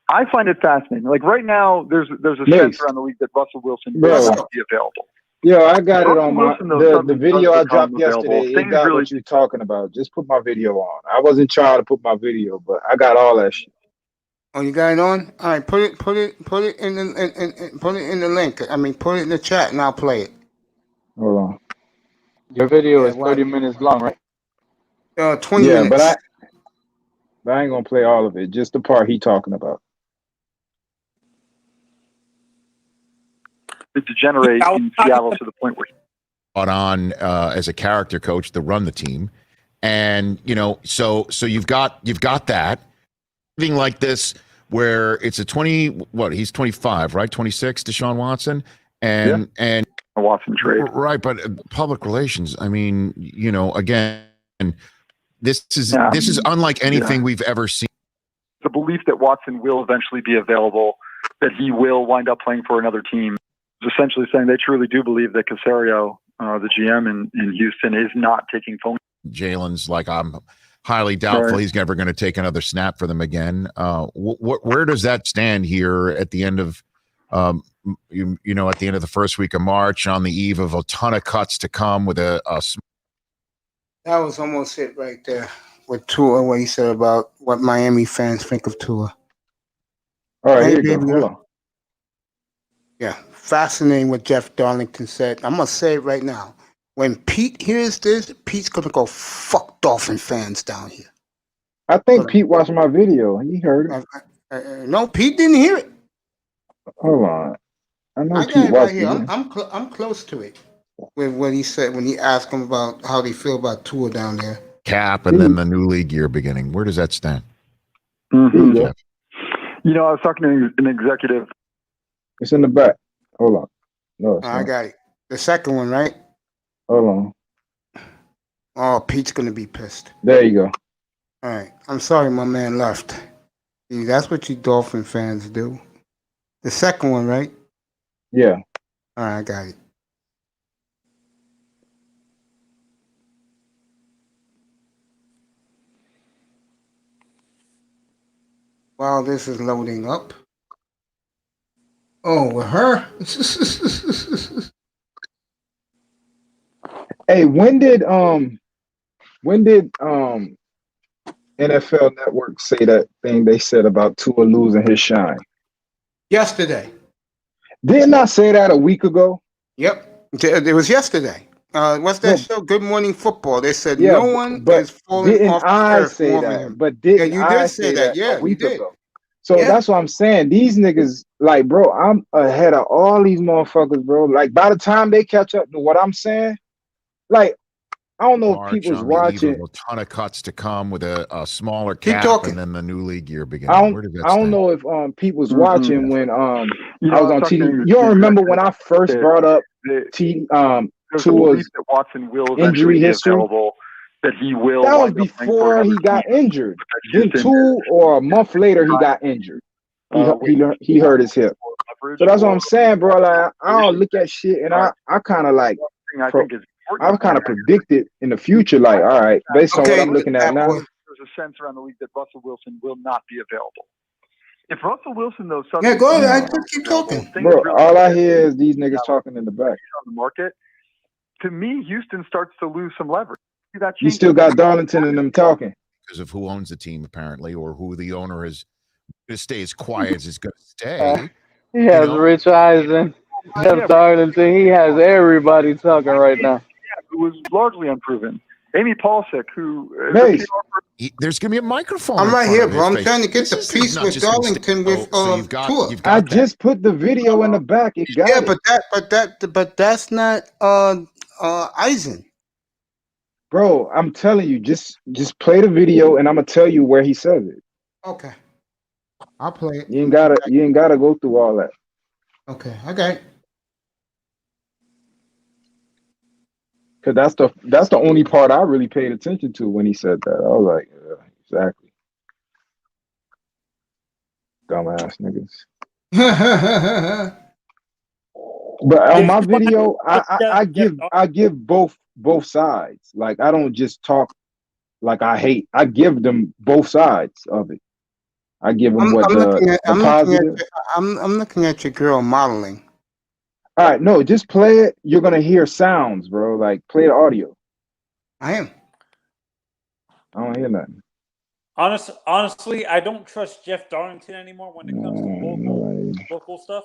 I find it fascinating. Right now, there's a sense around the league that Russell Wilson will not be available. Yo, I got it on my the video I dropped available. yesterday. It Things got really- what you're talking about. Just put my video on. I wasn't trying to put my video, but I got all that shit. Oh, you got it on? All right, put it in the link. Put it in the chat, and I'll play it. Hold on. Your video is 30 minutes long, right? 20 Yeah, minutes. but I ain't gonna play all of it. Just the part he talking about. To degenerate in Seattle to the point where Brought on as a character coach to run the team, and so you've got that thing like this where it's a 20. What, he's 25, right? 26, Deshaun Watson, and a Watson trade. Right, but public relations. I mean, again, this is unlike anything we've ever seen. The belief that Watson will eventually be available, that he will wind up playing for another team, is essentially saying they truly do believe that Caserio, the GM in Houston, is not taking phone. Jalen's like, I'm highly doubtful he's ever going to take another snap for them again. Where does that stand here at the end of, at the end of the first week of March, on the eve of a ton of cuts to come with a That was almost it right there with Tua, what he said about what Miami fans think of Tua. All right, Hey, here you go. baby, Hold on. Yeah, fascinating what Jeff Darlington said. I'm going to say it right now. When Pete hears this, Pete's going to go, fuck Dolphin fans down here. I think Pete watched my video. He heard it. No, Pete didn't hear it. Hold on. I know I Pete got it right watched here. it. I'm close to it. With what he said when he asked him about how they feel about Tua down there. cap and then the new league year beginning. Where does that stand? Mm-hmm. Jeff? I was talking to an executive. It's in the back. Hold on. No, it's I not. got it. The second one, right? Hold on. Oh, Pete's going to be pissed. There you go. All right. I'm sorry my man left. See, that's what you Dolphin fans do. The second one, right? Yeah. All right, I got it. While this is loading up. Oh, with her? Hey, when did NFL Network say that thing they said about Tua losing his shine? Yesterday. Didn't I say that a week ago? Yep. It was yesterday. What's that show? Good Morning Football. They said no one is falling didn't off the I earth say more than that? him. But didn't you I did say that. Yeah, a week you did. ago? So that's what I'm saying. These niggas, like, bro, I'm ahead of all these motherfuckers, bro. Like, by the time they catch up to what I'm saying, like, I don't know if March people's on the eve watching. of a ton of cuts to come with a smaller Keep cap talking. and then the new league year beginning. I Where does that don't stand? know if people's watching when I was on TV. talking You don't remember when I first brought up there's a Tua's belief that Watson will injury eventually be history? available, that he will. That was wind up playing for before another he got team. injured. Then 2 or a month later, he got injured. He hurt his hip. So that's what I'm saying, bro. Like, I don't look at shit, and I kind of like, I kind of predicted in the future, like, all right, based on what I'm looking at now. There's a sense around the league that Russell Wilson will not be available. If Russell Wilson, though, suddenly go ahead. I just keep talking. Bro, all I hear is these niggas talking in the back. On the market, to me, Houston starts to lose some leverage. You still got Darlington and them talking because of who owns the team, apparently, or who the owner is. Going to stay as quiet as he's going to stay. He has Rich Eisen, Jeff Darlington. He has everybody talking right now. Who was largely unproven. Amy Polsick, who there's going to be a microphone. I'm right here, bro. I'm face. trying to get the piece with Darlington with Tua. just put the video in the back. It got it. but that's not Eisen. Bro, I'm telling you, just play the video, and I'm gonna tell you where he says it. Okay, I'll play it. You ain't gotta go through all that. Okay, I got it. Cause that's the only part I really paid attention to when he said that. I was like, exactly. Dumbass niggas. But on my video, I give both sides. Like, I don't just talk like I hate. I give them both sides of it. I give them the positive. I'm looking at your girl modeling. All right, no, just play it. You're gonna hear sounds, bro. Like, play the audio. I am. I don't hear nothing. Honestly, I don't trust Jeff Darlington anymore when it comes to local stuff.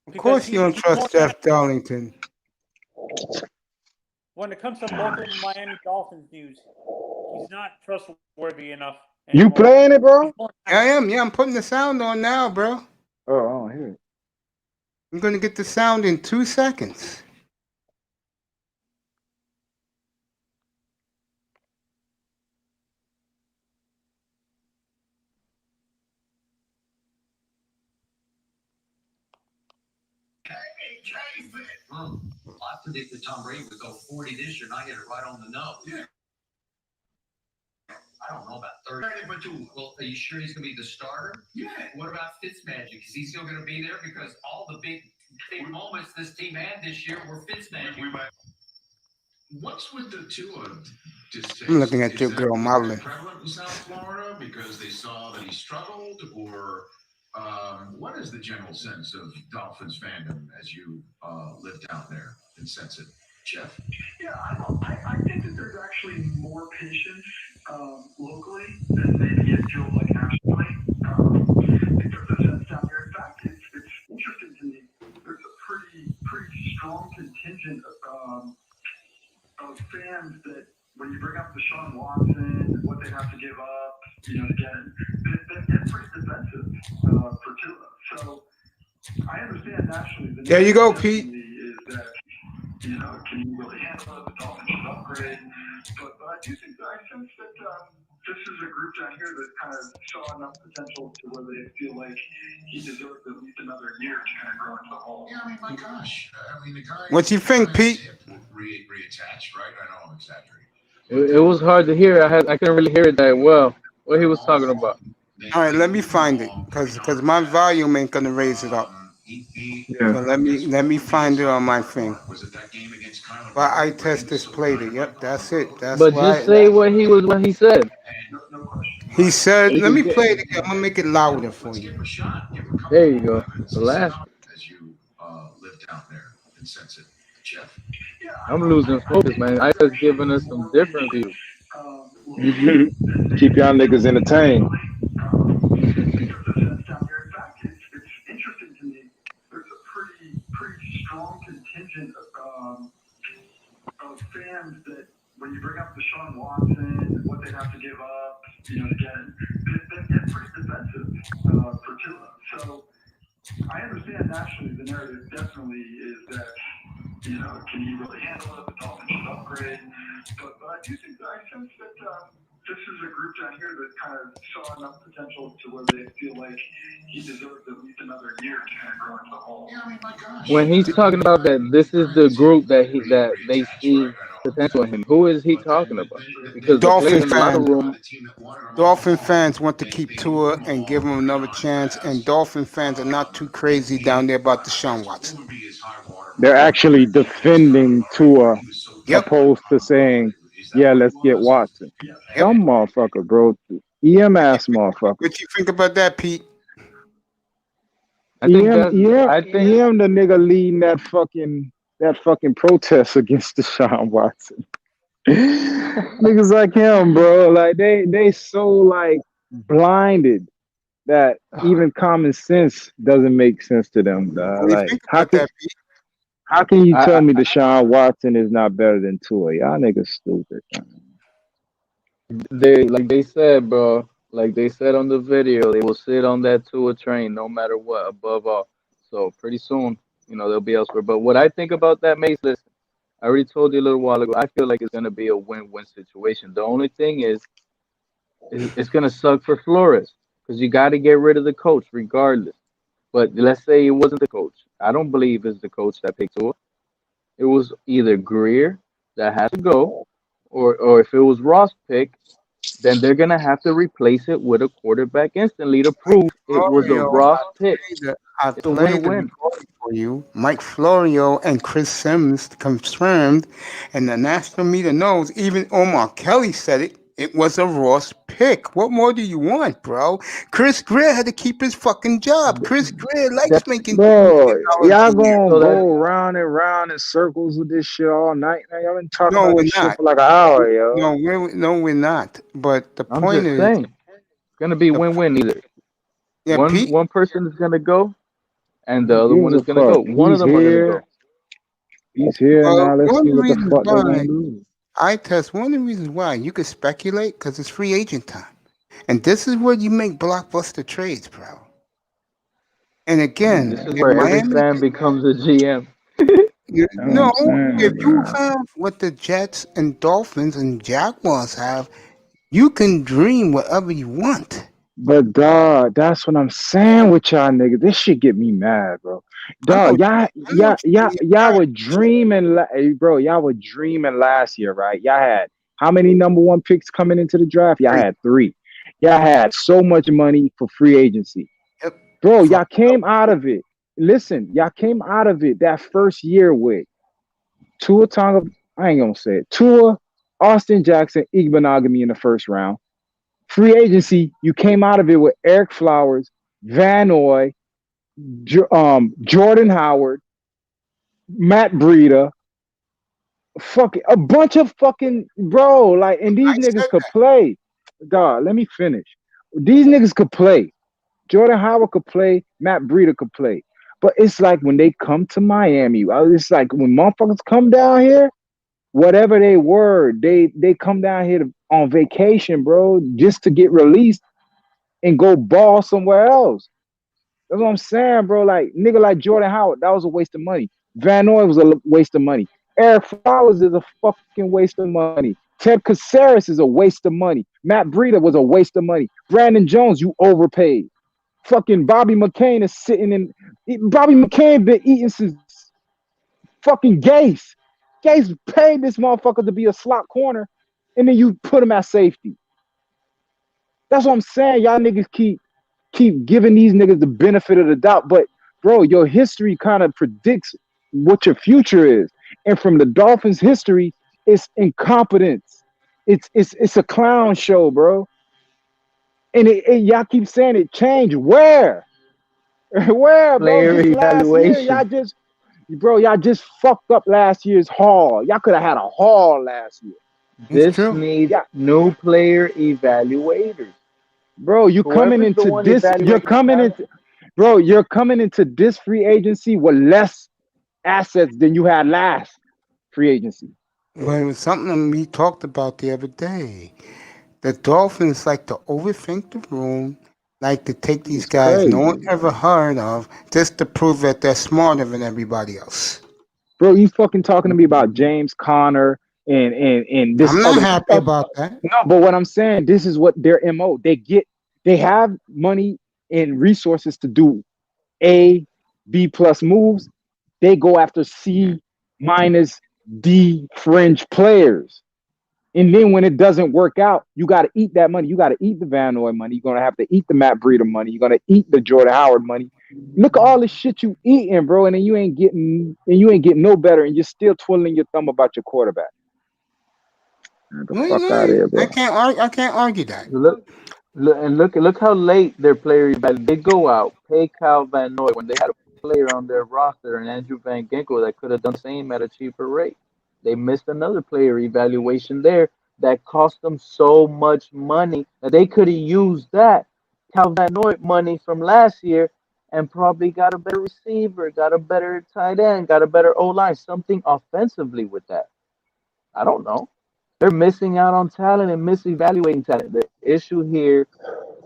Of course, you don't trust Jeff Darlington. When it comes to local Miami Dolphins news, he's not trustworthy enough anymore. You playing it, bro? I am. Yeah, I'm putting the sound on now, bro. Oh, I don't hear it. I'm gonna get the sound in 2 seconds. I predicted Tom Brady would go 40 this year, and I hit it right on the nose. Yeah. I don't know about 30. Well, are you sure he's going to be the starter? Yeah. What about Fitzmagic? Is he still going to be there? Because all the big moments this team had this year were Fitzmagic. What's with the Tua distaste? I'm looking at your girl modeling. Prevalent in South Florida because they saw that he struggled, or what is the general sense of Dolphins fandom as you live down there and sense it, Jeff? Yeah, I think that there's actually more patience locally than maybe it feels like nationally. I think there's a sense down here. In fact, it's interesting to me. There's a pretty strong contingent of fans that when you bring up Deshaun Watson, what they have to give up, to get it, they get pretty defensive for Tua. So I understand nationally. There you go, Pete. Is that, can you really handle it? The Dolphins should upgrade. But I do think that I sense that this is a group down here that kind of saw enough potential to where they feel like he deserves at least another year to kind of grow into the hole. Yeah, I mean, my gosh. The guy. What you think, Pete? Reattached, right? I know I'm exaggerating. It was hard to hear. I couldn't really hear it that well. What he was talking about. All right, let me find it, because my volume ain't gonna raise it up. Yeah. So let me find it on my thing. But I test displayed it. Yep, that's it. That's But why. just say what he said. He said, let me play it again. I'm gonna make it louder for you. There you go. The last. As you live down there and sense it, Jeff. I'm losing focus, man. I was giving us some different views. Keep y'all niggas entertained. It's interesting to me. There's a pretty strong contingent of fans that when you bring up Deshaun Watson, what they have to give up, to get it, they get pretty defensive for Tua. So I understand nationally the narrative definitely is that, can you really handle it? The Dolphins should upgrade. But I do think that I sense that this is a group down here that kind of saw enough potential to where they feel like he deserves at least another year to kind of grow into the hole. Yeah, I mean, my gosh. When he's talking about that, this is the group that they see potential in him. Who is he talking about? Because the players in the locker room. Dolphin fans want to keep Tua and give him another chance, and Dolphin fans are not too crazy down there about Deshaun Watson. They're actually defending Tua, opposed to saying, "Yeah, let's get Watson." Some motherfucker, bro. EM-ass motherfucker. What you think about that, Pete? I think EM the nigga leading that fucking protest against Deshaun Watson. Niggas like him, bro. Like they so like blinded that even common sense doesn't make sense to them. Like how can you tell me Deshaun Watson is not better than Tua? Y'all niggas stupid. They said, bro. Like they said on the video, they will sit on that Tua train no matter what, above all. So pretty soon, they'll be elsewhere. But what I think about that, Mace, listen, I already told you a little while ago, I feel like it's going to be a win-win situation. The only thing is, it's going to suck for Flores because you got to get rid of the coach regardless. But let's say it wasn't the coach. I don't believe it's the coach that picked Tua. It was either Greer that had to go, or if it was Ross' pick, then they're going to have to replace it with a quarterback instantly to prove it was a Ross pick. I played the recording for you. Mike Florio and Chris Sims confirmed, and the national media knows, even Omar Kelly said it, it was a Ross pick. What more do you want, bro? Chris Greer had to keep his fucking job. Chris Greer likes making... Bro, y'all gonna go round and round in circles with this shit all night. Now, y'all been talking about this shit for like an hour, yo. No, we're not. But the point is... saying, it's going to be win-win either. Yeah, one person is going to go, and the other one is going to go. One of them are going to go. He's here now. Let's see what the fuck they're going to do. I test one of the reasons why you could speculate because it's free agent time, and this is where you make blockbuster trades, bro. And again, this is where every fan becomes a GM. If you have what the Jets and Dolphins and Jaguars have, you can dream whatever you want. But dog, that's what I'm saying with y'all niggas. This shit get me mad, bro. Dog, y'all were dreaming, hey, bro. Y'all were dreaming last year, right? Y'all had how many number one picks coming into the draft? Y'all had 3. Y'all had so much money for free agency, Yep. bro. Y'all came out of it. Listen, y'all came out of it that first year with Tua Tonga. I ain't gonna say it. Tua, Austin Jackson, Igbenogany in the first round. Free agency, you came out of it with Eric Flowers, Van Noy, Jordan Howard, Matt Breida, fucking a bunch of fucking bro. Like, and these niggas could play. Dog, let me finish. These niggas could play. Jordan Howard could play. Matt Breida could play. But it's like when they come to Miami, it's like when motherfuckers come down here, whatever they were, they come down here on vacation, bro, just to get released and go ball somewhere else. That's what I'm saying, bro. Like, nigga like Jordan Howard, that was a waste of money. Van Noy was a waste of money. Eric Flowers is a fucking waste of money. Ted Caceres is a waste of money. Matt Breida was a waste of money. Brandon Jones, you overpaid. Fucking Bobby McCain is sitting in. Bobby McCain been eating since fucking Gase. Gase paid this motherfucker to be a slot corner, and then you put him at safety. That's what I'm saying. Y'all niggas keep giving these niggas the benefit of the doubt, but bro, your history kind of predicts what your future is. And from the Dolphins' history, it's incompetence. It's a clown show, bro. And y'all keep saying it changed. Where? Where, bro? Player Just last year, evaluation. y'all just fucked up last year's haul. Y'all could have had a haul last year. This needs new player evaluators. Bro, you're coming into this free agency with less assets than you had last free agency. But it was something we talked about the other day. The Dolphins like to overthink the room, like to take these guys no one ever heard of, just to prove that they're smarter than everybody else. Bro, you fucking talking to me about James Conner and this. I'm not happy about that. No, but what I'm saying, this is what their MO. They have money and resources to do A, B plus moves. They go after C minus D fringe players. And then when it doesn't work out, you got to eat that money. You got to eat the Van Noy money. You're going to have to eat the Matt Breida money. You're going to eat the Jordan Howard money. Look at all the shit you eating, bro, and then you ain't getting no better, and you're still twiddling your thumb about your quarterback. Get the fuck out of here, bro. I can't argue that. Look how late their player evaluation. They go out, pay Kyle Van Noy when they had a player on their roster and Andrew Van Ginkel that could have done the same at a cheaper rate. They missed another player evaluation there that cost them so much money that they could have used that Kyle Van Noy money from last year and probably got a better receiver, got a better tight end, got a better O-line, something offensively with that. I don't know. They're missing out on talent and misevaluating talent. The issue here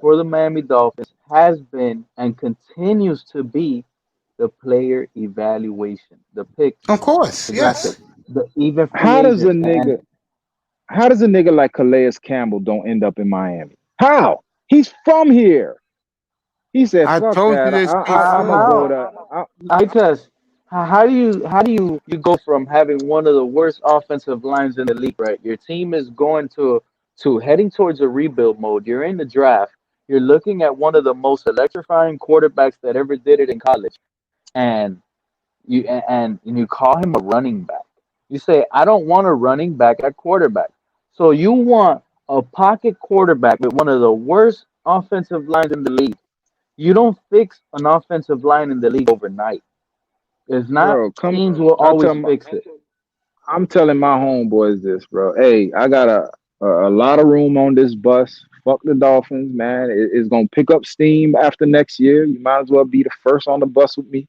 for the Miami Dolphins has been and continues to be the player evaluation, the picks. Of course, yes. How does a nigga like Calais Campbell don't end up in Miami? How? He's from here. He said, I "Fuck told that. you this. I'm gonna go to." Because how do you go from having one of the worst offensive lines in the league, right? Your team is going to heading towards a rebuild mode. You're in the draft. You're looking at one of the most electrifying quarterbacks that ever did it in college, and you call him a running back. You say, I don't want a running back at quarterback. So you want a pocket quarterback with one of the worst offensive lines in the league. You don't fix an offensive line in the league overnight. It's not. Bro, teams will always fix it. I'm telling my homeboys this, bro. Hey, I got a lot of room on this bus. Fuck the Dolphins, man. It's gonna pick up steam after next year. You might as well be the first on the bus with me.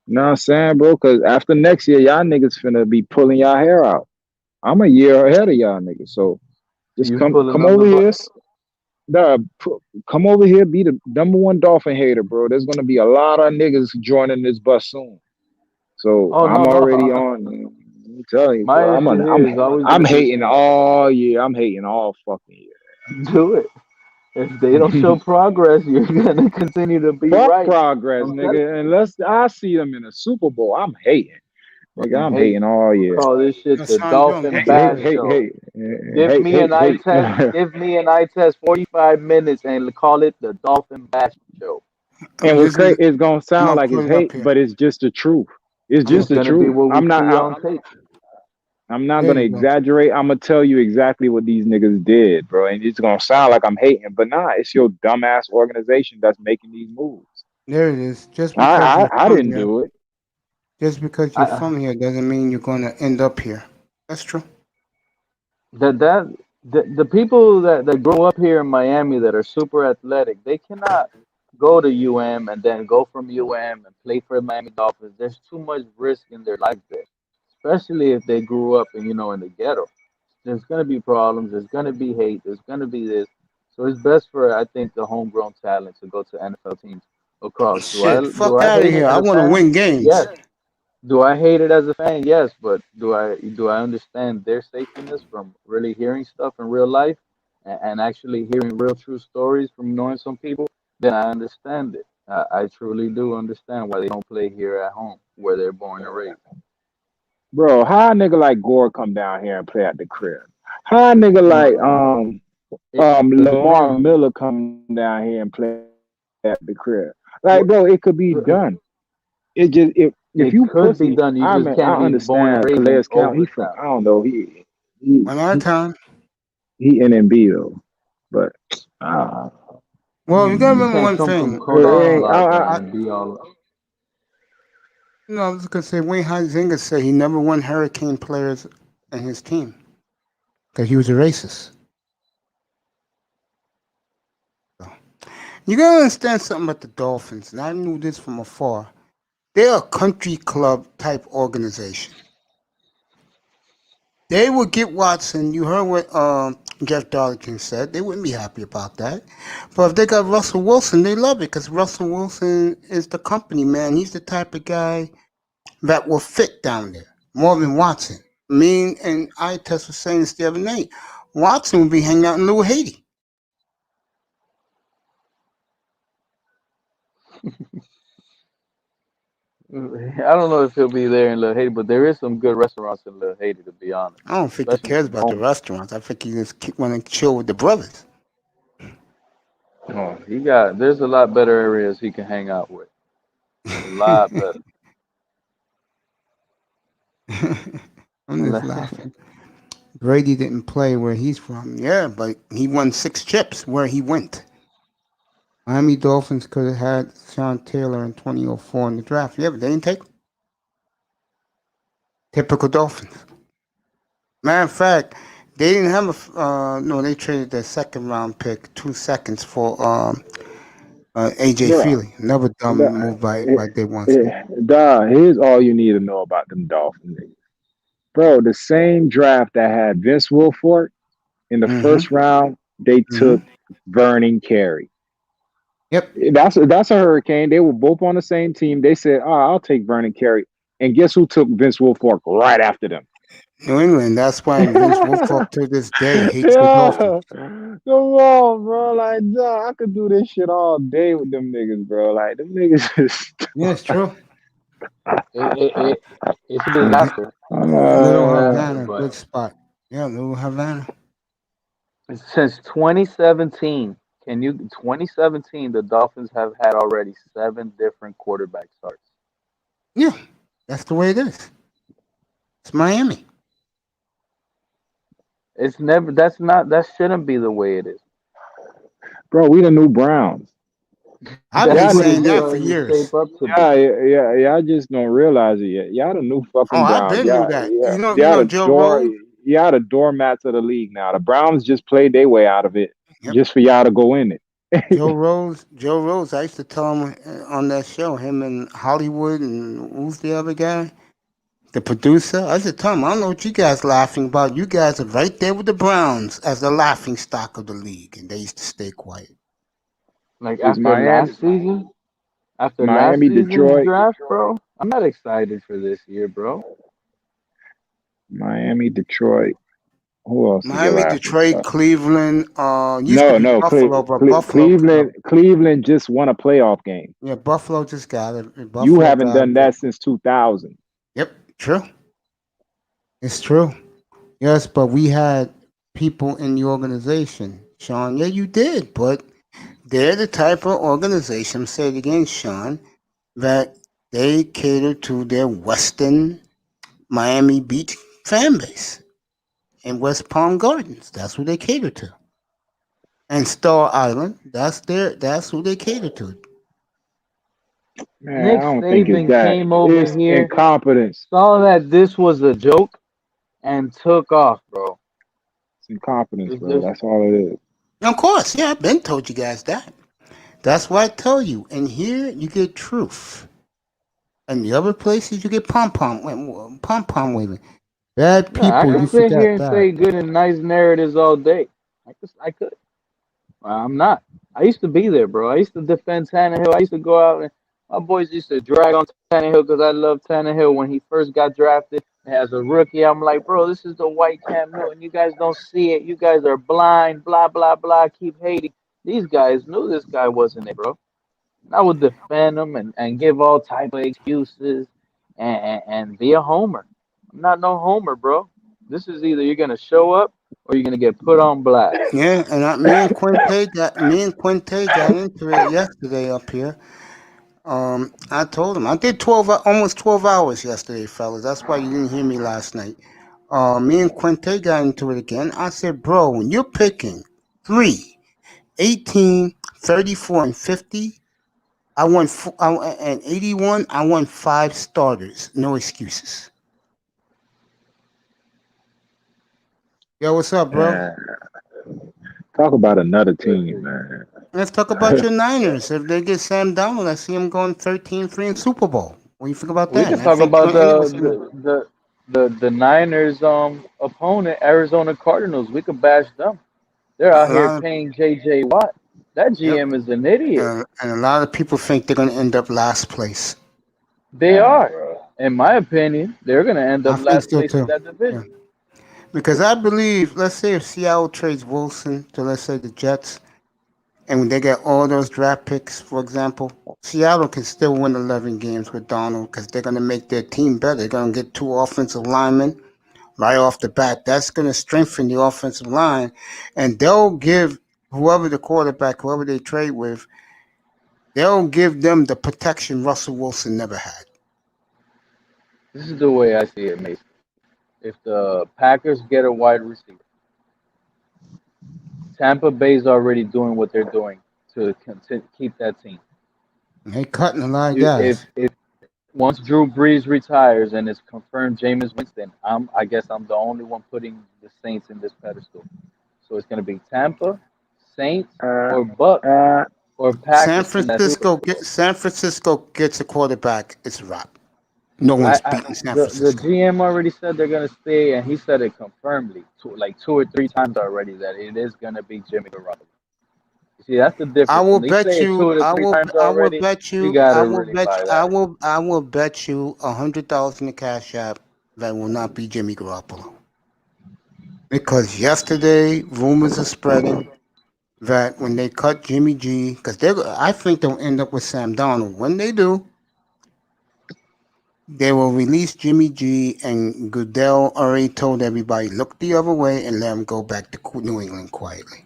You know what I'm saying, bro? Because after next year, y'all niggas finna be pulling y'all hair out. I'm a year ahead of y'all niggas. So just come over here. Come over here, be the #1 Dolphin hater, bro. There's gonna be a lot of niggas joining this bus soon. So I'm already on. I'm telling you, bro, I'm hating all year. I'm hating all fucking year. Do it. If they don't show progress, you're gonna continue to be Fuck right. progress, I'm telling nigga. Unless I see them in a Super Bowl, I'm hating. Nigga, you, I'm hate. hating all We year. call this shit That's the how I'm doing, Dolphin man. Hate, Bash hate, Show. hate, Give hate, me hate, an eye hate. test. Give me an eye test. 45 minutes, and call it the Dolphin Bash Show. And what's This crazy, is. it's gonna I'm sound gonna like put it's it up hate, here. but it's just the truth. It's I'm It's just gonna. the gonna be truth. what we I'm not. see on tape. I'm not There gonna you go. exaggerate. I'm gonna tell you exactly what these niggas did, bro. And it's gonna sound like I'm hating, but nah, it's your dumbass organization that's making these moves. There it is. Just I because you're I, I from didn't here, do it. just because you're I, from here, doesn't mean you're gonna end up here. That's true. that the people that grow up here in Miami that are super athletic, they cannot go to UM and then go from UM and play for the Miami Dolphins. There's too much risk in their life there, especially if they grew up in in the ghetto. There's gonna be problems. There's gonna be hate. There's gonna be this. So it's best for I think the homegrown talent to go to NFL teams across. Shit, Do fuck I out of hate it here. as I a want to fan? win games. Yes. Do I hate it as a fan? Yes, but do I understand their safetyness from really hearing stuff in real life and actually hearing real true stories from knowing some people? Then I understand it. I truly do understand why they don't play here at home where they're born and raised. Bro, how a nigga like Gore come down here and play at the crib? How a nigga like No, it Lamar depends. Miller come down here and play at the crib? Like, bro, it could be done. It just if you It pussy, could be done. You just I can't be born and understand raised Calais in Count. He from Overtown. I don't know he One more he, time. he NMB though, but uh, Well, you gotta You remember can't one come from thing. Kodak Plaza I and be all. I was gonna say Wayne Huizenga said he never won Hurricane players in his team because he was a racist. So, you gotta understand something about the Dolphins, and I knew this from afar. They're a country club type organization. They would get Watson. You heard what Jeff Darlington said. They wouldn't be happy about that. But if they got Russell Wilson, they love it because Russell Wilson is the company man. He's the type of guy that will fit down there more than Watson. Me and I Test was saying this the other night. Watson would be hanging out in Little Haiti. I don't know if he'll be there in Little Haiti, but there is some good restaurants in Little Haiti, to be honest, I don't think he especially cares some about the home. restaurants. I think he just want to chill with the brothers. Oh, there's a lot better areas he can hang out with. A lot better. I'm just Unless- laughing. Brady didn't play where he's from. Yeah, but he won 6 chips where he went. Miami Dolphins could have had Sean Taylor in 2004 in the draft. Yeah, but they didn't take him. Typical Dolphins. Matter of fact, they didn't have no, they traded their second round pick 2 seconds for AJ bro, Feely. Another dumb move by Dave Wannstedt. here's all you need to know about them Dolphins, bro. The same draft that had Vince Wilfork in the Mm-hmm. first round, they Mm-hmm. took Vernon Carey. Yep. That's a hurricane. They were both on the same team. They said, "Oh, I'll take Vernon Carey." And guess who took Vince Wilfork right after them? New England. That's why Vince Wilfork to this day hates the Dolphins. Yeah, come on, bro. Like, dog, I could do this shit all day with them niggas, bro. Like, them niggas is. Yeah, it's true. it's a disaster. Little Disaster, Havana, but good spot. Yeah, Little Havana. since 2017, 2017, the Dolphins have had already 7 different quarterback starts. Yeah, that's the way it is. It's Miami. It's never. That's not. That shouldn't be the way it is. Bro, we the new Browns. I've That's been Y'all what just, saying it's that for starting to years. shape up to be. y'all just don't realize it yet. Y'all the new Oh, fucking I Browns. been knew that. You Y'all know the Joe door, Rose. y'all the doormats of the league now. The Browns just played their way out of it Yep. just for y'all to go in it. Joe Rose. I used to tell him on that show, him and Hollywood and who's the other guy, the producer. I used to tell him, I don't know what you guys laughing about. You guys are right there with the Browns as the laughing stock of the league, and they used to stay quiet. Like It's after last Miami, season's Detroit, draft, bro, I'm not excited for this year, bro. Miami, Detroit, Who else to get Miami, after? Detroit, Cleveland. Used to be No. Buffalo, but Buffalo. Cleveland just won a playoff game. Yeah, Buffalo just got it. Buffalo You haven't got done it. that since 2000. Yep, true. It's true. Yes, but we had people in the organization, Sean. Yeah, you did, but they're the type of organization, say it again, Sean, that they cater to their Western Miami Beach fan base in West Palm Gardens. That's who they cater to. And Star Island, that's who they cater to. Man, Nick I don't think it's Saban that. came over It's here, incompetence. saw that this was a joke, and took off, bro. It's incompetence, It's bro. just That's all it is. Of course, yeah, I've been told you guys that. That's why I tell you. And here you get truth. And the other places you get pom pom waving. Bad no. I people, could you sit here forgot and that. say good and nice narratives all day. I could. I'm not. I used to be there, bro. I used to defend Tannehill. I used to go out and my boys used to drag on Tannehill because I loved Tannehill when he first got drafted as a rookie. I'm like, bro, this is the white Cam Newton. You guys don't see it. You guys are blind. Blah blah blah. Keep hating. These guys knew this guy wasn't it, bro. And I would defend him and give all type of excuses and be a homer. I'm not no homer, bro. This is either you're gonna show up or you're gonna get put on blast. Yeah, and me and Quinte got into it yesterday up here. I told him I did almost 12 hours yesterday, fellas. That's why you didn't hear me last night. Me and Quinte got into it again. I said, bro, when you're picking 3, 18, 34, and 50, and 81. I won 5 starters. No excuses. Yo, what's up, bro? Man, talk about another team, man. Let's talk about your Niners. If they get Sam Donald, I see him going 13-3 in Super Bowl. What do you think about We that? can I talk think they're about gonna end up with the Niners opponent, Arizona Cardinals. We could bash them. They're out a here lot of paying JJ Watt. That yep, GM is an idiot. and a lot of people think they're gonna end up last place. They Nah, are. bro. In my opinion, they're gonna end I up think last so place in too. that Yeah, division. because I believe, let's say if Seattle trades Wilson to, let's say, the Jets, and when they get all those draft picks, for example, Seattle can still win 11 games with Donald because they're gonna make their team better. They're gonna get 2 offensive linemen right off the bat. That's going to strengthen the offensive line, and they'll give whoever the quarterback, whoever they trade with, they'll give them the protection Russell Wilson never had. This is the way I see it, Mason. If the Packers get a wide receiver, Tampa Bay's already doing what they're doing to keep that team. And they cutting a lot of You, guys. if once Drew Brees retires and it's confirmed Jameis Winston, I guess I'm the only one putting the Saints in this pedestal. So it's gonna be Tampa, Saints, Uh, or Bucks, uh, or San Packers in that Super Bowl. San Francisco gets a quarterback. It's a wrap. No one's beating San The Francisco. GM already said they're gonna stay, and he said it confirmedly, like 2 or 3 times already, that it is gonna be Jimmy Garoppolo. You see, that's the I difference. will When they bet say it you. 2 to 3 times I will already, bet we you. gotta really buy that. I will bet you $100 in the Cash App that will not be Jimmy Garoppolo. Because yesterday rumors are spreading that when they cut Jimmy G, because I think they'll end up with Sam Darnold. When they do, they will release Jimmy G, and Goodell already told everybody, look the other way and let him go back to New England quietly.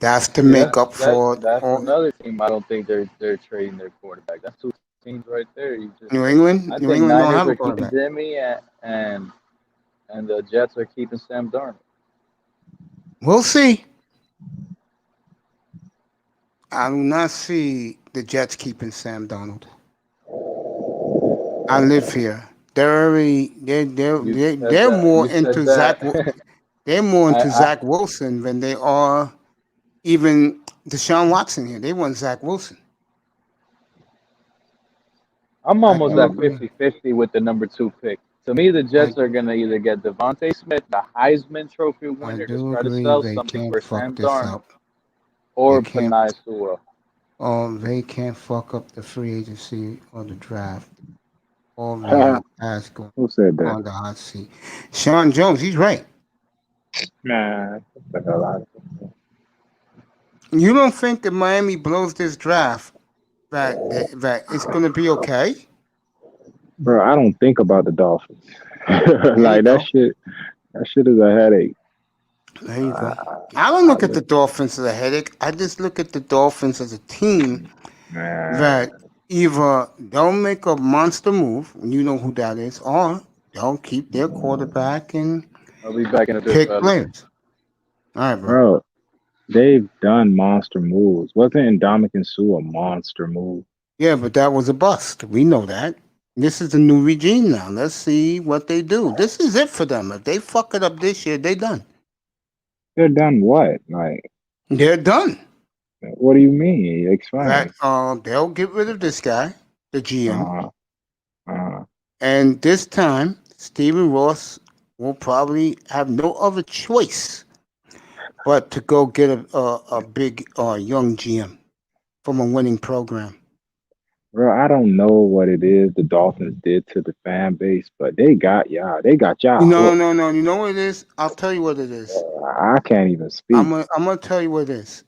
That's to See, make up for that's another team. I don't think they're trading their quarterback. That's 2 teams right there. You just, New England. I New think England don't Niners have a are keeping quarterback. Jimmy, and the Jets are keeping Sam Darnold. We'll see. I do not see the Jets keeping Sam Darnold. I live here. They're already You said they're that. more You said into Zach. that. They're more into I Zach Wilson than they are even Deshaun Watson here. They want Zach Wilson. I'm I almost do at agree. 50-50 with the number 2 pick. To me, the Jets are gonna either get Devontae Smith, the Heisman Trophy I winner, to do try to agree sell they something can't for fuck Sam this Darnold, up. They or can't. Panay Sewell. They can't fuck up the free agency or the draft. All right, that's going Who said that? on the hot seat. Sean Jones, he's right. Nah, that's a lot. You don't think that Miami blows this draft that it's going to be okay? Bro, I don't think about the Dolphins. There you Like go. that shit is a headache. There you go. I don't look at the Dolphins as a headache. I just look at the Dolphins as a team that either they'll make a monster move, and you know who that is, or they'll keep their quarterback and I'll be back in a bit, pick fellas. players. All right, bro. Bro, they've done monster moves. Wasn't Ndamukong Suh a monster move? Yeah, but that was a bust. We know that. This is a new regime now. Let's see what they do. This is it for them. If they fuck it up this year, they done. They're done what? Like, They're done. what do you mean? Explain. That they'll get rid of this guy, the GM, Uh, and this time Stephen Ross will probably have no other choice but to go get a big young GM from a winning program. bro, I don't know what it is the Dolphins did to the fan base, but they got y'all. They got y'all. No. hooked. You know what it is? I'll tell you what it is. I can't even speak. I'm gonna tell you what it is.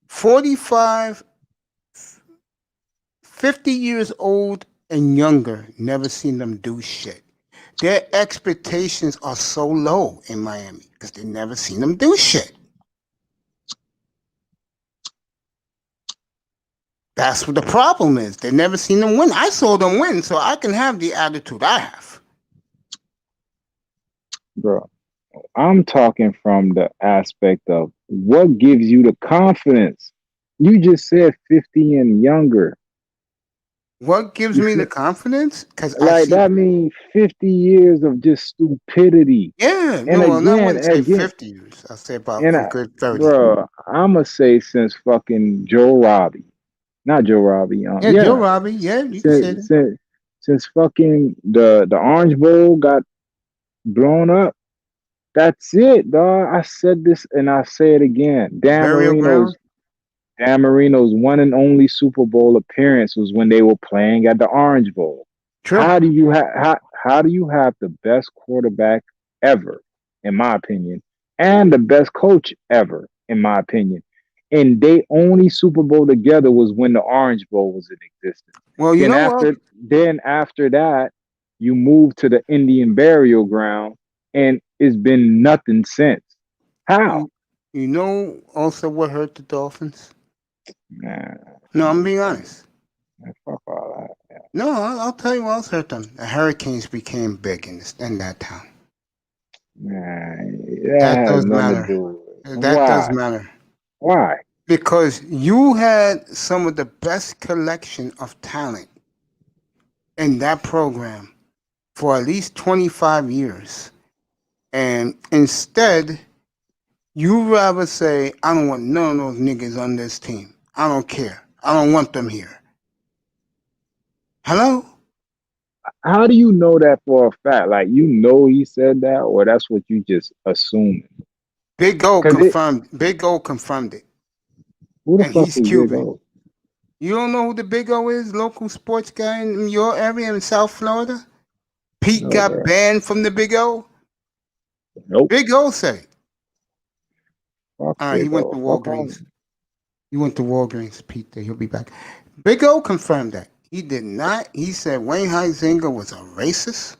45, 50 years old and younger, never seen them do shit. Their expectations are so low in Miami because they never seen them do shit. That's what the problem is. They never seen them win. I saw them win, so I can have the attitude I have. Bro, I'm talking from the aspect of what gives you the confidence. You just said 50 and younger. What gives me the confidence? Because I Like see. that means 50 years of just stupidity. Yeah, And no, well, I wouldn't say again, 50 years. I'll say about and a good 30. bro, I'ma say since fucking Joe Robbie. Not Joe Robbie. Yeah, Joe Robbie. Yeah, you can say that. Since fucking the Orange Bowl got blown up. That's it, dog. I said this and I say it again. Burial ground. Dan Marino's one and only Super Bowl appearance was when they were playing at the Orange Bowl. True. How do you have the best quarterback ever, in my opinion, and the best coach ever, in my opinion? And they only Super Bowl together was when the Orange Bowl was in existence. Well, Then after that, you move to the Indian Burial Ground, and it's been nothing since. How? You know also what hurt the Dolphins? Nah, No, I'm being honest. fuck all that. Yeah. No, I'll tell you what else hurt them. The Hurricanes became big in that town. Nah, That does has nothing matter. to do with it. That Why? does matter. Why? Because you had some of the best collection of talent in that program for at least 25 years. And instead, you rather say, I don't want none of those niggas on this team. I don't care. I don't want them here. Hello? How do you know that for a fact? Like, you know he said that, or that's what you just assumed? Big O confirmed. Big O confirmed it. Who the And fuck he's is Big Cuban. O? You don't know who the Big O is? Local sports guy in your area in South Florida? Pete No, got bro. banned from the Big O? Nope. Big O said it. Fuck All right, he Big went O. to Fuck all- Walgreens. He went to Walgreens, Pete. He'll be back. Big O confirmed that. He did not. He said Wayne Huizenga was a racist,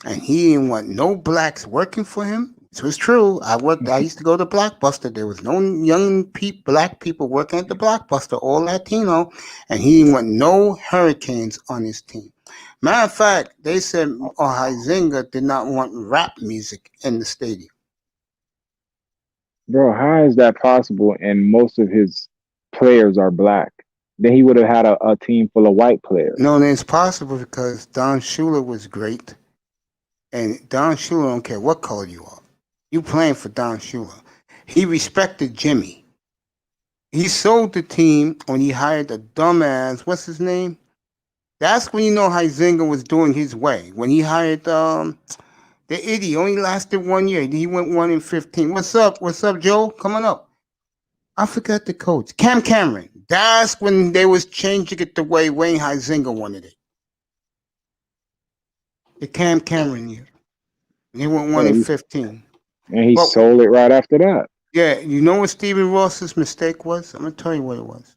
and he didn't want no blacks working for him. This was true. I used to go to Blockbuster. There was no young black people working at the Blockbuster, all Latino, and he didn't want no Hurricanes on his team. Matter of fact, they said Huizenga did not want rap music in the stadium. Bro, how is that possible? And most of his players are black. Then he would have had a team full of white players. No, it's possible because Don Shula was great. And Don Shula don't care what color you are. You playing for Don Shula. He respected Jimmy. He sold the team when he hired a dumbass, what's his name? That's when you know Huizenga was doing his way. When he hired the idiot, only lasted 1 year. He went 1-15. What's up, Joe? Coming up. I forgot the coach. Cam Cameron. That's when they was changing it the way Wayne Huizenga wanted it. The Cam Cameron year. They went 1-15. And he Well, sold it right after that. yeah, you know what Stephen Ross's mistake was? I'm gonna tell you what it was.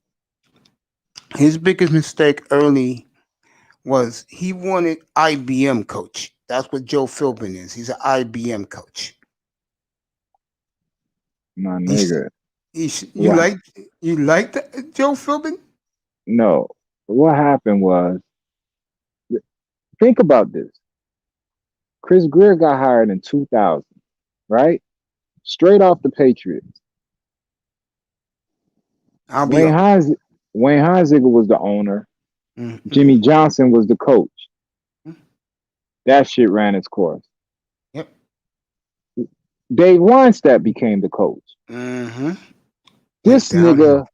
His biggest mistake early was he wanted IBM coach. That's what Joe Philbin is. He's an IBM coach. My nigga. You like that, Joe Philbin? No. What happened was, think about this. Chris Greer got hired in 2000, right? Straight off the Patriots. Wayne Heisiger was the owner. Mm-hmm. Jimmy Johnson was the coach. That shit ran its course. Yep. Dave Weinstein became the coach. Mm-hmm. This nigga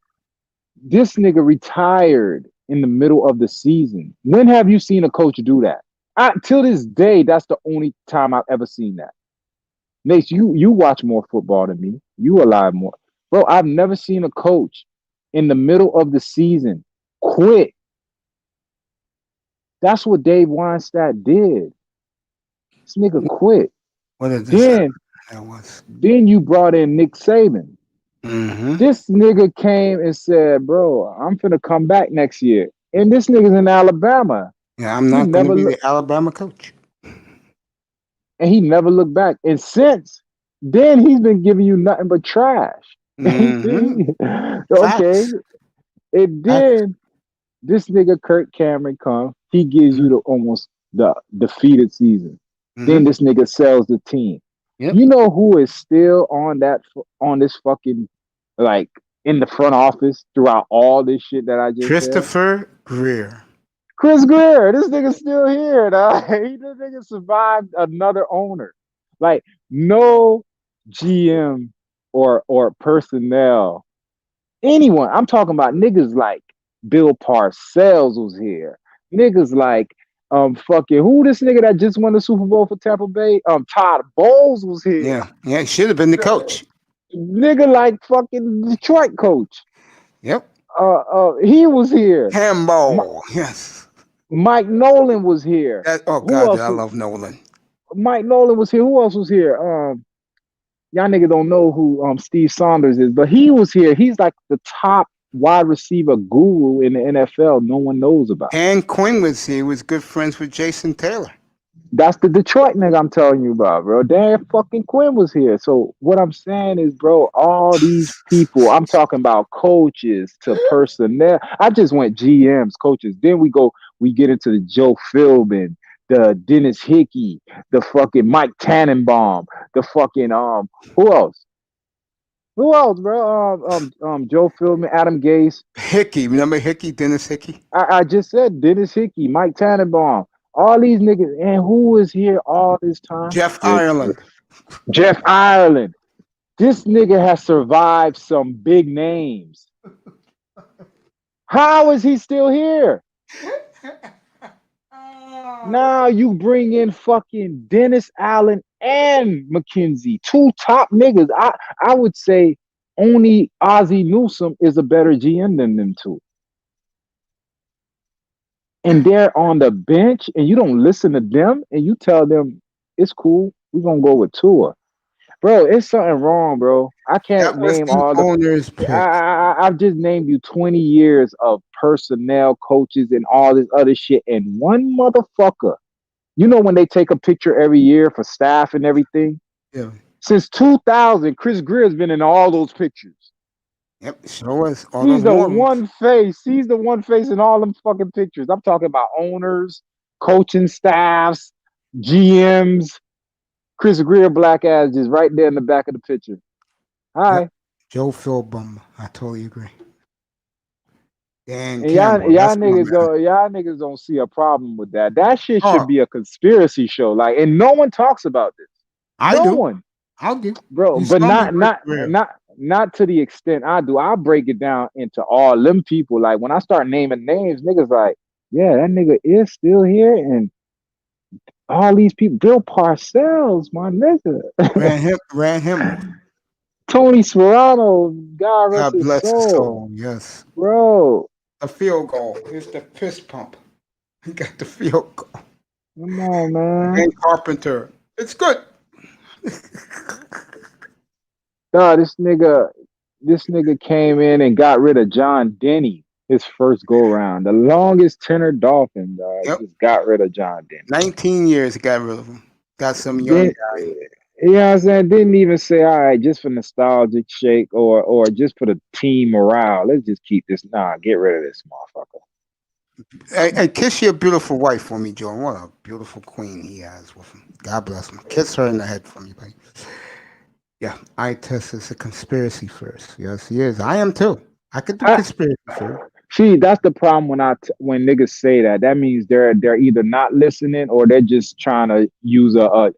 retired in the middle of the season. When have you seen a coach do that? Till this day, that's the only time I've ever seen that. Nate, you watch more football than me. You alive more. Bro, I've never seen a coach in the middle of the season quit. That's what Dave Weinstein did. This nigga quit. What is this? That was. Then you brought in Nick Saban. Mm-hmm. This nigga came and said, bro, I'm finna come back next year. And this nigga's in Alabama. Yeah, I'm not going to be the Alabama coach. And he never looked back. And since then, he's been giving you nothing but trash. Mm-hmm. Okay. And then this nigga Kirk Cameron comes. He gives you almost the defeated season. Mm-hmm. Then this nigga sells the team. Yep. You know who is still on this fucking, like, in the front office throughout all this shit that I just Christopher Greer. Chris Greer, this nigga's still here. This nigga survived another owner. Like, no GM or personnel, anyone. I'm talking about niggas like Bill Parcells was here. Niggas like fucking who this nigga that just won the Super Bowl for Tampa Bay? Todd Bowles was here. Yeah, he should have been the coach. Nigga like fucking Detroit coach. Yep. He was here. Hamball, yes. Mike Nolan was here. I love Nolan. Mike Nolan was here. Who else was here? Y'all niggas don't know who Steve Saunders is, but he was here. He's like the top wide receiver guru in the NFL. No one knows about. And Quinn was here. He was good friends with Jason Taylor. That's the Detroit nigga I'm telling you about, bro. Dan fucking Quinn was here. So what I'm saying is, bro, all these people, I'm talking about coaches to personnel. I just went GMs, coaches. Then we get into the Joe Philbin, the Dennis Hickey, the fucking Mike Tannenbaum, the fucking who else? Who else, bro? Joe Philbin, Adam Gase. Hickey, remember Hickey, Dennis Hickey? I just said Dennis Hickey, Mike Tannenbaum. All these niggas, and who was here all this time? Jeff Ireland. Jeff Ireland. This nigga has survived some big names. How is he still here? Now you bring in fucking Dennis Allen and McKenzie, two top niggas. I would say only Ozzie Newsome is a better GM than them two. And they're on the bench, and you don't listen to them, and you tell them it's cool. We're gonna go with Tua, bro. It's something wrong, bro. I can't name all the owners. I've just named you 20 years of personnel, coaches, and all this other shit, and one motherfucker. You know when they take a picture every year for staff and everything? Yeah. Since 2000, Chris Greer has been in all those pictures. Yep, sure was. He's the one face. He's the one face in all them fucking pictures. I'm talking about owners, coaching staffs, GMs. Chris Greer, black ass, just right there in the back of the picture. Hi. Yep. Joe Philbin. I totally agree. And y'all niggas don't see a problem with that. That shit should be a conspiracy show. Like, and no one talks about this. I do, bro. But not to the extent I do. I'll break it down into all them people. Like when I start naming names, niggas like, yeah, that nigga is still here, and all these people, Bill Parcells, my nigga, ran him. Tony Sperano, God bless his soul. Yes, bro. A field goal. Here's the fist pump. He got the field goal. Come on, man. Dan Carpenter. It's good. Nah, this nigga came in and got rid of John Denny his first go round. The longest tenor Dolphin, dog. Yep. Just got rid of John Denny. 19 years got rid of him. Got some young Then, guy. you know what I'm saying? Didn't even say, all right, just for nostalgic shake or just for the team morale. Let's just keep this. Nah, get rid of this motherfucker. Hey, kiss your beautiful wife for me, John. What a beautiful queen he has with him. God bless him. Kiss her in the head for me, buddy. Yeah, I test is a conspiracy first. Yes, he is. I am too. I could do conspiracy first. See, that's the problem when niggas say that. That means they're either not listening or they're just trying to use a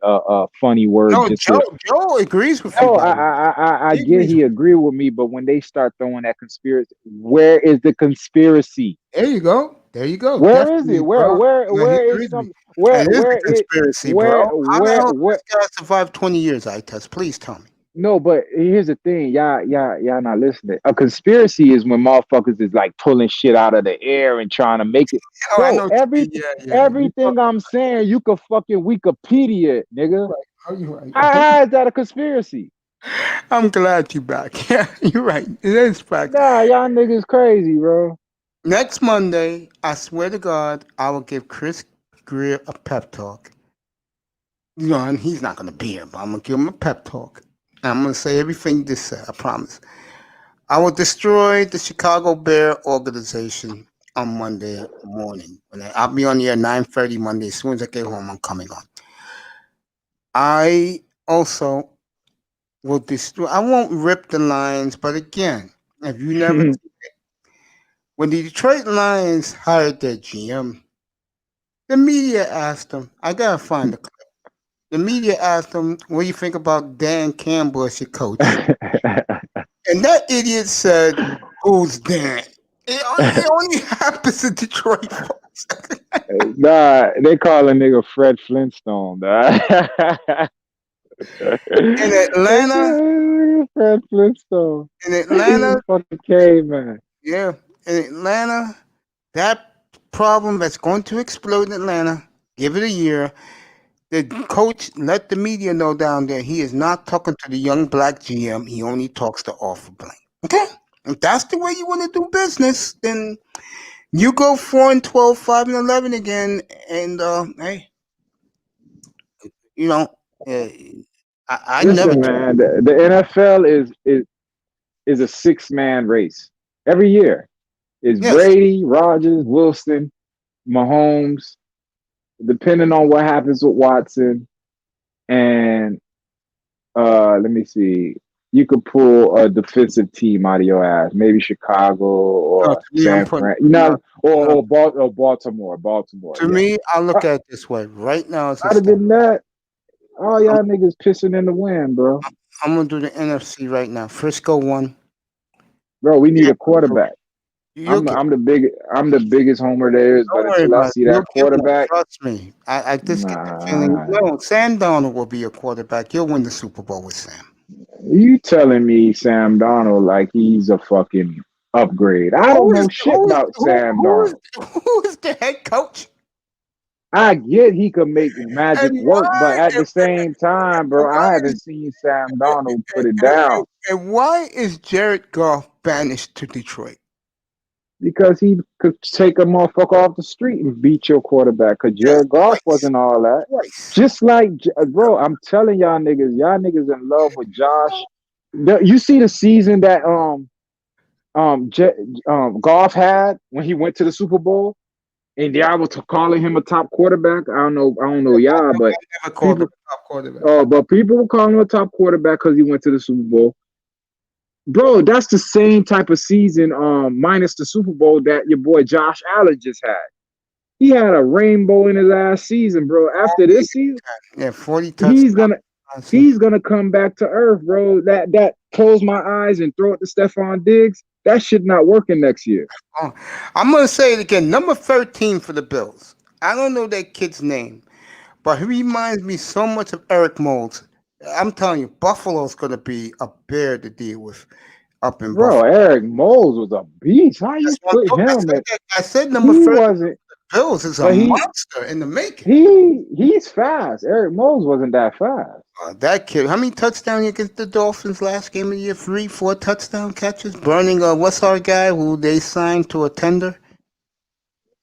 funny word. No, just Joe agrees with you. No, I get he agree with me, but when they start throwing that conspiracy, where is the conspiracy? There you go. There you go. Where Definitely, is it? Where bro. where he is agrees some with me. where It is where a conspiracy, where bro. How the where hell did where this guy survive 20 years, I test? Please tell me. No, but here's the thing, y'all not listening. A conspiracy is when motherfuckers is like pulling shit out of the air and trying to make it. Oh, I know Bro, what you mean. Yeah. everything I'm saying, you could fucking Wikipedia it, nigga. Right. Oh, you're right. How is that a conspiracy? I'm glad you're back. Yeah, you're right. It is fact. Nah, y'all niggas crazy, bro. Next Monday, I swear to God, I will give Chris Greer a pep talk. You know, and he's not going to be here, but I'm going to give him a pep talk. And I'm going to say everything you just said, I promise. I will destroy the Chicago Bear organization on Monday morning. I'll be on the air 9:30 Monday. As soon as I get home, I'm coming on. I also will destroy. I won't rip the Lions, but again, if you never see it, when the Detroit Lions hired their GM, the media asked them, I gotta find the clip. The media asked him, what do you think about Dan Campbell as your coach? And that idiot said, who's Dan? It only happens in Detroit, folks. Nah, they call a nigga Fred Flintstone, dog. In Atlanta, Fred Flintstone. in Atlanta, Fucking caveman. yeah, in Atlanta, that problem that's going to explode in Atlanta, give it a year. The coach let the media know down there he is not talking to the young black GM. He only talks to Arthur Blank. Okay? If that's the way you want to do business, then you go 4-12, 5-11 again. And, hey, you know, I Listen, never. man, the NFL is a 6-man race every year. It's Yes. Brady, Rodgers, Wilson, Mahomes, depending on what happens with Watson. And let me see. You could pull a defensive team out of your ass, maybe Chicago or San Fran, or Baltimore. To me, I look at it this way. Right now, it's other than that, all y'all niggas pissing in the wind, bro. I'm gonna do the NFC right now. Frisco won. Bro, we need a quarterback. I'm the biggest homer there is, but until I see that quarterback, trust me. I just get the feeling. No, Sam Darnold will be a quarterback. He'll win the Super Bowl with Sam. You telling me Sam Darnold like he's a fucking upgrade? I don't know shit about Sam Darnold. Who is the head coach? I get he could make magic work, but at the same time, bro, I haven't seen Sam Darnold put it down. And why is Jared Goff banished to Detroit? Because he could take a motherfucker off the street and beat your quarterback. Because Jared Goff wasn't all that. Just like, bro, I'm telling y'all niggas in love with Josh. You see the season that Goff had when he went to the Super Bowl, and y'all was calling him a top quarterback. I don't know y'all, but people were calling him a top quarterback because he went to the Super Bowl. Bro, that's the same type of season, minus the Super Bowl that your boy Josh Allen just had. He had a rainbow in his ass season, bro. After this season, 40 touchdowns. He's gonna come back to earth, bro. That close my eyes and throw it to Stephon Diggs. That shit not working next year. I'm gonna say it again. Number 13 for the Bills. I don't know that kid's name, but he reminds me so much of Eric Moulds. I'm telling you, Buffalo's going to be a bear to deal with up in Buffalo. Bro, Eric Moulds was a beast. How you put him at? I said number 13. Bills is a But monster in the making. he's fast. Eric Mose wasn't that fast. That kid, how many touchdowns against the Dolphins last game of the year? 3-4 touchdown catches. Burning what's our guy who they signed to a tender?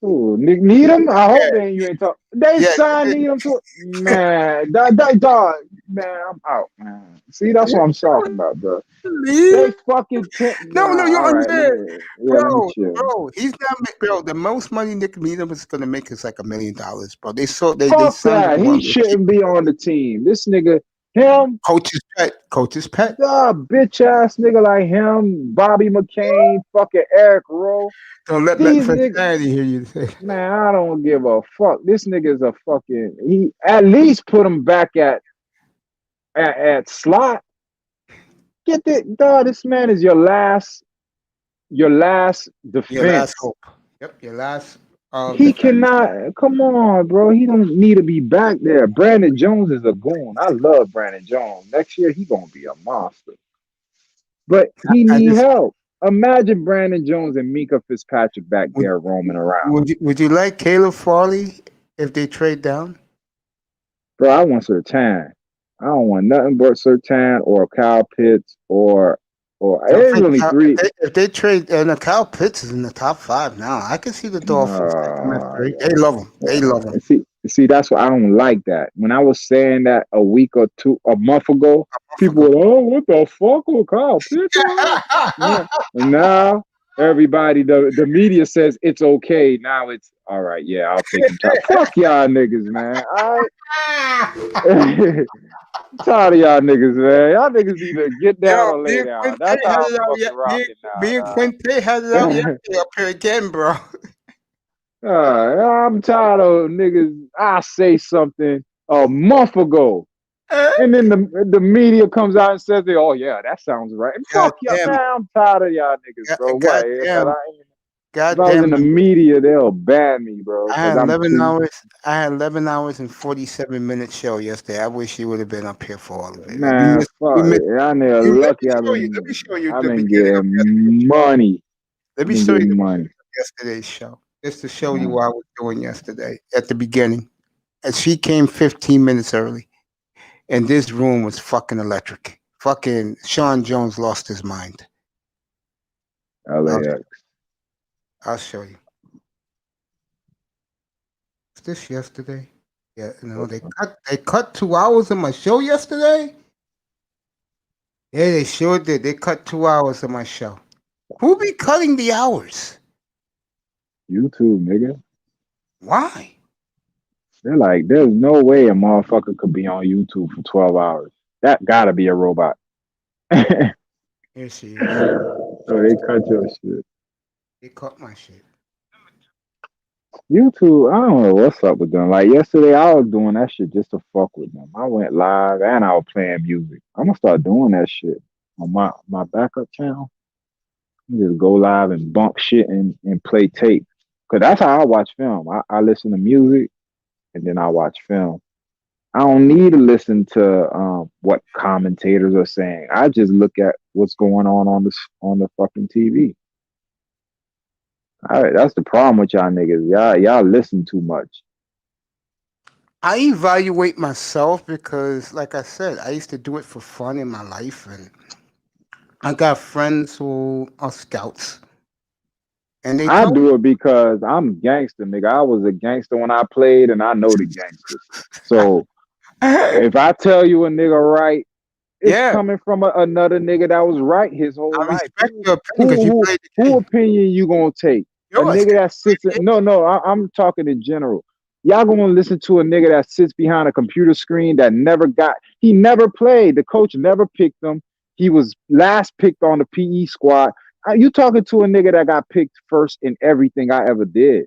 Ooh, Nick Needham? I hope you ain't talking. They signed Needham to man. That dog, man, I'm out, man. See, that's what I'm talking about, bro. They fucking No, you all right, understand, let me bro. chill. He's not, bro. The most money Nick Needham is gonna make is like $1 million, bro. They Fuck signed that. him He on shouldn't be on the team. This nigga, him, coach's pet. Bitch ass nigga like him, Bobby McCain, fucking Eric Rowe. Don't let These Cincinnati hear you say. Man, I don't give a fuck. This nigga's a fucking. He at least put him back at slot. Get that dog. This man is your last defense. Your last hope. Yep, your last. He cannot. Come on, bro. He don't need to be back there. Brandon Jones is a goon. I love Brandon Jones. Next year he gonna be a monster. But he need help. Imagine Brandon Jones and Mika Fitzpatrick back there roaming around. Would you like Caleb Farley if they trade down? Bro, I want Surtain. I don't want nothing but Surtain or Kyle Pitts or there's only three. If they trade, and Kyle Pitts is in the top 5 now. I can see the Dolphins. They love him. They love him. See, that's why I don't like that. When I was saying that a month ago, people were, oh, what the fuck with Kyle Pitts? Yeah. And now everybody, the media says it's okay. Now it's all right. Yeah, I'll take him. Fuck y'all niggas, man. All right. I'm tired of y'all niggas, man. Y'all niggas either get down or lay down. That's how I'm fucking rocking now. Me and Quinte had it out yesterday up here again, bro. I'm tired of niggas. I say something a month ago, and then the media comes out and says, "Oh yeah, that sounds right." Fuck y'all, man. I'm tired of y'all niggas, bro. If I was in the media, they'll ban me, bro. I had 11 hours. I had 11 hours and 47 minute show yesterday. I wish you would have been up here for all of it. Man, fuck it. I know lucky I've been getting money. Let me show you money. Yesterday's show. Just to show you what I was doing yesterday at the beginning. And she came 15 minutes early. And this room was fucking electric. Fucking Sean Jones lost his mind. LAX. I'll show you. Was this yesterday? Yeah, no, they cut 2 hours of my show yesterday. Yeah, they sure did. They cut 2 hours of my show. Who be cutting the hours? YouTube, nigga. Why? They're like, there's no way a motherfucker could be on YouTube for 12 hours. That gotta be a robot. Here she is. So they cut your shit. They cut my shit. YouTube, I don't know what's up with them. Like yesterday, I was doing that shit just to fuck with them. I went live and I was playing music. I'm gonna start doing that shit on my backup channel. Just go live and bump shit and play tape. Cause that's how I watch film. I listen to music and then I watch film. I don't need to listen to what commentators are saying. I just look at what's going on the fucking TV. All right, that's the problem with y'all niggas. Y'all listen too much. I evaluate myself because, like I said, I used to do it for fun in my life, and I got friends who are scouts. And I do it because I'm gangster, nigga. I was a gangster when I played, and I know the gangsters. So if I tell you a nigga right, it's coming from another nigga that was right his whole life. Respect your opinion because you played the game. Who opinion you gonna take? A nigga that sits I'm talking in general. Y'all gonna listen to a nigga that sits behind a computer screen that he never played. The coach never picked him. He was last picked on the PE squad. You talking to a nigga that got picked first in everything I ever did.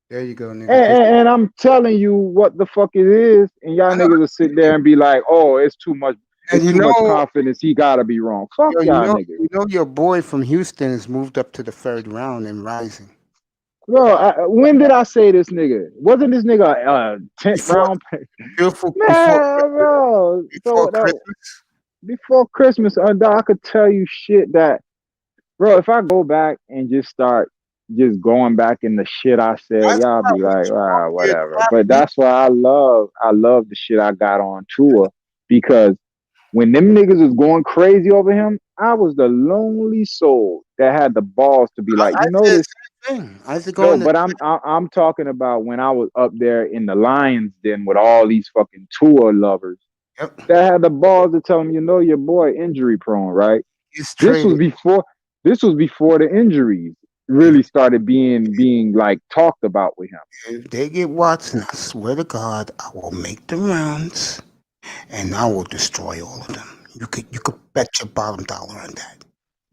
There you go, nigga. And I'm telling you what the fuck it is, and y'all niggas will sit there and be like, oh, it's too much. It's too much confidence. He gotta be wrong. Fuck y'all niggas. You know your boy from Houston has moved up to the 3rd round and rising. Bro, when did I say this nigga? Wasn't this nigga 10th round pick? Bro. Before Christmas? Before Christmas, I could tell you shit that, bro, if I go back and just start just going back in the shit I said, That's y'all why be like, ah, we whatever. But that's why I love the shit I got on tour, because when them niggas was going crazy over him, I was the lonely soul that had the balls to be like, I you know said this. the same thing. I said No, going to but I'm talking about when I was up there in the Lions Den with all these fucking tour lovers yep. that had the balls to tell him, you know, your boy injury prone, right? He's This was traded. before the injuries really started being like talked about with him. If they get Watson, I swear to God, I will make the rounds and I will destroy all of them. You could bet your bottom dollar on that.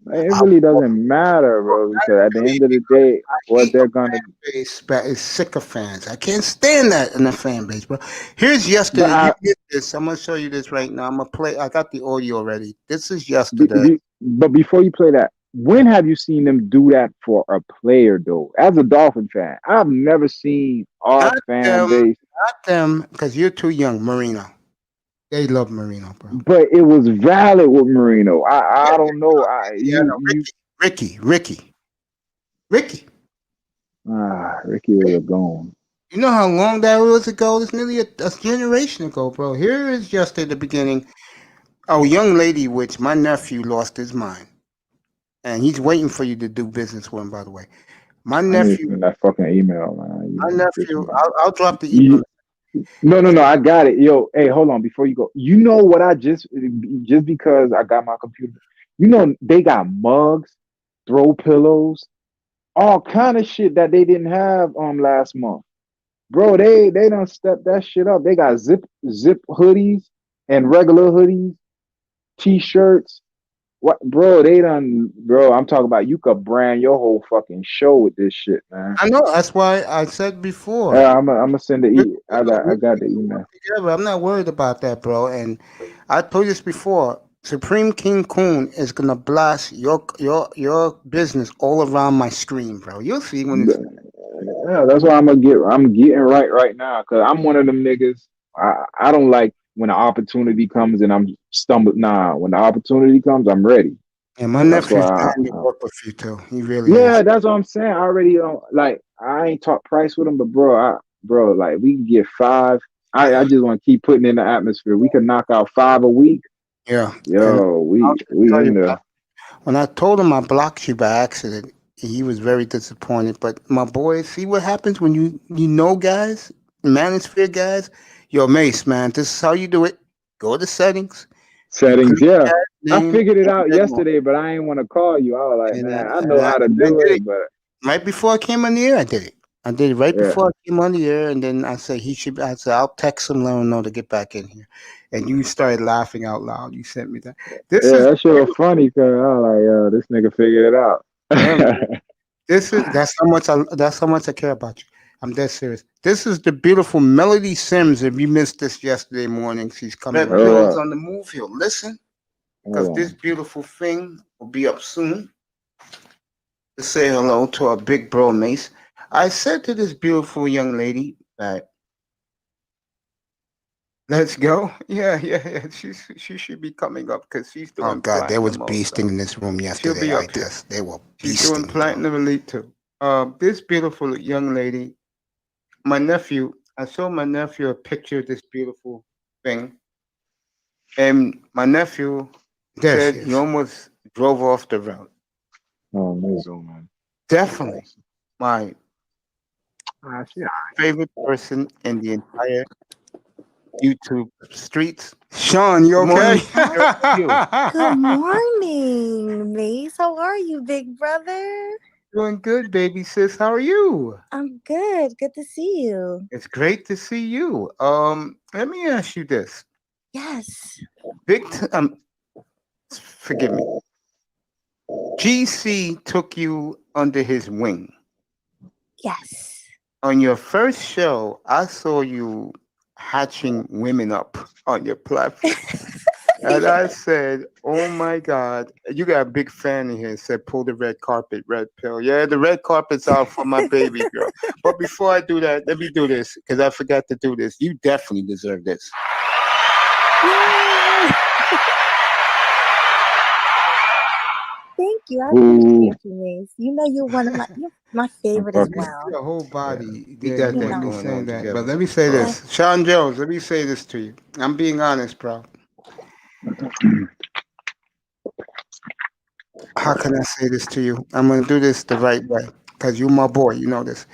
It really doesn't matter, bro, because at the end of the day, what they're gonna. Is sycophants. I can't stand that in the fan base, bro. Here's But yesterday. You get this. I'm gonna show you this right now. I'm gonna play. I got the audio already. This is yesterday. but before you play that, when have you seen them do that for a player, though? As a Dolphin fan, I've never seen our Not fan them. base. Not them, because you're too young, Marino. They love Marino, bro. But it was valid with Marino. I don't know. Ricky. Ricky would have gone. You know how long that was ago? It's nearly a generation ago, bro. Here is just at the beginning. Oh, young lady, which my nephew lost his mind. And he's waiting for you to do business with him, by the way. My I need to nephew, send that fucking email, man. my nephew, I'll drop the email. No, I got it. Yo, hey, hold on before you go. You know what I just because I got my computer. You know they got mugs, throw pillows, all kind of shit that they didn't have last month. Bro, they done step that shit up. They got zip hoodies and regular hoodies, t-shirts. What, bro? Bro, I'm talking about you could brand your whole fucking show with this shit, man. I know. That's why I said before. I'm gonna send the I got the email. Together. I'm not worried about that, bro. And I told you this before. Supreme King Coon is gonna blast your business all around my screen, bro. You'll see when it's. Yeah, that's why I'm getting right now, because I'm one of them niggas. I don't like when the opportunity comes and I'm stumbled. Nah, when the opportunity comes, I'm ready. And my nephew's trying to work with you too. He really Yeah, is. that's what I'm saying. I already like I ain't talked price with him, but bro, like we can get 5. I just want to keep putting in the atmosphere. We can knock out 5 a week. Yeah. Yo, we in there. When I told him I blocked you by accident, he was very disappointed. But my boy, see what happens when you know guys, manosphere guys. Yo, Mace, man, this is how you do it. Go to settings. Settings, yeah. I name, figured it out yesterday, but I ain't want to call you. I was like, man, I know how to do it, but right before I came on the air, I did it. I did it right before I came on the air, and then I said I said I'll text him, let him know to get back in here. And you started laughing out loud. You sent me that. That shit was funny because I was like, yo, this nigga figured it out. That's how much I care about you. I'm dead serious. This is the beautiful Melody Sims. If you missed this yesterday morning, she's coming. Red Pills on the move here. Listen, because this beautiful thing will be up soon. To say hello to our big bro Mace. I said to this beautiful young lady that let's go. Yeah. She should be coming up because she's doing. Oh God, there was beasting in this room yesterday. She'll be up here. They were beasting. She's doing Platinum Elite too. This beautiful young lady, my nephew. I showed my nephew a picture of this beautiful thing, and my nephew said he almost drove off the road. Oh, amazing, man. Definitely my favorite person in the entire YouTube streets. Sean, you okay? Good morning, Mace. How are you, big brother? Doing good, baby sis. How are you? I'm good. Good to see you. It's great to see you. Let me ask you this. Yes. Forgive me. GC took you under his wing. Yes. On your first show, I saw you hatching women up on your platform. And I said, oh my God, you got a big fan in here. Said, pull the red carpet, red pill. Yeah, the red carpet's out for my baby girl. But before I do that, let me do this because I forgot to do this. You definitely deserve this. Thank you. I Ooh, appreciate you, Mace. You know you're one of you're my favorite as fucking well. Your whole Yeah. body. We They, got You that when know. they going say on that. together. But let me say I, this. Sean Jones, let me say this to you. I'm being honest, bro. How can I say this to you? I'm gonna do this the right way. Because you're my boy, you know this.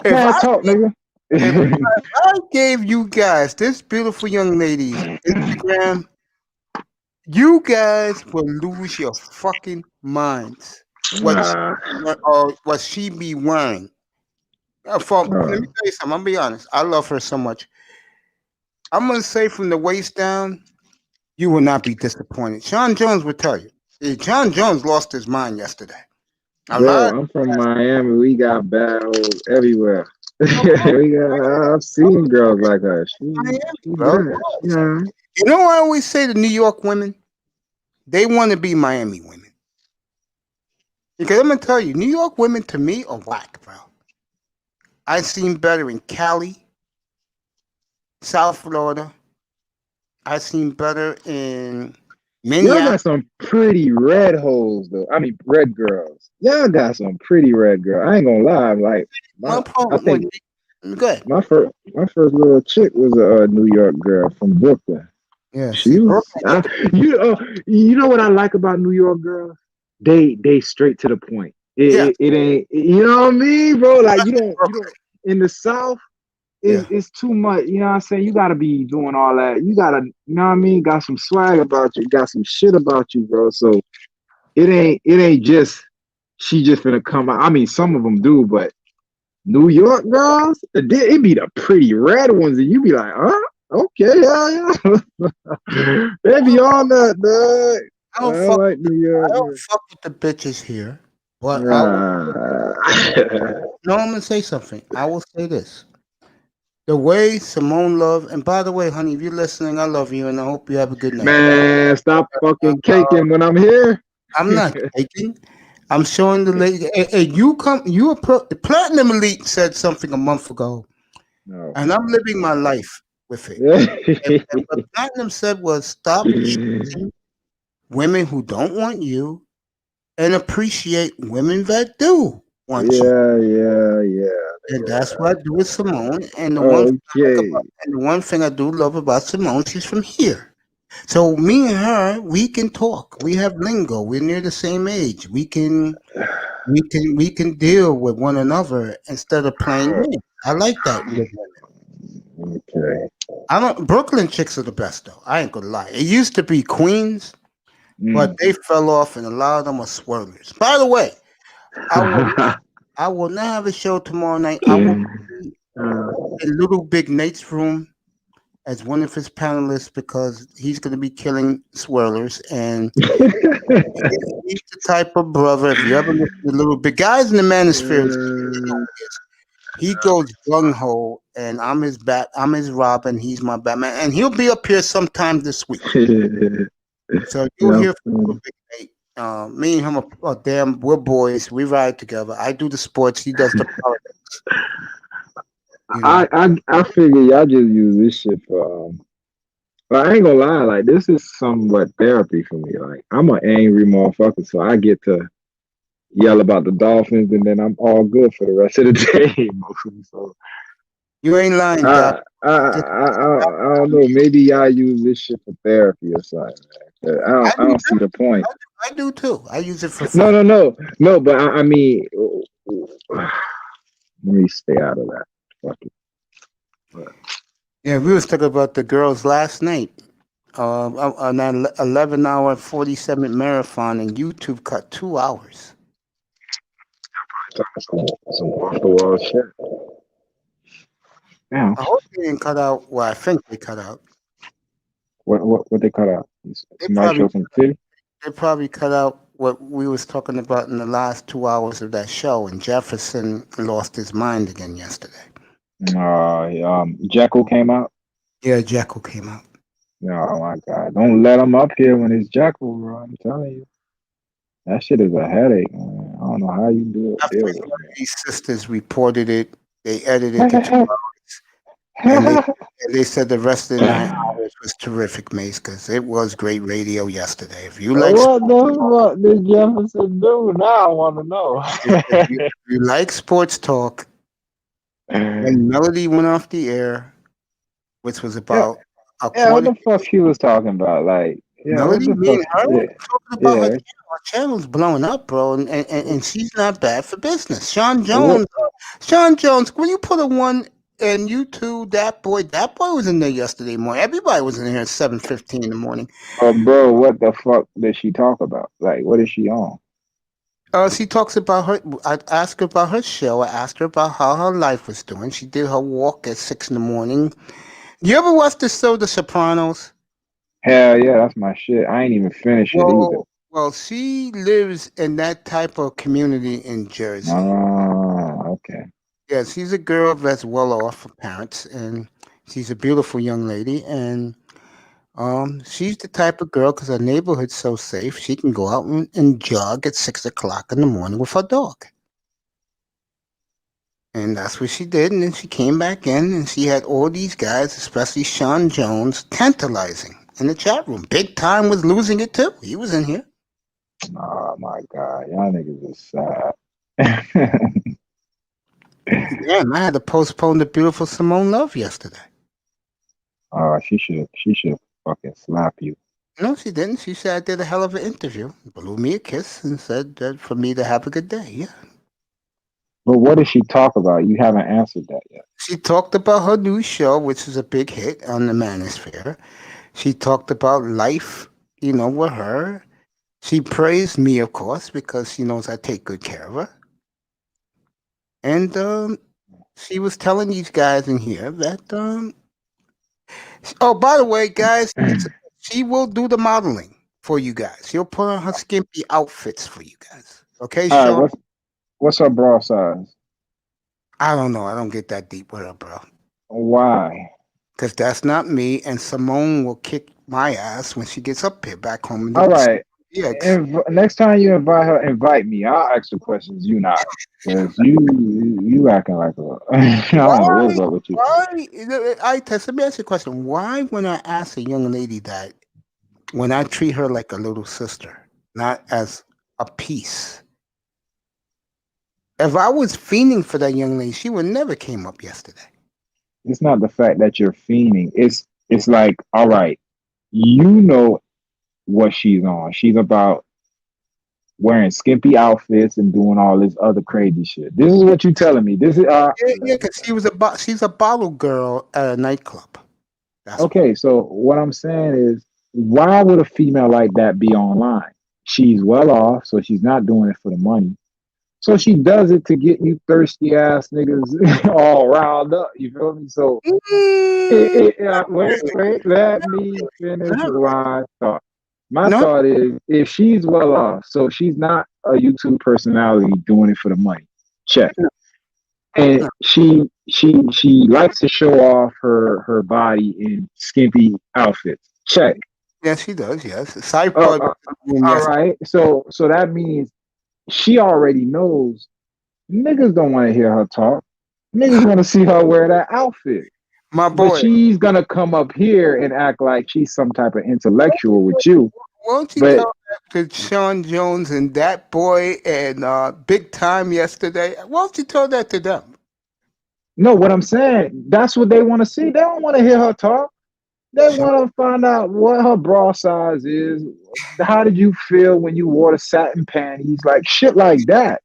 If man, I talk, nigga. if I gave you guys this beautiful young lady's Instagram, you guys will lose your fucking minds. What Nah, what she be wearing? Let me nah. tell you something. I'm gonna be honest. I love her so much. I'm gonna say from the waist down, you will not be disappointed. Sean Jones will tell you. Sean Jones lost his mind yesterday. A Bro, lot. I'm from Miami. We got bad hoes everywhere. Of course, I've seen girls like her. Miami, She bro. bad. Yeah. You know what I always say to New York women? They want to be Miami women. Because I'm gonna tell you, New York women to me are whack, bro. I seen better in Cali, South Florida. I seen better in Y'all Minneapolis. got some pretty red hoes though. I mean red girls. Y'all got some pretty red girls. I ain't gonna lie. Like My I problem think with good. my first little chick was a New York girl from Brooklyn. Yeah, She see, was Brooklyn got the you know what I like about New York girls? They straight to the point. yeah, It ain't you know what I mean, bro? Like you Brooklyn. don't in the South Yeah, it's too much, you know what I'm saying? You gotta be doing all that. You gotta, you know what I mean? Got some swag about you, got some shit about you, bro. So it ain't just she just gonna come out. I mean, some of them do, but New York girls, it be the pretty red ones, and you be like, huh? Okay, yeah. They be on that, dog. I don't I fuck. like New York. I don't fuck with the bitches here, but I will. Ah. No, I'm gonna say something. I will say this: the way Simone Love, and by the way, honey, if you're listening, I love you, and I hope you have a good night. Man, stop fucking Uh, caking when I'm here. I'm not taking. I'm showing the lady. Hey, you come. The Platinum Elite said something a month ago, No. and I'm living my life with it. And what Platinum said was, stop chasing women who don't want you, and appreciate women that do want you. Yeah. And that's what I do with Simone. And Okay. the one thing I do love about Simone, she's from here. So me and her, we can talk. We have lingo. We're near the same age. We can deal with one another instead of playing games. I like that with women. Okay. I don't. Brooklyn chicks are the best though. I ain't gonna lie. It used to be Queens, but they fell off, and a lot of them are swirlers. By the way, I will not have a show tomorrow night. I will be in Little Big Nate's room as one of his panelists because he's going to be killing swirlers. And he's the type of brother, if you ever look at the Little Big guys in the manosphere, he goes gung ho, and I'm his Robin, he's my Batman, and he'll be up here sometime this week. So you'll Yeah. hear from Little Big Nate. Me and him we're boys. We ride together. I do the sports. He does the politics. You know? I figure y'all just use this shit for but I ain't gonna lie, like this is somewhat therapy for me. Like I'm an angry motherfucker, so I get to yell about the Dolphins and then I'm all good for the rest of the day. Mostly. So You ain't lying, Doc. I don't know. Maybe y'all use this shit for therapy or something. Man. I don't see the point. I do too. I use it for No, fun. no. But I mean, let me stay out of that. Fuck it. Yeah, we was talking about the girls last night. An 11-hour, 47-minute marathon, and YouTube cut 2 hours. Some off the wall shit. Yeah. I hope they didn't cut out. Well, I think they cut out. What they cut out? They Somebody show some titty? They probably cut out what we was talking about in the last 2 hours of that show. And Jefferson lost his mind again yesterday. Jekyll came out. Yeah, Jekyll came out. Oh my God! Don't let him up here when it's Jekyll, bro. I'm telling you, that shit is a headache, man. I don't know how you do it. After one of these sisters reported it, they edited it to 2 hours. And they said the rest of the 9 hours was terrific, Mace, because it was great radio yesterday. If you like, What the fuck did Jefferson do? Now I want to know. if you like sports talk, when Melody went off the air, which was about a Yeah, what quarter. the fuck she was talking about? Like, yeah, what Melody, the me fuck? and her Yeah, talking about her yeah. channel. Her channel's blowing up, bro, and she's not bad for business. Sean What? Jones, when you put a one and you two, that boy was in there yesterday morning. Everybody was in there at 7:15 in the morning. Bro, what the fuck did she talk about? Like, what is she on? She talks about her. I asked her about her show. I asked her about how her life was doing. She did her walk at 6 in the morning. You ever watch the show The Sopranos? Hell yeah, that's my shit. I ain't even finished it either. Well, she lives in that type of community in Jersey. Okay. Yeah, she's a girl that's well off for parents, and she's a beautiful young lady. And she's the type of girl, because her neighborhood's so safe, she can go out and jog at 6 o'clock in the morning with her dog. And that's what she did. And then she came back in, and she had all these guys, especially Sean Jones, tantalizing in the chat room. Big Time was losing it too. He was in here. Oh my god, y'all niggas is sad. Damn, I had to postpone the beautiful Simone Love yesterday. Oh, she should fucking slap you. No, she didn't. She said I did a hell of an interview. Blew me a kiss and said that for me to have a good day. Yeah. But what did she talk about? You haven't answered that yet. She talked about her new show, which is a big hit on the Manosphere. She talked about life, with her. She praised me, of course, because she knows I take good care of her. And she was telling these guys in here that oh, by the way, guys, she will do the modeling for you guys. She'll put on her skimpy outfits for you guys. Okay, All Sean? right, what's her bra size? I don't know. I don't get that deep with her, bro. Why? Because that's not me, and Simone will kick my ass when she gets up here back home. All right. Yeah. Next time you invite her, invite me. I'll ask the questions. You not, because you acting like a. I don't know what's up with you. Why? Let me ask you a question. Why, when I ask a young lady that, when I treat her like a little sister, not as a piece? If I was fiending for that young lady, she would never came up yesterday. It's not the fact that you're fiending. It's like, all right, you know what she's on. She's about wearing skimpy outfits and doing all this other crazy shit. This is what you're telling me. This is because she's a bottle girl at a nightclub. Okay, so what I'm saying is, why would a female like that be online? She's well off, so she's not doing it for the money. So she does it to get you thirsty ass niggas all riled up. You feel me? So wait, let me finish my thought. My thought is, if she's well off, so she's not a YouTube personality doing it for the money. Check. And she likes to show off her body in skimpy outfits. Check. Yes, she does. Yes. All right. So that means she already knows niggas don't want to hear her talk. Niggas want to see her wear that outfit. My boy. But she's gonna come up here and act like she's some type of intellectual with you. Won't you tell that to Sean Jones and that boy and Big Time yesterday? Won't you tell that to them? No, what I'm saying, that's what they want to see. They don't want to hear her talk. They want to find out what her bra size is. How did you feel when you wore the satin panties? Like shit like that.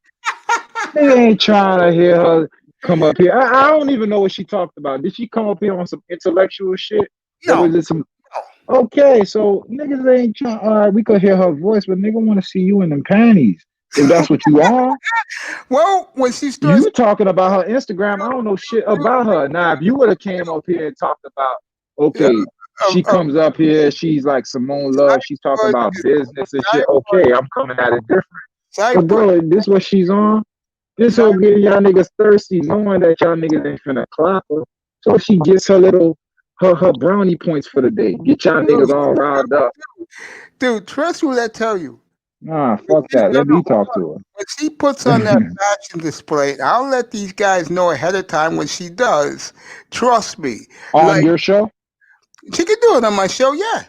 They ain't trying to hear her come up here. I don't even know what she talked about. Did she come up here on some intellectual shit? No. Or was it some... Okay, so niggas ain't trying. All right, we could hear her voice, but nigga want to see you in them panties. If that's what you are. Well, when she starts... You talking about her Instagram, I don't know shit about her. Now, if you would have came up here and talked about, okay, she comes up here, she's like Simone Love, she's talking about business and shit. Okay, I'm coming at it different. But bro, this what she's on. This whole getting y'all niggas thirsty, knowing that y'all niggas ain't finna clap her. So she gets her little her brownie points for the day. Get y'all niggas all riled up. Dude, trust me when I tell you. Nah, fuck that. Let me talk to her. When she puts on that fashion display, I'll let these guys know ahead of time when she does. Trust me. On Like, your show? she can do it on my show, yeah.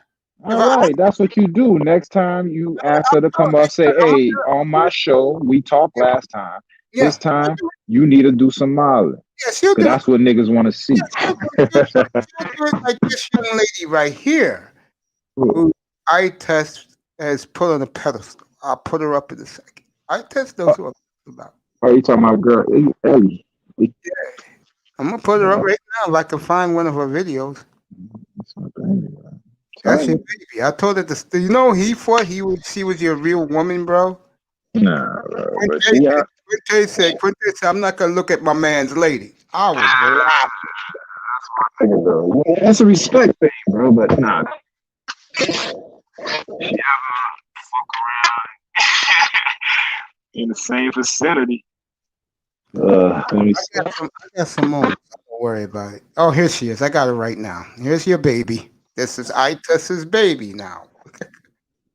All right, that's what you do. Next time you ask her to come up, say, hey, on my show, we talked last time. Yeah. This time, you need to do some modeling. Yeah, she'll Because do that's what niggas want to see. she'll do it like this young lady right here, who I test has put on a pedestal. I'll put her up in a second. I test knows what I'm about. Are you talking about girl Ellie? Yeah. I'm gonna put her up right now if I can find one of her videos. That's my baby, bro. That's your baby. I told her this. You know, he thought she was your real woman, bro. Nah, bro. But Quinte said, I'm not gonna look at my man's lady. I was laughing. Bro. That's a respect thing, bro. But nah. She ever fuck around in the same vicinity? Let me see. I got some more. Don't worry about it. Oh, here she is. I got it right now. Here's your baby. This is Itess's baby now.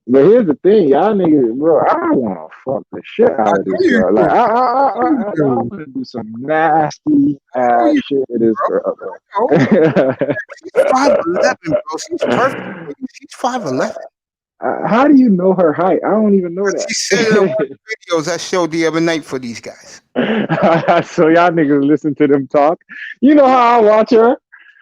But here's the thing, y'all niggas, bro. I want to fuck the shit out of this girl. Like, I want to do some nasty ass shit to this girl, bro. She's 5'11", bro. She's perfect. She's 5'11". How do you know her height? I don't even know that. She said it in one of the videos I showed the other night for these guys. So y'all niggas listen to them talk. You know how I watch her?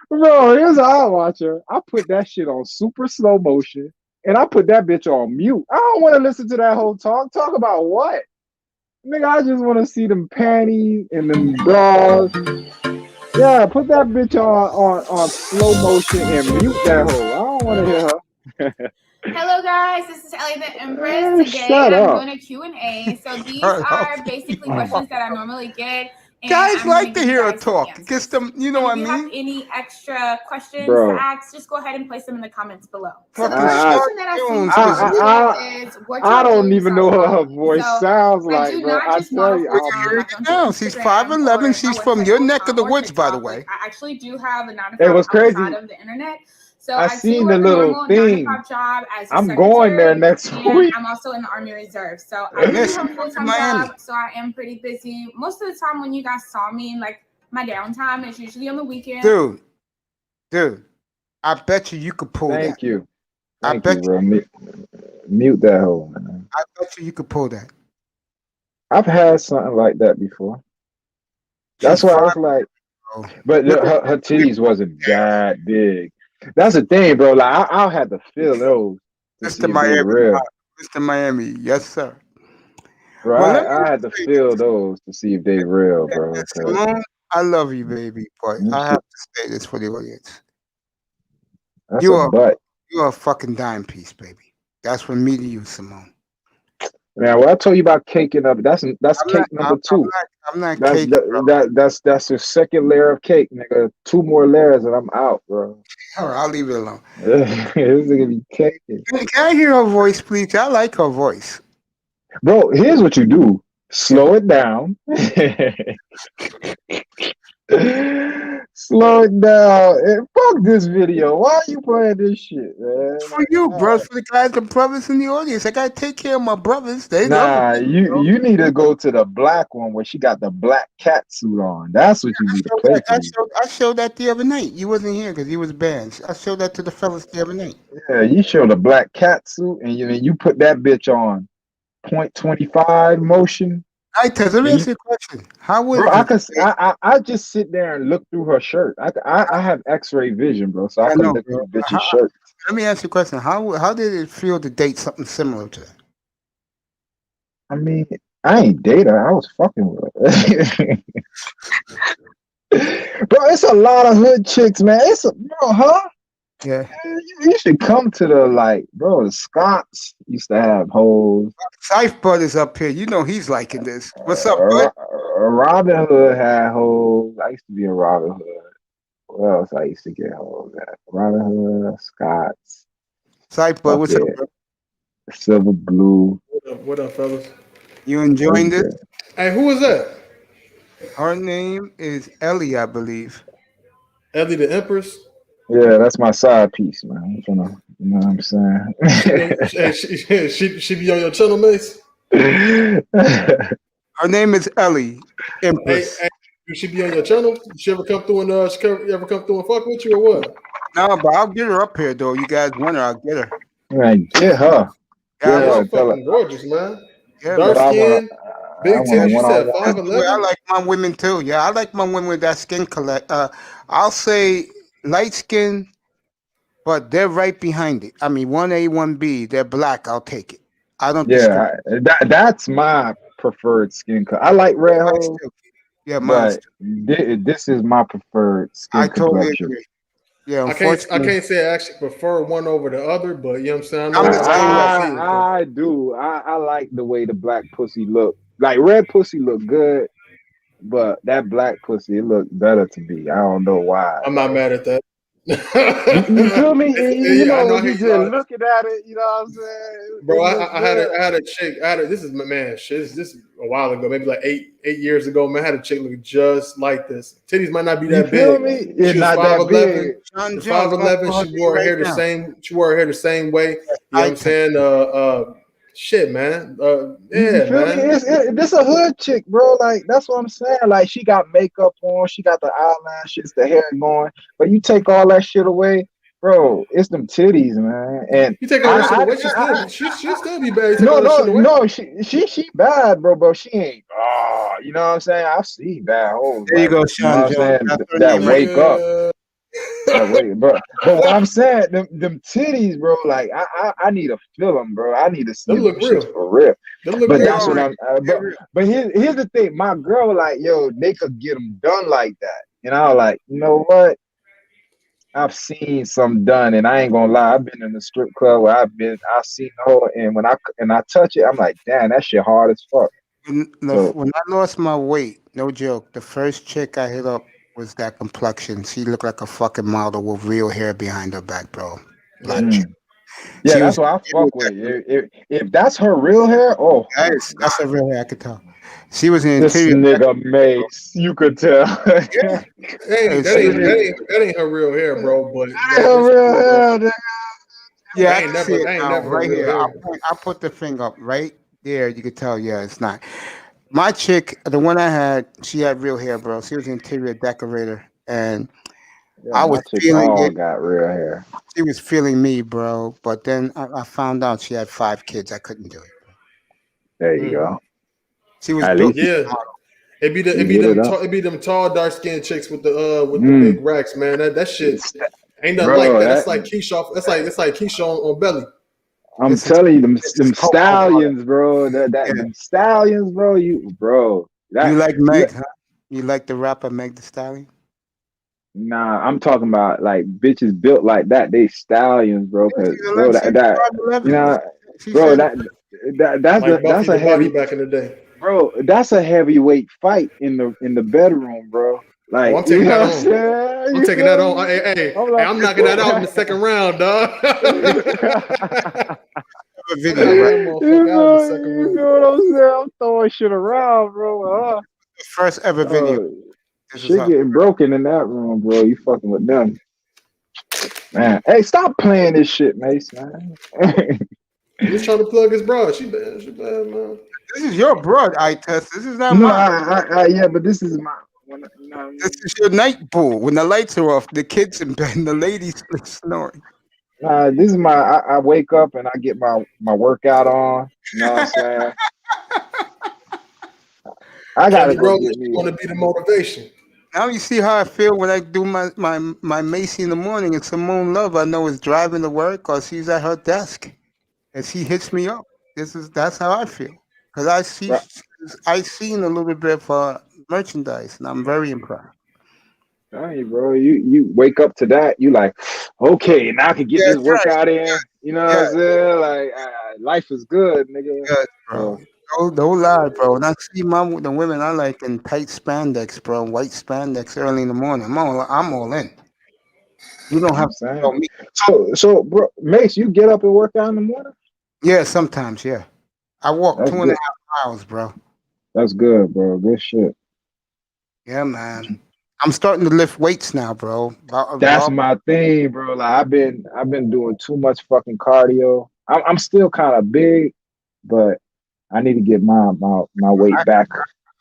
Bro, here's how I watch her. I put that shit on super slow motion. And I put that bitch on mute. I don't want to listen to that whole talk. Talk about what? Nigga, I just want to see them panties and them bras. Yeah, put that bitch on slow motion and mute that hoe. I don't want to hear her. Hello guys, this is Ellie the Empress. Today Shut I'm up. doing a Q&A. So these are basically questions that I normally get. And Guys I'm like to gonna give hear you her guys some talk. answers. Gets them, you know what I If you have mean? any extra questions Bro. to ask, just go ahead and place them in the comments below. So the Fucking first Shark question that I Jones see was is what I your don't views even are know what her on. voice So sounds I like, do bro. not I just tell model you, full I'm time. Here I you go go. to She's Instagram 5'11". or She's my from website your full neck of time the or woods, by the TikTok. way. Like, I actually do have a 9 to It 5 was crazy. outside of the internet. So I I do seen work the a little normal 9 thing. to 5 job as a I'm going there secretary, next and week. I'm also in the Army Reserve. So I really Yes, have a she's in full-time Miami. job, so I am pretty busy. Most of the time when you guys saw me, like my downtime is usually on the weekend. Dude, I bet you could pull that. Thank you. I Thank you, bet bro. Mute that hoe, man. I bet you could pull that. I've had something like that before. That's She's why I 5'11", was like, bro. but her titties wasn't that big. That's the thing, bro. Like I'll have to feel those to see Mr. if they Miami. real. Mr. Miami. Yes, sir. Bro, Well, let me I had to say feel those to see if they real, bro. this, 'Cause Simone, I love you, baby, but them I shit- have to say this for the audience. that's You a are butt. a fucking dime piece, baby. That's from me to you, Simone. Now, what I told you about caking up, that's cake number 2. I'm not That's caking, bro. that's the second layer of cake, nigga. 2 more layers and I'm out, bro. All right, I'll leave it alone. This nigga be caking. Can I hear her voice, please? I like her voice. Bro, here's what you do. Slow it down. Slow it down. And fuck this video. Why are you playing this shit, man? For you, bro. For the guys and brothers in the audience. I gotta take care of my brothers. They Nah, love me. you need to go to the black one where she got the black cat suit on. That's what you need to play for me. I showed that the other night. You wasn't here because you was banned. I showed that to the fellas the other night. Yeah, you show the black cat suit and you put that bitch on 0.25 motion. All right, Tez, let me ask you a question. How was Bro, it? I just sit there and look through her shirt. I have X-ray vision, bro, so I can look through bitch's shirt. Let me ask you a question. How did it feel to date something similar to that? I mean, I ain't date her. I was fucking with her. Bro, it's a lot of hood chicks, man. Bro, huh? Yeah. You should come to the Scots used to have hoes. Syfe Bud is up here. You know he's liking this. What's up, bud? Robin Hood had hoes. I used to be a Robin Hood. What else I used to get hoes at? Robin Hood, Scots. Syfe Bud, what's up, bro? Silver Blue. What up, fellas? You enjoying this? Hey, who is that? Her name is Ellie, I believe. Ellie the Empress? Yeah, that's my side piece, man. I'm trying to You know what I'm saying? She be on your channel, Mace? Her name is Ellie. Empress. Hey, she be on your channel? She ever come through and fuck with you or what? No, but I'll get her up here though. You guys want her, I'll get her. Right, get her. Yeah, She's fucking gorgeous, man. Yeah, Dark skin, big titties. You said I 5'11"? like my women too. Yeah, I like my women with that skin color. I'll say light skin, but they're right behind it. I mean, 1A, 1B. They're black. I'll take it. I don't. Yeah, that's my preferred skin color. I like red hoes. Yeah, but this is my preferred skin I totally complexion. agree. Yeah, I can't say I actually prefer one over the other, but you know what I'm saying? I do. I like the way the black pussy look. Like red pussy look good, but that black pussy it look better to me. I don't know why. I'm not mad at that. You feel me? You know, when you just looking looking at it, you know what I'm saying? Bro, I had a chick. This is my man. Shit, this is a while ago, maybe like eight years ago. Man, I had a chick look just like this. Titties might not be that feel big. me? It's not that big. 5'11". She wore her hair the same. She wore her hair the same way. You know what I'm saying? Shit, man. Yeah, man. This a hood chick, bro. Like that's what I'm saying. Like she got makeup on, she got the eyelashes, the hair going, but you take all that shit away, bro. It's them titties, man. And you take all that shit away, she'll still be bad. No, she bad, bro. But she ain't. Oh, you know what I'm saying? I see bad hoes. There you go, Sean. You know that wake up. But what I'm saying, them titties, bro. Like I need to feel them, bro. I need to see them shits for real. But that's what I'm. But here's the thing. My girl, like, yo, they could get them done like that, and I was like, you know what? I've seen some done, and I ain't gonna lie. I've been in the strip club where I've seen her, and when I touch it, I'm like, damn, that shit hard as fuck. When I lost my weight, no joke, the first chick I hit up was that complexion. She looked like a fucking model with real hair behind her back, bro. Black chick. Yeah, that's what I fuck with. If that's her real hair, oh, that's her real hair. I could tell. She was in this nigga Mace. You could tell. Yeah. That ain't her real hair, bro. But her real hair. Yeah, I ain't never right here. I'll put the finger up right there. You could tell. Yeah, it's not. My chick, the one I had, she had real hair, bro. She was an interior decorator, and I was feeling it. Got real hair. She was feeling me, bro. But then I found out she had 5 kids. I couldn't do it. There you go. She was built. Yeah. It'd be them tall, dark skinned chicks with the big racks, man. That shit ain't nothing like that. That's like Keisha. That's like Keisha on belly. I'm telling you, them stallions, bro. Them stallions, bro. You like Meg, huh? You like the rapper Meg the Stallion? Nah, I'm talking about like bitches built like that. They stallions, bro. Cause bro, that's a heavy back in the day, bro. That's a heavyweight fight in the bedroom, bro. Like, I'm taking that on. I'm taking that on. Hey, I'm knocking that out in the second round, dog. You know what I'm saying? I'm throwing shit around, bro. First ever video. Shit getting broken in that room, bro. You fucking with them. Man. Hey, stop playing this shit, Mace, man. He's trying to plug his bro. She bad, man. This is your broad, I test. This is not mine. Yeah, but this is my this is your night pool. When the lights are off, the kids in bed and the ladies snoring. This is I wake up and I get my workout on. You know what I'm saying? I gotta go get me. Want to be the motivation. Now you see how I feel when I do my Macy in the morning, and Simone Love I know is driving to work or she's at her desk, and she hits me up. That's how I feel because I seen a little bit for merchandise, and I'm very impressed. Hey, bro, you wake up to that, you like, okay, now I can get this workout in. You know what I'm saying? Like, life is good, nigga. Yes, bro. Don't lie, bro. When I see the women I like in tight spandex, bro, white spandex early in the morning, I'm all in. You don't have to tell me. So, bro, Mace, you get up and work out in the morning? Yeah, sometimes, yeah. I walk 2.5 miles, bro. That's good, bro. Good shit. Yeah, man. I'm starting to lift weights now, bro. That's my thing, bro. Like I've been doing too much fucking cardio. I'm still kind of big, but I need to get my weight back.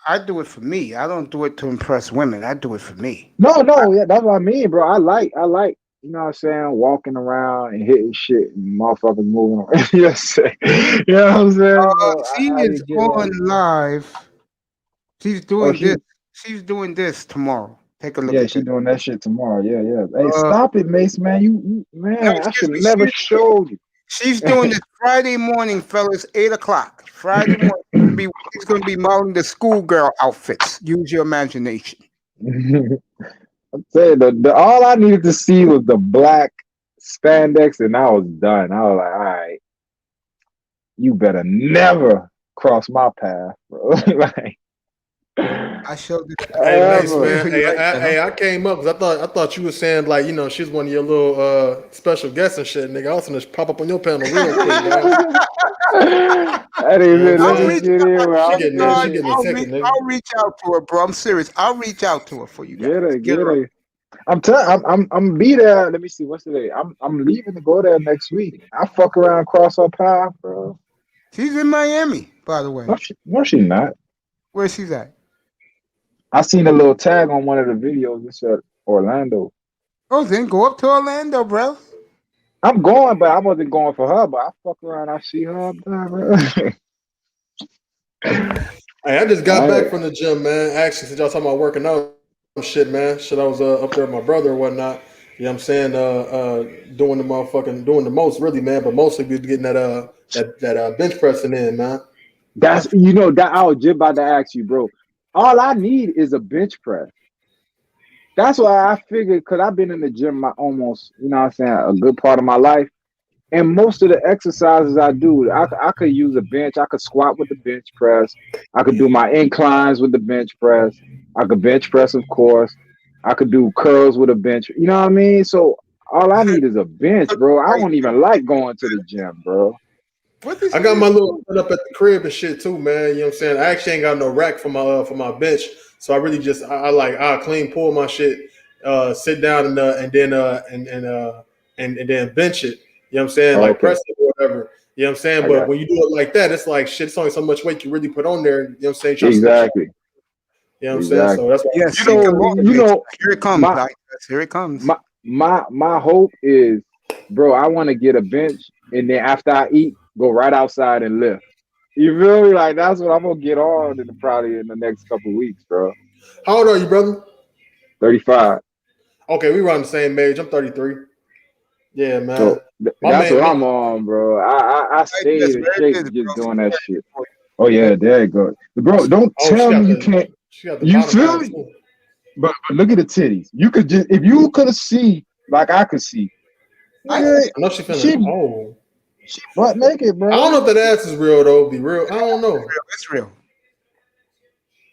I do it for me. I don't do it to impress women. I do it for me. No, yeah, that's what I mean, bro. I like, you know what I'm saying, walking around and hitting shit and motherfuckers moving around. Yes, you know what I'm saying? She is on live. She's doing this. She's doing this tomorrow. Take a look. Yeah, she's doing that shit tomorrow. Yeah. Hey, stop it, Mace, man. You man, I should have never showed you. She's doing this Friday morning, fellas, 8:00. Friday morning. She's gonna be modeling the schoolgirl outfits. Use your imagination. I'm saying all I needed to see was the black spandex, and I was done. I was like, all right, you better never cross my path, bro. Like, I showed this. Hey, Mace, man. Hey, I came up because I thought you were saying like, you know, she's one of your little special guests and shit, nigga. I was gonna pop up on your panel real quick, man. I'll reach out to her, bro. I'm serious. I'll reach out to her for you guys. Get her. I'm be there. Let me see. What's today? I'm leaving to go there next week. I fuck around, cross her path, bro. She's in Miami, by the way. No, she's not. Where she's at? I seen a little tag on one of the videos. It said Orlando. Oh, then go up to Orlando, bro. I'm going, but I wasn't going for her. But I fuck around. I see her up there, bro. Hey, I just got back from the gym, man. Actually, since y'all talking about working out and shit, man. Shit, I was up there with my brother or whatnot. You know what I'm saying? Doing the most, really, man. But mostly we getting that bench pressing in, man. That's that I was just about to ask you, bro. All I need is a bench press. That's why I figured, because I've been in the gym almost, you know what I'm saying, a good part of my life. And most of the exercises I do, I could use a bench. I could squat with the bench press. I could do my inclines with the bench press. I could bench press, of course. I could do curls with a bench. You know what I mean? So all I need is a bench, bro. I don't even like going to the gym, bro. I got my little setup at the crib and shit too, man. You know what I'm saying? I actually ain't got no rack for my bench, so I really just I clean pull my shit, sit down and then bench it. You know what I'm saying? Like press it or whatever. You know what I'm saying? But when you do it like that, it's like shit. It's only so much weight you really put on there. You know what I'm saying? Exactly. You know what I'm saying? So that's why. Here it comes. Here it comes. My hope is, bro, I want to get a bench, and then after I eat, go right outside and lift. You feel me? Like that's what I'm gonna get on probably in the next couple of weeks, bro. How old are you, brother? 35. Okay, we run the same age. I'm 33. Yeah, man. So that's what I'm on, bro. I stayed in shape just doing that shit. Oh yeah, there you go, bro. Don't tell me you can't. You feel me? But look at the titties. You could just, if you could have seen like I could see. I know she feeling. She butt naked, bro. I don't know if that ass is real though. Be real. I don't know. It's real.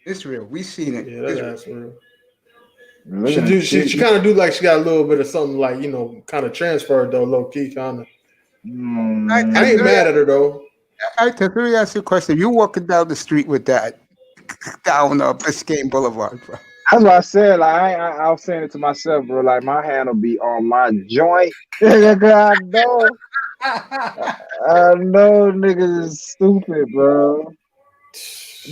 It's real. We seen it. Yeah, that ass real. She kind of do like she got a little bit of something like, you know, kind of transferred though, low key kind of. I ain't mad at her though. Let me ask you a question. You walking down the street with that down Biscayne Boulevard, bro? That's what I said. Like I was saying it to myself, bro. Like my hand will be on my joint. I know niggas is stupid, bro.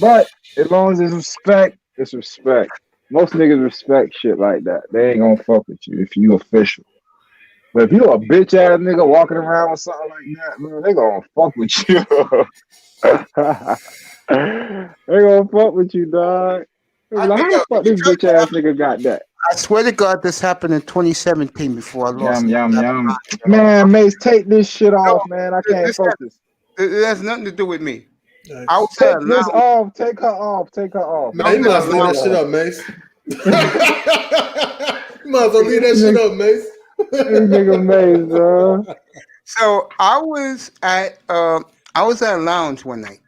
But as long as it's respect, it's respect. Most niggas respect shit like that. They ain't gonna fuck with you if you official. But if you a bitch ass nigga walking around with something like that, man, they gonna fuck with you. They gonna fuck with you, dog. Like, how the fuck this bitch ass nigga got that? I swear to God, this happened in 2017 before I lost. Yum. Man, Mace, take this shit off, man. I can't focus. It has nothing to do with me. Take this off. Take her off. Man, you might as well leave that shit up, Mace. You might as well leave that shit up, Mace. Nigga Mace, bro. So I was at a lounge one night,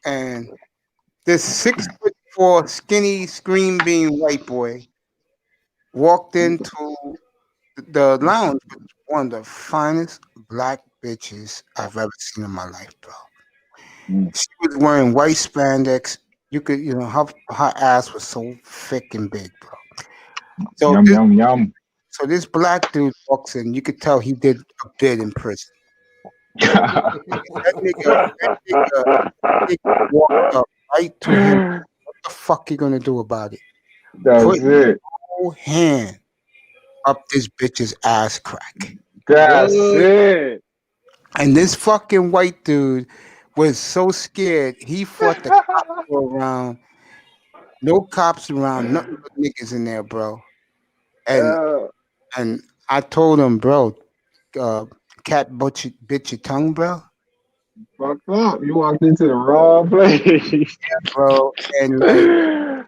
and this 6'4" skinny screen beam white boy walked into the lounge with one of the finest black bitches I've ever seen in my life, bro. She was wearing white spandex. You could, her ass was so thick and big, bro. So Yum this, yum yum. so this black dude walks in. You could tell he did a bid in prison. That nigga walked up right to him. What the fuck you gonna do about it? That's Put your it. whole hand up this bitch's ass crack. That's it. And this fucking white dude was so scared he fought the cops around. No cops around, nothing but niggas in there, bro. And I told him, bro, cat bit your tongue, bro. Fucked up. You walked into the wrong place. Bro, and like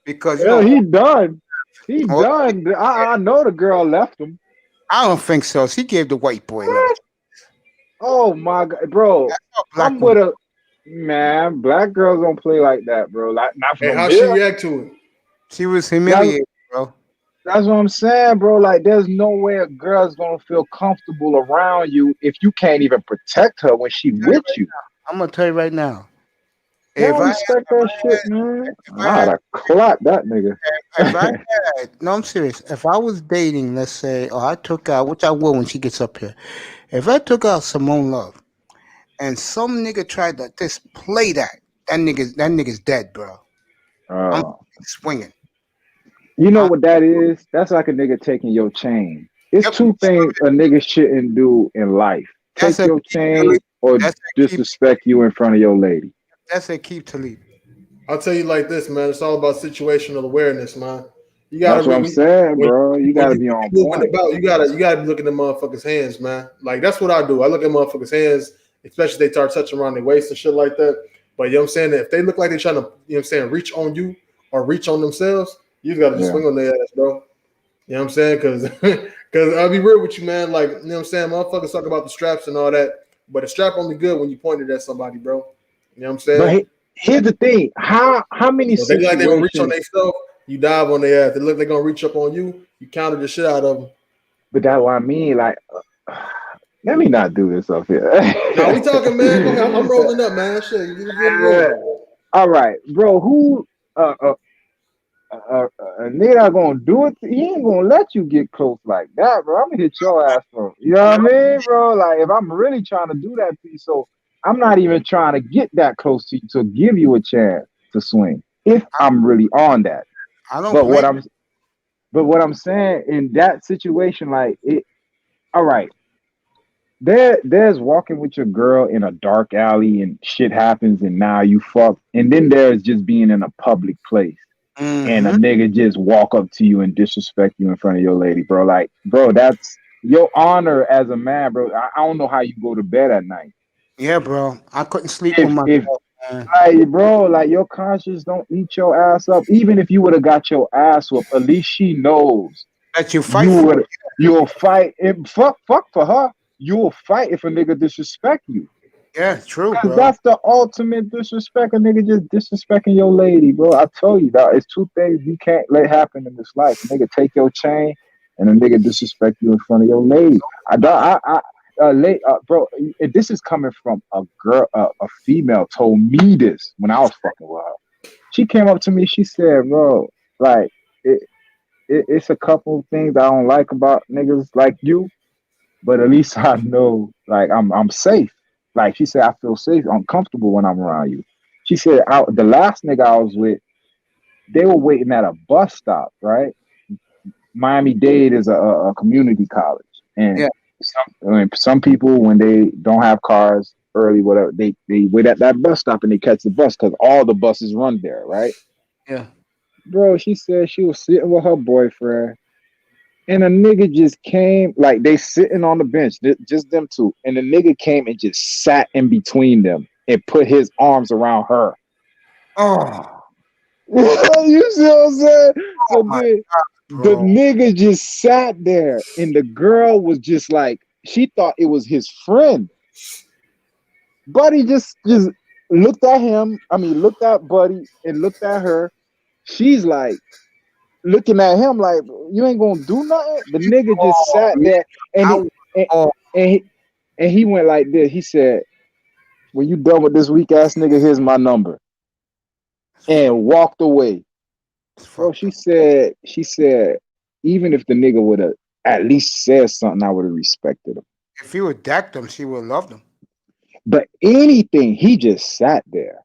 because yeah, he done. He done. I know the girl left him. I don't think so. She gave the white boy a little. Oh my god, bro! I'm with a man. Black girls don't play like that, bro. Like not from how here. she react to it? She was humiliated, bro. That's what I'm saying, bro. Like, there's no way a girl's gonna feel comfortable around you if you can't even protect her when she with you. I'm gonna tell you right now. I don't respect that shit, man. I'd have clapped that nigga. If I had, no, I'm serious. If I was dating, let's say, or I took out, which I will when she gets up here. If I took out Simone Love, and some nigga tried to just play that nigga's dead, bro. I'm swinging. You know what that is? That's like a nigga taking your chain. It's two things a nigga shouldn't do in life: take your chain or disrespect you in front of your lady. That's a keep to leave. I'll tell you like this, man. It's all about situational awareness, man. You gotta. That's what I'm saying, bro. You gotta be on point. You gotta be looking at motherfuckers' hands, man. Like that's what I do. I look at motherfuckers' hands, especially if they start touching around their waist and shit like that. But you know what I'm saying? If they look like they're trying to, you know what I'm saying, reach on you or reach on themselves, you gotta just swing on their ass, bro. You know what I'm saying? Because I'll be real with you, man. Like, you know what I'm saying? Motherfuckers talk about the straps and all that, but the strap only good when you point it at somebody, bro. You know what I'm saying? But here's the thing: how many? So they like they gonna reach on themselves, you dive on their ass. They look like they're gonna reach up on you, you counter the shit out of them. But that's what I mean. Like, let me not do this up here. No, we talking, man. I'm rolling up, man. Shit, all right, bro. Who? A nigga gonna do it. He ain't gonna let you get close like that, bro. I'm gonna hit your ass from. You know what I mean, bro? Like, if I'm really trying to do that to you, so I'm not even trying to get that close to you to give you a chance to swing. If I'm really on that, I don't. But what I'm saying in that situation, like it. All right, there's walking with your girl in a dark alley and shit happens and now you fuck, and then there's just being in a public place. And a nigga just walk up to you and disrespect you in front of your lady, bro. Like, bro, that's your honor as a man, bro. I don't know how you go to bed at night. Yeah, bro. I couldn't sleep with myself, man. Like, bro, like your conscience don't eat your ass up. Even if you would have got your ass whooped, at least she knows that you fight. You'll fight. Fuck for her. You'll fight if a nigga disrespect you. Yeah, true, bro. That's the ultimate disrespect. A nigga just disrespecting your lady, bro. I told you that it's two things you can't let happen in this life. A nigga take your chain, and a nigga disrespect you in front of your lady. Bro, this is coming from a girl, a female told me this when I was fucking with her. She came up to me. She said, "Bro, like it's a couple of things I don't like about niggas like you, but at least I know, like I'm safe." Like she said, I feel safe, uncomfortable when I'm around you. She said, the last nigga I was with, they were waiting at a bus stop, right? Miami-Dade is a community college. And some people, when they don't have cars early, whatever, they wait at that bus stop and they catch the bus because all the buses run there, right? Yeah. Bro, she said she was sitting with her boyfriend. And a nigga just came, like they sitting on the bench, just them two. And the nigga came and just sat in between them and put his arms around her. Oh. You see what I'm saying? So the nigga just sat there and the girl was just like, she thought it was his friend. Buddy just looked at him. I mean, looked at Buddy and looked at her. She's like, looking at him like, you ain't gonna do nothing. The nigga just sat there and he went like this. He said, when you done with this weak ass nigga, here's my number. And walked away. Bro, she said, even if the nigga would have at least said something, I would have respected him. If he would decked him, she would have loved him. But anything, he just sat there.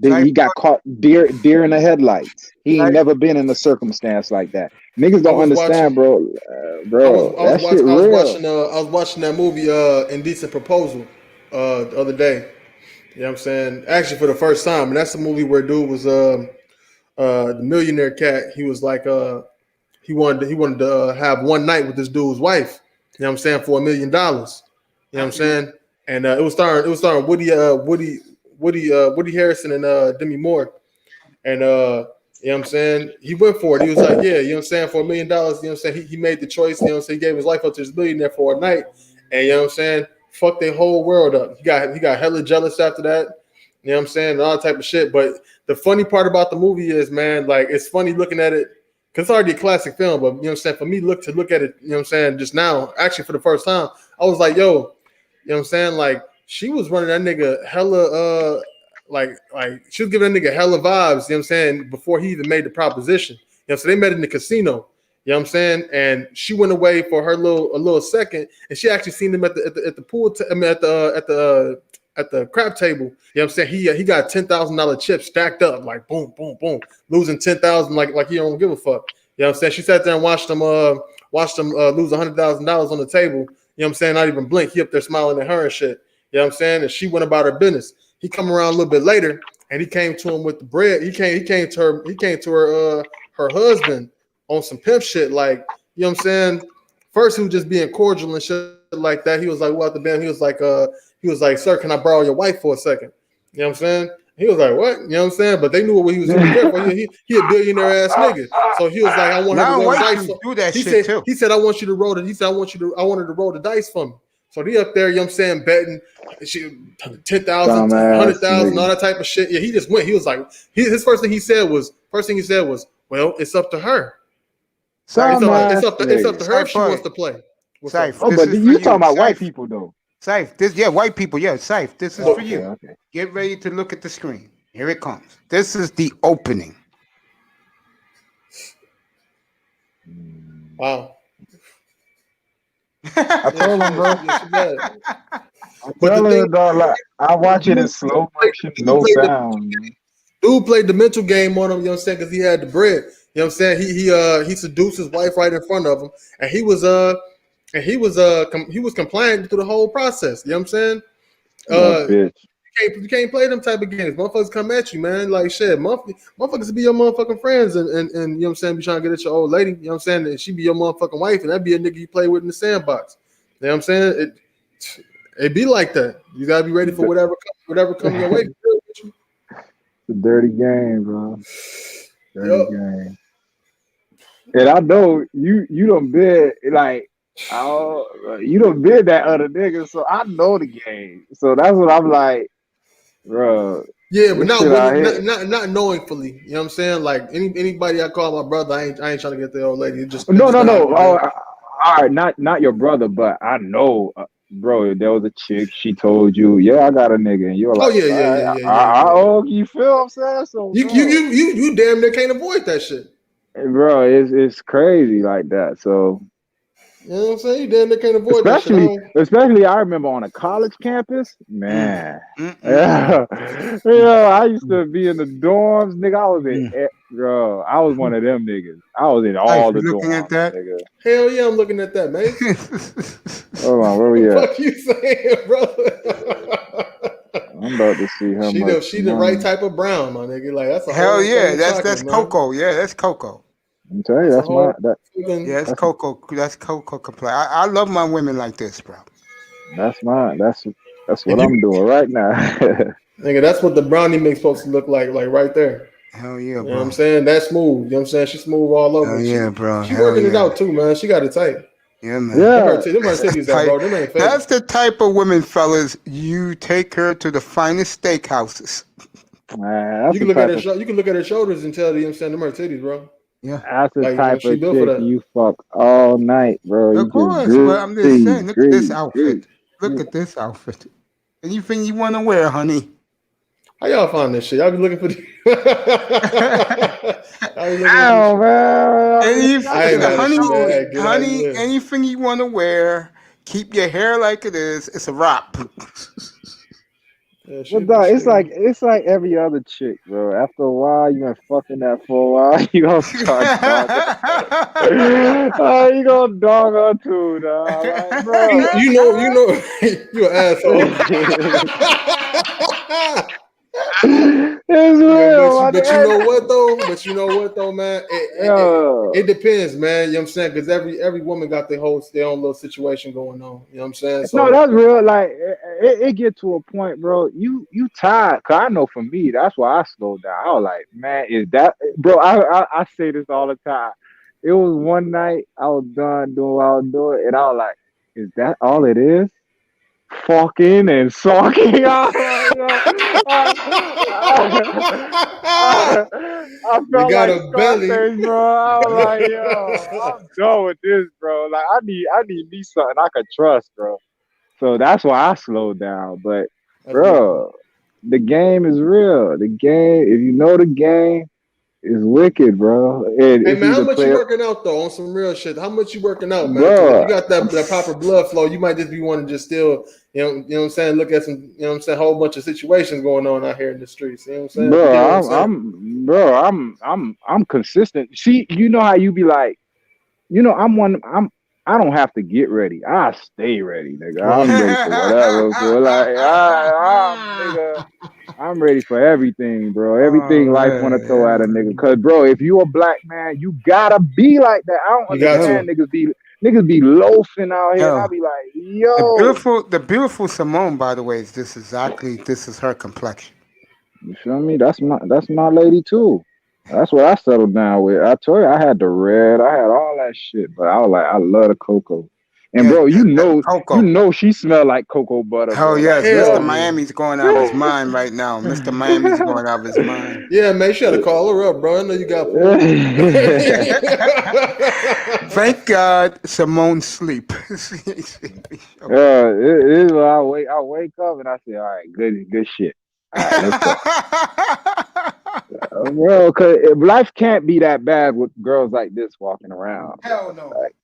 Then he got caught deer in the headlights. He ain't never been in a circumstance like that. Niggas don't understand, bro. That shit real. I was watching that movie, Indecent Proposal, the other day. You know what I'm saying? Actually, for the first time, and that's the movie where dude was the millionaire cat. He was like he wanted to have one night with this dude's wife. You know what I'm saying, for $1 million. You know what I'm saying? And it was starring Woody Harrelson and Demi Moore. And you know what I'm saying? He went for it. He was like, yeah, you know what I'm saying, for $1 million, you know what I'm saying? He made the choice, you know what I'm saying? He gave his life up to this millionaire for a night. And you know what I'm saying? Fucked their whole world up. He got hella jealous after that. You know what I'm saying? And all that type of shit. But the funny part about the movie is, man, like, it's funny looking at it, because it's already a classic film, but you know what I'm saying? For me, look at it, you know what I'm saying, just now, actually for the first time, I was like, yo, you know what I'm saying? Like, she was running that nigga hella like she was giving that nigga hella vibes, you know what I'm saying, before he even made the proposition. You know, so they met in the casino, you know what I'm saying? And she went away for her a little second, and she actually seen him at the pool, at the crap table. You know what I'm saying? He got $10,000 chips stacked up, like boom, boom, boom, losing 10,000 like he don't give a fuck. You know what I'm saying? She sat there and watched him lose $100,000 on the table. You know what I'm saying? Not even blink. He up there smiling at her and shit. You know what I'm saying? And she went about her business. He come around a little bit later, and he came to him with the bread. He came to her husband on some pimp shit, like, you know what I'm saying? First, he was just being cordial and shit like that. He was like, "What the band?" He was like, "Sir, can I borrow your wife for a second?" You know what I'm saying? He was like, "What?" You know what I'm saying? But they knew what he was doing there for. He a billionaire ass nigga. So he was like, "I want her to roll the dice." Do that he shit said, too. He said, "I want you to roll it." He said, I want her to roll the dice for me. So he up there, you know what I'm saying, betting 10,000, 100,000, all that type of shit. Yeah, he just went. He was like, his first thing he said was, "Well, it's up to her." It's up to her if she wants to play. Safe. Oh, but you talking about white people though? Safe. White people. Yeah, safe. This is for you. Okay. Get ready to look at the screen. Here it comes. This is the opening. Wow. I told him, bro. I told him, dog, like, I watch it in slow motion, no sound. Dude played the mental game on him, you know what I'm saying, because he had the bread. You know what I'm saying? He seduced his wife right in front of him, and he was compliant through the whole process. You know what I'm saying? You can't play them type of games. Motherfuckers come at you, man. Like shit, motherfuckers be your motherfucking friends, and you know what I'm saying, be trying to get at your old lady. You know what I'm saying? And she be your motherfucking wife, and that be a nigga you play with in the sandbox. You know what I'm saying? It be like that. You gotta be ready for whatever comes your way. It's a dirty game, bro. Dirty game. And I know you don't bid like you don't bid that other nigga, so I know the game. So that's what I'm like, bro. Yeah, but not knowingly. You know what I'm saying? Like anybody I call my brother, I ain't trying to get the old lady. Just no. All right, not your brother, but I know, bro. There was a chick. She told you, yeah, I got a nigga, and you're like, yeah. Oh, you feel what I'm saying? So you damn near can't avoid that shit, bro. It's crazy like that. So. You know what I'm saying? You damn near can't avoid that shit. Especially, I remember on a college campus, man. Yeah, I used to be in the dorms, nigga. I was one of them niggas. I was in all the looking dorms. At that? Nigga. Hell yeah, I'm looking at that, man. Hold on, where we at? What you saying, brother? I'm about to see her. She the right type of brown, my nigga. Like that's a hell yeah. That's chocolate, cocoa. Man. Yeah, that's cocoa. I'm telling you, that's cocoa. That's cocoa complaint. I love my women like this, bro. That's mine. That's what I'm doing right now. Nigga, that's what the brownie mix supposed to look like right there. Hell yeah, bro. You know what I'm saying? That's smooth. You know what I'm saying? She's smooth all over. Hell yeah, bro. She working it out too, man. She got it tight. Yeah, man. Yeah. That's the type of women, fellas. You take her to the finest steakhouses. Man, you can look at her shoulders and tell you know what I'm saying, them her titties, bro. Yeah, that's the type of chick you fuck all night, bro. Of course, but I'm just saying. Look at this outfit. Look at this outfit. Anything you want to wear, honey? How y'all find this shit? Y'all be looking for the. Damn, man. Honey, anything you want to wear, keep your hair like it is. It's a wrap. Yeah, But dog, it's like every other chick, bro. After a while, you been fucking that for a while, you gonna start dogging. You gonna dog her too, dog. Like, bro. You know, you an asshole. It's real, but you know what though, man. It depends, man. You know what I'm saying? Because every woman got their own little situation going on. You know what I'm saying? So, no, that's real. Like it get to a point, bro. You tired? Cause I know for me, that's why I slowed down. I was like, man, is that, bro? I say this all the time. It was one night I was done doing what I was doing, and I was like, is that all it is? Fucking and sucking. I felt like Scarface, bro. I was like, yo, I'm done with this, bro. Like, I need me something I could trust, bro. So that's why I slowed down. But, bro, the game is real. The game, if you know the game, is wicked, bro. Hey man, how much you working out though on some real shit? How much you working out, man? Bro, you got that proper blood flow. You might just be wanting to just still, you know what I'm saying, look at some, you know what I'm saying, whole bunch of situations going on out here in the streets. You know what I'm saying? I'm consistent. See, you know how you be like, you know, I don't have to get ready. I stay ready, nigga. I'm ready for whatever. So like, nigga, I'm ready for everything, bro. Everything life want to throw at a nigga. Cause, bro, if you a black man, you gotta be like that. I don't understand niggas be loafing out here. And I be like, yo. The beautiful Simone, by the way, this is her complexion. You feel me? That's my lady too. That's what I settled down with. I told you I had the red, I had all that shit, but I was like, I love the cocoa. And bro, you know she smell like cocoa butter. Hell bro. yes, Like, Mr. Miami's going out of his mind right now. Mr. Miami's going out of his mind. Yeah, man, you should call her up, bro. I know you got. Thank God, Simone sleep. it is when I wake up and I say, all right, good shit. All right, let's go. Bro, cause life can't be that bad with girls like this walking around. Hell no. Like,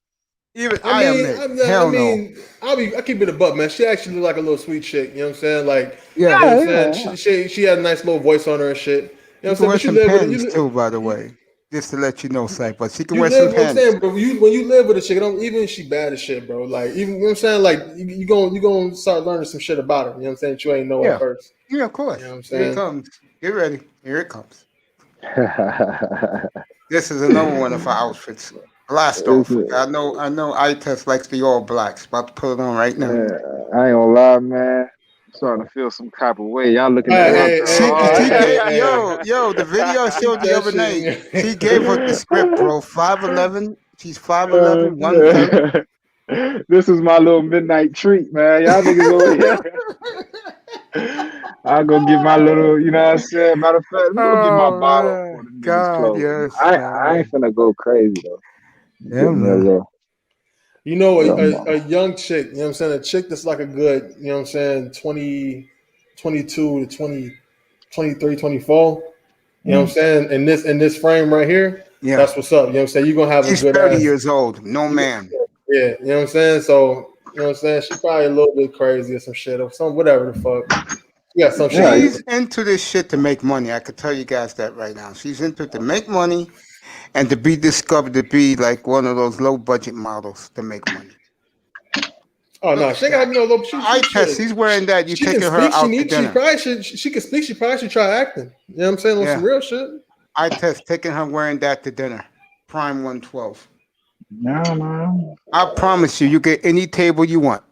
I keep it a buck, man. She actually look like a little sweet chick. You know what I'm saying? Like, yeah, you know what I'm saying? She had a nice little voice on her and shit. You know what I'm saying? She wear some panties too, by the way. Just to let you know, Sype, but she can wear some panties. panties. But when you live with a chick, even if she bad as shit, bro. Like, even, you know what I'm saying? Like, you gonna start learning some shit about her. You know what I'm saying? That you ain't know at first. Yeah, of course. You know what I'm saying? Here it comes. Get ready. Here it comes. This is another one of our outfits. Blast off. I know I-Test likes the all blacks. About to put it on right now. Yeah, I ain't gonna lie, man. I'm starting to feel some type of way. Y'all looking at Yo, the video I showed the other night. She gave her the script, bro. 5'11". She's 5'11", 130. This is my little midnight treat, man. Y'all niggas over here. I'll go get my little, you know what I'm saying? Matter of fact, let me go get my bottle. God, yes. I ain't finna go crazy, though. Yeah, man. You know, a young chick, you know what I'm saying? A chick that's like a good, you know what I'm saying, 22 to 20, 23, 24. You know what I'm saying? In this frame right here, that's what's up. You know what I'm saying? You're going to have She's a good 30 years old. No man. Yeah, you know what I'm saying? So, you know what I'm saying? She's probably a little bit crazy or some shit or some whatever the fuck. Yeah, some shit. She's into this shit to make money. I could tell you guys that right now. She's into it to make money and to be discovered to be like one of those low budget models to make money. Oh no, she got no low. She's wearing that. You taking her out to dinner. She can speak. She probably should try acting. You know what I'm saying? On some real shit. I-Test taking her wearing that to dinner. Prime 112. No, man. I promise you get any table you want.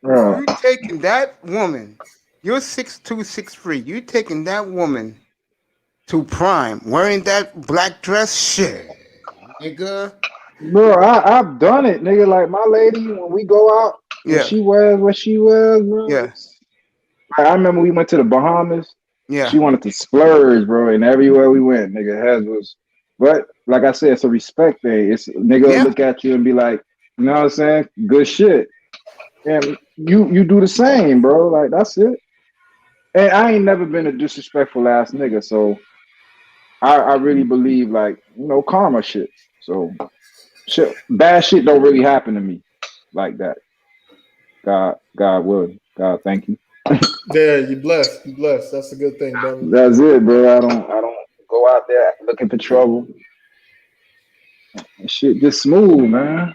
Bro. You taking that woman, you're 6'2", 6'3". You taking that woman to Prime wearing that black dress? Shit, nigga. Bro, I've done it, nigga. Like my lady, when we go out, when she wears what she wears, bro. Yeah. I remember we went to the Bahamas. Yeah. She wanted to splurge, bro, and everywhere we went, nigga, hers was. But like I said, it's a respect thing. It's nigga look at you and be like, you know what I'm saying? Good shit. And you do the same, bro. Like that's it. And I ain't never been a disrespectful ass nigga, so I really believe like, you know, karma shit. So shit, bad shit don't really happen to me like that. God would. God, thank you. Yeah, you blessed. You blessed. That's a good thing, brother. That's it, bro. I don't go out there looking for trouble. Shit just smooth, man.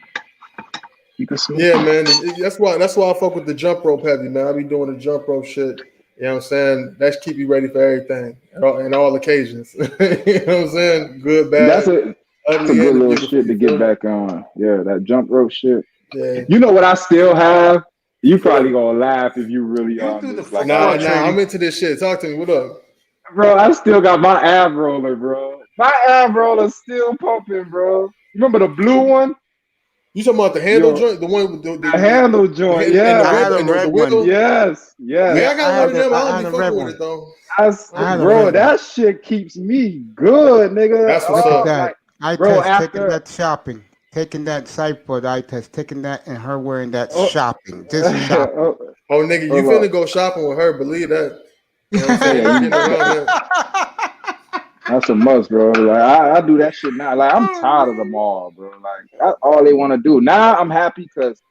Keep it smooth. Yeah, man. That's why I fuck with the jump rope heavy, man. I be doing the jump rope shit. You know what I'm saying? That's keep you ready for everything and all occasions. You know what I'm saying? Good, bad. That's a ugly, good and little beautiful. shit to get back on. Yeah, that jump rope shit. Yeah. You know what I still have? You probably gonna laugh if you really on this. Like, Nah, I'm into this shit. Talk to me. What up? bro, I still got my ab roller, bro. My ab roller's still pumping, bro. Remember the blue one? You talking about the handle joint? The one with the handle joint, yeah. I had a red one. Yes. Yeah, I got one of them. I don't be fucking with it though. Bro, that shit keeps me good, nigga. That's what's Look up. at that. I bro, test taking after that shopping, taking that sideboard. I test taking that and her wearing that shopping, just shopping. Oh, nigga, you finna go shopping with her? Believe that. You know what I'm saying? Yeah, You getting around that. that's a must, bro. Like I do that shit now. Like I'm tired of them all, bro. Like that's all they want to do. Now I'm happy because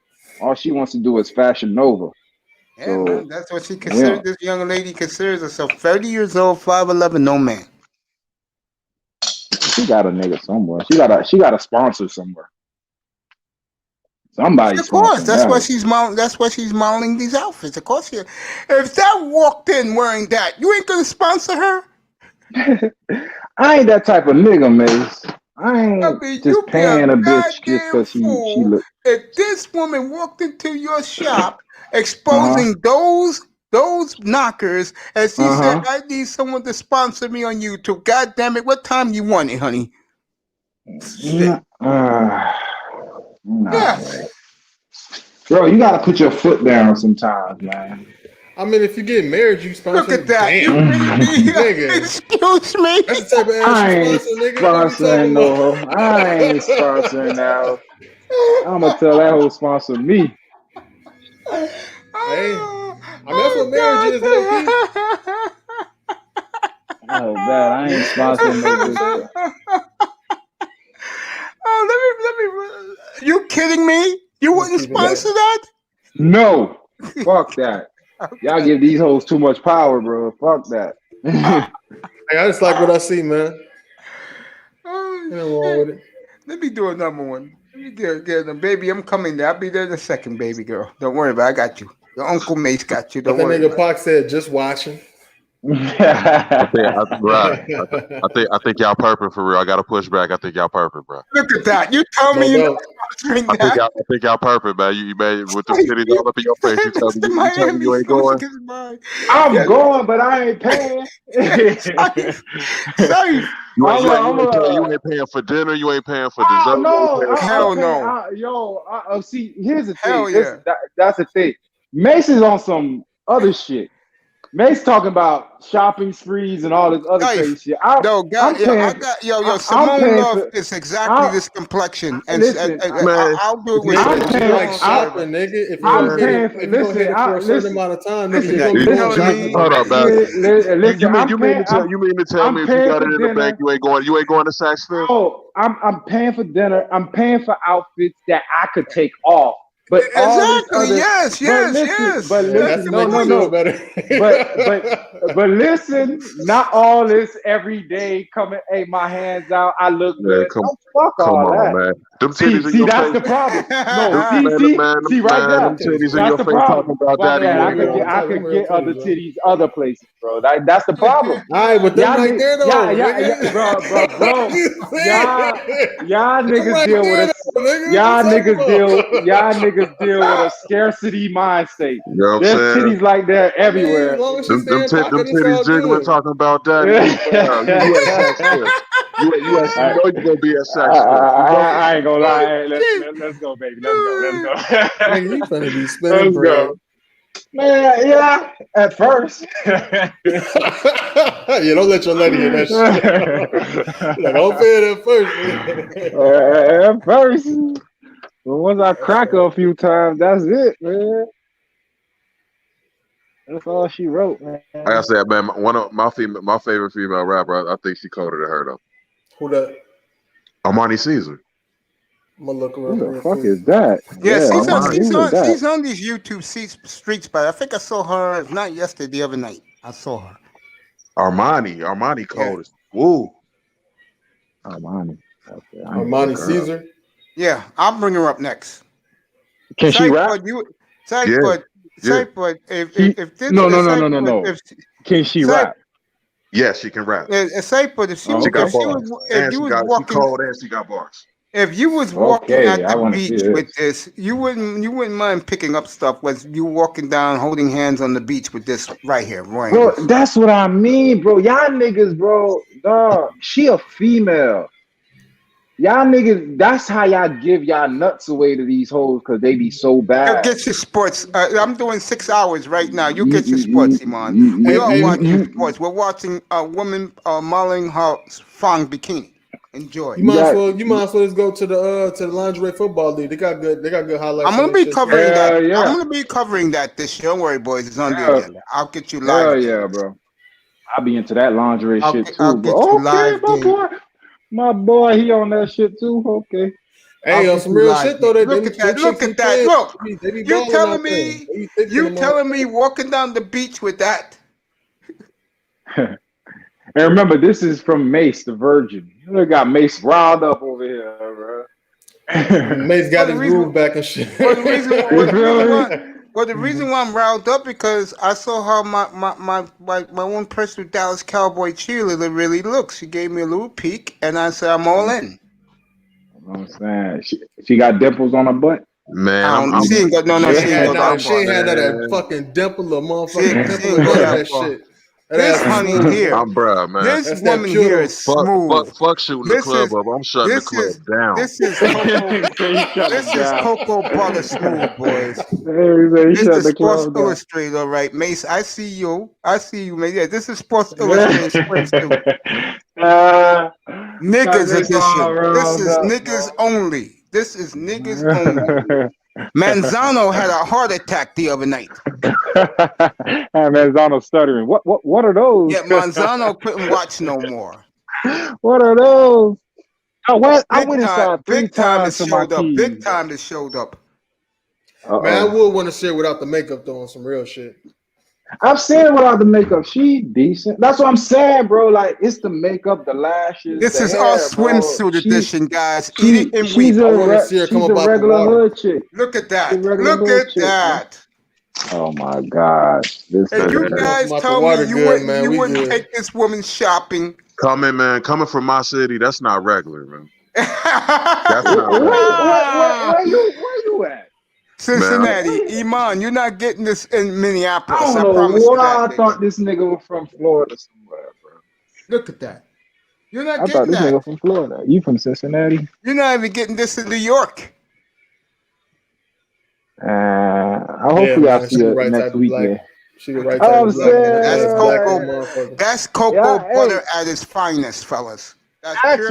all she wants to do is Fashion Nova. Yeah, So, man, that's what she considers. This young lady considers herself 30 years old, 5'11", no man. She got a nigga somewhere. She got a sponsor somewhere. Somebody. Of course, that's why she's modeling. That's why she's modeling these outfits. Of course, if that walked in wearing that, you ain't gonna sponsor her. I ain't that type of nigga, Mace. I ain't just paying a bitch just because she look. If this woman walked into your shop exposing those knockers, and she said, "I need someone to sponsor me on YouTube," God damn it, what time you want it, honey? Shit. Yes. Bro, you gotta put your foot down sometimes, man. I mean, if you get married, you sponsor. Look at that. Damn. Nigga. Excuse me. That's the type of ass I you ain't sponsor, nigga. sponsoring no hoe. I ain't sponsoring now. I'm gonna tell that hoe sponsor me. Hey, I mean, that's what marriage is, low-key. Oh, bad. I ain't sponsoring no bitch. Oh, let me. You kidding me? You wouldn't sponsor that? No. Fuck that. Y'all give these hoes too much power, bro. Fuck that. Hey, I just like what I see, man. Oh, nothing wrong with it. Let me do another one. Let me get them. Baby, I'm coming there. I'll be there in a second, baby girl. Don't worry about it. I got you. Your Uncle Mace got you. Don't But that worry. nigga Pac said, just watching. I think y'all perfect for real. I got to push back. I think y'all perfect, bro. Look at that. You tell me you're not sponsoring that. I think y'all perfect, man. You man with the titties all up in your face. You tell me you ain't going. I'm going, but I ain't paying. You ain't paying for dinner. You ain't paying for dessert. No, hell no. See, here's the thing. Hell yeah. That's the thing. Mason's on some other shit. Mace talking about shopping sprees and all this other crazy shit. Simone Love is exactly this complexion. And I'll do it with you. Like shopping, nigga. If you don't hit it for a certain amount of time, nigga, you're going to shopping. Hold up, man. You mean to tell me if you got it in the bank, you ain't going to Saks Fifth? Oh, I'm paying for dinner. I'm paying for outfits that I could take off. But exactly, yes. But listen, no. But listen, not all this every day coming. Hey, my hands out. I look good. Fuck all that. Man. Them titties see, that's the problem. No, see, right there. That's the problem. I could get other titties other places, bro. That's the problem. All right, but them right there though. Bro. Y'all niggas deal with y'all niggas deal with a scarcity mindset. You know There's titties like that everywhere. Them titties jiggling talking about that. You know you're gonna be at Saks. I ain't gonna lie. Hey, let's go, baby. Let's go. Man, you finna be spinning, bro. Man, yeah. At first. Yeah, don't let your lady hear that shit. Don't pay it at first. At first. But once I crack her a few times, that's it, man. That's all she wrote, man. Like I said, man, one of my favorite female rapper, I think she colder than her though. Who that? Armani Caesar. I'm gonna look her Who up the real fuck quick. is that? Yeah, she's on, Armani, who is that? she's on these YouTube streets, but I think I saw her, if not yesterday, the other night. I saw her. Armani cold as woo. Armani. Okay, Armani Caesar. Yeah, I'll bring her up next. Can she rap? If this No. Can she rap? Yes, she can rap. But if she she got she bars. was She cold and she got bars. if you was walking Okay, at I the wanna see beach this. with this, you wouldn't mind picking up stuff. Was you walking down, holding hands on the beach with this right here, Roy? Bro, that's what I mean, bro. Y'all niggas, bro. Dog, she a female. Y'all niggas, that's how y'all give y'all nuts away to these hoes because they be so bad. Get your sports. I'm doing 6 hours right now. You get your sports, Iman. We are watching sports. We're watching a woman modeling her fang bikini. Enjoy. You might as well just go to the lingerie football league. They got good highlights. I'm gonna on be that shit. covering that. Yeah. I'm gonna be covering that this year. Don't worry, boys. It's on the Yeah. agenda. I'll get you Hell live. yeah, bro. I be into that lingerie shit too. I'll get Bro. you Okay, live. my boy, he on that shit too. Okay. Hey, on some real shit though. Look at that. Look at that. Look. They be You balling telling out there. me? They be thick You in the telling me walking down the beach with that? And remember, this is from Mace, the Virgin. You got Mace riled up over here, bro. Mace got his groove back and shit. Well, the reason why I'm riled up because I saw how my own personal Dallas Cowboy cheerleader really looks. She gave me a little peek, and I said I'm all in. You know what I'm saying? She got dimples on her butt. Man, she ain't got She ain't had that fucking dimple or motherfucking dimple or none of that shit. This honey here, I'm bruh, man. this woman here is smooth. Fuck shooting the club up. I'm shutting the club down. This is Cocoa Butter Smooth, boys. This is Sports Illustrated, all right, Mace. I see you, Mace. Yeah, this is Sports Illustrated swimsuit. Niggas edition. This is niggas only. This is niggas only. Manzano had a heart attack the other night. Manzano stuttering. What are those? Yeah, Manzano couldn't watch no more. What are those? I went inside three times to my keys. Big time it showed up. Man, I would want to see it without the makeup though on some real shit. I've seen it without the makeup. She decent. That's what I'm saying, bro. Like, it's the makeup, the lashes. This is hair, our swimsuit edition, guys. Eat it and weep. She's a regular hood chick. Look at that. Look at that. Oh my God. If you guys tell me you wouldn't take this woman shopping. Coming from my city, that's not regular, man. That's not regular. Where you at? Cincinnati, Iman, you're not getting this in Minneapolis. I don't know why I thought this nigga was from Florida somewhere, bro. Look at that. You're not I getting thought this that. nigga from Florida. You from Cincinnati? You're not even getting this in New York. Hopefully I'll see you next week. That's cocoa butter at its finest, fellas. That's ask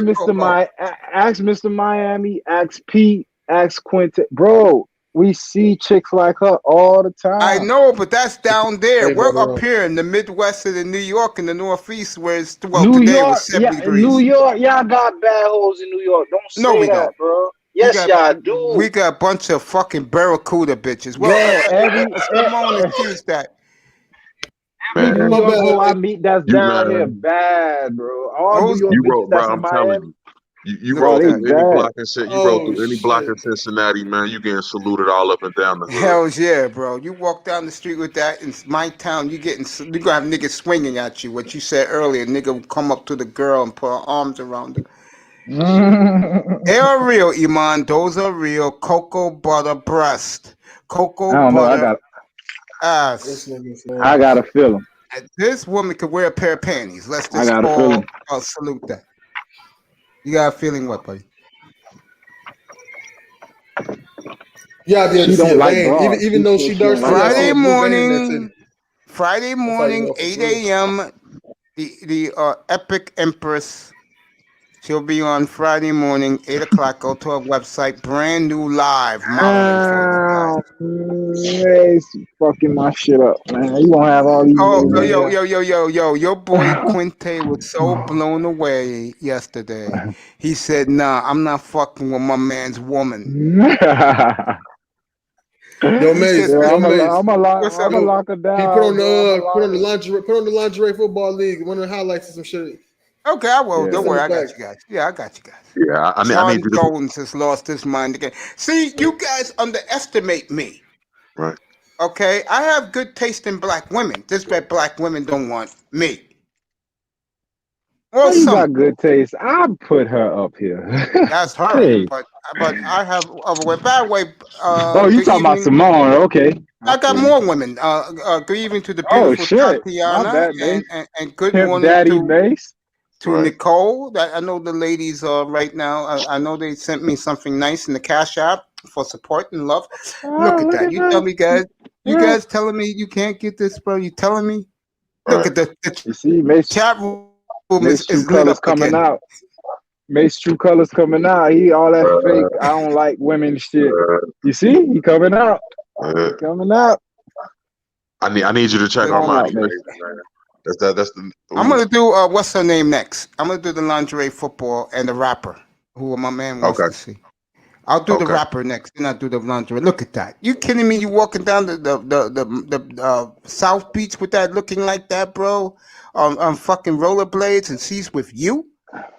Mr. Miami, ask Pete, ask Quintet. Bro, we see chicks like her all the time. I know, but that's down there. We're up here in the Midwest and in New York and the Northeast where it's today it was 70 degrees. New York, y'all got bad hoes in New York. Don't say that, bro. Yes, y'all do. We got a bunch of fucking barracuda bitches. Well, Simone accused that. Every New York hoe I meet that's down here bad, bro. All New York bitches that's in Miami. You roll through any block in any block in Cincinnati, man. You getting saluted all up and down the hood. Hells yeah, bro. You walk down the street with that in my town, you gonna have niggas swinging at you. What you said earlier, nigga will come up to the girl and put her arms around her. They are real, Iman. Those are real. Cocoa butter breast. Cocoa butter ass. I got a feeling. This woman could wear a pair of panties. Let's just all salute that. You got a feeling what, buddy? Yeah, even though she does. Friday morning, 8 a.m. The Epic Empress She'll be on Friday morning, 8 o'clock. Go to our website, brand new live modeling for you guys. Mace fucking my shit up, man. You gonna have all these. Oh, yo. Your boy Quinte was so blown away yesterday. He said, nah, I'm not fucking with my man's woman. Yo, Mace, yo, Mace. I'm gonna lock her down. He put on the lingerie football league. One of the highlights of some shit. Okay, I will. Yeah. Don't worry, I got you guys. Yeah, I got you guys. Yeah, I John need you to. Jones has lost his mind again. See, you guys underestimate me. Right. Okay, I have good taste in black women. Just that black women don't want me. Well, you got good taste. I'd put her up here. That's her. Hey. But I have other way. By the way, oh, you talking about Simone? Okay. I got more women. Good evening to the beautiful Tatiana, and good morning to Nicole. That I know the ladies right now. I know they sent me something nice in the Cash App for support and love. Look at that. You tell me, guys. You guys telling me you can't get this, bro? You telling me? Look at the you see, Mace, chat room Mace is True lit Colors up coming again. out. Mace True Colors coming out. He all that fake. I don't like women shit. You see, he coming out. Coming out. I need you to check Armani. That's the. I'm gonna do what's her name next? I'm gonna do the lingerie football and the rapper, who my man wants to see. I'll do the rapper next, then I'll do the lingerie. Look at that! You kidding me? You walking down the South Beach with that looking like that, bro? On fucking rollerblades, and she's with you?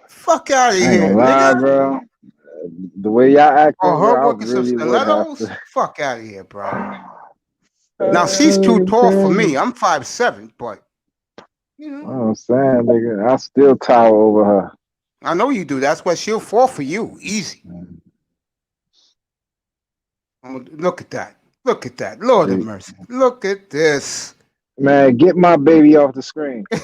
Fuck out of here, nigga, bro. The way y'all acting, her bro, working some really stilettos. Fuck out of here, bro. Now she's too tall for me. I'm 5'7", but you know. I'm saying, nigga, I still tower over her. I know you do. That's why she'll fall for you. Easy. Look at that. Look at that. Lord of mercy. Look at this. Man, get my baby off the screen. I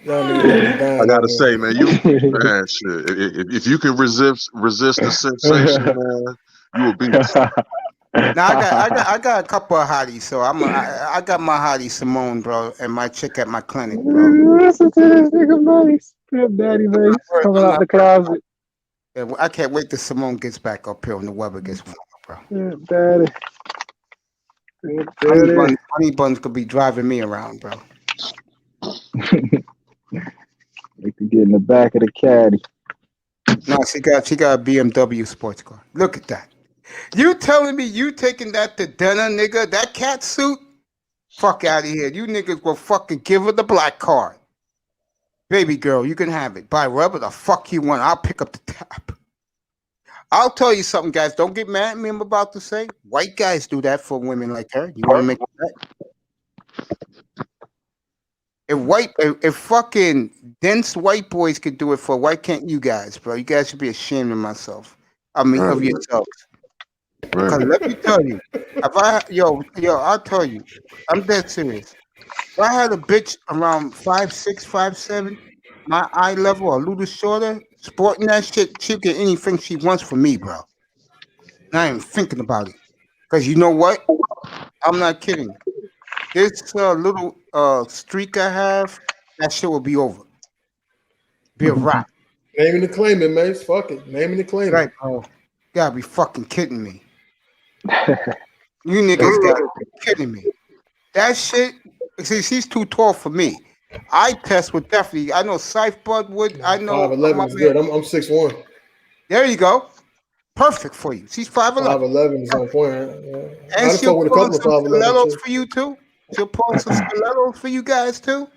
gotta say, man, man, shit. If you can resist the sensation, man, you will be. Now I got a couple of hotties, so I got my hottie Simone, bro, and my chick at my clinic, bro. Listen to this nigga Mace. Daddy Mace coming out the closet. Yeah, I can't wait till Simone gets back up here when the weather gets warmer, bro. Daddy. Honey buns could be driving me around, bro. We could get in the back of the caddy. No, she got a BMW sports car. Look at that. You telling me you taking that to dinner, nigga? That cat suit? Fuck out of here. You niggas will fucking give her the black card. Baby girl, you can have it. Buy whatever the fuck you want. I'll pick up the tab. I'll tell you something, guys. Don't get mad at me. I'm about to say. White guys do that for women like her. You want to make that? If fucking dense white boys could do it for, why can't you guys, bro? You guys should be ashamed of myself. of yourselves. Because let me tell you, I'll tell you, I'm dead serious. If I had a bitch around 5'6", 5'7", my eye level a little shorter, sporting that shit, she'll get anything she wants from me, bro. I ain't thinking about it. Because you know what? I'm not kidding. This little streak I have, that shit will be over. Be a wrap. Naming the claiming, Mace. Fuck it. Naming the claiming. Right, bro. You gotta be fucking kidding me. You niggas gotta be kidding me. That shit, see, she's too tall for me. I test with definitely. I know Scythe Bud would. I know 5'11" is good. I'm 6'1". There you go. Perfect for you. She's 5'11". 5'11" is on point. And she'll pull in some stilettos for you too. She'll pull in some stilettos for you guys too.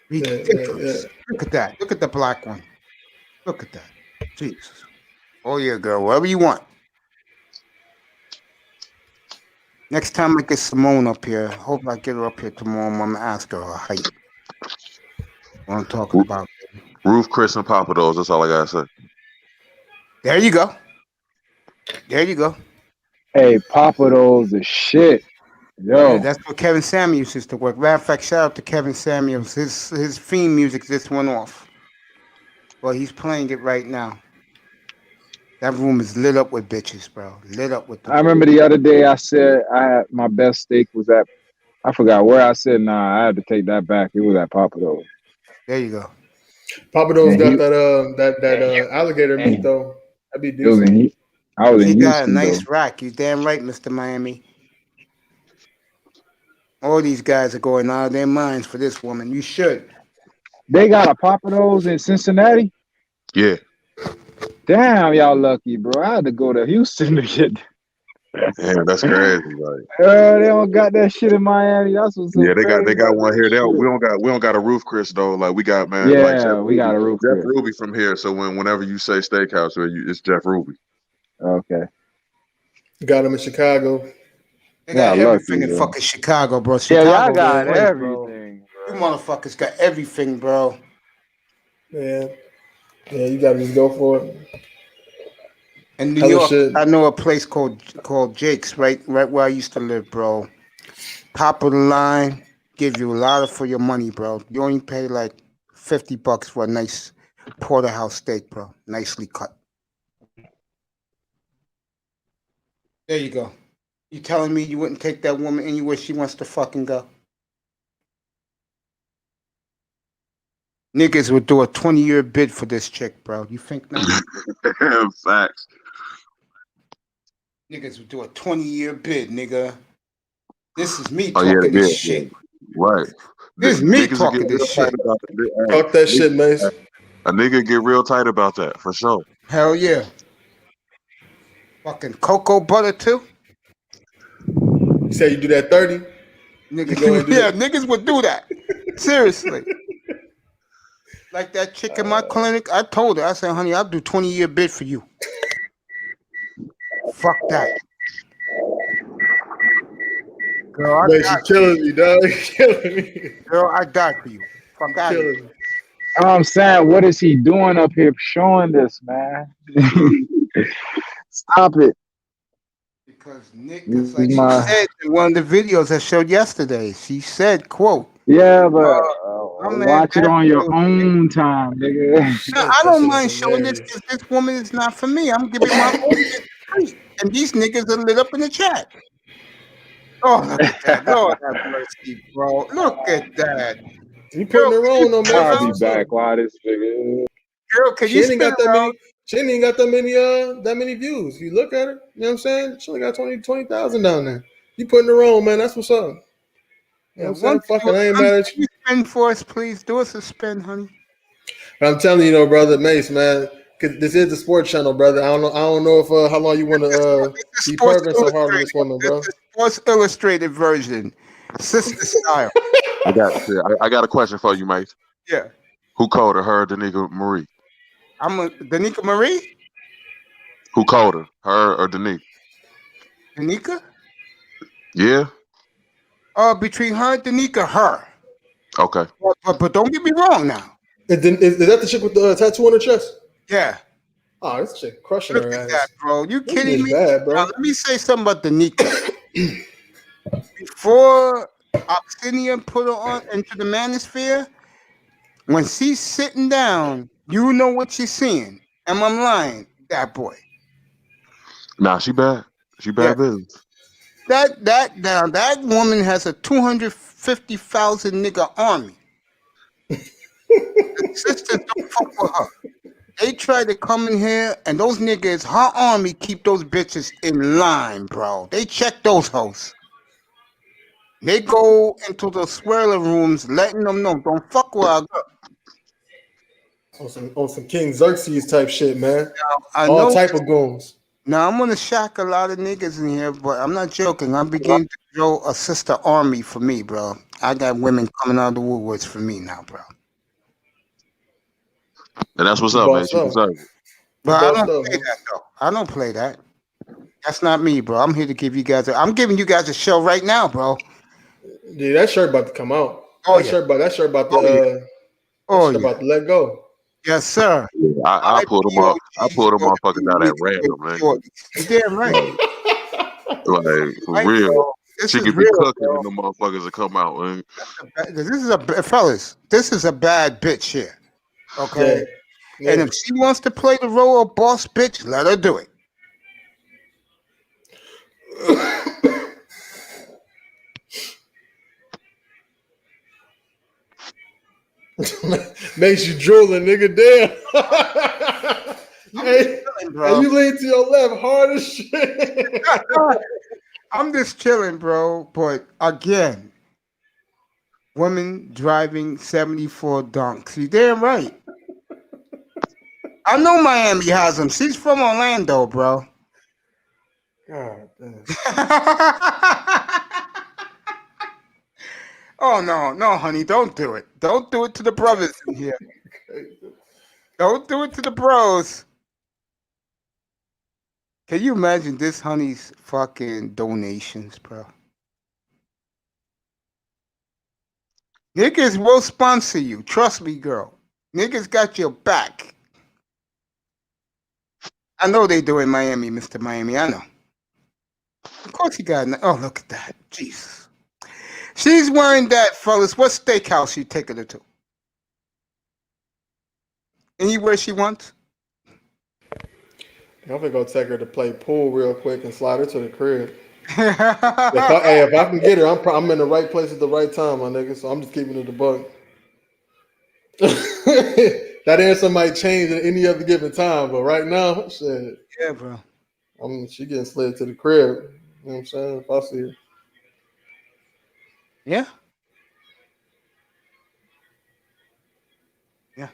Ridiculous. Yeah. Look at that. Look at the black one. Look at that. Jesus. Oh yeah, girl. Whatever you want. Next time I get Simone up here, hope I get her up here tomorrow. I'm gonna ask her height. What I'm talking about. Roof, Chris, and Papa Do's. That's all I gotta say. There you go. There you go. Hey, Papa Do's is shit. Yo. Yeah, that's what Kevin Samuels used to work. Matter of fact, shout out to Kevin Samuels. His theme music just went off. Well, he's playing it right now. That room is lit up with bitches, bro. Lit up with. I remember the other day I said I had my best steak was at. I forgot where I said. Nah, I had to take that back. It was at Papa Do's. There you go. Papa Do's And got he that alligator meat and though. That'd be it was decent. in I was He in got a Houston though. nice rack. You damn right, Mr. Miami. All these guys are going out of their minds for this woman. You should. They got a Papa Do's in Cincinnati. Yeah. Damn, y'all lucky, bro. I had to go to Houston to get. Damn, that's crazy. Like, They don't got that shit in Miami. That's what's so yeah, they crazy. got one here. Shit. We don't got a roof, Chris though. Like we got man, like Jeff Yeah, we got a roof. Jeff Chris. Ruby from here. So whenever you say steakhouse, it's Jeff Ruby. Okay. Got them in Chicago. They got Yeah, everything lucky, in bro. fucking Chicago, bro. Yeah, Chicago, y'all got the way, bro. everything, You bro. motherfuckers got everything, bro. Yeah, you gotta just go for it. In New Hella York, shit. I know a place called Jake's, right where I used to live, bro. Top of the line, give you a lot for your money, bro. You only pay like $50 for a nice porterhouse steak, bro. Nicely cut. There you go. You telling me you wouldn't take that woman anywhere she wants to fucking go? Niggas would do a 20-year bid for this chick, bro. You think not? Facts. Niggas would do a 20-year bid, nigga. This is me Oh talking yeah, this shit. right. This is me Niggas will talking get this real shit. tight about it. Talk that shit, Mace. A nigga get real tight about that for sure. Hell yeah. Fucking cocoa butter too? You say you do that 30? Niggas, go and do yeah, that. niggas would do that. Seriously. Like that chick in my clinic, I told her, I said, honey, I'll do 20-year bid for you. Fuck that. Girl, I Mace, you died. killing me, dog. You killing me. Girl, I died for you. Fuck out of here. Killing me. I'm saying, what is he doing up here showing this, man? Stop it. Because This niggas, is like she my said in one of the videos I showed yesterday, she said, quote, yeah, but my man watch it on your Afro- own time, nigga. No, I don't mind showing this because this woman is not for me. I'm giving my own treat. And these niggas are lit up in the chat. Oh, look at that. Lord have mercy, bro. Look at that. You putting her on, though, man. I'll be What's back. up? Why this nigga? Girl, can She you ain't spin got that around? many. She ain't even got that many views. You look at her, you know what I'm saying? She only got 20,000 down there. You putting her on, man. That's what's up. You know what I'm saying? Fuck it, I ain't mad at Can you. you spin for us, please? Do us a spin, honey. But I'm telling you, though, brother Mace, man, because this is the sports channel, brother. I don't know if how long you want to This is be Sports perving so hard on Illustrated. this woman, bro. This is Sports Illustrated version. Sister style. I got a question for you, mate. Yeah. Who called her the nigga Marie? Danica Marie? Who called her or Danica? Danica? Yeah. Between her and Danica, her. Okay. But don't get me wrong now. Is that the chick with the tattoo on her chest? Yeah. Oh, this chick crushing Look her at ass. that, bro. You That kidding bitch me? bad, bro. Now, let me say something about Danica. Before Obsidian put her on into the manosphere, when she's sitting down, you know what she's seeing. Am I lying? That boy. Nah, she bad. She bad business. That woman has a 250,000 nigga army. The sisters don't fuck with her. They try to come in here, and those niggas, her army keep those bitches in line, bro. They check those hoes. They go into the swirler rooms, letting them know, don't fuck with our girl. On some King Xerxes type shit, man. I All know. type of goons. Now, I'm going to shock a lot of niggas in here, but I'm not joking. I'm beginning to grow a sister army for me, bro. I got women coming out of the woodworks for me now, bro. And that's what's You up, man. bossed You up. deserve it. But I bossed don't up, play man. that, though. I don't play that. That's not me, bro. I'm here to give you guys I'm giving you guys a show right now, bro. Dude, that shirt about to come out. Oh, that yeah. shirt about to Oh, yeah. Oh, yeah. about to let go. Yes, sir. I pulled them up. I pulled them motherfuckers out at random, man. You damn right. Like for Right, real. bro. This She is could be real, cooking bro. and the motherfuckers will come out, man. Fellas, this is a bad bitch here. Okay? Yeah. And if she wants to play the role of boss bitch, let her do it. Makes you drooling, nigga. Damn. Hey, you lean to your left hard as shit. I'm just chilling, bro. But again, women driving 74 dunks. You damn right. I know Miami has them. She's from Orlando, bro. God damn. Oh no, honey, don't do it. Don't do it to the brothers in here. Don't do it to the bros. Can you imagine this honey's fucking donations, bro? Niggas will sponsor you. Trust me, girl. Niggas got your back. I know they do in Miami, Mr. Miami. I know. Of course you got. Oh, look at that. Jesus. She's wearing that, fellas. What steakhouse you taking her to? Anywhere she wants? I'm gonna go take her to play pool real quick and slide her to the crib. If I can get her, I'm in the right place at the right time, my nigga. So I'm just keeping it a buck. That answer might change at any other given time, but right now, shit. Yeah, bro. She getting slid to the crib. You know what I'm saying? If I see her. Yeah. Yeah.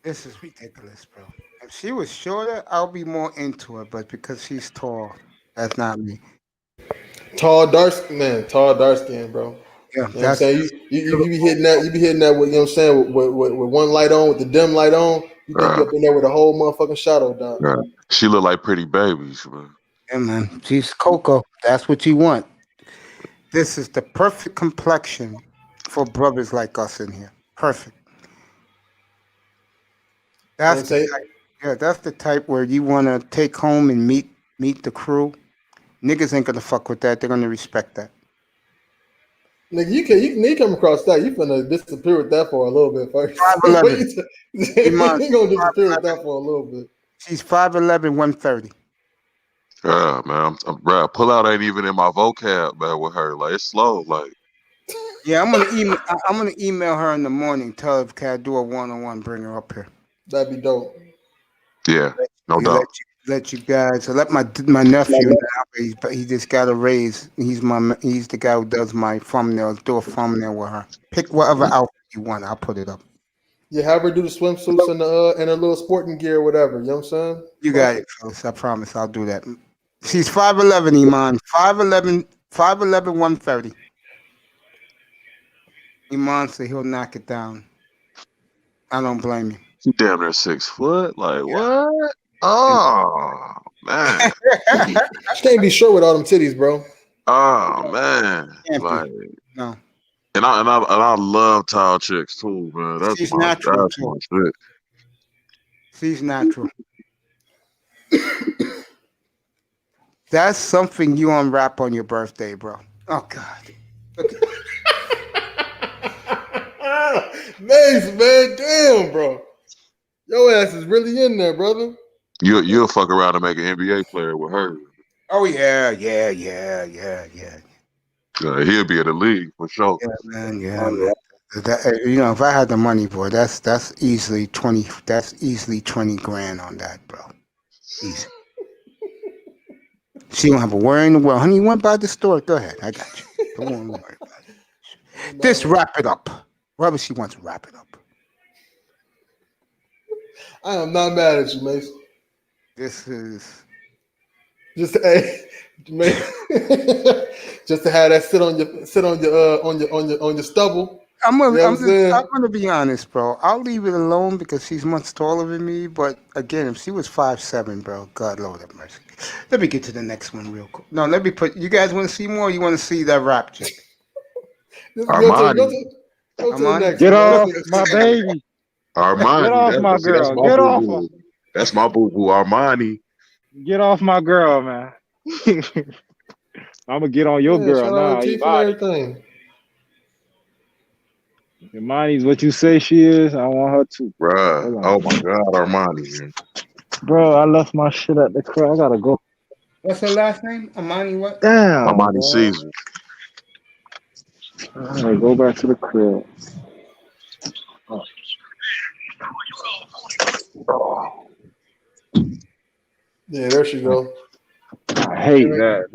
This is ridiculous, bro. If she was shorter, I'll be more into her, but because she's tall, that's not me. Tall, dark skin, bro. Yeah, you know what I'm saying? You be hitting that with, you know what I'm saying, with one light on, with the dim light on, you think you up in there with a whole motherfucking shadow, dog. She look like pretty babies, man. Yeah, man. She's Coco. That's what you want. This is the perfect complexion for brothers like us in here. Perfect. That's the type, that's the type where you want to take home and meet the crew. Niggas ain't gonna fuck with that. They're gonna respect that. Nigga, you come across that, you finna disappear with that for a little bit first. 5'11". You gonna disappear with that for a little bit. She's 5'11", 130. Yeah, man. Bro, pull out ain't even in my vocab, man. With her, like it's slow, like. Yeah, I'm gonna email her in the morning. Tell her, can I do a one-on-one? Bring her up here. That'd be dope. Yeah, no doubt. Let you guys. Let my nephew now. He just got a raise. He's the guy who does my thumbnails. Do a thumbnail with her. Pick whatever outfit you want. I'll put it up. Yeah, have her do the swimsuits and her little sporting gear, or whatever. You know what I'm saying? You got it, fellas. I promise. I'll do that. She's 5'11", Iman. 5'11", 130. Iman said he'll knock it down. I don't blame you. She damn near 6 foot. Like what? Oh man. She can't be short with all them titties, bro. Oh man. Like no. And I love tall chicks too, man. That's She's my natural shit. She's natural. That's something you unwrap on your birthday, bro. Oh God. Nice, man. Damn, bro. Your ass is really in there, brother. You'll fuck around and make an NBA player with her. Oh yeah. He'll be in the league for sure. Yeah, man. Man. That, if I had the money, boy, that's easily 20. That's easily 20 grand on that, bro. Easy. She don't have a worry in the world. Honey, you went by the store. Go ahead. I got you. Don't worry about it. Just wrap it up. Whatever she wants, wrap it up. I am not mad at you, Mason. This is just just to have that sit on your stubble. I'm gonna be honest, bro. I'll leave it alone because she's much taller than me. But again, if she was 5'7", bro, God Lord have mercy. Let me get to the next one real quick. No, let me put. You guys want to see more? Or you want to see that rap chick? Armani. Get off my baby. Armani. Get off my girl. Get off. That's my boo boo, Armani. Get off my girl, man. I'm gonna get on your girl now. Everything. Imani's what you say she is. I want her too. Bruh. Oh my God, Armani. Man. Bro, I left my shit at the crib. I gotta go. What's her last name? Amani what? Damn. Armani Caesar. I gotta go back to the crib. Yeah, there she go. I hate that.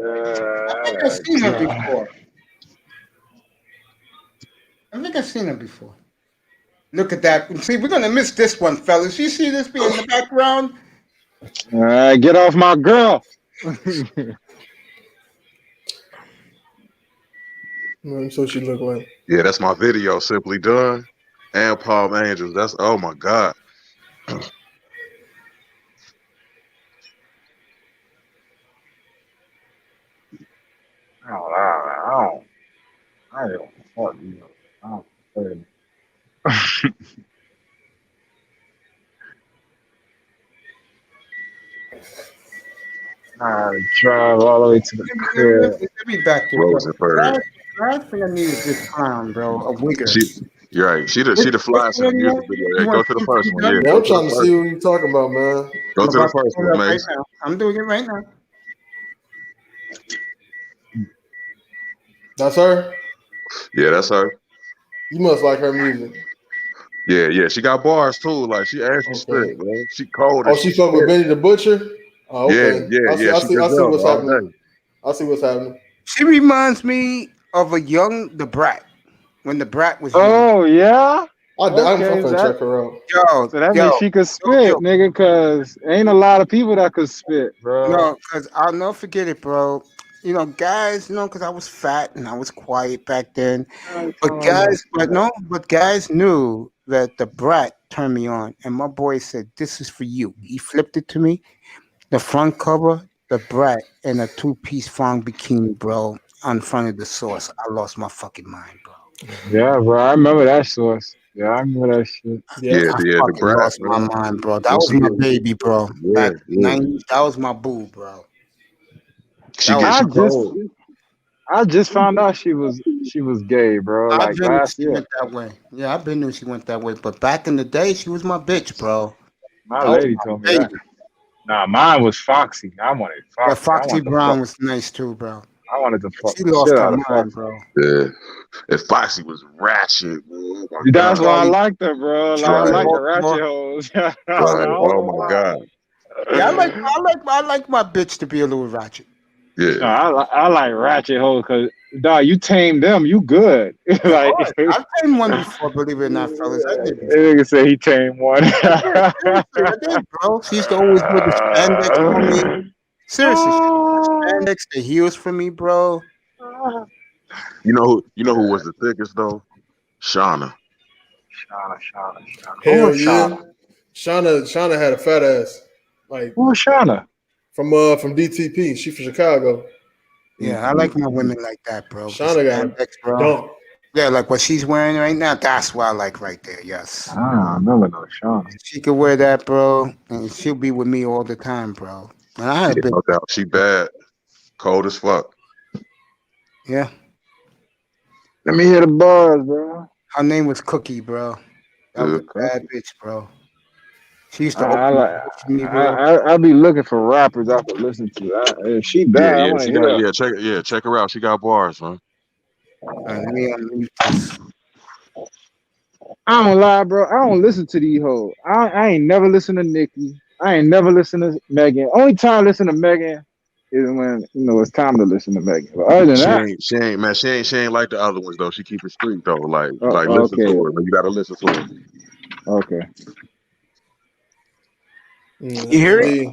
I think I've seen her before. I think I've seen her before. Look at that. See, we're gonna miss this one, fellas. You see this being in the background? Get off my girl. That's what she look like. Yeah, that's my video, Simply Done, and Palm Angels. That's oh my god. I don't fuck you. I don't I drive all the way to the crib. Let me back you up. Last thing I need is this clown, bro. A wigger. You're right. She the flies in the music video. Hey, go to the first one. Yeah, I'm trying to see what you're talking about, man. Go to the first one, man. I'm doing it right now. That's her? Yeah, that's her. You must like her music. Yeah. She got bars too. Like she actually spit, man. She cold. Oh, she fuck with Benny the Butcher? Oh, okay. Yeah. I see what's happening. I see what's happening. She reminds me of the Brat. When the Brat was young. Oh, yeah? I'm gonna check her out. Yo, so that means she could spit, nigga, because ain't a lot of people that could spit, bro. No, because I'll never forget it, bro. You know, guys, because I was fat and I was quiet back then. But guys knew that the Brat turned me on. And my boy said, "This is for you." He flipped it to me. The front cover, the Brat in a 2-piece fong bikini, bro, on front of the source. I lost my fucking mind, bro. Yeah, bro. I remember that source. Yeah, I remember that shit. Yeah, the Brat. Lost my mind, bro. That was my baby, bro. Back in the 90s, that was my boo, bro. I just found out she was gay, bro. Like last year. Went that way. Yeah, I've been knew she went that way. But back in the day, she was my bitch, bro. My lady told me that. Nah, mine was Foxy. I wanted Foxy. Yeah, Foxy Brown was nice too, bro. I wanted to fuck. She lost her mind, bro. Yeah, and Foxy was ratchet, bro. That's why I liked her, bro. Like, I like the ratchet hoes. Oh my god. Yeah, I like my bitch to be a little ratchet. Yeah, I like ratchet hoes because dog, you tame them, you good. Like I've tamed one before, believe it or not, fellas. I did. Nigga say he tamed one. I did, bro. She used to always wear the spandex for me. Seriously, spandex, the heels for me, bro. You know who was the thickest though? Shauna. Hell yeah. Shauna had a fat ass. Like who's Shauna? From DTP. She from Chicago. Yeah, I like my women like that, bro. Shauna got bro. Dump. Yeah, like what she's wearing right now. That's what I like right there. Yes. I remember no Shauna. She could wear that, bro, and she'll be with me all the time, bro. And I had a big. No doubt. She bad, cold as fuck. Yeah. Let me hear the bars, bro. Her name was Cookie, bro. That was a bad bitch, bro. She used to open me, bro. I be looking for rappers I could listen to. If she bad, check her out. She got bars, man. Let me unmute this. I don't lie, bro. I don't listen to these hoes. I ain't never listen to Nicki. I ain't never listen to Megan. Only time I listen to Megan is when it's time to listen to Megan. But other than she ain't like the other ones though. She keep it street though. Listen to her. You gotta listen to her. Okay. You hear it?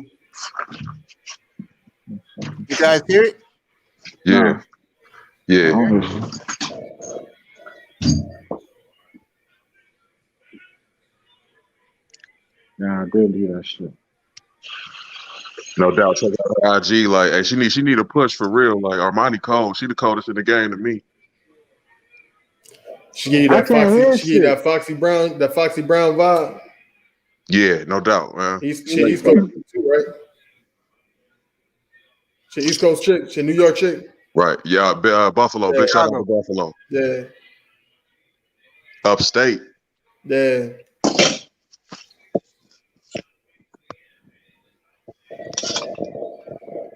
You guys hear it? Yeah. Yeah. Nah, I did do that shit. No doubt. Check out her IG. Like, hey, she need a push for real. Like Armani cold. She the coldest in the game to me. She gave you that Foxy. She gave you that Foxy Brown vibe. Yeah, no doubt, man. She's East Coast too, right? She East Coast chick. She New York chick. Right. Yeah. Buffalo. Yeah, big shout out to Buffalo. Yeah. Upstate. Yeah.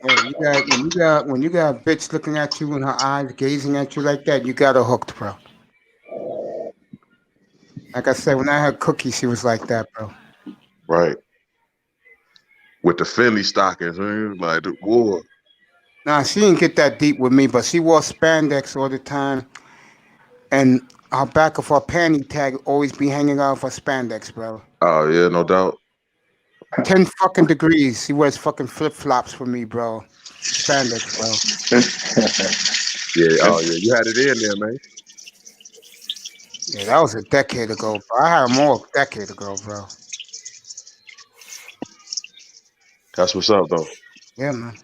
When you got a bitch looking at you in her eyes, gazing at you like that, you got her hooked, bro. Like I said, when I had Cookie, she was like that, bro. Right. with the Philly stockings, man. Like the war. Nah, she didn't get that deep with me, but she wore spandex all the time, and our back of her panty tag always be hanging out of her spandex, bro. Oh yeah, no doubt. 10 fucking degrees. She wears fucking flip flops for me, bro. Spandex, bro. Yeah, oh yeah, you had it in there, man. Yeah, that was a decade ago, bro. I had more a decade ago, bro. That's what's up, though. Yeah, man.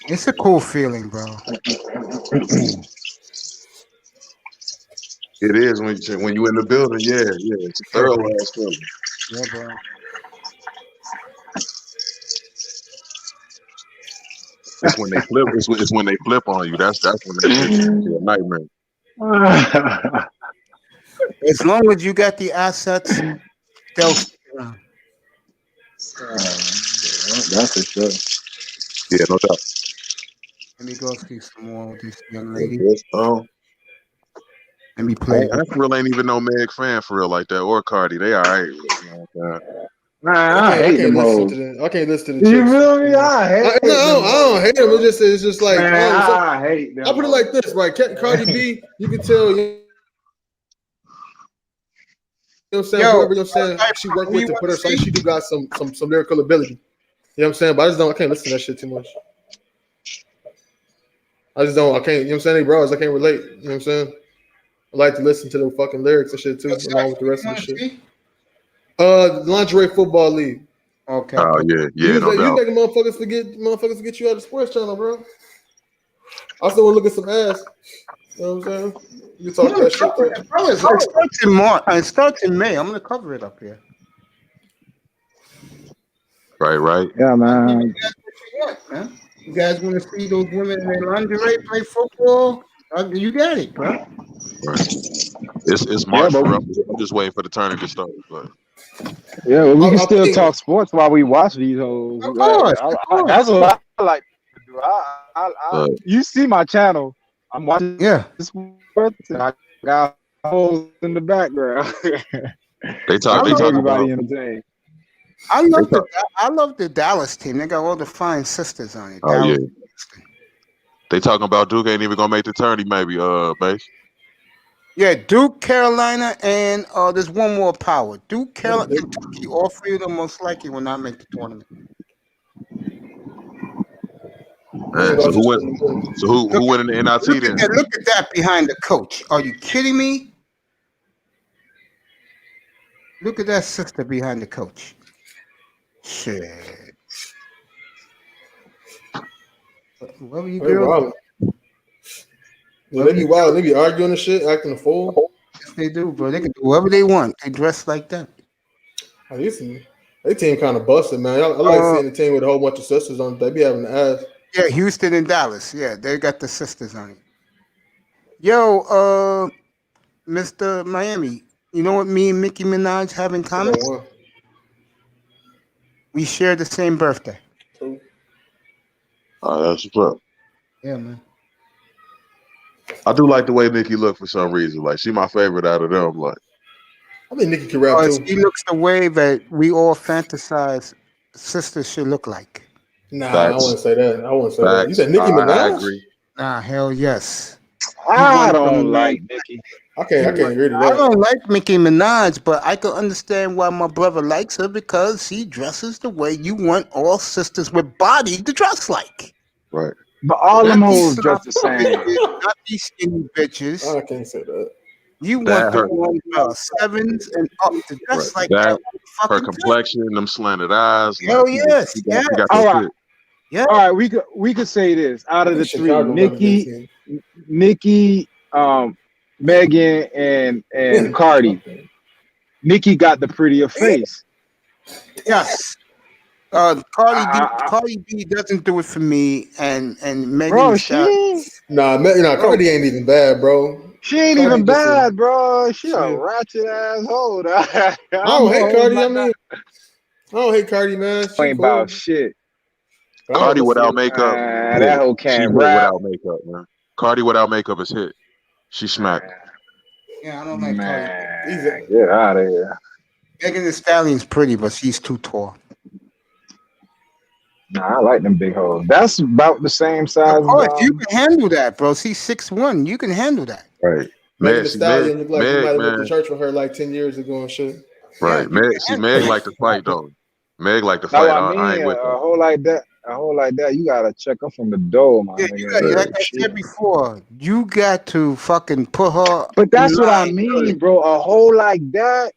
It's a cool feeling, bro. It is when you in the building. Yeah, it's a thorough ass feeling. Yeah, bro. It's when they flip. It's when they flip on you. That's when they shit a nightmare. As long as you got the assets, they'll stick around. That's for sure. Yeah, no doubt. Let me go see some more with this young lady. Let me I play. for real ain't even no Meg fan for real like that or Cardi. They all right. I hate them hoes. I can't listen to the You chicks. feel me? I hate I don't hate them. It's just like Man, I hate them. I'll put it like this, right? Cardi B, you can tell. You know what I'm saying? Whoever, you know what I'm saying, she worked with to put her saying she do got some lyrical ability. You know what I'm saying? But I can't listen to that shit too much. I can't, you know what I'm saying? They bros, I can't relate. You know what I'm saying? I like to listen to the fucking lyrics and shit too, along with the rest of the shit. Lingerie Football League. Okay. Oh yeah, You no doubt. making motherfuckers forget you out of the sports channel, bro. I still want to look at some ass. You know what I'm saying? You talk that shit too. Bro, it starts in March. It starts in May. I'm gonna cover it up here. Right. Yeah, man. You guys want to see those women in their lingerie play football? You got it, bro. Right. It's March, bro. I'm just waiting for the tournament to start. But Yeah, well, we can still talk sports while we watch these hoes. Of course. That's what I like to do. You see my channel. I'm watching sports and I got hoes in the background. They talk everybody about entertained. I love the Dallas team. They got all the fine sisters on it. Oh Dallas. yeah. They talking about Duke ain't even gonna make the tourney, maybe, Base. Yeah, Duke, Carolina, and there's one more power. Duke, Carolina, Kentucky. All three of them most likely will not make the tournament. So who went in the NIT then? Look at that behind the coach. Are you kidding me? Look at that sister behind the coach. Shit. What were you girls? Yeah, they be wild. They be arguing and shit, acting a fool. Yes, they do, bro. They can do whatever they want. They dress like that. They team kind of busted, man. I like seeing the team with a whole bunch of sisters on it. They be having the ass. Yeah, Houston and Dallas. Yeah, they got the sisters on it. Yo, Mr. Miami, you know what me and Nicki Minaj have in common? We share the same birthday. Oh, that's what's up. Yeah, man. I do like the way Nicki look for some reason. Like she my favorite out of them. Like I think Nicki can rap too. She looks the way that we all fantasize sisters should look like. Nah, I wouldn't say that. You said Nicki Minaj? I agree. Nah, hell yes. I don't like Nicki. I can't agree to that. I don't like Nicki Minaj, but I can understand why my brother likes her because she dresses the way you want all sisters with body to dress like. Right. But all them hoes dress the same. Not these skinny bitches. I can't say that. You want the ones 7s and up to dress like that. Her complexion, them slanted eyes. Hell yes. All right. Yeah. All right. We could say this out of the three: Nicki, Megan, and Cardi. Nicki got the prettier face. Yes. Cardi B doesn't do it for me, and Megan. Bro, Cardi ain't even bad, bro. She ain't even bad, bro. She a ratchet asshole. I don't hate Cardi. I don't hate Cardi, man. She ain't about shit. Cardi without makeup. That whole can't rap. Without makeup, man. Cardi without makeup is hit. She smacked. Yeah, I don't like Cardi. Get out of here. Megan Thee Stallion's pretty, but she's too tall. Nah, I like them big hoes. That's about the same size. Of course, you can handle that, bro. She's 6'1". You can handle that. Right. Megan Meg, Thee see, Stallion looked like you Meg, might have went to man. church with her like 10 years ago and shit. Right. Yeah, Meg like to fight though. Meg like to That's fight. what I I mean. ain't with A that. hole like that. A hole like that. You gotta check her from the door, my Yeah, nigga. you got, like I said before, you got to fucking put her. But that's in what I line mean, early. bro. A hole like that.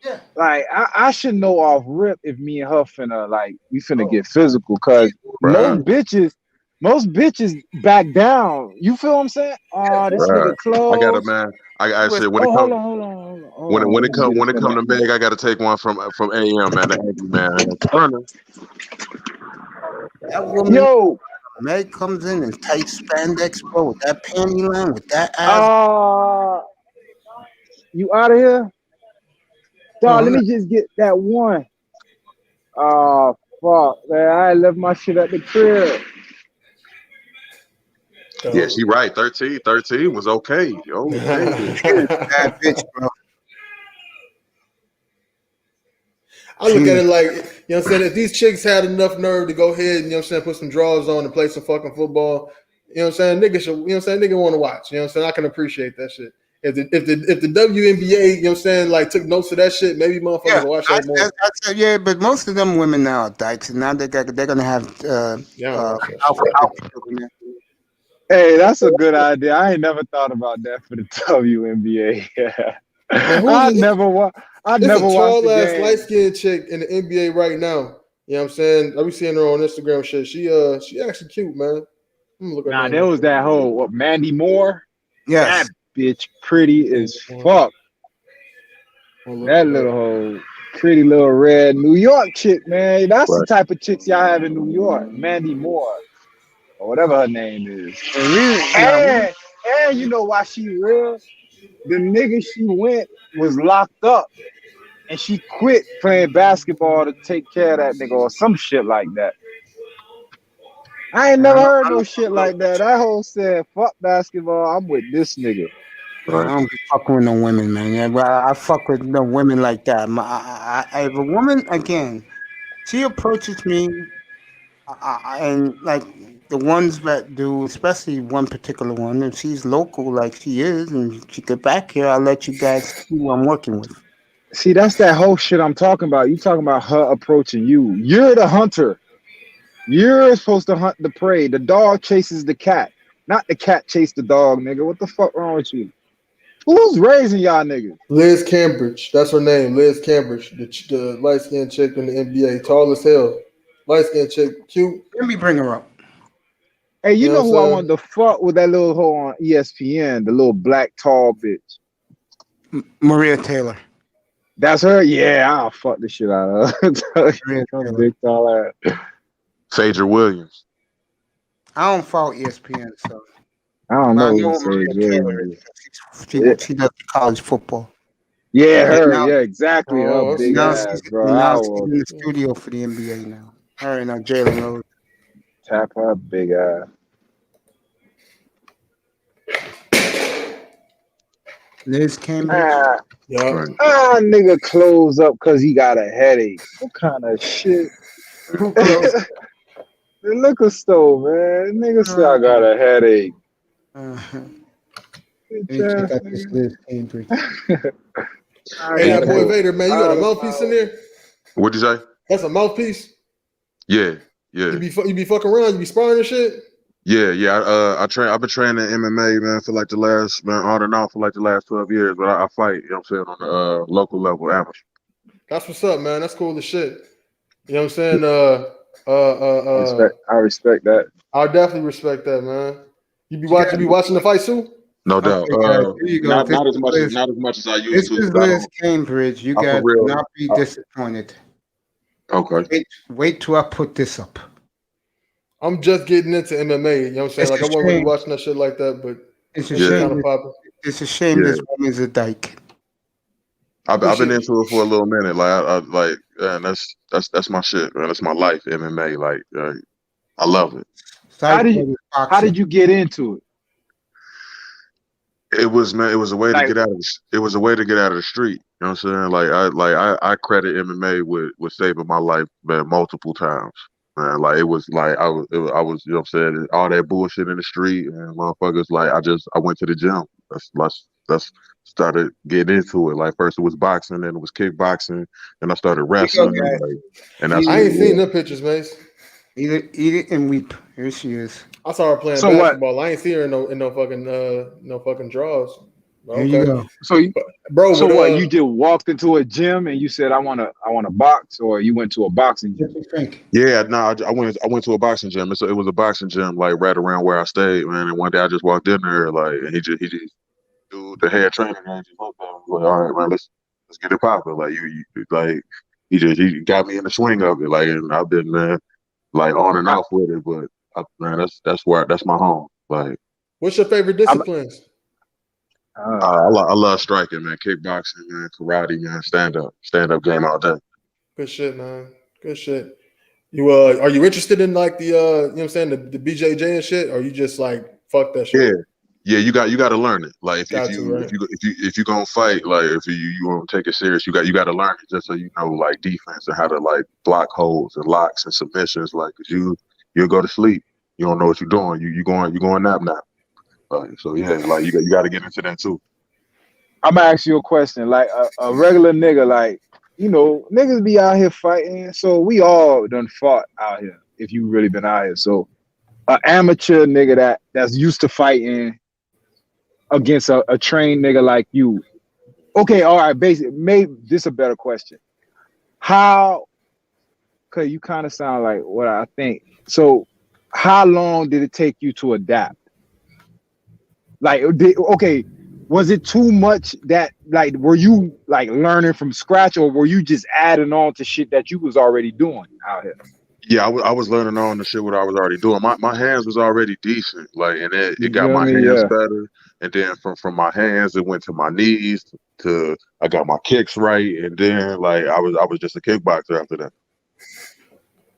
Yeah. Like I should know off rip if me and her finna we finna get physical, cause Right. most bitches back down. You feel what I'm saying? Oh, this Right. nigga close. I got it, man. I said when it hold comes on, hold on. when it Let me come get to Meg, I got to take one from AM, man. The angry man. Turner. That woman, Yo, Meg comes in tight spandex, bro, with that panty line, with that ass. you out of here? No, Dog, I'm let not. me just get that one. Oh, fuck, man. I left my shit at the crib. Yeah, she right. 13 was okay. Okay. Bad bitch, bro. I look at it like, you know what I'm saying, if these chicks had enough nerve to go ahead and, you know what I'm saying, put some drawers on and play some fucking football, you know what I'm saying, nigga should, you know what I'm saying, nigga want to watch, you know what I'm saying, I can appreciate that shit. If the WNBA, you know what I'm saying, like took notes of that shit, maybe motherfuckers will watch that more. I said, yeah, but most of them women now are dykes, and now they're gonna have alpha in there. Hey, that's a good idea. I ain't never thought about that for the WNBA. Man, I never watched There's a the tall ass game. light skinned chick in the NBA right now. You know what I'm saying? I be seeing her on Instagram shit. She actually cute, man. Look at Nah, her. there was that whole Mandy Moore. Yes. That bitch pretty as fuck. That little whole pretty little red New York chick, man. That's the type of chicks y'all have in New York. Mandy Moore. Or whatever her name is. And you know why she real? The nigga she went was locked up. And she quit playing basketball to take care of that nigga or some shit like that. I ain't never heard no shit like that. That whole said, fuck basketball, I'm with this nigga. I don't be fucking with no women, man. Yeah, but I fuck with no women like that. If a woman, again, she approaches me, and like the ones that do, especially one particular one, if she's local like she is, and she get back here, I'll let you guys see who I'm working with. See, that's that whole shit I'm talking about. You talking about her approaching you. You're the hunter. You're supposed to hunt the prey. The dog chases the cat, not the cat chase the dog, nigga. What the fuck wrong with you? Who's raising y'all niggas? Liz Cambridge, that's her name. Liz Cambridge, the light skinned chick in the NBA, tall as hell. Light skinned chick, cute. Let me bring her up. Hey, you You know know who what I I'm wanted to fuck with, that little hoe on ESPN, the little black tall bitch. Maria Taylor. That's her? Yeah, I'll fuck the shit out of her. Big tall ass. Phaedra Williams. I don't follow ESPN, so I don't know. Maria Taylor. She does college football. Yeah, And her. now- Yeah, exactly. Her big now ass, she's, bro. now she's in the studio for the NBA now. Her and Jalen Rose. Tap her big ass. Liz Cambridge. Nigga close up because he got a headache. What kind of shit? The liquor store, man. Nigga said I got a headache. Let me check out this Liz Cambridge. Hey, that boy Vader, man, you got a mouthpiece in there? What'd you say? That's a mouthpiece? Yeah. You be fucking around, you be sparring and shit? Yeah. I've been training MMA, man, for like the last, on and off for like the last 12 years, but I fight, you know what I'm saying, on the local level, amateur. That's what's up, man. That's cool as shit. You know what I'm saying? I respect that. I definitely respect that, man. You be watching the fight too? No doubt. Here you go. Not as much as I used to. This is Liz Cambridge. You guys will not be disappointed. Okay. Wait till I put this up. I'm just getting into MMA. You know what I'm saying? Like I wasn't really watching that shit like that, but it's a shame. Kind of popping. It's a shame this woman's a dyke. I've been into it for a little minute. Like man, that's my shit, man. That's my life. MMA. Like I love it. How did you get into it? It was a way to get out of the street. You know what I'm saying? Like I credit MMA with saving my life, man, multiple times. man. Like it was like I was, you know what I'm saying, all that bullshit in the street, and motherfuckers. Like I went to the gym. That's started getting into it. Like first it was boxing, then it was kickboxing, then I started wrestling. Like, and that's I ain't seen them pictures, Mace. Eat it and weep. Here she is. I saw her playing So what? basketball. I ain't see her in no fucking draws. There you go. So you, Bro, so but, what? You just walked into a gym and you said, I want to box, or you went to a boxing gym? yeah, no, I went to a boxing gym. It was a boxing gym like right around where I stayed, man. And one day I just walked in there, like, and he just dude, the head trainer, man, just looked at me like, all right, man, let's get it popping. Like you like he got me in the swing of it, like, and I've been, man, like on and off with it, but man, that's my home. Like, what's your favorite disciplines? I love striking, man, kickboxing, man, karate, man, stand up game all day. Good shit, man. Good shit. You are you interested in like the you know what I'm saying, the BJJ and shit, or you just like fuck that shit? Yeah, you got to learn it. Like Got if to, right? you gonna fight, like if you want to take it serious, you got to learn it just so you know like defense and how to like block holds and locks and submissions. Like 'cause you'll go to sleep, you don't know what you're doing. You going nap. Like, so yeah, like you got to get into that too. I'm gonna ask you a question. Like a regular nigga, like, you know, niggas be out here fighting. So we all done fought out here. If you really been out here, so an amateur nigga that's used to fighting against a trained nigga like you. Okay, all right. Basically, maybe this a better question. How? Cause you kind of sound like what I think. So, how long did it take you to adapt? Like, okay, was it too much that, like, were you like learning from scratch, or were you just adding on to shit that you was already doing out here? Yeah, I was learning on the shit what I was already doing. My hands was already decent, like, and it got my hands better. And then from my hands, it went to my knees. To I got my kicks right, and then like I was just a kickboxer after that.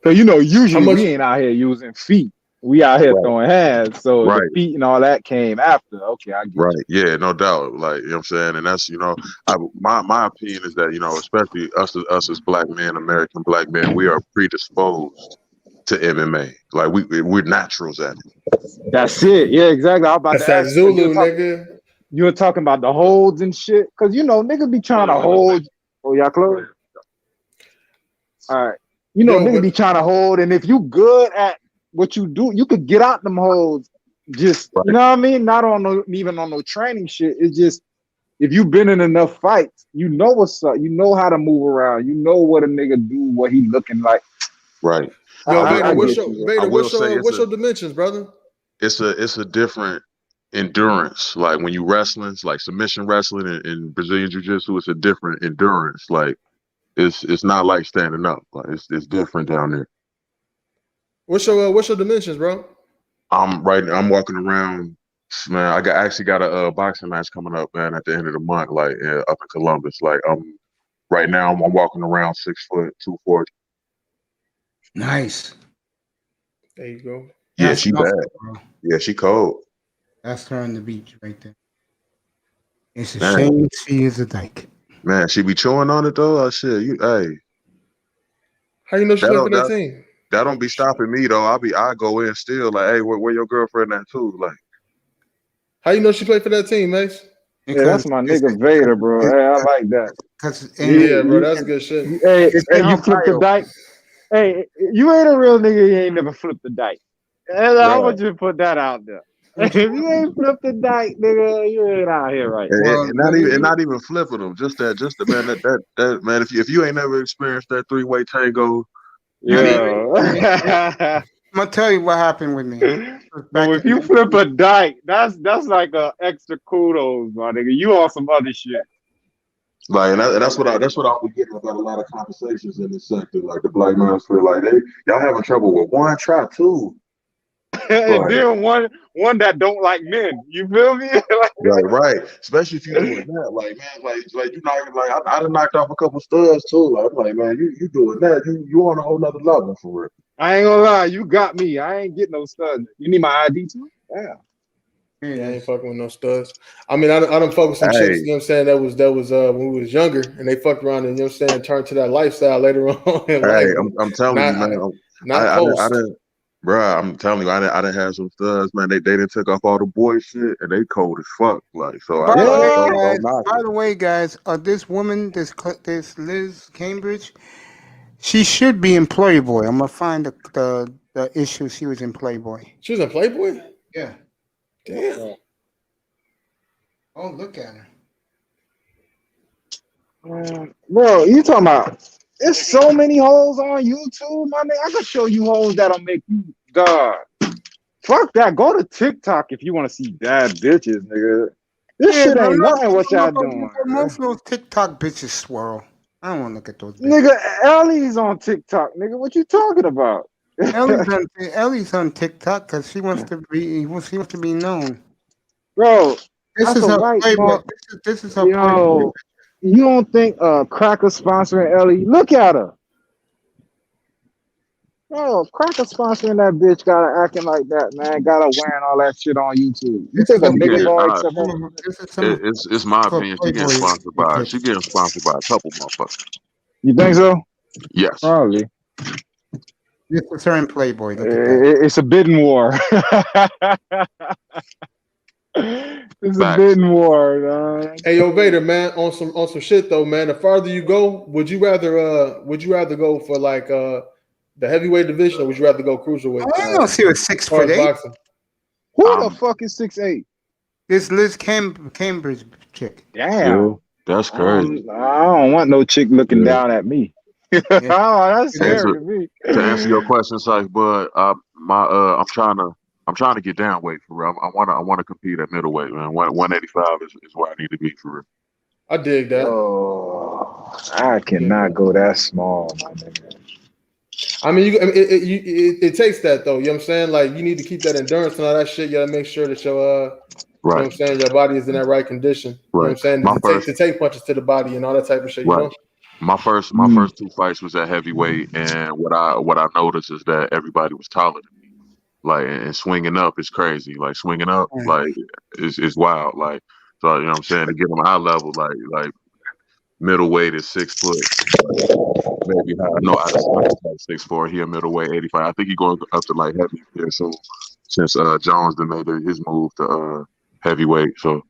So you know, usually we ain't out here using feet. We out here throwing hands, so the feet and all that came after. Okay, I get Right. Yeah, no doubt. Like, you know what I'm saying? And that's, you know, my opinion is that, you know, especially us as black men, American black men, we are predisposed to MMA. Like we're naturals at it. That's it. Yeah, exactly. I was about to ask Zulu, nigga. You were talking about the holds and shit. Cause you know, niggas be trying to hold. Oh, y'all close? All right. You know, niggas be trying to hold, and if you good at what you do, you could get out them holds. Just you know what I mean? Not on even on no training shit. It's just if you've been in enough fights, you know what's up. You know how to move around. You know what a nigga do, what he looking like. Right. Yo, Vader, what's your dimensions, brother? It's a different endurance. Like when you wrestling, it's like submission wrestling and Brazilian Jiu-Jitsu, it's a different endurance. Like it's not like standing up. Like it's different down there. What's your dimensions, bro? I'm walking around, man. I actually got a boxing match coming up, man, at the end of the month, like up in Columbus. Like right now I'm walking around 6 foot 240. Nice. There you go. Yeah, That's she bad. bro. Yeah, she cold. That's her on the beach right there. It's a Man. shame she is a dyke. Man, she be chewing on it though. Oh shit, hey. How you know she played for that team? That don't be stopping me though. I go in still like, hey, where your girlfriend at too? Like, how you know she played for that team, Mace? Yeah, that's my nigga Vader, bro. Hey, I like that. Yeah, bro, that's good shit. Hey, you flip the dice. Hey, you ain't a real nigga. You ain't never flipped the dice. I want you to put that out there. If you ain't flipped the dice, nigga, you ain't out here right. And not even flipping them. Just the man that man. If you ain't never experienced that 3-way tango. Yeah. I'm gonna tell you what happened with me. So if you flip a dyke, that's like a extra kudos, my nigga. You on some other shit. Like, and that's what I was getting about a lot of conversations in this sector. Like the black man feel like y'all having trouble with one, try two. And then one that don't like men. You feel me? right. Especially if you doing that, like man, like you not like I done knocked off a couple studs too. Like, I'm like, man, you doing that? You on a whole nother level for real. I ain't gonna lie, you got me. I ain't getting no studs. You need my ID too? Yeah. Yeah, I ain't fucking with no studs. I mean, I done fuck with some chicks, you know what I'm saying? That was when we was younger, and they fucked around and, you know what I'm saying, turned to that lifestyle later on in life. I'm telling you, man. not I post. didn't, bruh. I'm telling you, I didn't have some studs, man. They didn't took off all the boy shit, and they cold as fuck. Like, so By I the like way, don't knock by it. the way, guys, this woman, this Liz Cambridge, she should be in Playboy. I'm gonna find the issue she was in Playboy. She was in Playboy? Yeah. Damn. Oh, look at her. Bro, you talking about? There's so many hoes on YouTube, my nigga. I can show you hoes that'll make you God. Fuck that. Go to TikTok if you want to see bad bitches, nigga. This shit but ain't nothing what y'all doing. Most of those TikTok bitches swirl. I don't want to look at those bitches. Nigga, Ellie's on TikTok, nigga. What you talking about? Ellie's on TikTok because she wants to be known. Bro, This that's is a her white Playboy. mom. This is her Playboy. Yo, you don't think Cracker sponsoring Ellie? Look at her. Bro, Cracker sponsoring that bitch gotta acting like that, man. Gotta wearing all that shit on YouTube. You think a nigga Yeah, gonna accept her? it's my opinion. She getting sponsored by. She getting sponsored by a couple motherfuckers. You think so? Yes. Probably. This is her in Playboy. Look at that. It's a bidding war. It's a bidding war, man. Hey, yo, Vader, man, on some shit though, man. The farther you go, would you rather go for like the heavyweight division, or would you rather go cruiserweight? I don't know. She was 6'8". Boxing. Who the fuck is 6'8"? This Liz Cambridge chick. Damn. That's crazy. I don't want no chick looking down at me. Oh, that's scary to me. To answer your question, Syke, but I'm trying to get down weight for real. I want to compete at middleweight, man. 185 is where I need to be for real. I dig that. Oh, I cannot go that small, my nigga. I mean, it takes that though. You know what I'm saying? Like you need to keep that endurance and all that shit. You gotta make sure that your you know what I'm saying, your body is in that right condition. You know what I'm saying? To take punches to the body and all that type of shit. You know? My first two fights was at heavyweight, and what I noticed is that everybody was taller than me. Like, and swinging up is crazy. Like swinging up, like is wild. Like, so you know what I'm saying, to get them eye level, like middleweight is 6 foot. Maybe I know out of like 6'4", he a middleweight 85. I think he's going up to like heavy here soon, since Jones then made his move to heavyweight. So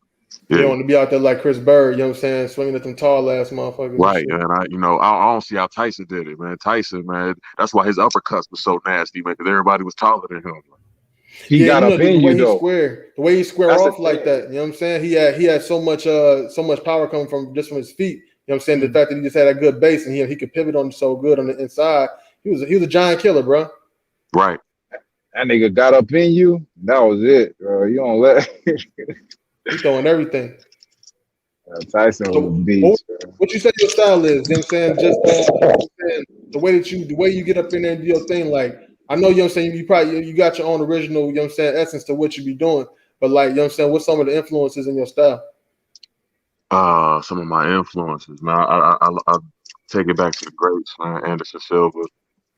you don't want to be out there like Chris Bird, you know what I'm saying, swinging at them tall ass motherfuckers. Right, and I don't see how Tyson did it, man. Tyson, man, that's why his uppercuts was so nasty, man, because everybody was taller than him. He got up in you though. The way he square off like that, you know what I'm saying? He had so much power coming from his feet. You know what I'm saying? The fact that he just had a good base and he could pivot on so good on the inside. He was a giant killer, bro. Right. That nigga got up in you. That was it, bro. You don't let. He's throwing everything. Tyson was a beast. What you say your style is? You know what I'm saying? Just the way you get up in there and do your thing. Like I know, you know what I'm saying, you got your own original, you know what I'm saying, essence to what you be doing. But like, you know what I'm saying, what's some of the influences in your style? Some of my influences, man. I take it back to the greats, man. Anderson Silva.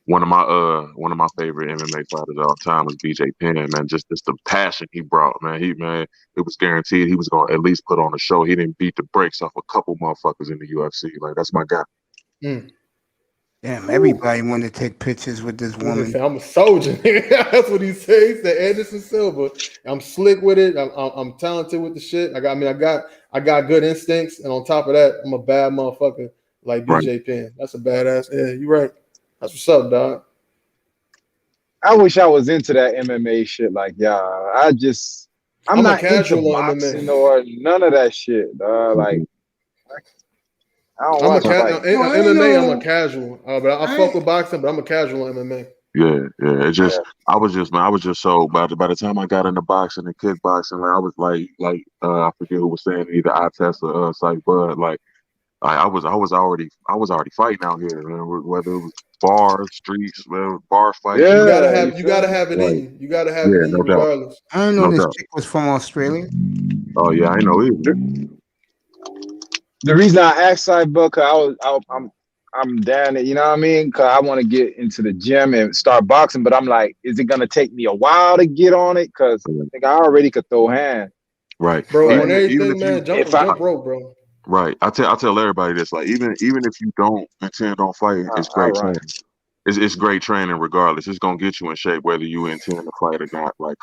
One of my favorite MMA fighters of all time was BJ Penn, man. Just the passion he brought, man. It was guaranteed he was gonna at least put on a show. He didn't beat the brakes off a couple motherfuckers in the UFC. Like, that's my guy. Damn, everybody wanted to take pictures with this woman. I'm a soldier. That's what he says. He said Anderson Silva. I'm slick with it. I'm talented with the shit. I got good instincts, and on top of that, I'm a bad motherfucker like BJ Penn. That's a badass. Yeah, you're right. That's what's up, dog. I wish I was into that MMA shit. Like, I'm not into boxing or none of that shit, dog. Like, I don't watch MMA. I'm a casual, but I fuck with boxing, but I'm a casual MMA. Yeah. It just, I was just so by the time I got into boxing and kickboxing, like I was like I forget who was saying either I test or Syke Bud, like I was already fighting out here, man, whether it was bars, streets, bars fighting. Yeah, you gotta have it in you. You gotta have it in you regardless. I didn't know this chick was from Australia. Oh yeah, I know either. The reason I asked Cyber, cause I'm down it, you know what I mean? Cause I want to get into the gym and start boxing, but I'm like, is it gonna take me a while to get on it? Cause I think I already could throw hands. Right, bro. Like, on everything, man, jump rope, bro. Right, I tell everybody this, like even if you don't intend on fighting, it's great training. it's great training regardless. It's gonna get you in shape whether you intend to fight or not. Like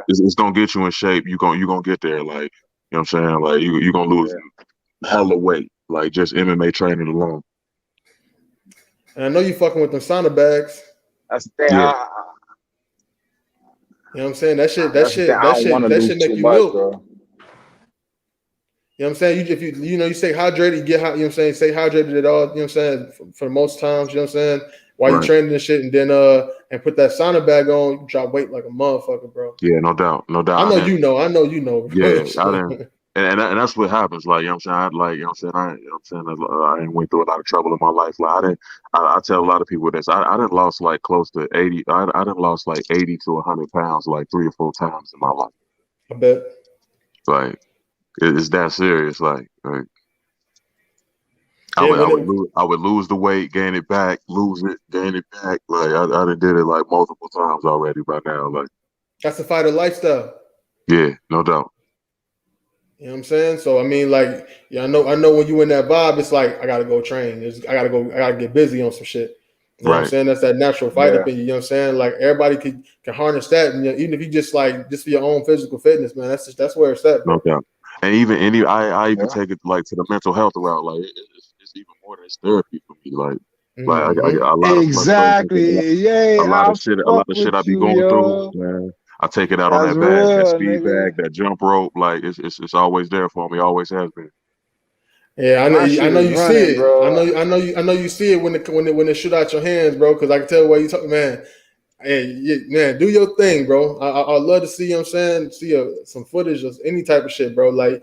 it's gonna get you in shape. You gonna get there. Like, you know what I'm saying? Like you gonna lose hella weight. Like just MMA training alone. And I know you fucking with them sauna bags. That's the thing. Yeah. You know what I'm saying? That shit make you much, milk. bro. You know what I'm saying? If you stay hydrated, you get hot, you know what I'm saying? Stay hydrated at all, you know what I'm saying? For most times, you know what I'm saying? While you training and shit, and then and put that sauna bag on, you drop weight like a motherfucker, bro. Yeah, no doubt. I know you know. Bro. Yeah, I didn't. And that's what happens. Like, you know what I'm saying? You know what I'm saying? I went through a lot of trouble in my life. Like, I tell a lot of people this. I didn't lost like close to 80. I didn't lost like 80 to 100 pounds like 3 or 4 times in my life. I bet. Like, it's that serious. Like I would lose the weight, gain it back, lose it, gain it back. Like I done did it like multiple times already by now. Like that's a fighter lifestyle. Yeah, no doubt. You know what I'm saying? So I mean, like, yeah, I know when you in that vibe, it's like I gotta go train. I gotta get busy on some shit. You know what I'm saying? That's that natural fight up in you. You know what I'm saying? Like everybody can harness that, and even if you just for your own physical fitness, man, that's where it's at, bro. No doubt. And I even take it like to the mental health route. Like it's even more than therapy for me. Like I got a lot of exactly. a lot of shit I be going through, man. I take it out on that bag, that speed bag, that jump rope. Like it's always there for me. Always has been. Yeah, I know you see it, bro. I know you see it when it shoot out your hands, bro. Because I can tell where you talking, man. Hey, man, do your thing, bro. I'd love to see, you know what I'm saying, see some footage of any type of shit, bro. Like,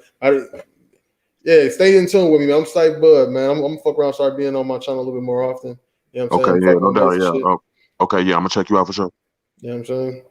stay in tune with me, man. I'm Psych Bud, man. I'm gonna fuck around, start being on my channel a little bit more often. You know what I'm saying? Okay, no doubt, yeah. Okay, yeah, I'm gonna check you out for sure. You know what I'm saying?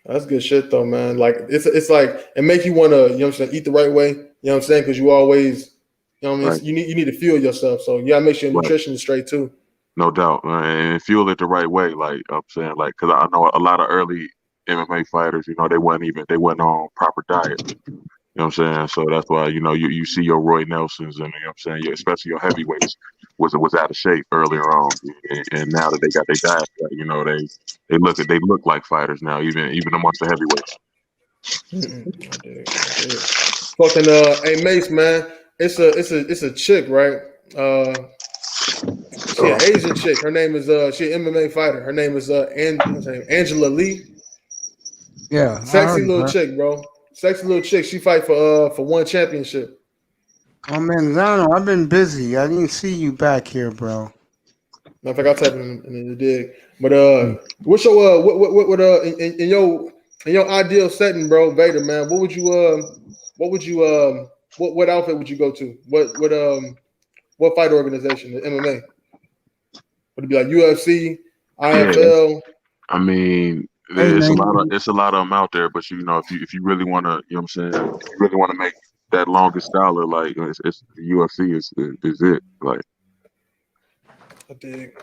That's good shit, though, man. Like, it's like, it make you want to, you know what I'm saying, eat the right way. You know what I'm saying? Because you always, you know what I mean? You need to fuel yourself. So, you gotta make sure your nutrition is straight, too. No doubt, and fuel it the right way. Like I'm saying, like because I know a lot of early MMA fighters, you know, they wasn't on proper diet. You know what I'm saying? So that's why you see your Roy Nelsons and you know what I'm saying, especially your heavyweights was out of shape earlier on, and now that they got their diet right, you know they look like fighters now, even amongst the heavyweights. Fucking hey Mace, man, it's a chick, right? She an Asian chick. Her name is she an MMA fighter. Her name is Angela Lee. Yeah, sexy little chick, bro. Sexy little chick. She fight for one championship. Oh man, Zano, I've been busy. I didn't see you back here, bro. I think I'll type in the dig. But what's your what in your ideal setting, bro, Vader, man? What outfit would you go to? What fight organization? The MMA? Would it be like UFC, IFL? Yeah, I mean, it's a lot of them out there, but if you really want to, you know what I'm saying, if you really want to make that longest dollar, like it's the UFC is it, like. I dig.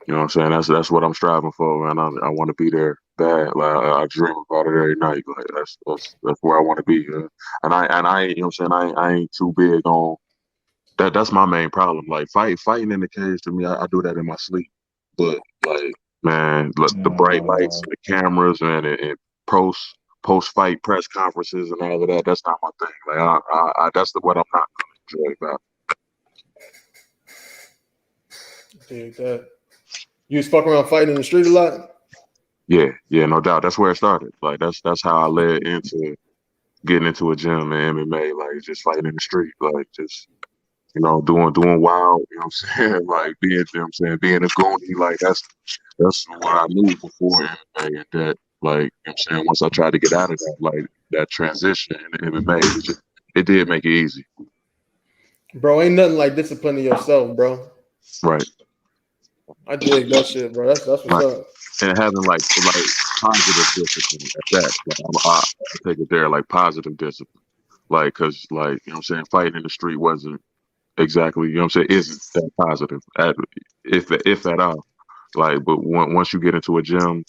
You know what I'm saying? That's what I'm striving for, man. I want to be there bad. Like I dream about it every night. Like that's where I want to be. And I you know what I'm saying, I ain't too big on that. That's my main problem. Like fighting in the cage, to me, I do that in my sleep. But like, man, the bright lights, the cameras, man, and post fight press conferences and all of that, that's not my thing. Like that's what I'm not gonna enjoy about. Dig that. You was fucking around fighting in the street a lot? Yeah, no doubt. That's where it started. Like that's how I led into getting into a gym and MMA, like just fighting in the street, like just doing wild, you know what I'm saying? Like being, you know what I'm saying, being a goonie, like that's what I knew before MMA, and that, like, you know what I'm saying, once I tried to get out of that, like that transition into MMA, it did make it easy. Bro, ain't nothing like disciplining yourself, bro. Right. I dig that shit, bro. That's what's up. And having like positive discipline at that. Like, I take it there, like positive discipline. Like, cause like, you know what I'm saying, fighting in the street wasn't exactly, you know what I'm saying, isn't that positive if at all. Like, but once you get into a gym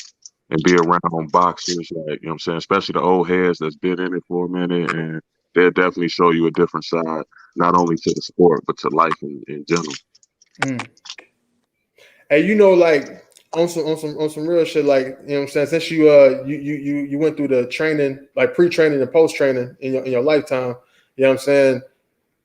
and be around boxers, like, you know what I'm saying, especially the old heads that's been in it for a minute, and they'll definitely show you a different side, not only to the sport but to life in general. Hey, like on some real shit, like, you know what I'm saying? Since you went through the training, like pre-training and post-training in your lifetime, you know what I'm saying?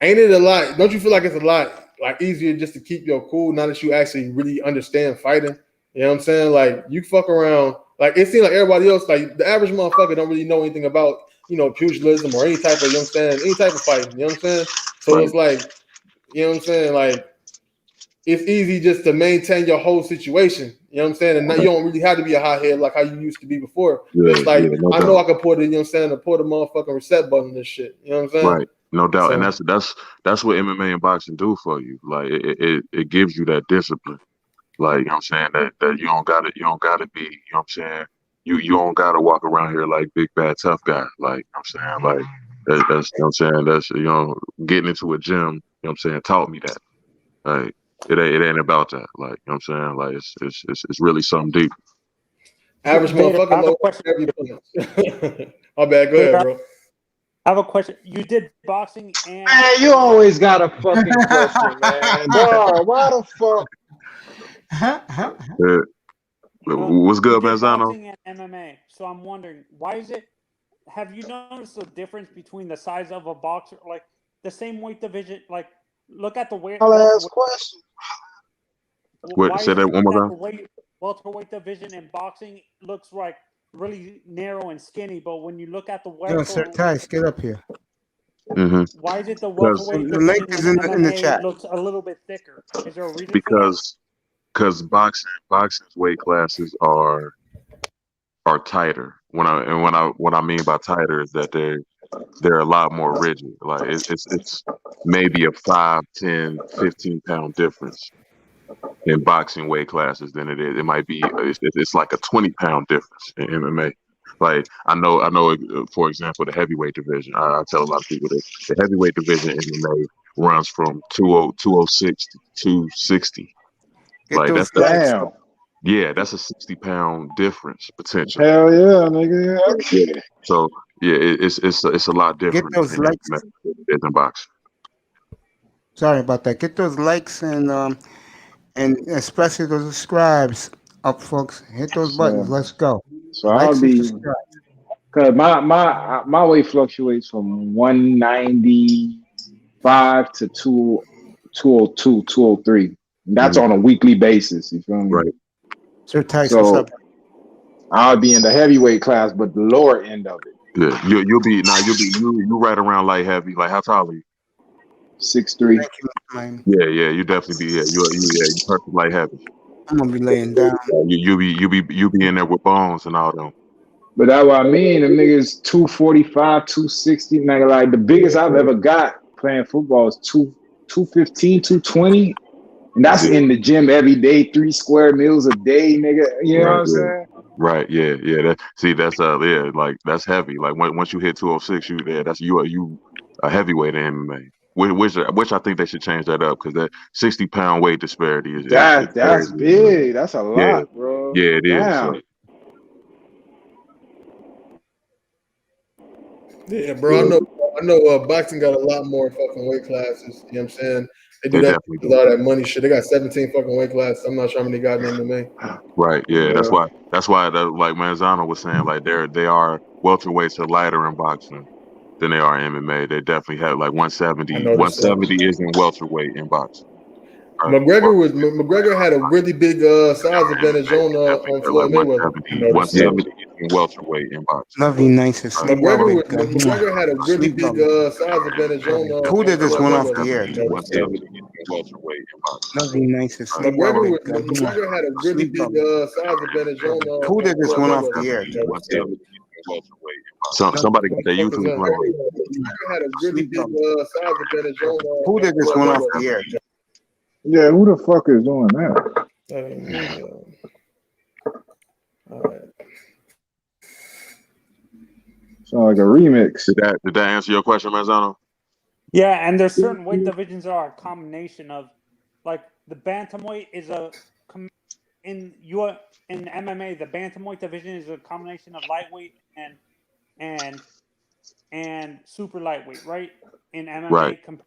Ain't it a lot? Don't you feel like it's a lot like easier just to keep your cool now that you actually really understand fighting? You know what I'm saying? Like, you fuck around, like it seems like everybody else, like the average motherfucker don't really know anything about, pugilism or any type of, any type of fighting, you know what I'm saying? So it's like, you know what I'm saying? Like, it's easy just to maintain your whole situation. You know what I'm saying? And now you don't really have to be a hothead like how you used to be before. It's like, I know I can pull the, pull the motherfucking reset button and this shit. You know what I'm saying? Right. No doubt. So, And that's what MMA and boxing do for you. Like it gives you that discipline. Like, you know what I'm saying, that you don't gotta be, you know what I'm saying, you don't gotta walk around here like big bad tough guy. Like, you know what I'm saying, like that's you know what I'm saying, that's getting into a gym, you know what I'm saying, taught me that. Like it ain't about that. Like, you know what I'm saying, like it's really something deep. Average motherfucker low every punch. My bad, go ahead, bro. I have a question. You did boxing and Man, you always got a fucking question, man. Bro, why the fuck? What's good, you did Manzano? boxing and MMA. So I'm wondering, why is it? Have you noticed the difference between the size of a boxer, like the same weight division? Like, look at the weight. I'll ask question. Wait, say that one more time. The welterweight division in boxing looks like really narrow and skinny, but when you look at the Yo, Sir Tice, get up here. why is it the welterweight the link division is in the chat. looks a little bit thicker? Is there a reason Because boxing's weight classes are tighter. What I mean by tighter is that they're a lot more rigid. Like it's maybe a 5, 10, 15 pound difference in boxing weight classes than it is. It might be it's like a 20 pound difference in MMA. Like I know. For example, the heavyweight division. I tell a lot of people this. The heavyweight division in MMA runs from 206 to 260. Like that's damn. Yeah, that's a 60 pound difference potential. Hell yeah, nigga. Okay. So yeah, it's a lot different. Get those likes in boxing. Sorry about that. Get those likes and especially those subscribes up, folks. Hit those buttons. Let's go. So I'll be, cause my weight fluctuates from 195 to 202, 203. That's on a weekly basis. You feel me? Right. Sir Tice, so what's up? I'll be in the heavyweight class, but the lower end of it. Yeah, you'll be right around light heavy. Like how tall are you? 6'3". Yeah, you definitely be. Yeah, you perfect light heavy. I'm gonna be laying down. You be in there with bones and all them. But that's what I mean. The niggas 245, 260. Nigga, like the biggest I've ever got playing football is 215, 220. And that's in the gym every day, 3 square meals a day, nigga. You know what I'm saying? Right. Yeah. That's like that's heavy. Like once you hit 206, you a heavyweight in MMA. Which I think they should change that up because that 60 pound weight disparity is that's big. That's a lot, bro. Yeah, it is. Damn. Yeah, bro. I know. Boxing got a lot more fucking weight classes. You know what I'm saying? They do that with all that money shit. They got 17 fucking weight classes. I'm not sure how many got in MMA. Right. Yeah. That's why. Like Manzano was saying, like they are welterweights are lighter in boxing than they are in MMA. They definitely have like 170. 170 is in welterweight in boxing. McGregor had a really big size advantage on Floyd Mayweather. 170 in welterweight in boxing. Love you, nicest. McGregor had a really big size advantage on. Who did this one off the air? 170 in welterweight in boxing. Love you, nicest. McGregor had a really big size advantage on. Who did this one off the air? 170 in welterweight in boxing. Somebody got their YouTube playing. McGregor had a really big size advantage on. Who did this one off the air? Yeah, who the fuck is doing that? All right. Sound like a remix. Did that answer your question, Manzano? Yeah, and there's certain weight divisions that are a combination of, like the bantamweight is in MMA. The bantamweight division is a combination of lightweight and and super lightweight, right? In MMA, Right. So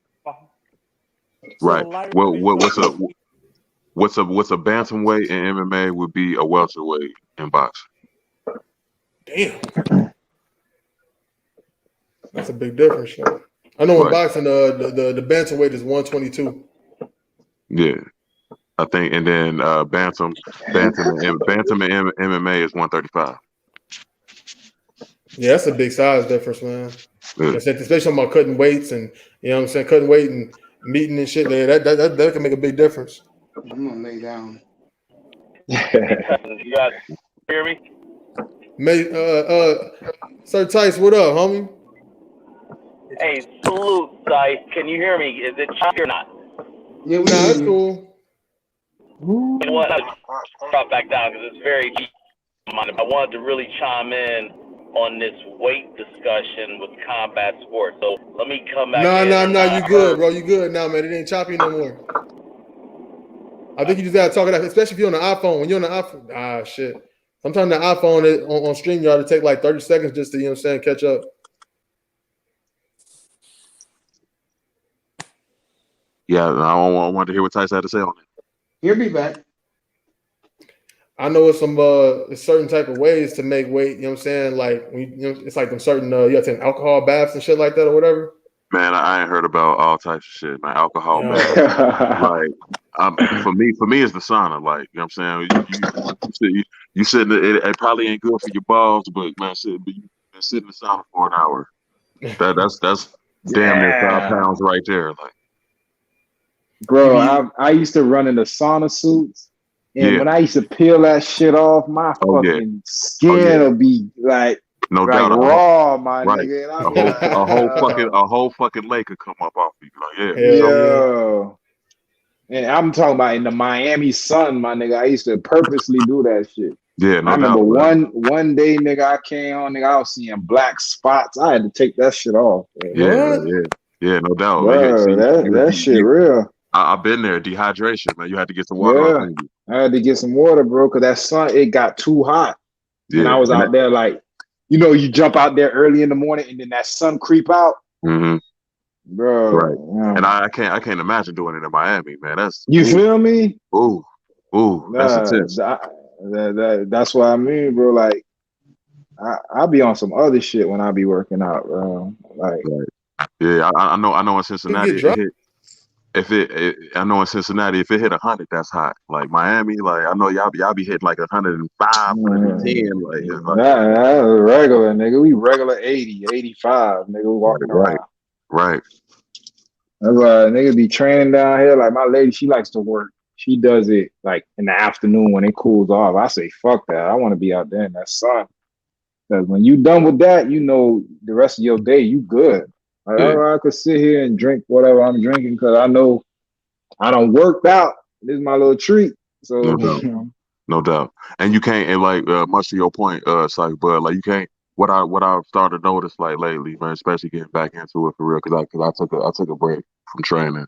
Right. the lightweight Well, is what's a bantamweight in MMA would be a welterweight in boxing. Damn. That's a big difference, though. I know in Right. boxing, the bantamweight is 122. Yeah, I think, and then bantam and MMA is 135. Yeah, that's a big size difference, man. Yeah. Especially about cutting weights and you know what I'm saying, cutting weight and meeting and shit. That can make a big difference. I'm gonna lay down. You guys hear me? Sir Tice, what up, homie? Hey, salute, Sight. Can you hear me? Is it choppy or not? Yeah, that's cool. You know what? I'll drop back down because it's very deep. I wanted to really chime in on this weight discussion with combat sports. So let me come back in. Nah, you good, bro. You good now, man. It ain't choppy no more. I think you just gotta talk it out, especially if you're on the iPhone. When you're on the iPhone, shit. Sometimes the iPhone on StreamYard to take like 30 seconds just to, you know what I'm saying, catch up. Yeah, I wanted to hear what Tyson had to say on it. He'll be back. I know it's some certain type of ways to make weight. You know what I'm saying? Like it's like them certain you have to take alcohol baths and shit like that or whatever. Man, I ain't heard about all types of shit, man. Alcohol, like for me, it's the sauna. Like, you know what I'm saying? You sitting, it probably ain't good for your balls, but man, sit in the sauna for an hour. That's damn near 5 pounds right there. Like, bro, I used to run in the sauna suits, and when I used to peel that shit off, my fucking skin would be like. No like doubt, raw, my right. nigga. A whole fucking lake could come up off you. Like, and I'm talking about in the Miami sun, my nigga. I used to purposely do that shit. Yeah, no I remember doubt, one day, nigga, I came on, nigga, I was seeing black spots. I had to take that shit off. Yeah, no doubt. Bro, that shit real. I've been there. Dehydration, man. You had to get some water off you. I had to get some water, bro, because that sun, it got too hot. Yeah, and I was out there like, you jump out there early in the morning and then that sun creep out. Mm-hmm. Bro. Right. Yeah. And I can't imagine doing it in Miami, man. That's feel me? Ooh, that's intense. That's what I mean, bro. Like I be on some other shit when I be working out, bro. Like yeah, I know in Cincinnati if it hit 100, that's hot. Like Miami, like I know y'all be hitting like 105, 110. Like that's regular, nigga. We regular 80, 85, nigga. We walking around. Right. That's why niggas be training down here. Like my lady, she likes to work. She does it like in the afternoon when it cools off. I say, fuck that. I want to be out there in that sun. Because when you done with that, the rest of your day, you good. Like, I could sit here and drink whatever I'm drinking because I know I done worked out. This is my little treat. So no doubt. And you can't, and like much to your point, Psych, but like you can't. What I've started to notice like lately, man, especially getting back into it for real, because I took a break from training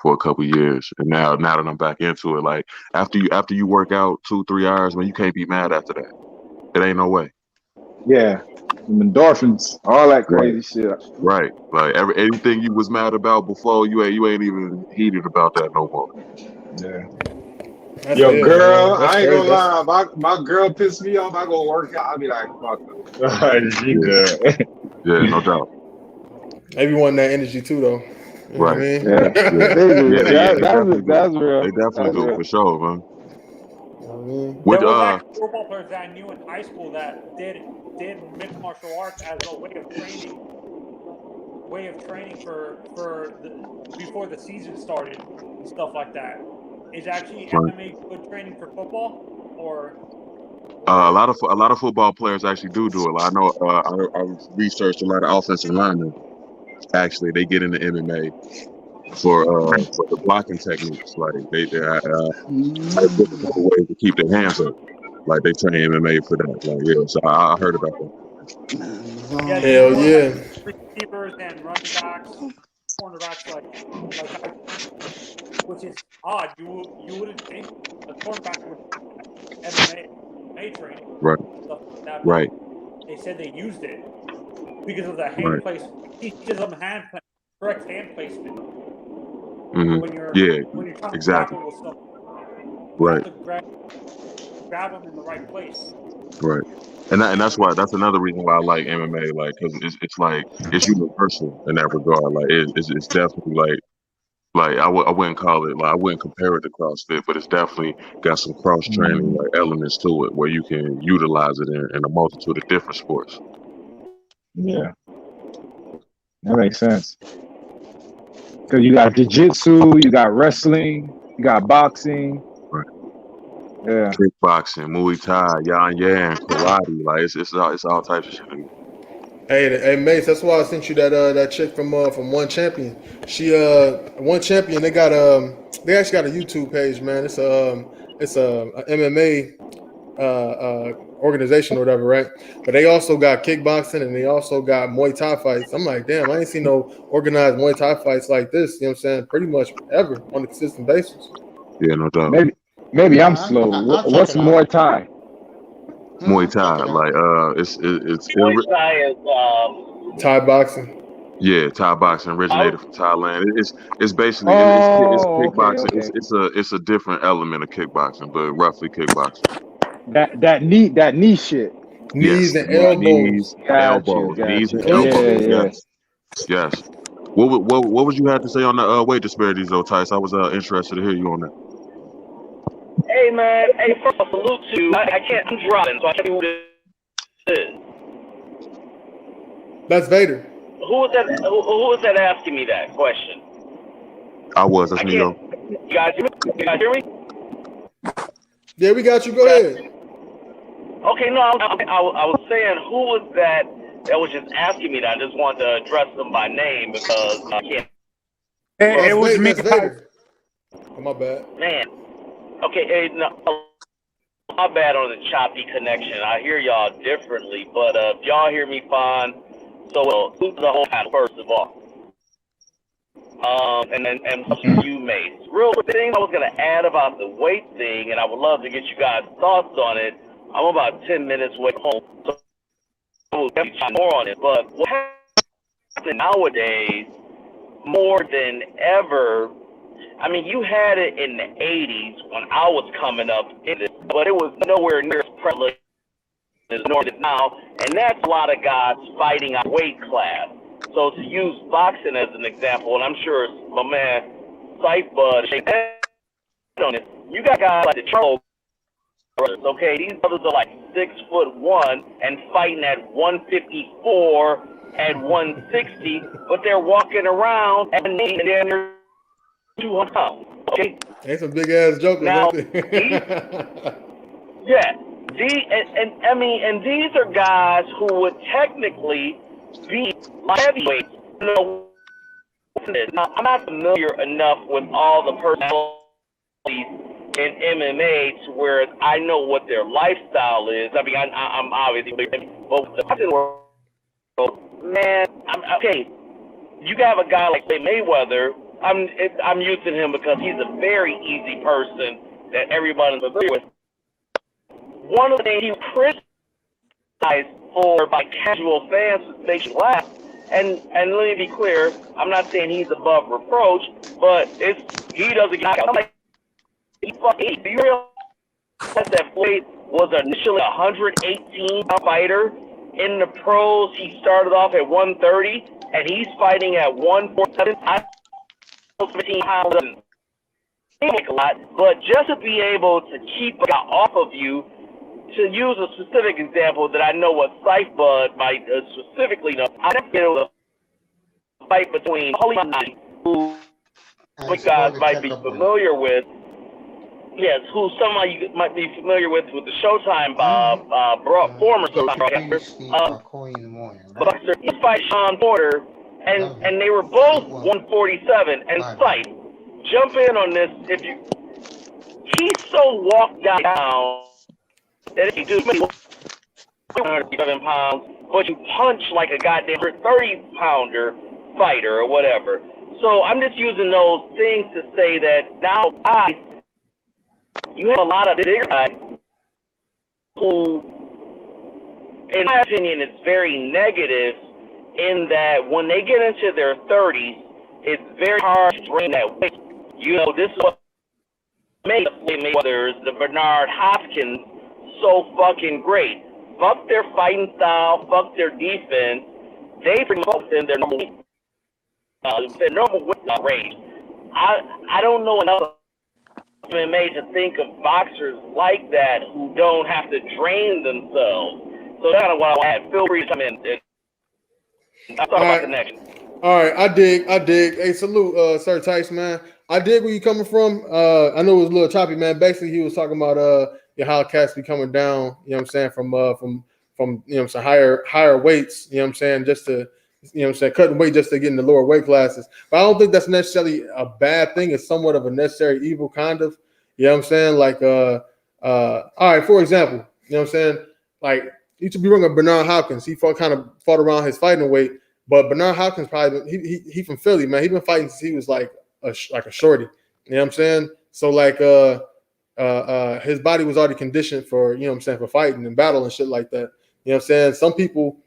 for a couple years, and now that I'm back into it, like after you work out 2-3 hours, man, you can't be mad after that. It ain't no way. Yeah, endorphins, all that crazy shit. Right, like anything you was mad about before, you ain't even heated about that no more. Yeah. Yo, girl, I ain't gonna lie. My girl pissed me off. I go work out. I'll be like, fuck her. She good. Yeah, no doubt. Everyone that energy too, though. You know what I mean? That's real. They definitely do for sure, man. There was actually football players that I knew in high school that did mixed martial arts as a way of training for before the season started and stuff like that. Is actually MMA good training for football, or? A lot of football players actually do it. I know. I researched a lot of offensive linemen. Actually, they get into MMA for the blocking techniques. Like they have different ways to keep their hands up. Like they train MMA for that. Like so I heard about that. Hell yeah. Receivers and running backs, cornerbacks, like which is odd. You wouldn't think a quarterback would MMA training. Right. Stuff like that, right. They said they used it. because of the hand Right. placement. He teaches them correct hand placement Hmm. when you're Yeah, trying to exactly. grapple with someone. You Right. have to grab them in the right place. Right. And that's that's another reason why I like MMA, like, because it's like it's universal in that regard. Like it's definitely like I wouldn't call it, like, I wouldn't compare it to CrossFit, but it's definitely got some cross training like elements to it where you can utilize it in a multitude of different sports. Yeah, that makes sense. Because you got jiu-jitsu, you got wrestling, you got boxing. Right. Yeah. Kickboxing, Muay Thai, Yan, karate, like it's all types of shit. Hey, Mace, that's why I sent you that chick from One Champion. She One Champion. They actually got a YouTube page, man. It's a MMA organization or whatever, right? But they also got kickboxing and they also got Muay Thai fights. I'm like, damn, I ain't seen no organized Muay Thai fights like this. You know what I'm saying? Pretty much ever on a consistent basis. Yeah, no doubt. Maybe I'm slow. What's Muay Thai? Muay Thai, like it's Muay Thai is Thai boxing. Yeah, Thai boxing originated from Thailand. It's basically it's kickboxing. Okay. It's a different element of kickboxing, but roughly kickboxing. That knee shit. Knees Yes, and elbows. knees and elbows. Yes. What would you have to say on the weight disparities though, Tice? I was interested to hear you on that. Hey man, first of all, salute to you. I can't. I'm driving, so I can't see who this is. That's Vader. Who was that? Who was that asking me that question? That's me, yo. You guys hear me? Yeah, we got you. Go ahead. Okay, no, I was saying, who was that was just asking me that? I just wanted to address them by name because I can't. It was me. Vader. Oh, my bad. Man. Okay, no, my bad on the choppy connection. I hear y'all differently, but if y'all hear me fine, so who's the whole time, first of all? And you made real thing I was gonna add about the weight thing, and I would love to get you guys' thoughts on it. I'm about 10 minutes away home, so we'll definitely talk more on it. But what happens nowadays, more than ever, I mean, you had it in the 80s when I was coming up, but it was nowhere near as prevalent as it is now, and that's a lot of guys fighting out weight class. So to use boxing as an example, and I'm sure my man Sightbud on it, you got guys like the Charles brothers, okay? These brothers are like 6'1" and fighting at 154 and 160, but they're walking around and they're 200 pounds. Okay. Ain't some big ass jokers. Now, and these are guys who would technically be heavyweights. Now, I'm not familiar enough with all the personalities in MMA to where I know what their lifestyle is. I mean, I'm obviously, but the boxing world, man, okay. You have a guy like Mayweather. I'm using him because he's a very easy person that everybody's familiar with. One of the things he criticized for by casual fans makes you laugh. And let me be clear, I'm not saying he's above reproach, but he doesn't get out. I'm like, do you realize that Floyd was initially a 118-pound fighter? In the pros, he started off at 130, and he's fighting at 147. 15 pounds doesn't seem like a lot, but just to be able to keep a guy off of you, to use a specific example that I know what Sightbud might specifically know, I never been able to fight between Holy Knight, who you guys might be familiar with. Yes, who some of you might be familiar with the Showtime former Showtime broadcaster. He fight Sean Porter, and they were both 147. And Sight, jump in on this if you. He's so walked down that if you do 107 pounds, but you punch like a goddamn 30-pounder fighter or whatever. So I'm just using those things to say that now you have a lot of bigger guys who, in my opinion, is very negative in that when they get into their 30s, it's very hard to bring that weight. You know, this is what makes the Bernard Hopkins so fucking great. Fuck their fighting style, fuck their defense. They pretty much in their normal range. I don't know enough MMA to think of boxers like that who don't have to train themselves. So that's kind of what I had. Feel free to come in and talk about the next. All right, I dig. Hey, salute, Sir Tice, man. I dig where you coming from. I know it was a little choppy, man. Basically, he was talking about how cats be coming down, you know what I'm saying, from you know what I'm saying, higher weights, you know what I'm saying, just to, you know what I'm saying, cutting weight just to get in the lower weight classes. But I don't think that's necessarily a bad thing. It's somewhat of a necessary evil, kind of. You know what I'm saying? Like all right, for example, you know what I'm saying? Like, you should be wrong with Bernard Hopkins. He fought around his fighting weight. But Bernard Hopkins probably he from Philly, man. He been fighting since he was like a shorty. You know what I'm saying? So like his body was already conditioned for, you know what I'm saying, for fighting and battle and shit like that. You know what I'm saying? Some people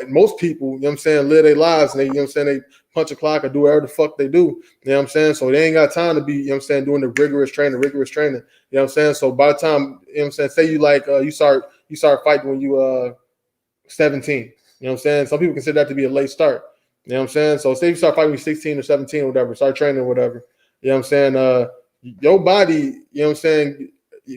most people, you know what I'm saying, live their lives and they, you know what I'm saying, they punch a clock or do whatever the fuck they do. You know what I'm saying? So they ain't got time to be, you know what I'm saying, doing the rigorous training. You know what I'm saying? So by the time, you know what I'm saying, say you like you start fighting when you 17. You know what I'm saying? Some people consider that to be a late start. You know what I'm saying? So say you start fighting when you're 16 or 17 or whatever, start training or whatever. You know what I'm saying? Your body, you know what I'm saying,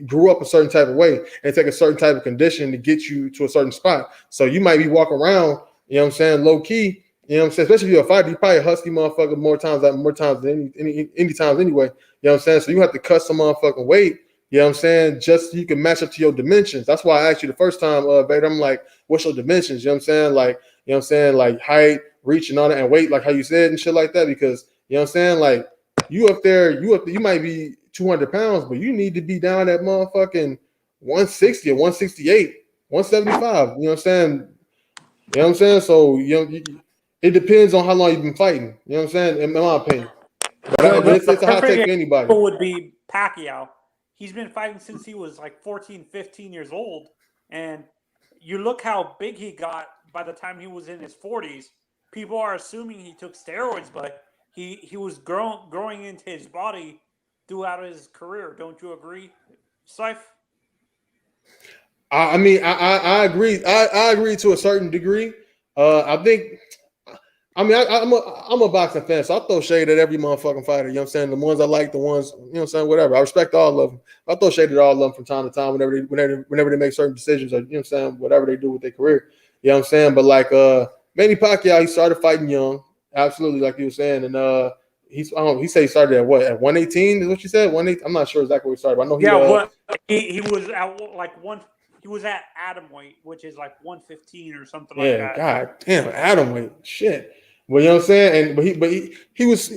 grew up a certain type of way and take a certain type of condition to get you to a certain spot. So you might be walking around, you know what I'm saying, low key, you know what I'm saying, especially if you're a fighter, you're probably a husky motherfucker more times than any times anyway. You know what I'm saying? So you have to cut some motherfucking weight. You know what I'm saying? Just so you can match up to your dimensions. That's why I asked you the first time, Vader. I'm like, what's your dimensions? You know what I'm saying? Like, you know what I'm saying? Like height, reach, and all that, and weight, like how you said and shit like that. Because, you know what I'm saying? Like, you might be 200 pounds, but you need to be down at motherfucking 160 or 168, 175. You know what I'm saying? You know what I'm saying? So, it depends on how long you've been fighting. You know what I'm saying? In my opinion. But it's a hot take for anybody. Would be Pacquiao. He's been fighting since he was like 14, 15 years old. And you look how big he got by the time he was in his 40s. People are assuming he took steroids, but he was growing into his body throughout his career. Don't you agree, Saif? I mean, I agree. I agree to a certain degree. I'm a boxing fan, so I throw shade at every motherfucking fighter. You know what I'm saying? The ones I like, the ones, you know what I'm saying, whatever. I respect all of them. I throw shade at all of them from time to time whenever they make certain decisions or, you know what I'm saying, whatever they do with their career. You know what I'm saying? But like Manny Pacquiao, he started fighting young, absolutely, like you were saying. And he said he started at what, at 118 is what you said? 118? I'm not sure exactly where he started, but I know he was at like one. He was at atom weight, which is like 115 or something like that. Yeah, god damn, atom weight, shit. Well, you know what I'm saying? And he was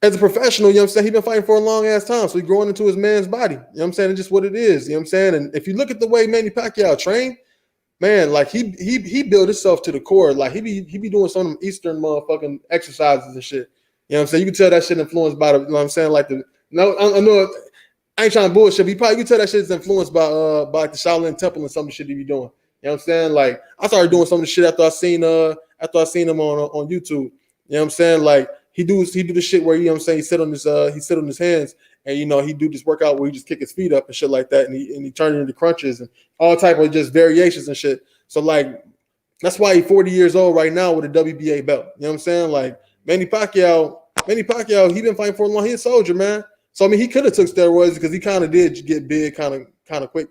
as a professional, you know what I'm saying, he's been fighting for a long ass time. So he's growing into his man's body. You know what I'm saying? It's just what it is. You know what I'm saying? And if you look at the way Manny Pacquiao trained, man, like he built himself to the core. Like he be doing some of them Eastern motherfucking exercises and shit. You know what I'm saying? You can tell that shit influenced by the, you know what I'm saying? Like I know I ain't trying to bullshit, but you can tell that shit is influenced by like the Shaolin Temple and some of the shit he be doing. You know what I'm saying? Like I started doing some of the shit after I seen him on YouTube. You know what I'm saying? Like he do the shit where, you know what I'm saying, he sit on his hands and, you know, he do this workout where he just kick his feet up and shit like that, and he turn it into crunches and all type of just variations and shit. So like that's why he's 40 years old right now with a WBA belt. You know what I'm saying? Like Manny Pacquiao, he been fighting for a long. He's a soldier, man. So I mean, he could have took steroids because he kind of did get big kind of quick.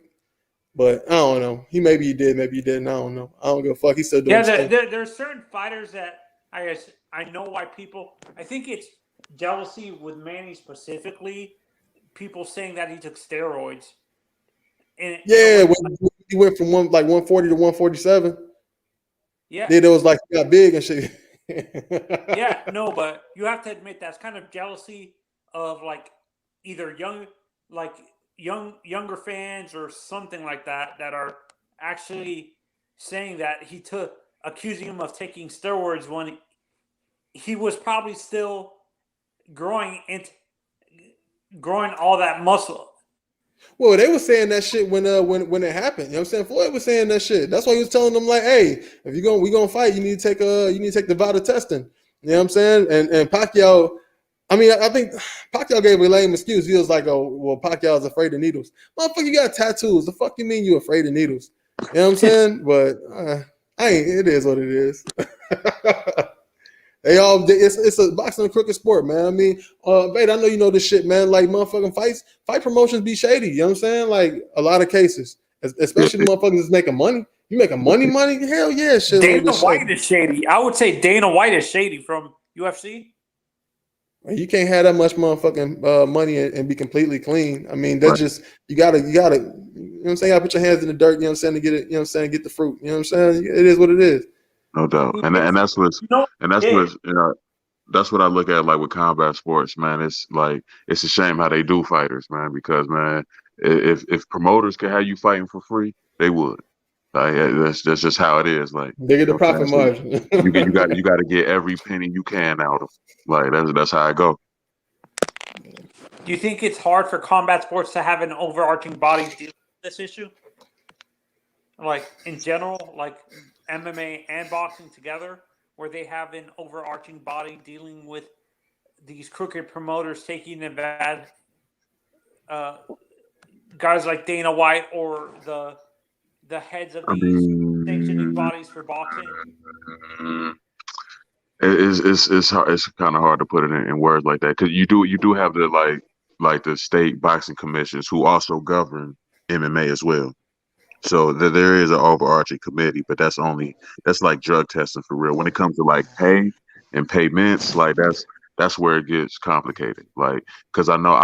But I don't know. Maybe he did, maybe he didn't. I don't know. I don't give a fuck. He's still doing stuff. There's certain fighters that I know why people. I think it's jealousy with Manny specifically. People saying that he took steroids. And when he went from 140 to 147. Yeah. Then it was like he got big and shit. Yeah, no, but you have to admit that's kind of jealousy of like either younger fans or something like that are actually saying that accusing him of taking steroids when he was probably still growing all that muscle. Well, they were saying that shit when it happened. You know what I'm saying? Floyd was saying that shit. That's why he was telling them like, hey, if we gonna fight, you need to take the vow to testing. You know what I'm saying? And Pacquiao, I mean, I think Pacquiao gave a lame excuse. He was like, oh, well, Pacquiao's afraid of needles. Motherfucker, you got tattoos. The fuck you mean you afraid of needles? You know what I'm saying? But it is what it is. It's a boxing and crooked sport, man. I mean, Bait, I know you know this shit, man. Like motherfucking fight promotions be shady. You know what I'm saying? Like a lot of cases, especially the motherfuckers that's making money. You making money? Hell yeah, shit. Dana White is shady. I would say Dana White is shady from UFC. You can't have that much motherfucking money and be completely clean. I mean, that's just you gotta, you know what I'm saying? You gotta put your hands in the dirt, you know what I'm saying, to get it, you know what I'm saying, get the fruit. You know what I'm saying? It is what it is. No doubt. And that's what that's what I look at like with combat sports, man. It's like it's a shame how they do fighters, man, because man, if promoters could have you fighting for free, they would. Like that's just how it is. Like they get the profit margin. you got to get every penny you can out of. Like that's how I go. Do you think it's hard for combat sports to have an overarching body deal with this issue? Like in general, like MMA and boxing together, where they have an overarching body dealing with these crooked promoters taking advantage, guys like Dana White or the heads of these sanctioning bodies for boxing. It's hard. It's kind of hard to put it in words like that because you do have the like the state boxing commissions who also govern MMA as well. So there is an overarching committee, but that's like drug testing for real. When it comes to like pay and payments, like that's where it gets complicated. Like because I know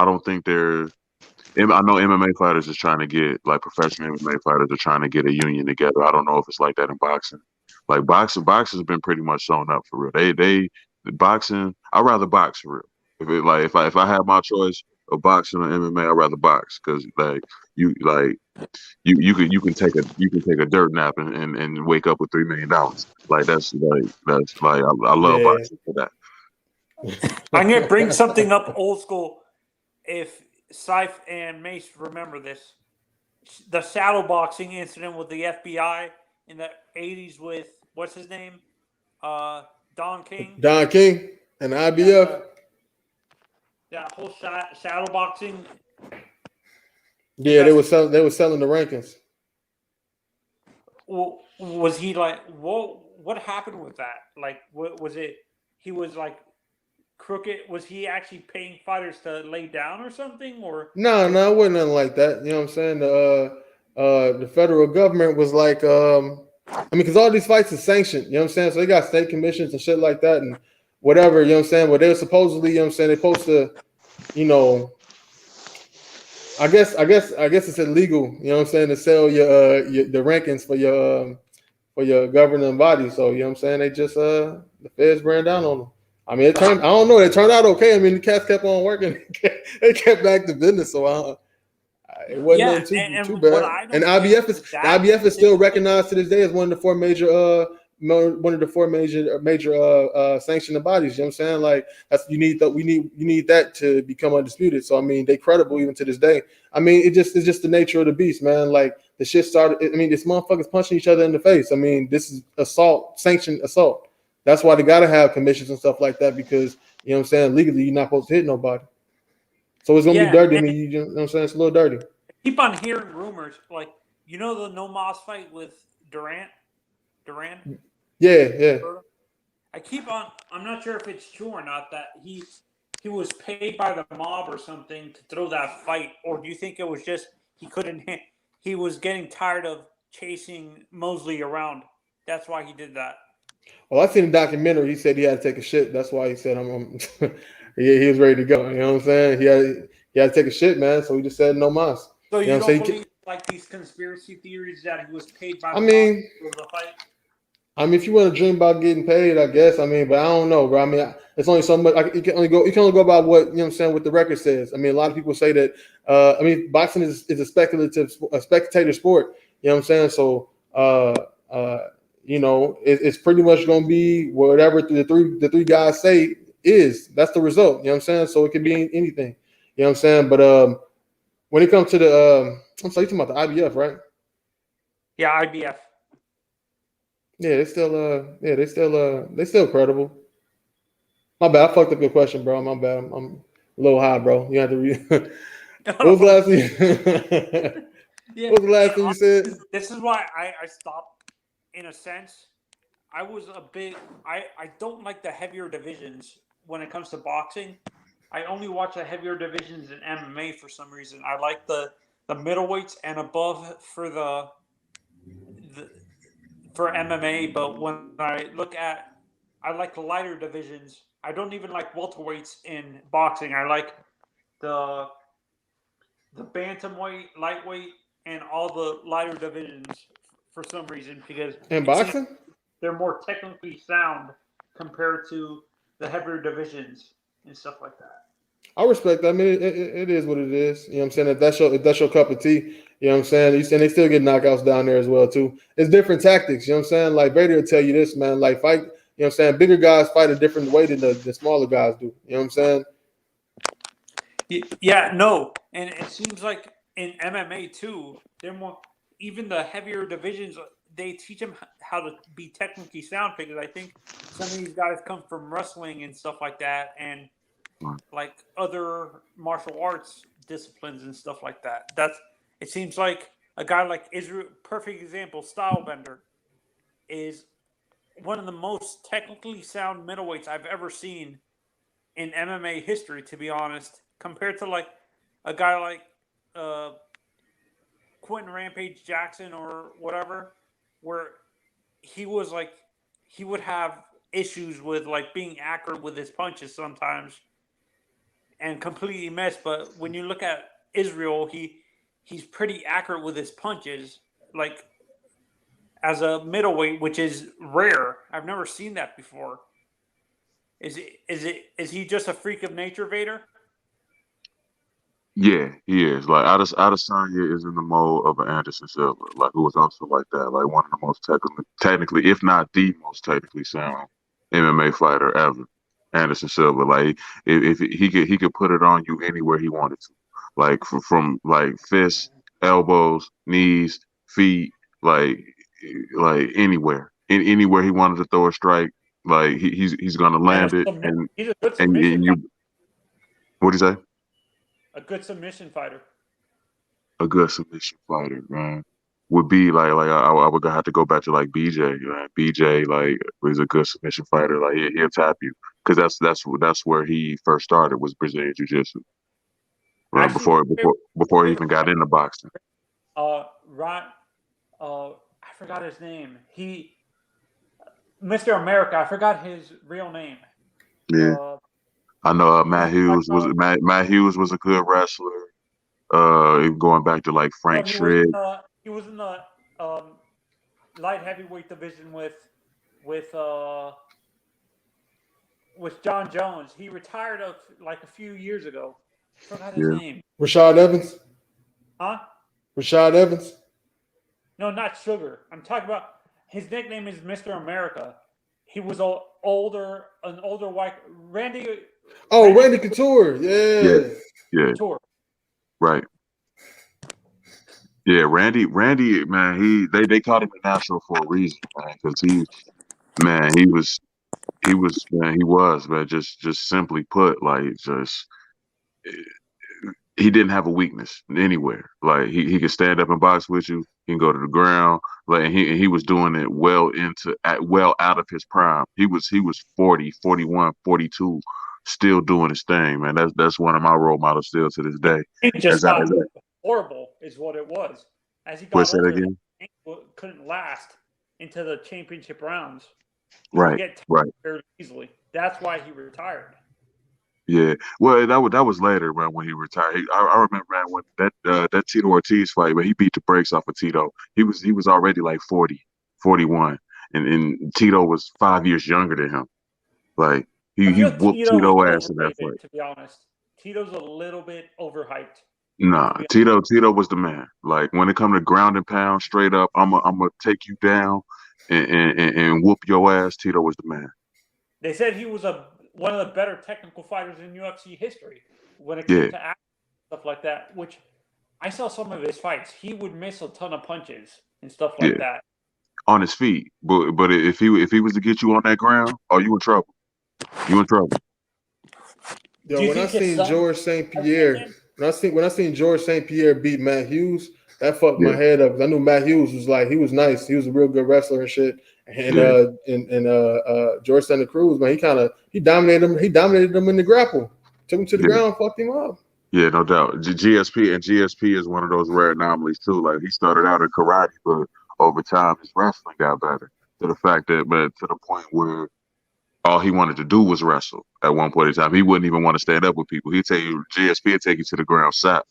MMA fighters is trying to get like professional MMA fighters are trying to get a union together. I don't know if it's like that in boxing. Like boxing's been pretty much shown up for real. They boxing. I'd rather box for real. If I had my choice of boxing or MMA, I'd rather box because you can take a dirt nap and wake up with $3 million. Like that's I love boxing for that. I'm gonna bring something up old school. If Syph and Mace remember this, the saddle boxing incident with the FBI in the 80s with what's his name, Don King. Don King and IBF. That whole saddle boxing. Yeah, they were selling the rankings. Well, was he like, what happened with that? Like, what was it? He was like crooked. Was he actually paying fighters to lay down or something? Or no, it wasn't nothing like that. You know what I'm saying? The federal government was like, because all these fights are sanctioned. You know what I'm saying? So they got state commissions and shit like that and whatever. You know what I'm saying? But they were supposedly, you know what I'm saying, they're supposed to, you know. I guess it's illegal, you know what I'm saying, to sell your the rankings for your governing body. So you know what I'm saying, they just the feds ran down on them. I mean, I don't know, it turned out okay. I mean, the cats kept on working, they kept back to business. So it wasn't too bad. And IBF is still recognized to this day as one of the four major sanctioned bodies. You know what I'm saying? Like you need that to become undisputed. So I mean, they credible even to this day. I mean, it's just the nature of the beast, man. Like the shit started. I mean, this motherfuckers punching each other in the face. I mean, this is sanctioned assault. That's why they gotta have commissions and stuff like that because you know what I'm saying. Legally, you're not supposed to hit nobody. So it's gonna be dirty. I mean, you know what I'm saying? It's a little dirty. I keep on hearing rumors, like the No Mas fight with Durant. Yeah. I'm not sure if it's true or not that he was paid by the mob or something to throw that fight, or do you think it was just he was getting tired of chasing Mosley around? That's why he did that. Well, I seen the documentary. He said he had to take a shit. That's why he said I'm he was ready to go. You know what I'm saying? He had to take a shit, man. So he just said no mas. So you don't believe like these conspiracy theories that he was paid by the mob for the fight? I mean, if you want to dream about getting paid, I guess. I mean, but I don't know, bro. I mean, it's only so much. You can only go by what, you know what I'm saying, what the record says. I mean, a lot of people say that. I mean, boxing is a spectator sport. You know what I'm saying? So, it's pretty much going to be whatever the three guys say is. That's the result. You know what I'm saying? So it could be anything. You know what I'm saying? But When it comes to the, I'm sorry, you talking about the IBF, right? Yeah, IBF. Yeah, they still credible. My bad, I fucked up your question, bro. My bad. I'm a little high, bro. You have to read. What was the last thing? Yeah, What was the last thing you said? This is why I stopped. In a sense, I was a bit. I don't like the heavier divisions when it comes to boxing. I only watch the heavier divisions in MMA for some reason. I like the middleweights and above for for MMA, but when I look at, I like the lighter divisions. I don't even like welterweights in boxing. I like the bantamweight, lightweight, and all the lighter divisions for some reason because In it seems boxing? they're more technically sound compared to the heavier divisions and stuff like that. I respect that. I mean, it is what it is. You know what I'm saying? If that's your cup of tea, you know what I'm saying? And they still get knockouts down there as well, too. It's different tactics, you know what I'm saying? Like, Vader will tell you this, man. Like, fight, you know what I'm saying? Bigger guys fight a different way than the smaller guys do. You know what I'm saying? Yeah, no. And it seems like in MMA, too, they're more, even the heavier divisions, they teach them how to be technically sound because I think some of these guys come from wrestling and stuff like that and like other martial arts disciplines and stuff like that. It seems like a guy like Israel, perfect example, Stylebender, is one of the most technically sound middleweights I've ever seen in MMA history, to be honest, compared to like a guy like Quentin Rampage Jackson or whatever, where he was like, he would have issues with like being accurate with his punches sometimes and completely miss. But when you look at Israel, he's pretty accurate with his punches, like as a middleweight, which is rare. I've never seen that before. Is he just a freak of nature, Vader? Yeah, he is. Like Adesanya is in the mold of an Anderson Silva, like who was also like that, like one of the most technically, if not the most technically sound MMA fighter ever. Anderson Silva, like if he could put it on you anywhere he wanted to, like from like fists, elbows, knees, feet, like anywhere, anywhere he wanted to throw a strike, like he's gonna land it, and He's a good and submission you, what do you say? a good submission fighter. A good submission fighter, man, would be like I would have to go back to like BJ. Right? BJ like was a good submission fighter. Like he'll tap you because that's where he first started was Brazilian Jiu Jitsu. Right Actually, before he even got into boxing. Ron, I forgot his name. Mr. America. I forgot his real name. Yeah, I know. Matt Hughes was a good wrestler. Going back to like Frank Shred. He was in the light heavyweight division with John Jones. He retired like a few years ago. Forgot his name. Rashad Evans. Huh? Rashad Evans. No, not Sugar. I'm talking about his nickname is Mr. America. He was an older white Randy. Oh, Randy Couture. Yeah. Couture. Right. Yeah, Randy, man, they called him a natural for a reason, man, because he was, man, just simply put, like, just he didn't have a weakness anywhere. Like he could stand up and box with you. He can go to the ground. Like and he was doing it well out of his prime. He was 40, 41, 42, still doing his thing, man. That's one of my role models still to this day. He just got horrible, is what it was. As he got older, he couldn't last into the championship rounds. He would get tired very easily. That's why he retired. Yeah, well, that was later, man, when he retired. I remember, man, when that Tito Ortiz fight, when he beat the brakes off of Tito, he was already like 40, 41, and Tito was 5 years younger than him. Like he whooped Tito ass in that fight. To be honest, Tito's a little bit overhyped. Nah, Tito was the man. Like when it come to ground and pound, straight up, I'm gonna take you down and whoop your ass. Tito was the man. They said he was one of the better technical fighters in UFC history when it came to action, stuff like that, which I saw some of his fights. He would miss a ton of punches and stuff like that. On his feet. But if he was to get you on that ground, oh, you in trouble. You in trouble. Yo, when I seen George St. Pierre, when I seen George St. Pierre beat Matt Hughes, that fucked my head up. I knew Matt Hughes was like, he was nice. He was a real good wrestler and shit. And George Santa Cruz, man, he dominated him. He dominated him in the grapple. Took him to the ground, fucked him up. Yeah, no doubt. GSP is one of those rare anomalies too. Like he started out in karate, but over time his wrestling got better. To the fact that, but to the point where all he wanted to do was wrestle. At one point in time, he wouldn't even want to stand up with people. GSP would take you to the ground, sap.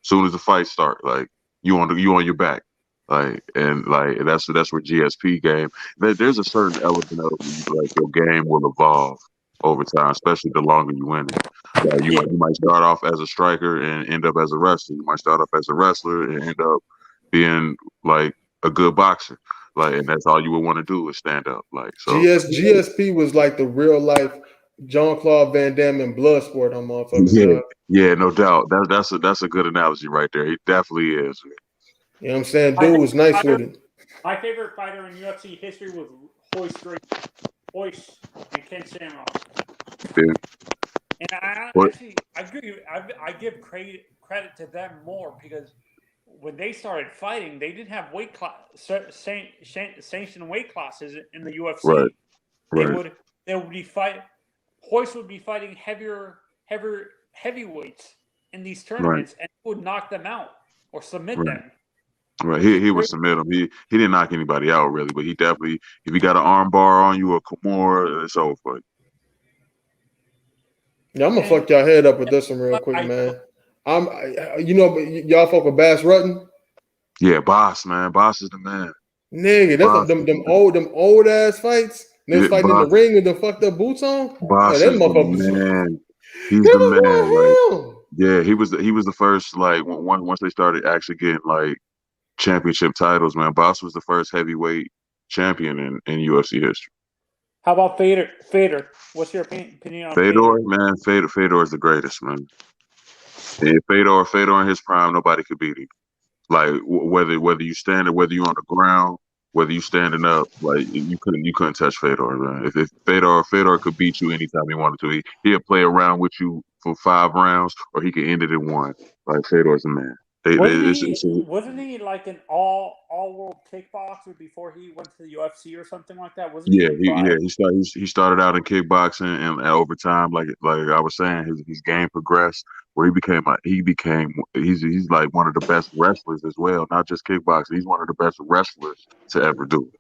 Soon as the fight start, like you on your back, like that's where GSP game. There's a certain element of like your game will evolve over time, especially the longer you win it. Like you might start off as a striker and end up as a wrestler. You might start off as a wrestler and end up being like a good boxer. Like, and that's all you would want to do is stand up. Like, so GSP was like the real life Jean-Claude Van Damme in Bloodsport on motherfuckers. Yeah, no doubt. That's a good analogy right there. He definitely is. You know what I'm saying? Dude was nice with it. My favorite fighter in UFC history was Hoist and Ken Shamrock. Yeah. And I agree. I give credit to them more because when they started fighting, they didn't have sanctioned weight classes in the UFC. Right. They would be Hoist would be fighting heavyweights in these tournaments, and he would knock them out or submit them. Right, he would submit him. He didn't knock anybody out really, but he definitely, if he got an arm bar on you or Kimura, it's over for you. Yeah, I'm gonna fuck y'all head up with this one real quick, man. Y'all fuck with Bass Rutten? Yeah, Boss, man. Boss is the man. Nigga, that's them old ass fights. They was fighting in the ring with the fucked up boots on. Boss is the man. He's the man. Like, yeah, he was the first, like once they started actually getting like championship titles, man. Boss was the first heavyweight champion in UFC history. How about Fedor? What's your opinion on Fedor? Man, Fedor is the greatest, man. Yeah, Fedor in his prime, nobody could beat him. Like whether you stand or whether you're on the ground, whether you standing up, like you couldn't touch Fedor, man. If Fedor could beat you anytime he wanted to. He'll play around with you for 5 rounds, or he could end it in 1. Like Fedor's the man. Wasn't he like an all world kickboxer before he went to the UFC or something like that? He started out in kickboxing, and over time, like I was saying, his game progressed where he's like one of the best wrestlers as well, not just kickboxing. He's one of the best wrestlers to ever do it.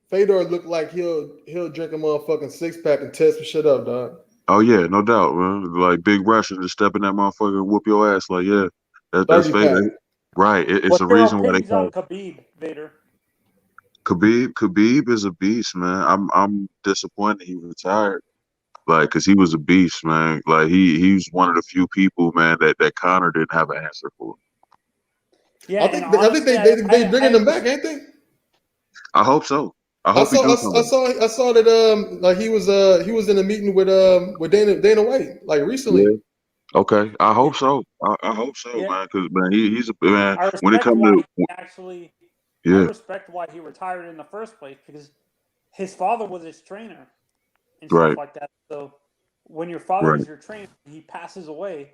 Fedor looked like he'll drink a motherfucking 6-pack and test some shit up, dog. Oh yeah, no doubt, man. Like big Russian, just step in that motherfucker and whoop your ass. Like yeah. That's Vader. Right. It's a reason why they call Khabib, Vader. Khabib is a beast, man. I'm disappointed he retired. Like, cause he was a beast, man. Like he's one of the few people, man, that Conor didn't have an answer for. Yeah, I think they bringing them back, ain't they? I hope so. I saw that like he was in a meeting with Dana White like recently. Yeah. Okay, I hope so. I hope so, man. Because man, he's a man. When it comes to I respect why he retired in the first place because his father was his trainer and stuff like that. So when your father is your trainer, he passes away.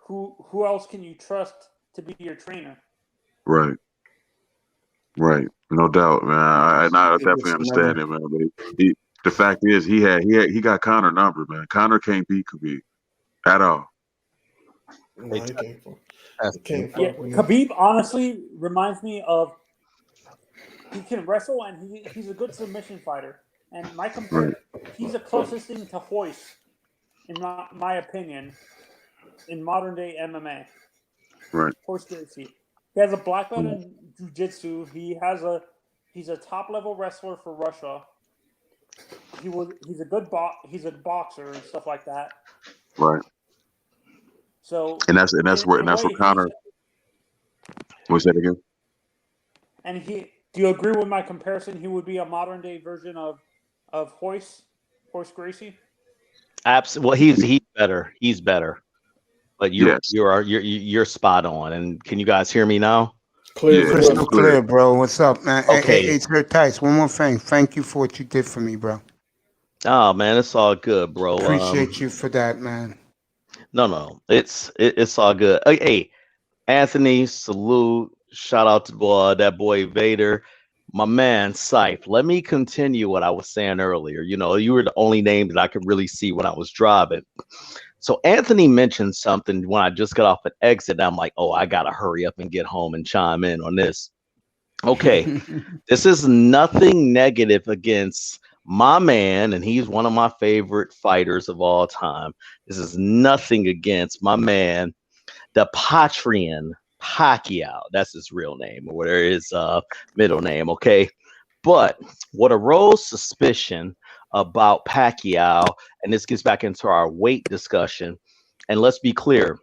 Who else can you trust to be your trainer? Right. No doubt, man. I definitely understand it, man. But the fact is, he got Conor number, man. Conor can't beat Khabib at all. No, he can't. Khabib honestly reminds me of he can wrestle and he's a good submission fighter. And he's the closest thing to Hoist, in my opinion, in modern day MMA. Right. Hoist Gracie. He has a black belt in jiu-jitsu. He's a top level wrestler for Russia. He's a boxer and stuff like that. Right. So and that's where Conor. What's that again? And do you agree with my comparison? He would be a modern day version of Hoist Gracie. Absolutely. Well, he's better. He's better. But Yes. you're spot on. And can you guys hear me now? Clear Yeah. as Crystal well. clear, bro. What's up, man? Okay. Hey, Sir Tice, one more thing. Thank you for what you did for me, bro. Oh man, it's all good, bro. Appreciate you for that, man. No, it's all good. Hey, Anthony, salute. Shout out to that boy Vader, my man Syph. Let me continue what I was saying earlier. You know, you were the only name that I could really see when I was driving. So Anthony mentioned something when I just got off an exit. I'm like, oh, I gotta hurry up and get home and chime in on this. Okay, this is nothing negative against my man, and he's one of my favorite fighters of all time. This is nothing against my man, the Patrian Pacquiao. That's his real name, or whatever his middle name. Okay, but what arose suspicion about Pacquiao, and this gets back into our weight discussion. And let's be clear,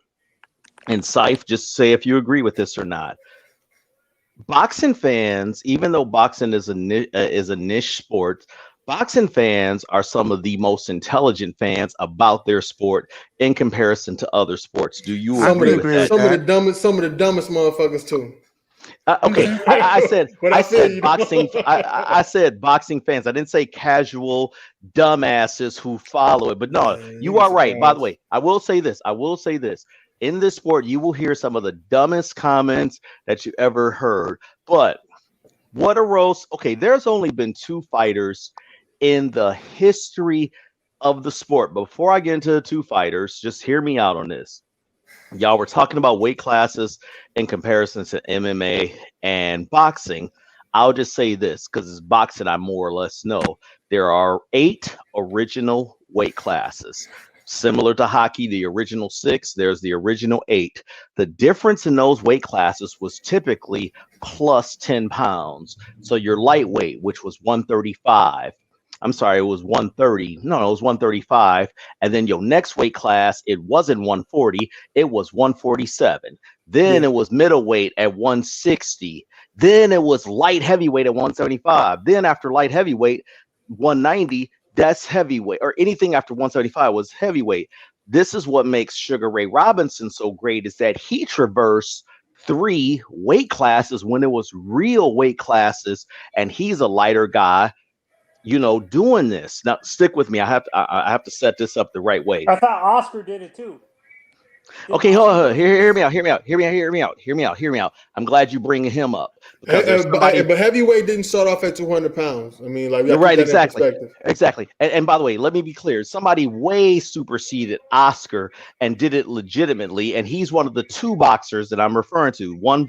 and Syph, just say if you agree with this or not. Boxing fans, even though boxing is a niche sport, boxing fans are some of the most intelligent fans about their sport in comparison to other sports. Do you agree with that? Some of the dumbest motherfuckers too. Okay, I said boxing. You know? I said boxing fans. I didn't say casual dumbasses who follow it. But no, you are right. By the way, I will say this. In this sport, you will hear some of the dumbest comments that you ever heard. But what arose? Okay, there's only been 2 fighters in the history of the sport. Before I get into the 2 fighters, just hear me out on this. Y'all were talking about weight classes in comparison to MMA and boxing. I'll just say this, because it's boxing, I more or less know. There are 8 original weight classes. Similar to hockey, the original 6, there's the original 8. The difference in those weight classes was typically plus 10 pounds. So your lightweight, which was 135, I'm sorry, it was 130. No, it was 135. And then your next weight class, it wasn't 140, it was 147. Then it was middleweight at 160. Then it was light heavyweight at 175. Then after light heavyweight, 190. That's heavyweight, or anything after 175 was heavyweight. This is what makes Sugar Ray Robinson so great, is that he traversed 3 weight classes when it was real weight classes, and he's a lighter guy, you know, doing this. Now, stick with me. I have to set this up the right way. I thought Oscar did it too. Okay, hold on. Hear me out. I'm glad you bring him up. But heavyweight didn't start off at 200 pounds. I mean, like, you're right, exactly. And by the way, let me be clear. Somebody way superseded Oscar and did it legitimately, and he's one of the 2 boxers that I'm referring to. One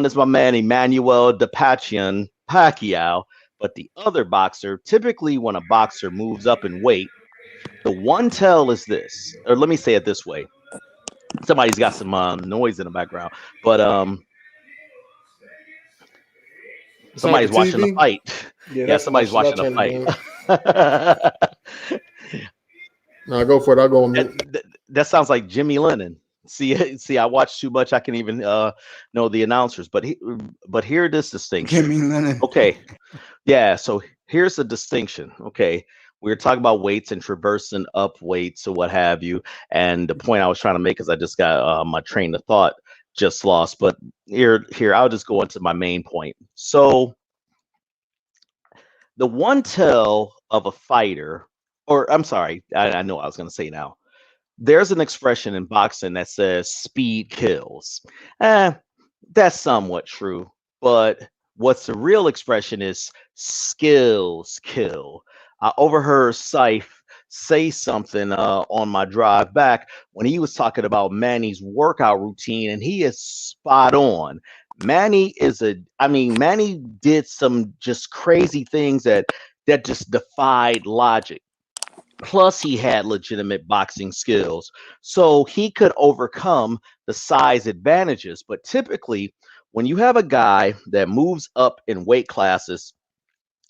is my man Emmanuel the Patrian Pacquiao, but the other boxer, typically when a boxer moves up in weight, the one tell is this, or let me say it this way. Somebody's got some noise in the background, but somebody's watching the fight. Yeah, somebody's watching the fight. No, go for it. I'll go on mute. That sounds like Jimmy Lennon. See, I watch too much. I can even know the announcers. But here this distinction. Jimmy Lennon. Okay, yeah. So here's the distinction. Okay. We were talking about weights and traversing up weights or what have you. And the point I was trying to make is I just got my train of thought just lost. But here, I'll just go into my main point. So the one tell of a fighter, or I'm sorry, I know what I was going to say now. There's an expression in boxing that says speed kills. That's somewhat true. But what's the real expression is skills kill. I overheard Syph say something on my drive back when he was talking about Manny's workout routine, and he is spot on. Manny did some just crazy things that just defied logic. Plus, he had legitimate boxing skills, so he could overcome the size advantages. But typically, when you have a guy that moves up in weight classes,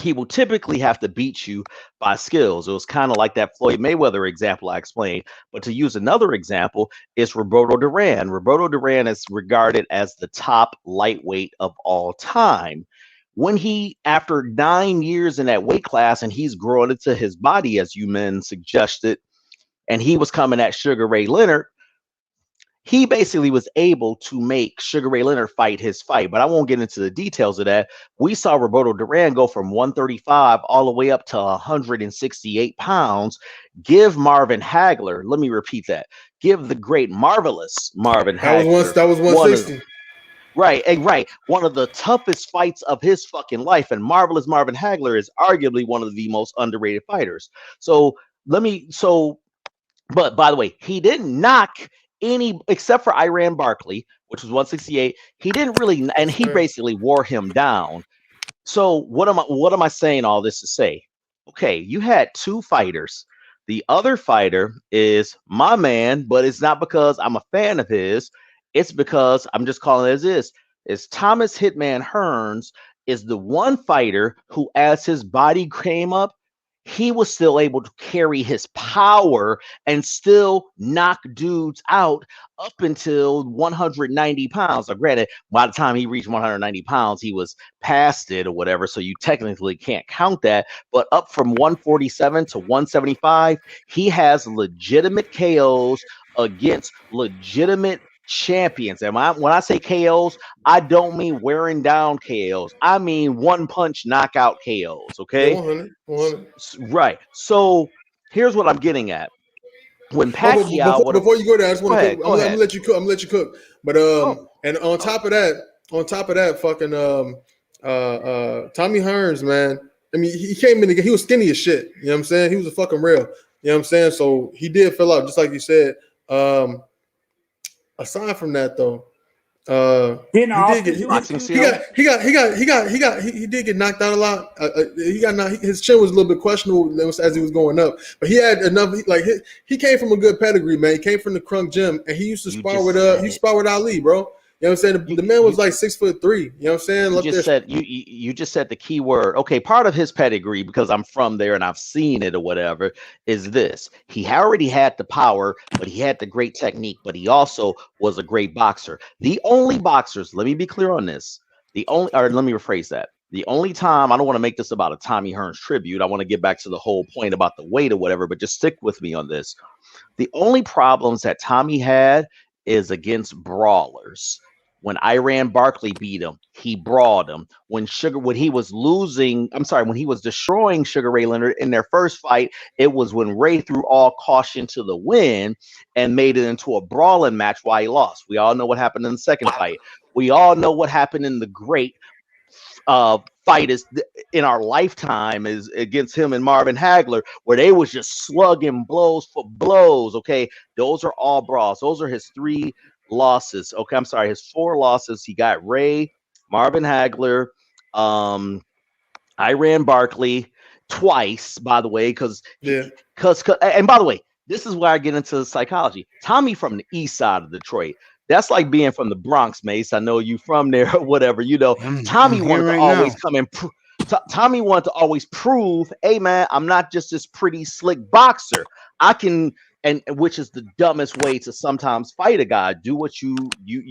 he will typically have to beat you by skills. It was kind of like that Floyd Mayweather example I explained. But to use another example, it's Roberto Duran. Roberto Duran is regarded as the top lightweight of all time. When he, after 9 years in that weight class, and he's grown into his body, as you men suggested, and he was coming at Sugar Ray Leonard, he basically was able to make Sugar Ray Leonard fight his fight, but I won't get into the details of that. We saw Roberto Duran go from 135 all the way up to 168 pounds. Give Marvin Hagler, let me repeat that, give the great, marvelous Marvin Hagler. That was 160. Right. One of the toughest fights of his fucking life. And marvelous Marvin Hagler is arguably one of the most underrated fighters. But by the way, he didn't knock any except for Iran Barkley, which was 168. He didn't really, and he basically wore him down. So what am I saying all this to say? Okay, you had two fighters. The other fighter is my man, but it's not because I'm a fan of his. It's because I'm just calling it as is. Is Thomas Hitman Hearns is the one fighter who, as his body came up, he was still able to carry his power and still knock dudes out up until 190 pounds. Now, granted, by the time he reached 190 pounds, he was past it or whatever, so you technically can't count that. But up from 147 to 175, he has legitimate KOs against legitimate champions. And when I say KOs, I don't mean wearing down KOs. I mean one punch knockout KOs. Okay, 100. Right. So here's what I'm getting at. When Pacquiao, before you go there, I just want to. Go ahead. I'm gonna let you cook. But and on top of that, fucking Tommy Hearns, man. I mean, he came in. He was skinny as shit. You know what I'm saying? He was a fucking real. You know what I'm saying? So he did fill out, just like you said. Aside from that, though, he did get knocked out a lot. His chin was a little bit questionable as he was going up, but he had enough. He came from a good pedigree, man. He came from the Crunk Gym, and he used to spar with Ali, bro. You know what I'm saying? The man was like 6'3". You know what I'm saying? You just said the key word. Okay, part of his pedigree, because I'm from there and I've seen it or whatever, is this. He already had the power, but he had the great technique, but he also was a great boxer. The only boxers, let me be clear on this. Let me rephrase that. The only time, I don't want to make this about a Tommy Hearns tribute. I want to get back to the whole point about the weight or whatever, but just stick with me on this. The only problems that Tommy had is against brawlers. When Iran Barkley beat him, he brawled him. When he was destroying Sugar Ray Leonard in their first fight, it was when Ray threw all caution to the wind and made it into a brawling match while he lost. We all know what happened in the second fight. We all know what happened in the great fight is in our lifetime is against him and Marvin Hagler, where they was just slugging blows for blows. Okay, those are all brawls. Those are his 3 losses. Okay, I'm sorry, his 4 losses. He got Ray, Marvin Hagler, Iran Barkley twice, by the way, because and by the way, this is where I get into the psychology. Tommy from the east side of Detroit. That's like being from the Bronx, Mace. I know you from there or whatever. You know, Tommy wanted to always come and Tommy wanted to always prove, hey man, I'm not just this pretty slick boxer. I can, and which is the dumbest way to sometimes fight a guy. Do what you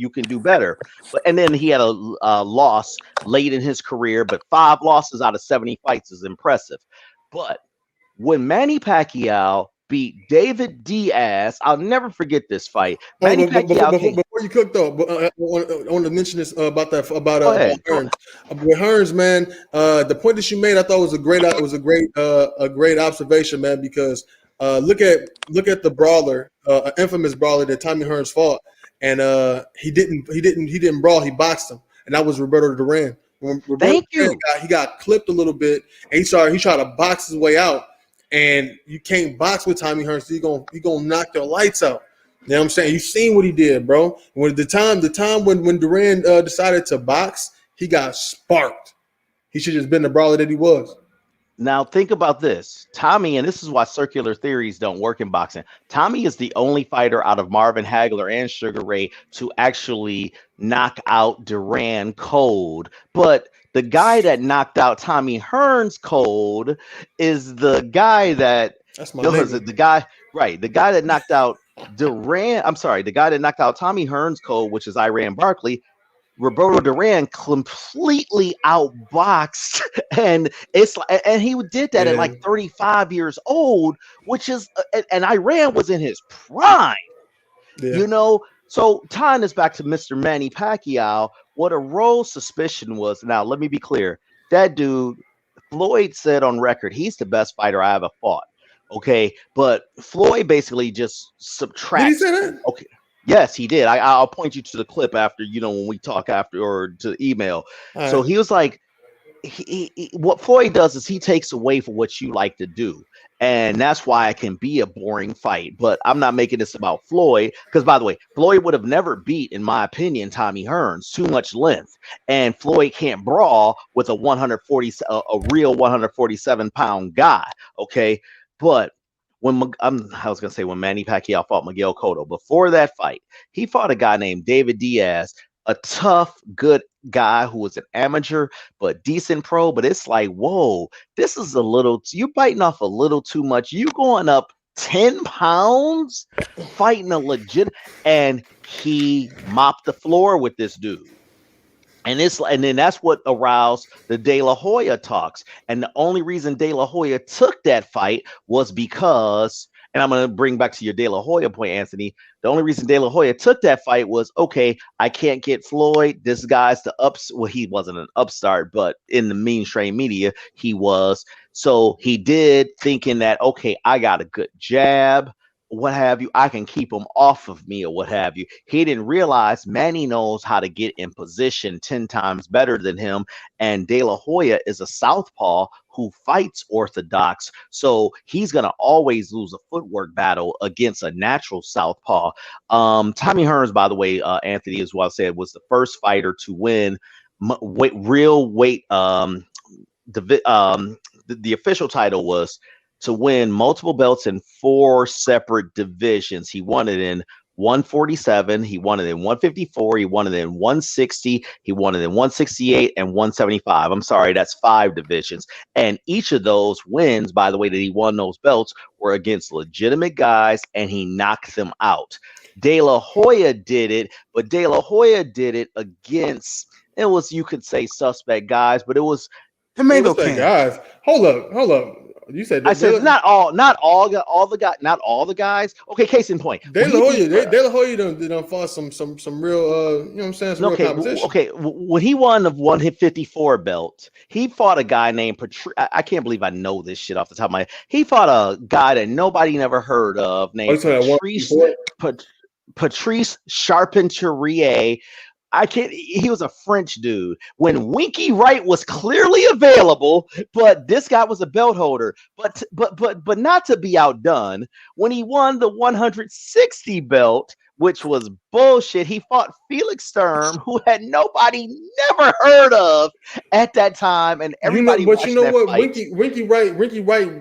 can do better. But and then he had a loss late in his career, but 5 losses out of 70 fights is impressive. But when Manny Pacquiao beat David Diaz, I'll never forget this fight. Manny Pacquiao before you cook though, I want to mention this about Hearns. With Hearns, man, the point that you made, I thought was a great observation, man. Because look at the brawler, infamous brawler that Tommy Hearns fought, and he didn't brawl, he boxed him, and that was Roberto Duran. Thank you. He got clipped a little bit, and he tried to box his way out. And you can't box with Tommy Hearns. So he gonna knock your lights out. You know what I'm saying? You've seen what he did, bro. When the time when Duran decided to box, he got sparked. He should have just been the brawler that he was. Now think about this, Tommy, and this is why circular theories don't work in boxing. Tommy is the only fighter out of Marvin Hagler and Sugar Ray to actually knock out Duran cold, but the guy that knocked out Tommy Hearns cold is the guy that the guy that knocked out Duran. I'm sorry, the guy that knocked out Tommy Hearns cold, which is Iran Barkley. Roberto Duran completely outboxed, and he did that at like 35 years old, which is and Iran was in his prime, you know. So tying this back to Mr. Manny Pacquiao, what a Rose suspicion was. Now, let me be clear. That dude, Floyd said on record, he's the best fighter I ever fought. Okay, but Floyd basically just subtracts. Did he say that? Okay. Yes, he did. I'll point you to the clip after, when we talk after, or to email. All So right. he was like, what Floyd does is he takes away from what you like to do. And that's why it can be a boring fight. But I'm not making this about Floyd, because, by the way, Floyd would have never beat, in my opinion, Tommy Hearns. Too much length. And Floyd can't brawl with a real 147-pound guy. Okay. But when Manny Pacquiao fought Miguel Cotto, before that fight, he fought a guy named David Diaz, a tough, good guy who was an amateur but decent pro. But it's like, whoa, this is you're biting off a little too much. You going up 10 pounds fighting a legit, and he mopped the floor with this dude. And then that's what aroused the De La Hoya talks. And the only reason De La Hoya took that fight was because, and I'm going to bring back to your De La Hoya point, Anthony. The only reason De La Hoya took that fight was, okay, I can't get Floyd. This guy's he wasn't an upstart, but in the mainstream media, he was. So he did, thinking that, okay, I got a good jab, what have you, I can keep him off of me, or what have you. He didn't realize Manny knows how to get in position 10 times better than him, and De La Hoya is a southpaw who fights orthodox, so he's gonna always lose a footwork battle against a natural southpaw. Tommy Hearns, by the way, Anthony, is what I said, was the first fighter to win real weight. The official title was to win multiple belts in 4 separate divisions. He won it in 147, he won it in 154, he won it in 160, he won it in 168 and 175. I'm sorry, that's 5 divisions. And each of those wins, by the way, that he won those belts were against legitimate guys, and he knocked them out. De La Hoya did it, but De La Hoya did it against, it was, you could say, suspect guys, but it was tomato Suspect can. guys. Hold up. You said I said not all the guys. Okay, case in point. De La Hoya done fought some real you know what I'm saying, some real competition. When he won the 154 belt, he fought a guy named I can't believe I know this shit off the top of my head. He fought a guy that nobody never heard of named Patrice Charpentier. He was a French dude. When Winky Wright was clearly available, but this guy was a belt holder. But not to be outdone, when he won the 160 belt, which was bullshit, he fought Felix Sturm, who had nobody never heard of at that time, and everybody. But you know what, Winky Wright,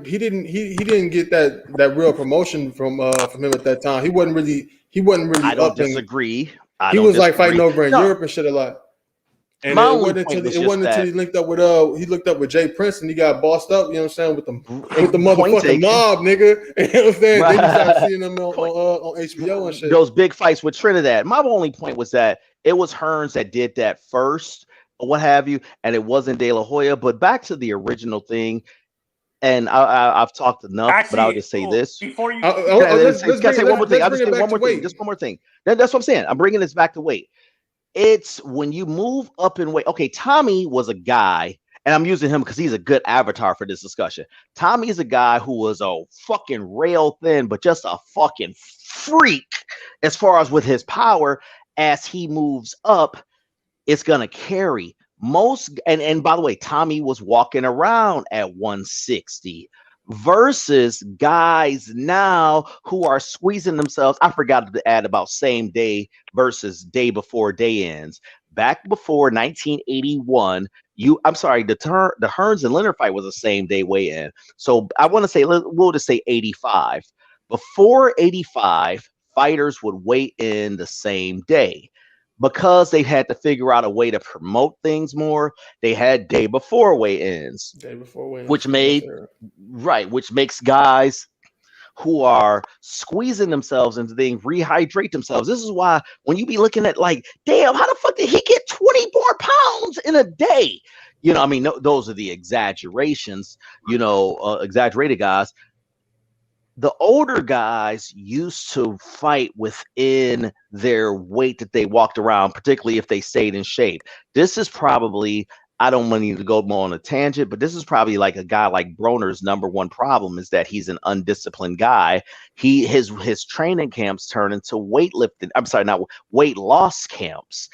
he didn't get that real promotion from him at that time. He wasn't really. I don't disagree. He was like fighting over in Europe and shit a lot. And it wasn't until he linked up with Jay Prince, and he got bossed up, you know what I'm saying, with the motherfucking mob, nigga. You know what I'm saying? Then you started seeing them on HBO and shit. Those big fights with Trinidad. My only point was that it was Hearns that did that first, or what have you, and it wasn't De La Hoya. But back to the original thing, and I've talked enough, Actually, but I'll just say this. Before you, Let's say one more thing. I'll just say one more thing. Just one more thing. That's what I'm saying. I'm bringing this back to weight. It's when you move up in weight. Okay, Tommy was a guy, and I'm using him because he's a good avatar for this discussion. Tommy is a guy who was a fucking rail thin, but just a fucking freak as far as with his power. As he moves up, it's gonna carry. And by the way, Tommy was walking around at 160 versus guys now who are squeezing themselves. I forgot to add about same day versus day before day ends. Back before 1981, the Hearns and Leonard fight was the same day weigh in. So I want to say, we'll just say 85. Before 85, fighters would weigh in the same day. Because they had to figure out a way to promote things more, they had day before weigh-ins. Which makes guys who are squeezing themselves into things rehydrate themselves. This is why when you be looking at like, damn, how the fuck did he get 20 more pounds in a day? You know, I mean, those are the exaggerations, exaggerated guys. the older guys used to fight within their weight that they walked around, particularly if they stayed in shape. This is probably, I don't want you to go more on a tangent, but this is probably like a guy like Broner's number one problem is that he's an undisciplined guy. His training camps turn into weightlifting. I'm sorry, not weight loss camps.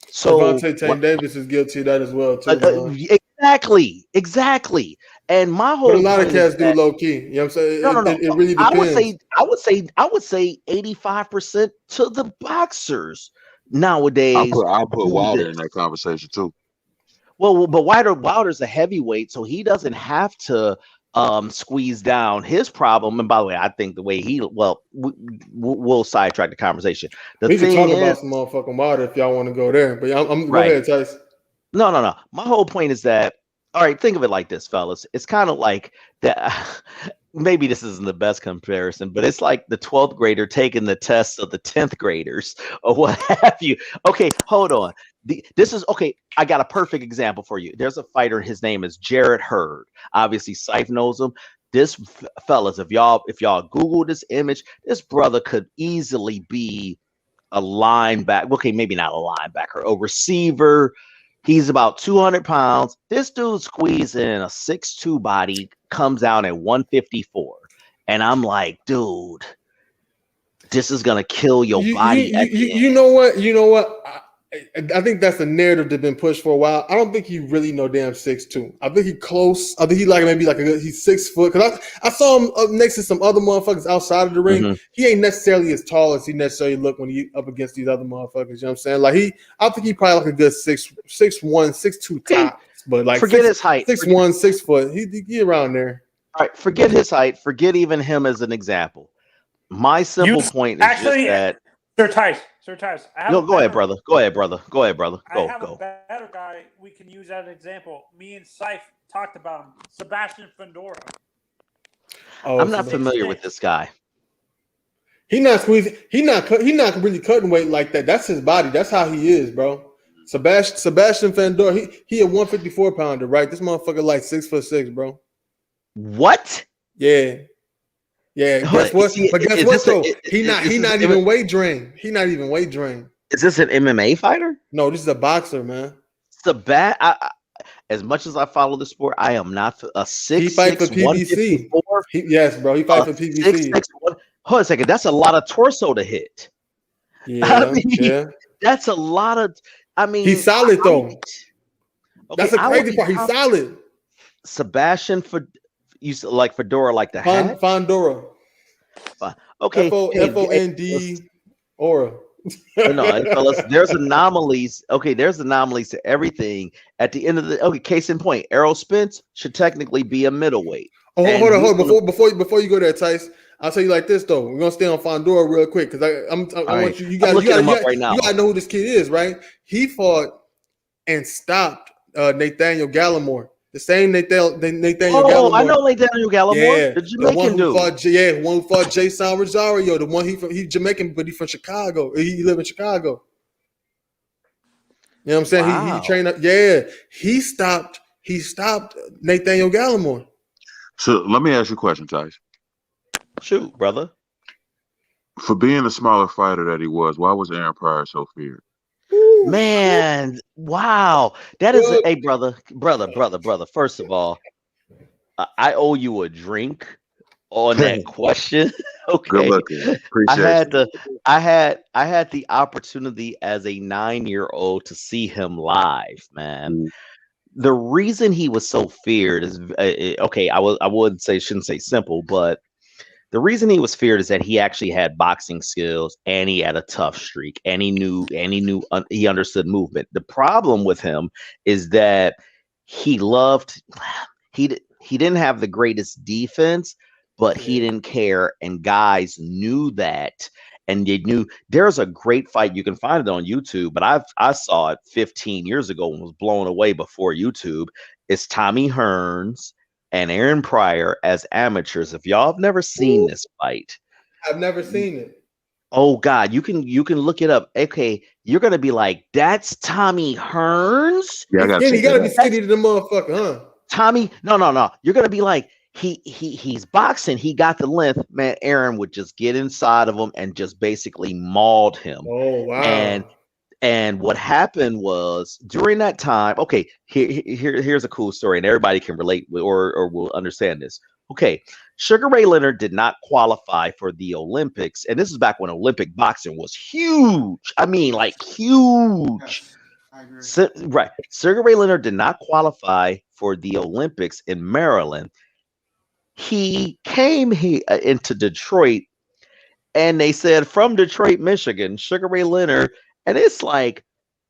So Devontae Tank Davis is guilty of that as well too. Exactly. And my whole but a lot of cats do low key. You know what I'm saying? No. It really depends. I would say 85% to the boxers nowadays. I'll put Wilder in that conversation too. Well, but Wilder's a heavyweight, so he doesn't have to squeeze down his problem. And by the way, I think the way we'll sidetrack the conversation. We can talk about some motherfucking Wilder if y'all want to go there. But I'm right. Go ahead, Tice. No. My whole point is that, all right, think of it like this, fellas. It's kind of like that. Maybe this isn't the best comparison, but it's like the 12th grader taking the tests of the 10th graders or what have you. Okay, hold on. This is okay. I got a perfect example for you. There's a fighter. His name is Jarrett Hurd. Obviously, Syfe knows him. This fellas, if y'all Google this image, this brother could easily be a linebacker. Okay, maybe not a linebacker, a receiver. He's about 200 pounds. This dude squeezed in a 6'2" body, comes out at 154. And I'm like, dude, this is going to kill your body. You know what? I think that's a narrative that's been pushed for a while. I don't think he really no damn 6'2". I think he close. I think he he's 6 foot. Because I saw him up next to some other motherfuckers outside of the ring. Mm-hmm. He ain't necessarily as tall as he necessarily look when he up against these other motherfuckers. You know what I'm saying? Like I think he probably like a good 6'1", 6'2" tops. But like forget his height. 6'1", 6 foot. He around there. All right, forget his height. Forget even him as an example. My simple point is just that. Sir Tice. Go ahead, brother. Go. I have a better guy we can use as an example. Me and Syfe talked about him. Sebastian Fundora. I'm not familiar with this guy. He not squeezing. He not really cutting weight like that. That's his body. That's how he is, bro. Sebastian Fundora. He a 154 pounder, right? This motherfucker like 6'6", bro. What? Yeah. Guess what? But guess what though? He not even weight drained. He not even weight drained. Is this an MMA fighter? No, this is a boxer, man. As much as I follow the sport, I am not a 6'6". He fight for PBC. Yes, bro. He fight for PBC. Hold on a second. That's a lot of torso to hit. Yeah, that's a lot of. He's solid though. That's a crazy part. He's solid. Sebastian you like Fedora, like the hat? Fondora. Okay. F-O-N-D Aura. No, fellas, there's anomalies. Okay, there's anomalies to everything. At the end of the case in point, Errol Spence should technically be a middleweight. Oh, hold on. Before you go there, Tice, I'll tell you like this though. We're gonna stay on Fondora real quick because I want you. You gotta know who this kid is, right? He fought and stopped Nathaniel Gallimore. The same Nathaniel Gallimore. I know Nathaniel Gallimore. The Jamaican dude. One who fought Jason Rosario. The one he's Jamaican, but he's from Chicago. He live in Chicago. You know what I'm saying? Wow. He trained up. Yeah, he stopped Nathaniel Gallimore. So let me ask you a question, Tice. Shoot, brother. For being the smaller fighter that he was, why was Aaron Pryor so feared? Man, wow. That is a brother. First of all, I owe you a drink on that question. Okay. Good looking. Appreciate I had the opportunity as a 9-year-old to see him live, man. Mm. The reason he was so feared is shouldn't say simple, but the reason he was feared is that he actually had boxing skills and he had a tough streak and he understood movement. The problem with him is that he didn't have the greatest defense, but he didn't care, and guys knew that. And they knew there's a great fight. You can find it on YouTube, but I saw it 15 years ago and was blown away before YouTube. It's Tommy Hearns and Aaron Pryor as amateurs. If y'all have never seen this fight, I've never seen it. Oh God, you can look it up. Okay, you're gonna be like, that's Tommy Hearns. Yeah, he gotta be skinny to the motherfucker, huh? Tommy, no. You're gonna be like, he's boxing. He got the length. Man, Aaron would just get inside of him and just basically mauled him. Oh wow. And what happened was during that time, okay, here's a cool story, and everybody can relate with or will understand this. Okay, Sugar Ray Leonard did not qualify for the Olympics, and this is back when Olympic boxing was huge. I mean, like huge. Yes, I agree. Right. Sugar Ray Leonard did not qualify for the Olympics in Maryland. He came into Detroit, and they said from Detroit, Michigan, Sugar Ray Leonard. And it's like,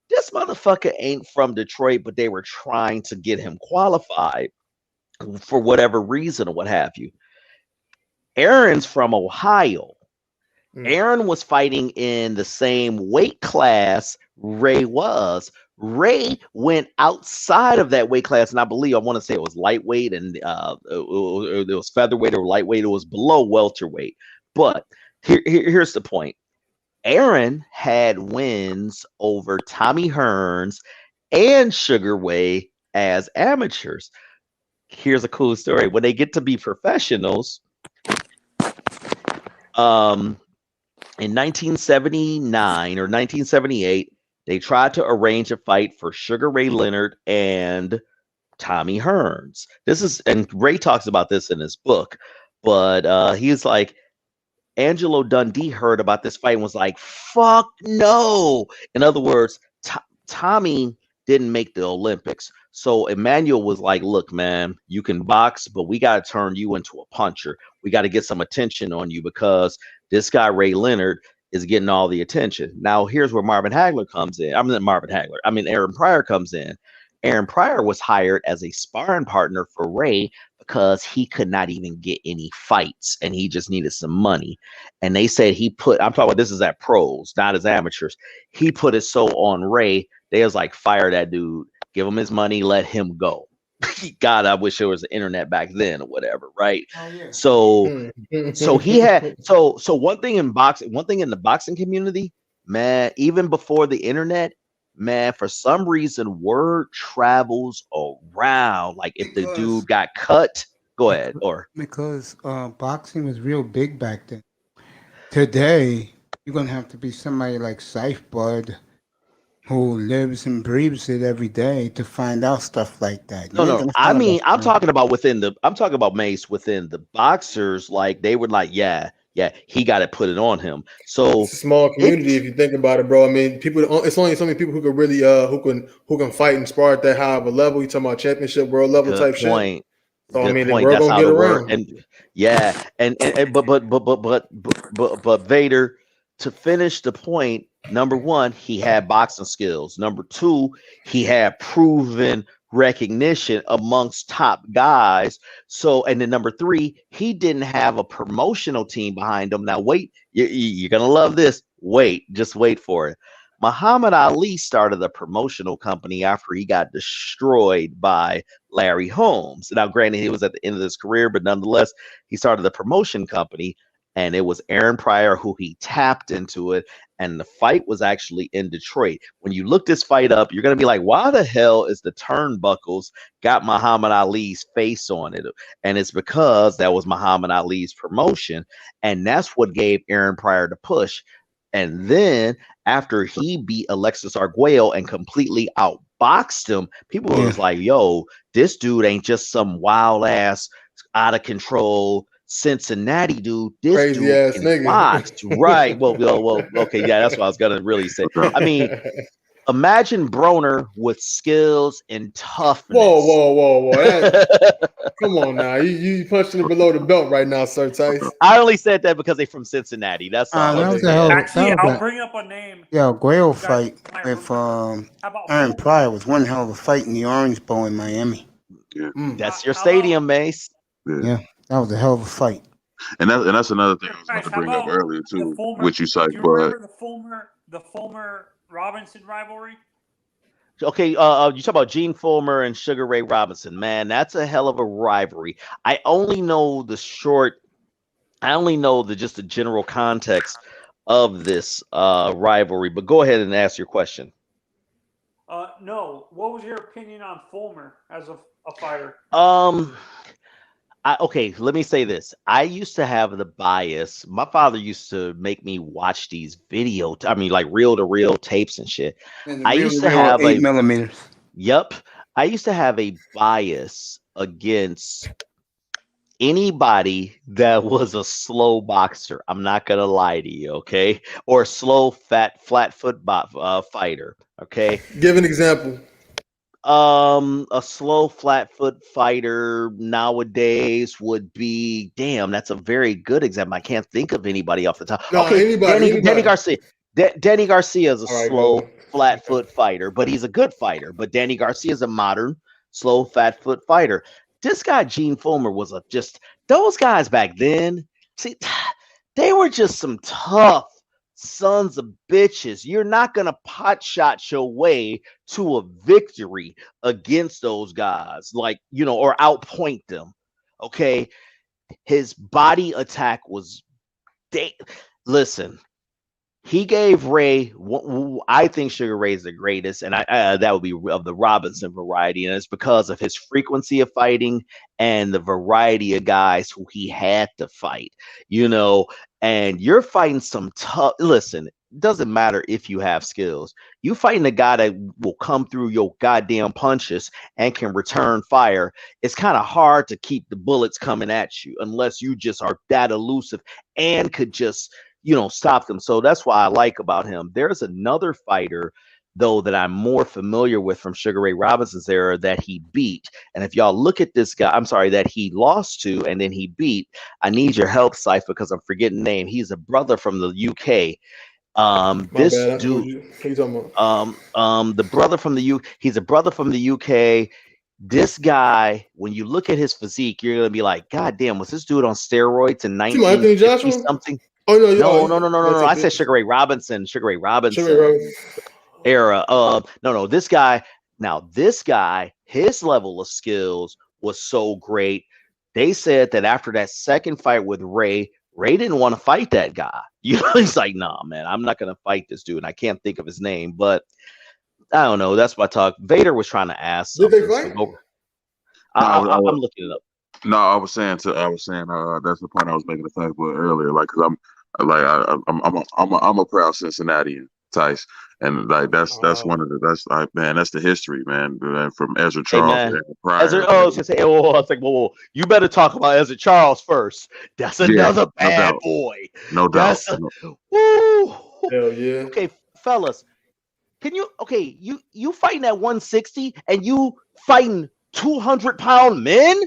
this motherfucker ain't from Detroit, but they were trying to get him qualified for whatever reason or what have you. Aaron's from Ohio. Aaron was fighting in the same weight class Ray was. Ray went outside of that weight class, and I want to say it was lightweight, and it was featherweight or lightweight. It was below welterweight. But here's the point. Aaron had wins over Tommy Hearns and Sugar Ray as amateurs. Here's a cool story. When they get to be professionals, in 1979 or 1978, they tried to arrange a fight for Sugar Ray Leonard and Tommy Hearns. And Ray talks about this in his book, but he's like, Angelo Dundee heard about this fight and was like, fuck no. In other words, Tommy didn't make the Olympics. So Emmanuel was like, look, man, you can box, but we got to turn you into a puncher. We got to get some attention on you because this guy, Ray Leonard, is getting all the attention. Now, here's where Aaron Pryor comes in. Aaron Pryor was hired as a sparring partner for Ray because he could not even get any fights and he just needed some money. And they said I'm talking about this is at pros, not as amateurs. He put it so on Ray, they was like, fire that dude, give him his money, let him go. God, I wish there was the internet back then or whatever, right? Oh, yeah. So he had so one thing in the boxing community, man, even before the internet, man, for some reason, word travels around. Like if the dude got cut, go ahead. Because boxing was real big back then. Today, you're going to have to be somebody like Saif Bud, who lives and breathes it every day to find out stuff like that. No. I mean, I'm talking about Mace within the boxers. Like they were like, yeah, he got to put it on him. So it's a small community if you think about it, bro. I mean, it's only so many people who can really who can fight and spar at that high of a level. You talking about championship, world level type shit. So I mean, the world gonna get around. And yeah, but Vader, to finish the point, number one, he had boxing skills. Number two, he had proven recognition amongst top guys. So, and then number three, he didn't have a promotional team behind him. Now, wait, you're gonna love this. Just wait for it. Muhammad Ali started a promotional company after he got destroyed by Larry Holmes. Now, granted, he was at the end of his career, but nonetheless, he started the promotion company, and it was Aaron Pryor who he tapped into it. And the fight was actually in Detroit. When you look this fight up, you're going to be like, why the hell is the turnbuckles got Muhammad Ali's face on it? And it's because that was Muhammad Ali's promotion. And that's what gave Aaron Pryor the push. And then after he beat Alexis Arguello and completely outboxed him, people was like, yo, this dude ain't just some wild ass, out of control Cincinnati dude. This crazy dude ass can nigga. box. Right. Well, okay, yeah, that's what I was gonna really say. I mean, imagine Broner with skills and toughness. Whoa. Come on now. You punching it below the belt right now, Sir Tice. I only said that because they're from Cincinnati. That's all. That was the hell. Actually, I'll bring up a name. Yeah, Guayo fight with Aaron Pryor was one hell of a fight in the Orange Bowl in Miami. Yeah. That's your stadium, Mace. Yeah, that was a hell of a fight. And that's another thing I was going to bring up earlier too, which you cite, Do you but remember the Fulmer Robinson rivalry? Okay, you talk about Gene Fulmer and Sugar Ray Robinson. Man, that's a hell of a rivalry. I only know the just the general context of this rivalry. But go ahead and ask your question. No. What was your opinion on Fulmer as a fighter? Okay, let me say this. I used to have the bias. My father used to make me watch these like reel-to-reel tapes and shit. And the I real, used to real have 8mm. Yep. I used to have a bias against anybody that was a slow boxer. I'm not gonna lie to you, okay? Or slow, flat foot fighter, okay? Give an example. A slow flat foot fighter nowadays would be that's a very good example. I can't think of anybody off the top. No, Okay, anybody. Danny Garcia. Danny Garcia is a All right, slow go. flat foot fighter, but he's a good fighter. But Danny Garcia is a modern slow flat foot fighter. This guy Gene Fullmer was those guys back then. See, they were just some tough sons of bitches. You're not gonna pot shot your way to a victory against those guys, like, or outpoint them. Okay, his body attack was listen. He gave Ray, I think Sugar Ray is the greatest, and that would be of the Robinson variety, and it's because of his frequency of fighting and the variety of guys who he had to fight, and you're fighting some tough, listen, it doesn't matter if you have skills. You fighting a guy that will come through your goddamn punches and can return fire. It's kind of hard to keep the bullets coming at you unless you just are that elusive and could just stop them. So that's why I like about him. There's another fighter, though, that I'm more familiar with from Sugar Ray Robinson's era that he beat. And if y'all look at this guy, that he lost to and then he beat, I need your help, Cypher, because I'm forgetting the name. He's a brother from the UK. This dude, the brother from the he's a brother from the UK. This guy, when you look at his physique, you're gonna be like, God damn, was this dude on steroids in 1950 something? Oh no! I said Sugar Ray Robinson era. No, this guy. Now this guy, his level of skills was so great. They said that after that second fight with Ray didn't want to fight that guy. He's like, nah, man, I'm not gonna fight this dude. And I can't think of his name, but I don't know. That's my talk. Vader was trying to ask. Did they fight? I'm looking it up. No, I was saying that's the point I was making a Facebook earlier. Like, cause I'm a proud Cincinnatian, Tice, and like that's one of the that's the history, man. From Ezra Charles. I was like, you better talk about Ezra Charles first. That's another bad boy. No doubt. Woo. Hell yeah. Okay, fellas, can you? Okay, you fighting at 160 and you fighting 200-pound men?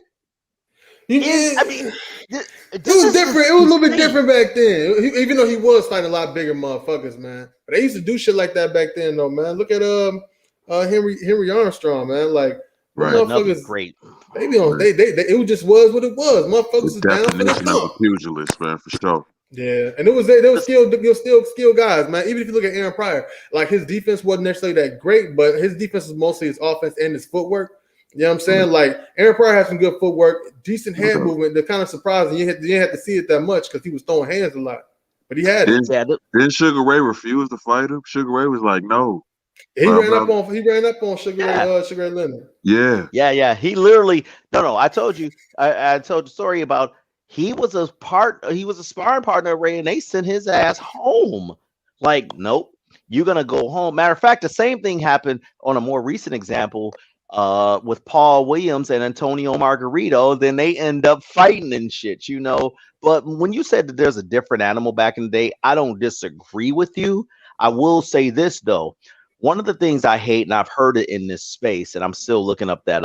I mean, it was different. It was a little bit different back then. Even though he was fighting a lot bigger motherfuckers, man. But they used to do shit like that back then, though, man. Look at Henry Armstrong, man. Like, motherfuckers, great. They it just was what it was. Motherfuckers was down for the count. Pugilist, man, for sure. Yeah, and they were still skilled guys, man. Even if you look at Aaron Pryor, like his defense wasn't necessarily that great, but his defense was mostly his offense and his footwork. You know what I'm saying? Mm-hmm. Like Aaron Pryor had some good footwork, decent hand movement. They're kind of surprising. You didn't have to see it that much because he was throwing hands a lot, but he had it. Didn't Sugar Ray refuse to fight him? Sugar Ray was like, no. He ran up on Sugar Ray Leonard. Yeah. He literally I told you. I told the story about he was a sparring partner of Ray, and they sent his ass home. Like, nope, you're gonna go home. Matter of fact, the same thing happened on a more recent example. With Paul Williams and Antonio Margarito, then they end up fighting and shit, But when you said that there's a different animal back in the day, I don't disagree with you. I will say this, though. One of the things I hate, and I've heard it in this space, and I'm still looking up that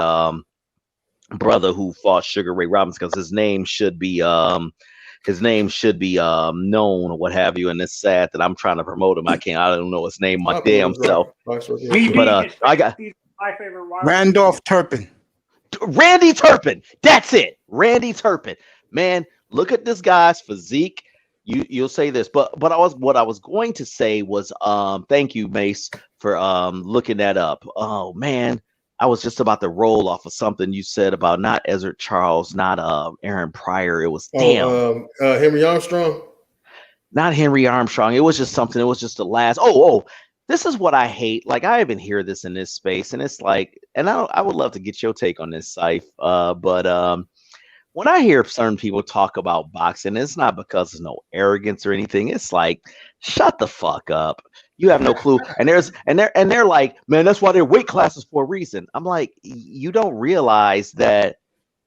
brother who fought Sugar Ray Robinson, because his name should be known or what have you, and it's sad that I'm trying to promote him. I don't know his name my damn self. But I got my favorite Randolph Turpin. Randy Turpin. That's it. Randy Turpin. Man, look at this guy's physique. You'll say this, but what I was going to say was thank you, Mace, for looking that up. Oh man, I was just about to roll off of something you said about not Ezra Charles, not Aaron Pryor. It was Henry Armstrong. Not Henry Armstrong. It was just something. It was just the last. This is what I hate. Like, I even hear this in this space, and it's like, and I would love to get your take on this, Syph. But when I hear certain people talk about boxing, it's not because there's no arrogance or anything. It's like, shut the fuck up. You have no clue. And they're like, man, that's why they're weight classes for a reason. I'm like, you don't realize that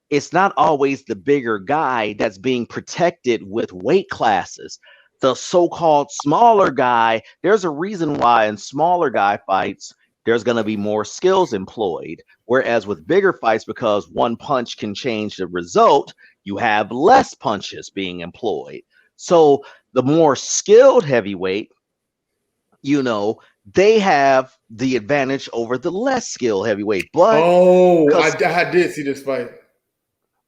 it's not always the bigger guy that's being protected with weight classes. The so-called smaller guy, there's a reason why in smaller guy fights, there's going to be more skills employed. Whereas with bigger fights, because one punch can change the result, you have less punches being employed. So the more skilled heavyweight, you know, they have the advantage over the less skilled heavyweight. But I did see this fight.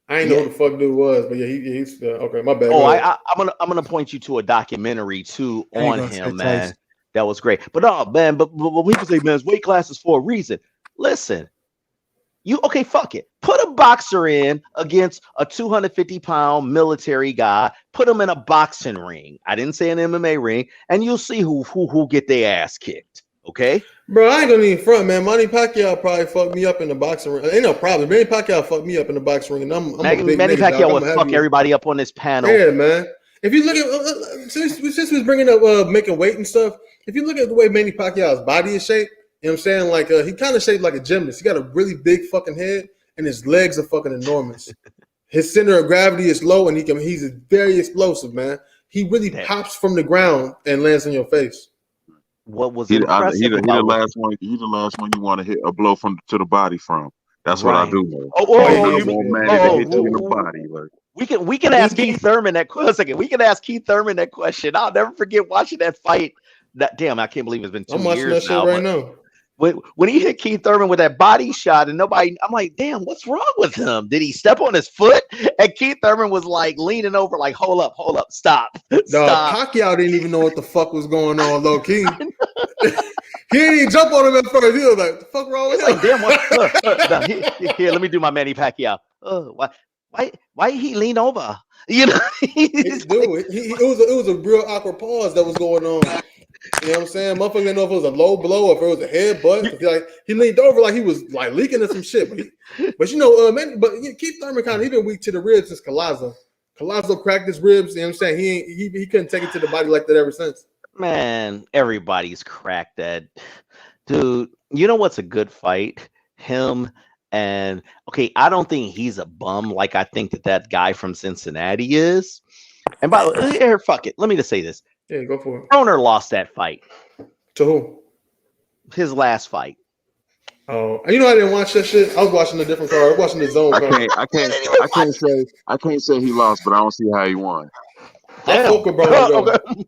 I ain't know who the fuck dude was, but yeah, he's okay. My bad. Oh, I'm gonna point you to a documentary too on him, man. That was great. But no, man. But people say, man, weight class is for a reason. Listen, fuck it. Put a boxer in against a 250-pound military guy. Put him in a boxing ring. I didn't say an MMA ring, and you'll see who get their ass kicked. Okay, bro, I ain't gonna even front, man. Manny Pacquiao probably fucked me up in the boxing ring. Ain't no problem. Manny Pacquiao fucked me up in the boxing ring, and I'm a big Manny nigga, Pacquiao would fuck everybody up on this panel. Yeah, man. If you look at since we was bringing up making weight and stuff, if you look at the way Manny Pacquiao's body is shaped, you know what I'm saying? Like he kind of shaped like a gymnast. He got a really big fucking head, and his legs are fucking enormous. His center of gravity is low, and he's very explosive, man. He really pops from the ground and lands on your face. What was he it? He the last one you want to hit a blow to the body from. That's what I do, man. You want Manny to hit you in the body, like. We can ask Keith Thurman that question. We can ask Keith Thurman that question. I'll never forget watching that fight. Damn, I can't believe it's been 2 years now. I'm watching that shit right now. When he hit Keith Thurman with that body shot and nobody, I'm like, damn, what's wrong with him? Did he step on his foot? And Keith Thurman was like leaning over, like, hold up, stop. Pacquiao didn't even know what the fuck was going on, low key. He didn't even jump on him at first. He was like, the fuck wrong with him? Like, damn, here, let me do my Manny Pacquiao. Why he lean over? You know, it was a real awkward pause that was going on. You know what I'm saying? Motherfucker didn't know if it was a low blow or if it was a headbutt. Like he leaned over like he was like leaking at some shit. But you know, Keith Thurman he been weak to the ribs since Collazo. Collazo cracked his ribs. You know what I'm saying? He couldn't take it to the body like that ever since. Man, everybody's cracked that. Dude, you know what's a good fight? Him and I don't think he's a bum like I think that guy from Cincinnati is. And by the way, fuck it. Let me just say this. Yeah, go for it. Broner lost that fight. To who? His last fight. Oh, you know I didn't watch that shit. I was watching a different card. I was watching the zone. I can't say he lost, but I don't see how he won. I fuck with Broner.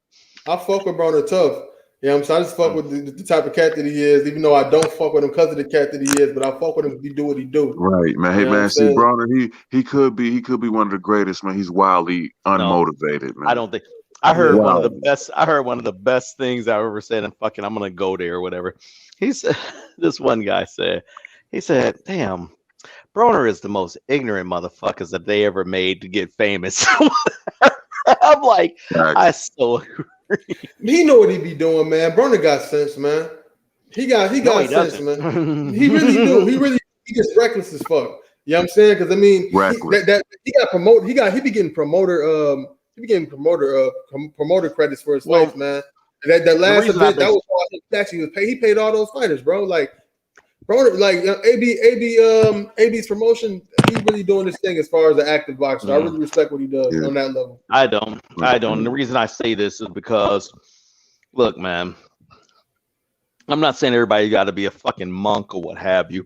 I fuck with Broner tough. You know what I'm saying? I just fuck with the type of cat that he is, even though I don't fuck with him because of the cat that he is, but I fuck with him if he do what he do. Right, man. Hey, man, see, Broner, he could be one of the greatest, man. He's wildly unmotivated, man. I don't think. I heard one of the best things I ever said, and fucking, I'm gonna go there or whatever. He said, this one guy said, "Damn, Broner is the most ignorant motherfuckers that they ever made to get famous." I'm like, I so agree. He know what he be doing, man. Broner got sense, man. He got sense, man. He really do. He gets reckless as fuck. You know what I'm saying? Because I mean, he got promoted. He be getting promoter. He be getting promoter credits for his life, man. That last event, that was actually he paid all those fighters, bro. Like, Broner, like AB's promotion, he's really doing this thing as far as the active boxer. I really respect what he does on that level. I don't. And the reason I say this is because, look, man, I'm not saying everybody got to be a fucking monk or what have you.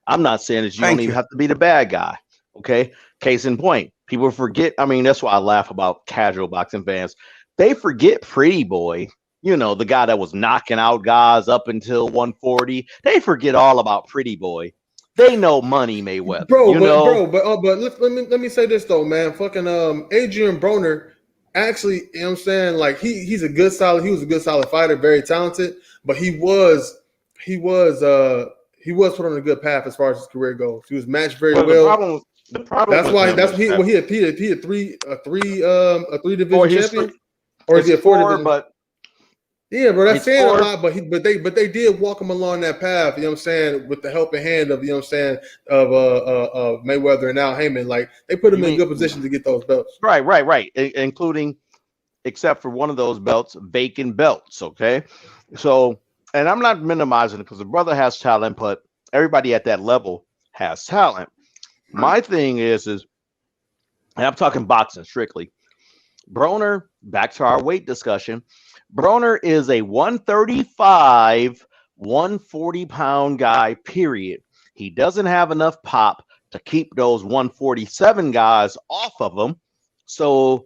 I'm not saying that you don't even have to be the bad guy. Okay. Case in point, people forget. I mean, that's why I laugh about casual boxing fans. They forget Pretty Boy. You know, the guy that was knocking out guys up until 140. They forget all about Pretty Boy. They know Money Mayweather. But let me say this though, man. Fucking Adrian Broner, actually, you know what I'm saying? Like he was a good solid fighter, very talented, but he was put on a good path as far as his career goes. He was matched very well. The problem. He had three division champion, or is he a four division? But Yeah, bro, that's It's saying a for- lot, but they did walk him along that path, you know what I'm saying, with the helping hand of, you know what I'm saying, of Mayweather and Al Heyman. Like, they put him in a good position to get those belts. Right. Including, except for one of those belts, vacant belts. Okay, so, and I'm not minimizing it because the brother has talent, but everybody at that level has talent. My thing is, and I'm talking boxing strictly. Broner, back to our weight discussion. Broner is a 135, 140-pound guy, period. He doesn't have enough pop to keep those 147 guys off of him. So,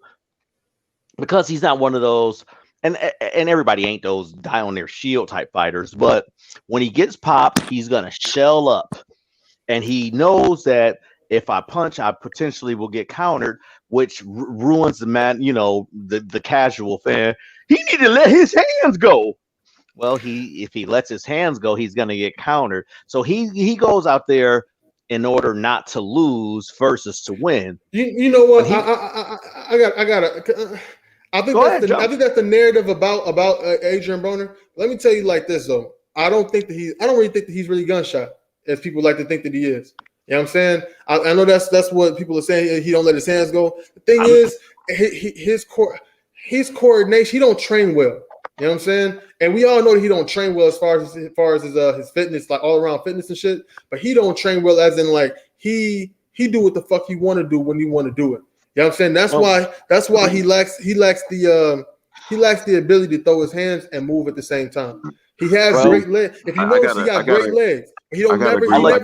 because he's not one of those, and everybody ain't those die on their shield type fighters, but when he gets popped, he's going to shell up. And he knows that if I punch, I potentially will get countered, which ruins the man, the casual fan. He need to let his hands go. Well, if he lets his hands go, he's going to get countered. So he goes out there in order not to lose versus to win. You know what? I think that's the narrative about Adrian Broner. Let me tell you like this though. I don't really think that he's really gunshot as people like to think that he is. You know what I'm saying? I know that's what people are saying. He don't let his hands go. The thing is, his coordination. He don't train well. You know what I'm saying? And we all know that he don't train well as far as his fitness, like all around fitness and shit. But he don't train well as in like he do what the fuck he want to do when he want to do it. You know what I'm saying? That's why he lacks the ability to throw his hands and move at the same time. He has great legs. If you notice, he got great legs. He never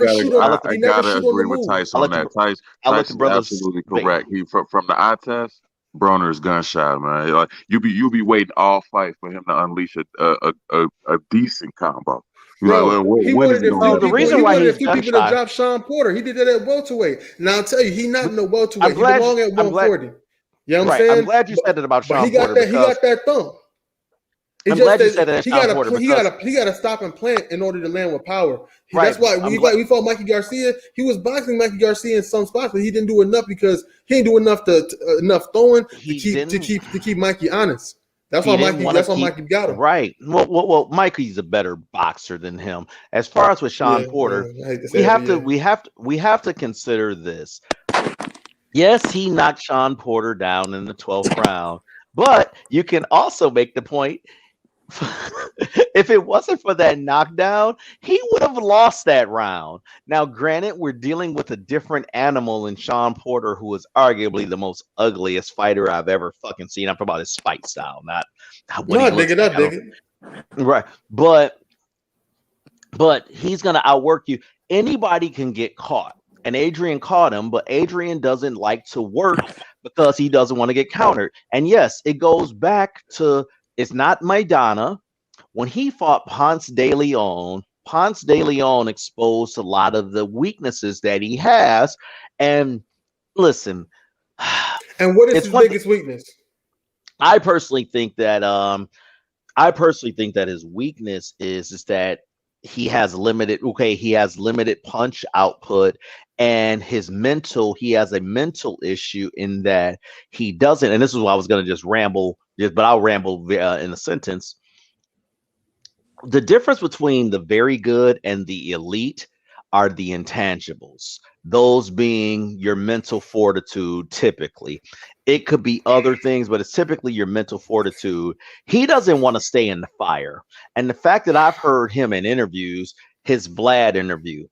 shoot on the move. Tice on that. Tice is absolutely correct. He from the eye test, Broner's gunshot, man. Like you be waiting all fight for him to unleash a decent combo. Bro, he wanted a few people to drop Sean Porter. He did that at welterweight. Now I'll tell you, he's not in the welterweight. He belongs at 140. You know what I'm saying? I'm glad you said it about Sean Porter. He got that thump. I'm glad you said that. He got to stop and plant in order to land with power. That's why we fought Mikey Garcia. He was boxing Mikey Garcia in some spots, but he didn't do enough because he didn't do enough throwing to keep Mikey honest. That's why Mikey got him. Right. Well, Mikey's a better boxer than him. As far as with Sean Porter, we have to consider this. Yes, he knocked Sean Porter down in the 12th round, but you can also make the point. If it wasn't for that knockdown, he would have lost that round. Now, granted, we're dealing with a different animal in Sean Porter, who is arguably the most ugliest fighter I've ever fucking seen. I'm talking about his fight style, not what he looks like. Right, but he's gonna outwork you. Anybody can get caught, and Adrian caught him, but Adrian doesn't like to work because he doesn't want to get countered. And yes, it goes back to. It's not Maidana. When he fought Ponce de Leon exposed a lot of the weaknesses that he has. And listen. And what is his biggest weakness? I personally think that his weakness is that he has limited punch output, and he has a mental issue in that he doesn't, and this is why I was going to just ramble, but I'll ramble in a sentence. The difference between the very good and the elite are the intangibles, those being your mental fortitude. Typically, it could be other things, but it's typically your mental fortitude. He doesn't want to stay in the fire. And the fact that I've heard him in interviews, his Vlad interview,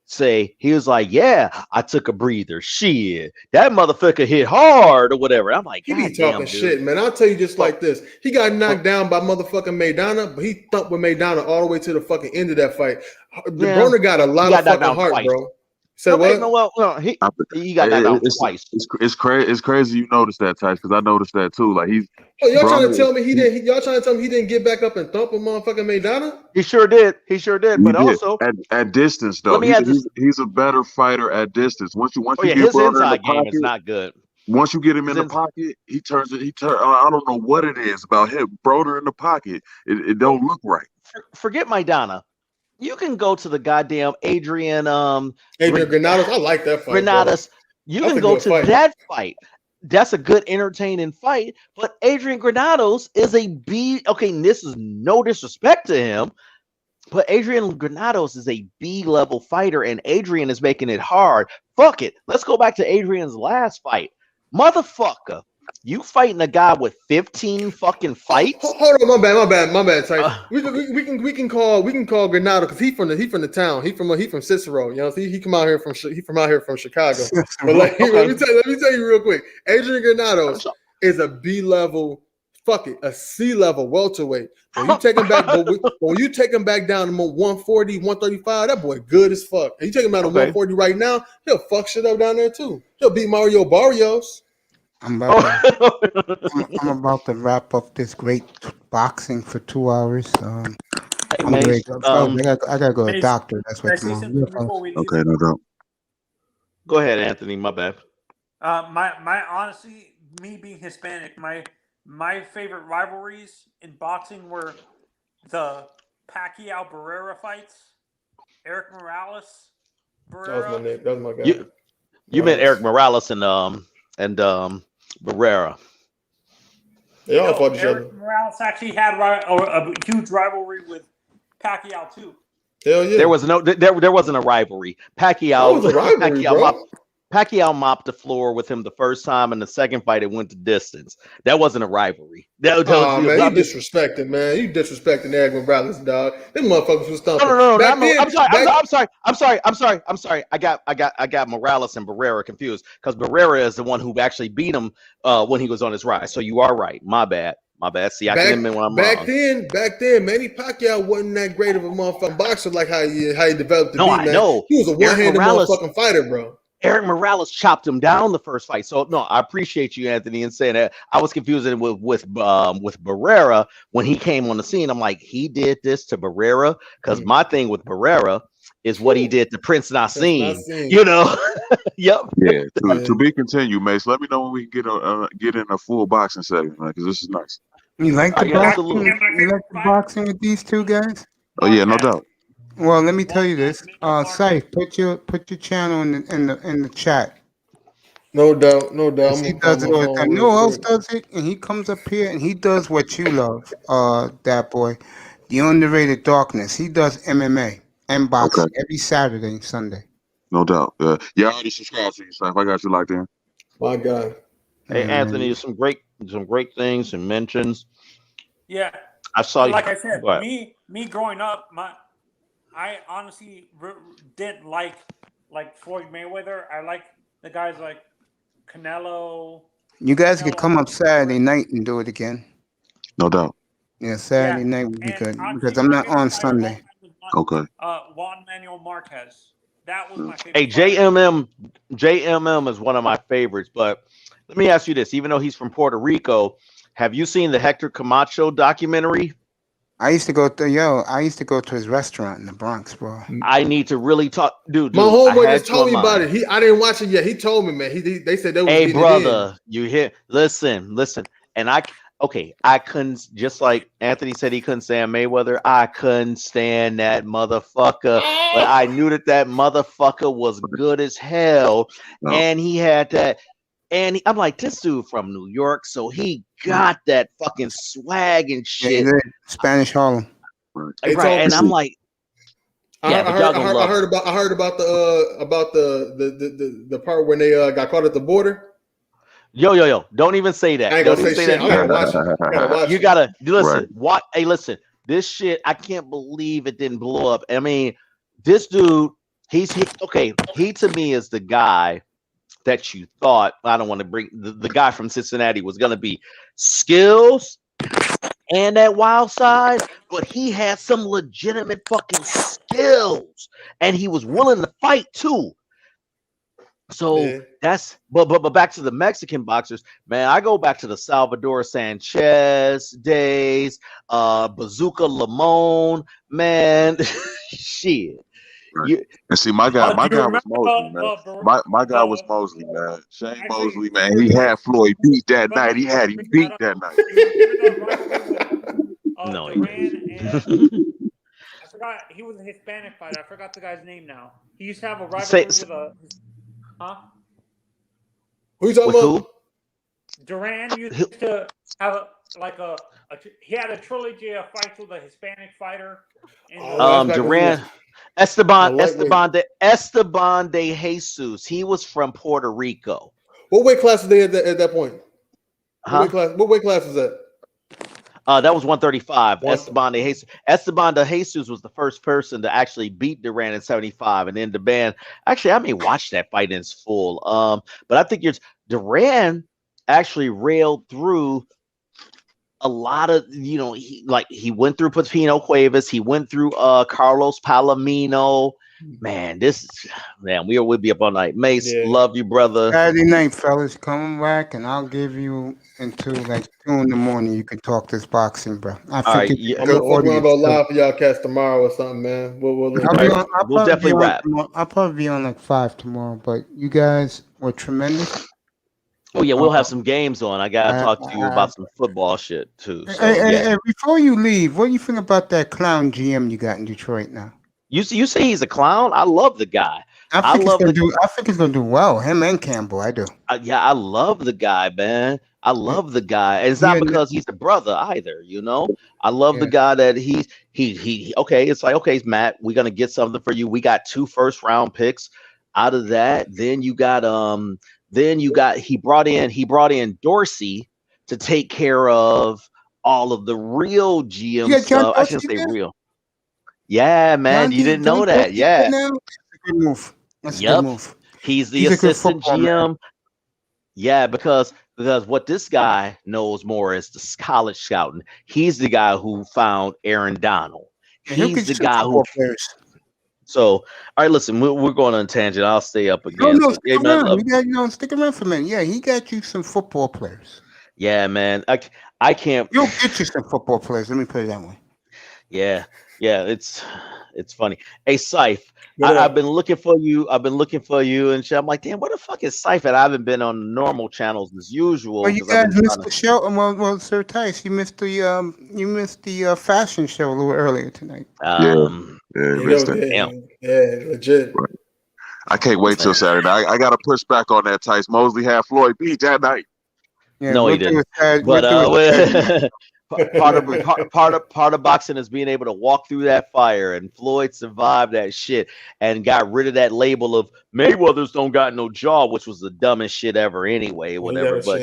say he was like, yeah, I took a breather. Shit, that motherfucker hit hard or whatever. I'm like, he be talking shit, man. I'll tell you just like this. He got knocked down by motherfucking Maidana, but he thumped with Maidana all the way to the fucking end of that fight. Broner got a lot of fucking heart, twice. Bro. So he got that down twice. It's crazy you noticed that, Tice, because I noticed that too. Like y'all trying to tell me he didn't? Y'all trying to tell me he didn't get back up and thump a motherfucking Maidana? He sure did. But also at distance though, he's a better fighter at distance. Once you get his Broner inside in the pocket, game is not good. Once you get him in the pocket, he turns. I don't know what it is about him. Broner in the pocket, it don't look right. Forget Maidana. You can go to the goddamn Adrian Granados. I like that fight. Granados. You can go to that fight. that's a good entertaining fight. But Adrian Granados is a B. Okay, and this is no disrespect to him, but Adrian Granados is a B-level fighter, and Adrian is making it hard. Fuck it. Let's go back to Adrian's last fight. Motherfucker, you fighting a guy with 15 fucking fights? Hold on, my bad, Tyson. We can call Granado because he from the town. He from Cicero. You know, he from out here from Chicago. But like, let me tell you real quick. Adrian Granados is a B-level. Fuck it, a C-level welterweight. When you take him back, when you take him back down to 140, 135, that boy good as fuck. And you take him down to 140 right now, he'll fuck shit up down there too. He'll beat Mario Barrios. I'm about to wrap up this great boxing for 2 hours. I'm ready to go. I gotta go to the doctor. That's what tomorrow. Okay, no doubt. Go ahead, Anthony. My bad. My honestly, me being Hispanic, my favorite rivalries in boxing were the Pacquiao Barrera fights, Eric Morales, Barrera. That was my guy. You meant Eric Morales and Barrera. They all fought each other. Eric Morales actually had a huge rivalry with Pacquiao too. Hell yeah. There wasn't a rivalry. Pacquiao mopped the floor with him the first time, and the second fight it went to distance. That wasn't a rivalry. Man, you disrespecting, man. You disrespecting Eric Morales, dog. Them motherfuckers was stumping. No. I'm sorry. I got Morales and Barrera confused because Barrera is the one who actually beat him when he was on his rise. So you are right. My bad. See, I can admit when I'm wrong. Back then, Manny Pacquiao wasn't that great of a motherfucking boxer like how he developed to be, man. I know. He was a one-handed motherfucking fighter, bro. Eric Morales chopped him down the first fight. So no, I appreciate you, Anthony, in saying that. I was confusing with Barrera when he came on the scene. I'm like, he did this to Barrera because my thing with Barrera is what he did to Prince Nassim. You know, yep. Yeah. To be continued, Mace. Let me know when we can get in a full boxing segment, because this is nice. You like the boxing? You like the boxing with these two guys? Oh yeah, no doubt. Well, let me tell you this. Saif, put your channel in the chat. No doubt. He does it all the time. No one else does it, and he comes up here and he does what you love, that boy. The Underrated Darkness. He does MMA and boxing every Saturday and Sunday. No doubt. Yeah, I already subscribed to you, Saif. I got you locked in. My God. Hey, Anthony, some great things and mentions. Yeah. I saw you. Like I said, me growing up, I honestly didn't like Floyd Mayweather. I like the guys like Canelo. You guys could come up Saturday night and do it again. No doubt. Yeah, Saturday night would be good because I'm not on Sunday. Okay. Juan Manuel Marquez. That was my favorite. Hey, JMM is one of my favorites. But let me ask you this: even though he's from Puerto Rico, have you seen the Hector Camacho documentary? I used to go to his restaurant in the Bronx, bro. I need to really talk, dude. My homeboy just told me about it. I didn't watch it yet. He told me, man. They said that was. Hey, brother, you hear? Listen, and I couldn't, just like Anthony said he couldn't stand Mayweather. I couldn't stand that motherfucker, but I knew that motherfucker was good as hell, and he had that. And I'm like, this dude from New York, so he got that fucking swag and shit. Yeah, Spanish Harlem. Right. And I'm like, I heard about the part when they got caught at the border. Yo, don't even say that. I ain't gonna say shit. You gotta listen. Right. Hey, listen, this shit, I can't believe it didn't blow up. I mean, this dude, he to me is the guy that you thought, I don't want to bring the guy from Cincinnati was going to be skills and that wild side, but he had some legitimate fucking skills and he was willing to fight too. So that's, but back to the Mexican boxers, man, I go back to the Salvador Sanchez days, Bazooka Lamone, man, shit. Right. And see, my guy was Mosley, man. My guy was Mosley, man. Shane Mosley, man. He had Floyd beat that night. He had him beat that night. No, I forgot he was a Hispanic fighter. I forgot the guy's name now. He used to have a rivalry with a. Huh? Who you talking about? Duran used to have he had a trilogy of fights with a Hispanic fighter. Duran, Esteban de Jesus. He was from Puerto Rico. What weight class are they at that point? Huh? What weight class is that? That was 135. Esteban de Jesus was the first person to actually beat Duran in 75, and then the band. Actually, I may watch that fight in its full. But I think Duran actually railed through a lot of, he went through Pino Cuevas, he went through Carlos Palomino. Man, we'll be up all night. Mace, love you, brother. Saturday night, fellas, come back and I'll give you until like 2 in the morning. You can talk this boxing, bro. I think I'm gonna fuck around about live for y'all cats tomorrow or something, man. We'll definitely wrap. I'll probably be on like 5 tomorrow, but you guys were tremendous. Oh yeah, we'll have some games on. I gotta talk to you about some football shit too. So, hey, before you leave, what do you think about that clown GM you got in Detroit now? You say he's a clown? I love the guy. I think he's gonna do well. Him and Campbell, I do. I love the guy, man. I love the guy. And it's not because he's a brother either, I love the guy that he okay, it's like, okay, Matt, we're gonna get something for you. We got 2 first-round picks out of that. Then you got he brought in Dorsey to take care of all of the real GM stuff. I shouldn't say real. Yeah, man, you didn't know that. Yeah. That's a good move. That's a good move. He's the assistant GM. Man. Yeah, because what this guy knows more is the college scouting. He's the guy who found Aaron Donald. He's the guy who. So, all right, listen, we're going on a tangent. I'll stay up again. No, stick around. Stick around for a minute. Yeah, he got you some football players. Yeah, man. I can't. You'll get you some football players. Let me put it that way. Yeah, it's funny. Hey, Syph, I've been looking for you. And shit. I'm like, damn, where the fuck is Syph at? I haven't been on normal channels as usual. Well, you guys missed the show. Well, Sir Tice, you missed the fashion show a little earlier tonight. Legit. Right. I can't wait till Saturday. I got to push back on that. Tice Mosley had Floyd beat that night. Yeah, no, he didn't. But part of boxing is being able to walk through that fire, and Floyd survived that shit and got rid of that label of Mayweather's don't got no jaw, which was the dumbest shit ever anyway. Whatever, but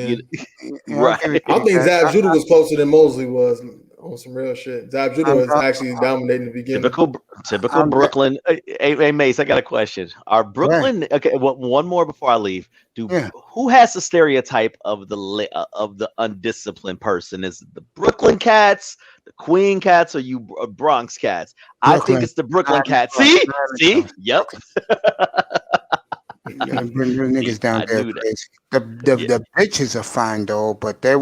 right. I think Zab Judah was closer than Mosley was on some real shit. Zab Judah was actually dominating the beginning. Typical Brooklyn. Hey, Mace, I got a question. Are Brooklyn okay? One more before I leave. Who has the stereotype of the undisciplined person? Is it the Brooklyn Cats, the Queen Cats, or you Bronx Cats? I think it's the Brooklyn Cats. See, yep. Bring your niggas down there. The bitches are fine though, but they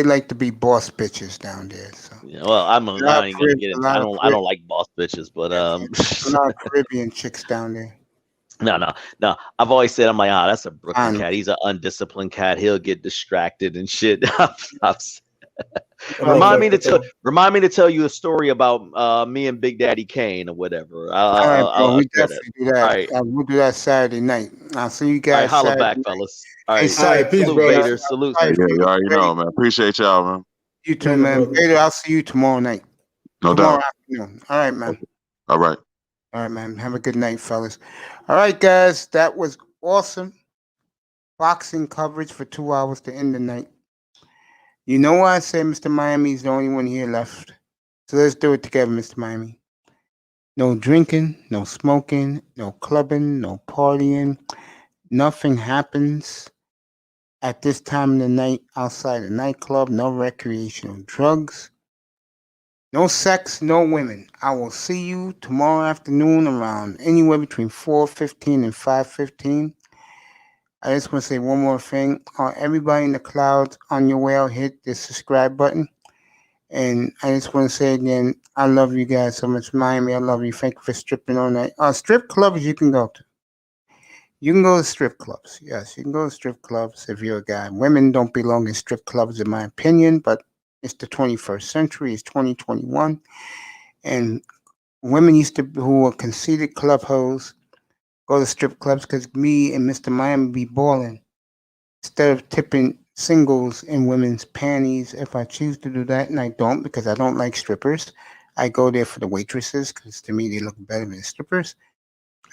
like to be boss bitches down there. So. Yeah, well, I ain't gonna get it. I don't like boss bitches, but a lot of Caribbean chicks down there. No. I've always said, I'm like, that's a Brooklyn cat. He's an undisciplined cat. He'll get distracted and shit. Remind me to tell you a story about me and Big Daddy Kane or whatever. We definitely do that. Right. We'll do that Saturday night. I'll see you guys. All right, holla back, fellas. All right, peace, salute, bro. Vader. Salute. Yeah, you already know, man. Appreciate y'all, man. You too, man. Vader, I'll see you tomorrow night. No doubt. Afternoon. All right, man. All right. All right, man. Have a good night, fellas. All right, guys. That was awesome. Boxing coverage for 2 hours to end the night. You know why I say Mr. Miami is the only one here left. So let's do it together, Mr. Miami. No drinking, no smoking, no clubbing, no partying. Nothing happens at this time of the night outside the nightclub. No recreational drugs. No sex, no women. I will see you tomorrow afternoon around anywhere between 4:15 and 5:15. I just want to say one more thing. Everybody in the clouds, on your way out, hit the subscribe button. And I just want to say again, I love you guys so much. Miami, I love you. Thank you for stripping all night. Strip clubs you can go to. You can go to strip clubs. Yes, you can go to strip clubs if you're a guy. Women don't belong in strip clubs, in my opinion, but it's the 21st century. It's 2021. And women who were conceited club hoes, go to strip clubs because me and Mr. Miami be balling. Instead of tipping singles in women's panties if I choose to do that, and I don't because I don't like strippers. I go there for the waitresses because to me they look better than strippers.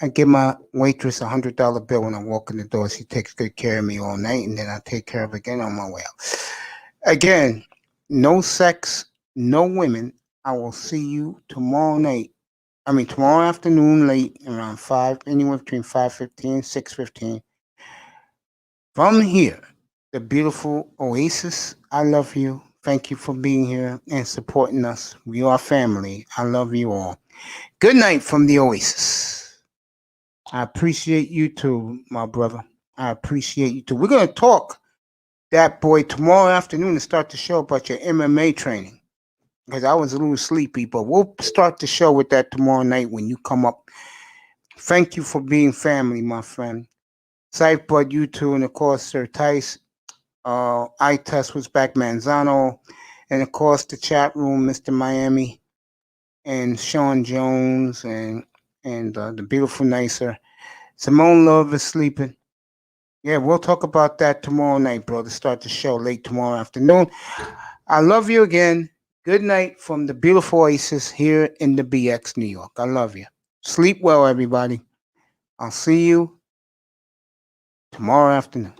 I give my waitress $100 bill when I walk in the door. She takes good care of me all night, and then I take care of her again on my way out. Again, no sex, no women. I will see you tomorrow night. Tomorrow afternoon, late around 5, anywhere between 5:15 and 6:15. From here, the beautiful Oasis. I love you. Thank you for being here and supporting us. We are family. I love you all. Good night from the Oasis. I appreciate you too, my brother. I appreciate you too. We're going to talk, that boy, tomorrow afternoon to start the show about your MMA training. Because I was a little sleepy, but we'll start the show with that tomorrow night when you come up. Thank you for being family, my friend. Saif Bud, you too, and of course, Sir Tice. iTest was back, Manzano, and of course, the chat room, Mr. Miami, and Sean Jones, and the beautiful Nicer. Simone Love is sleeping. Yeah, we'll talk about that tomorrow night, bro, to start the show late tomorrow afternoon. I love you again. Good night from the beautiful Oasis here in the BX, New York. I love you. Sleep well, everybody. I'll see you tomorrow afternoon.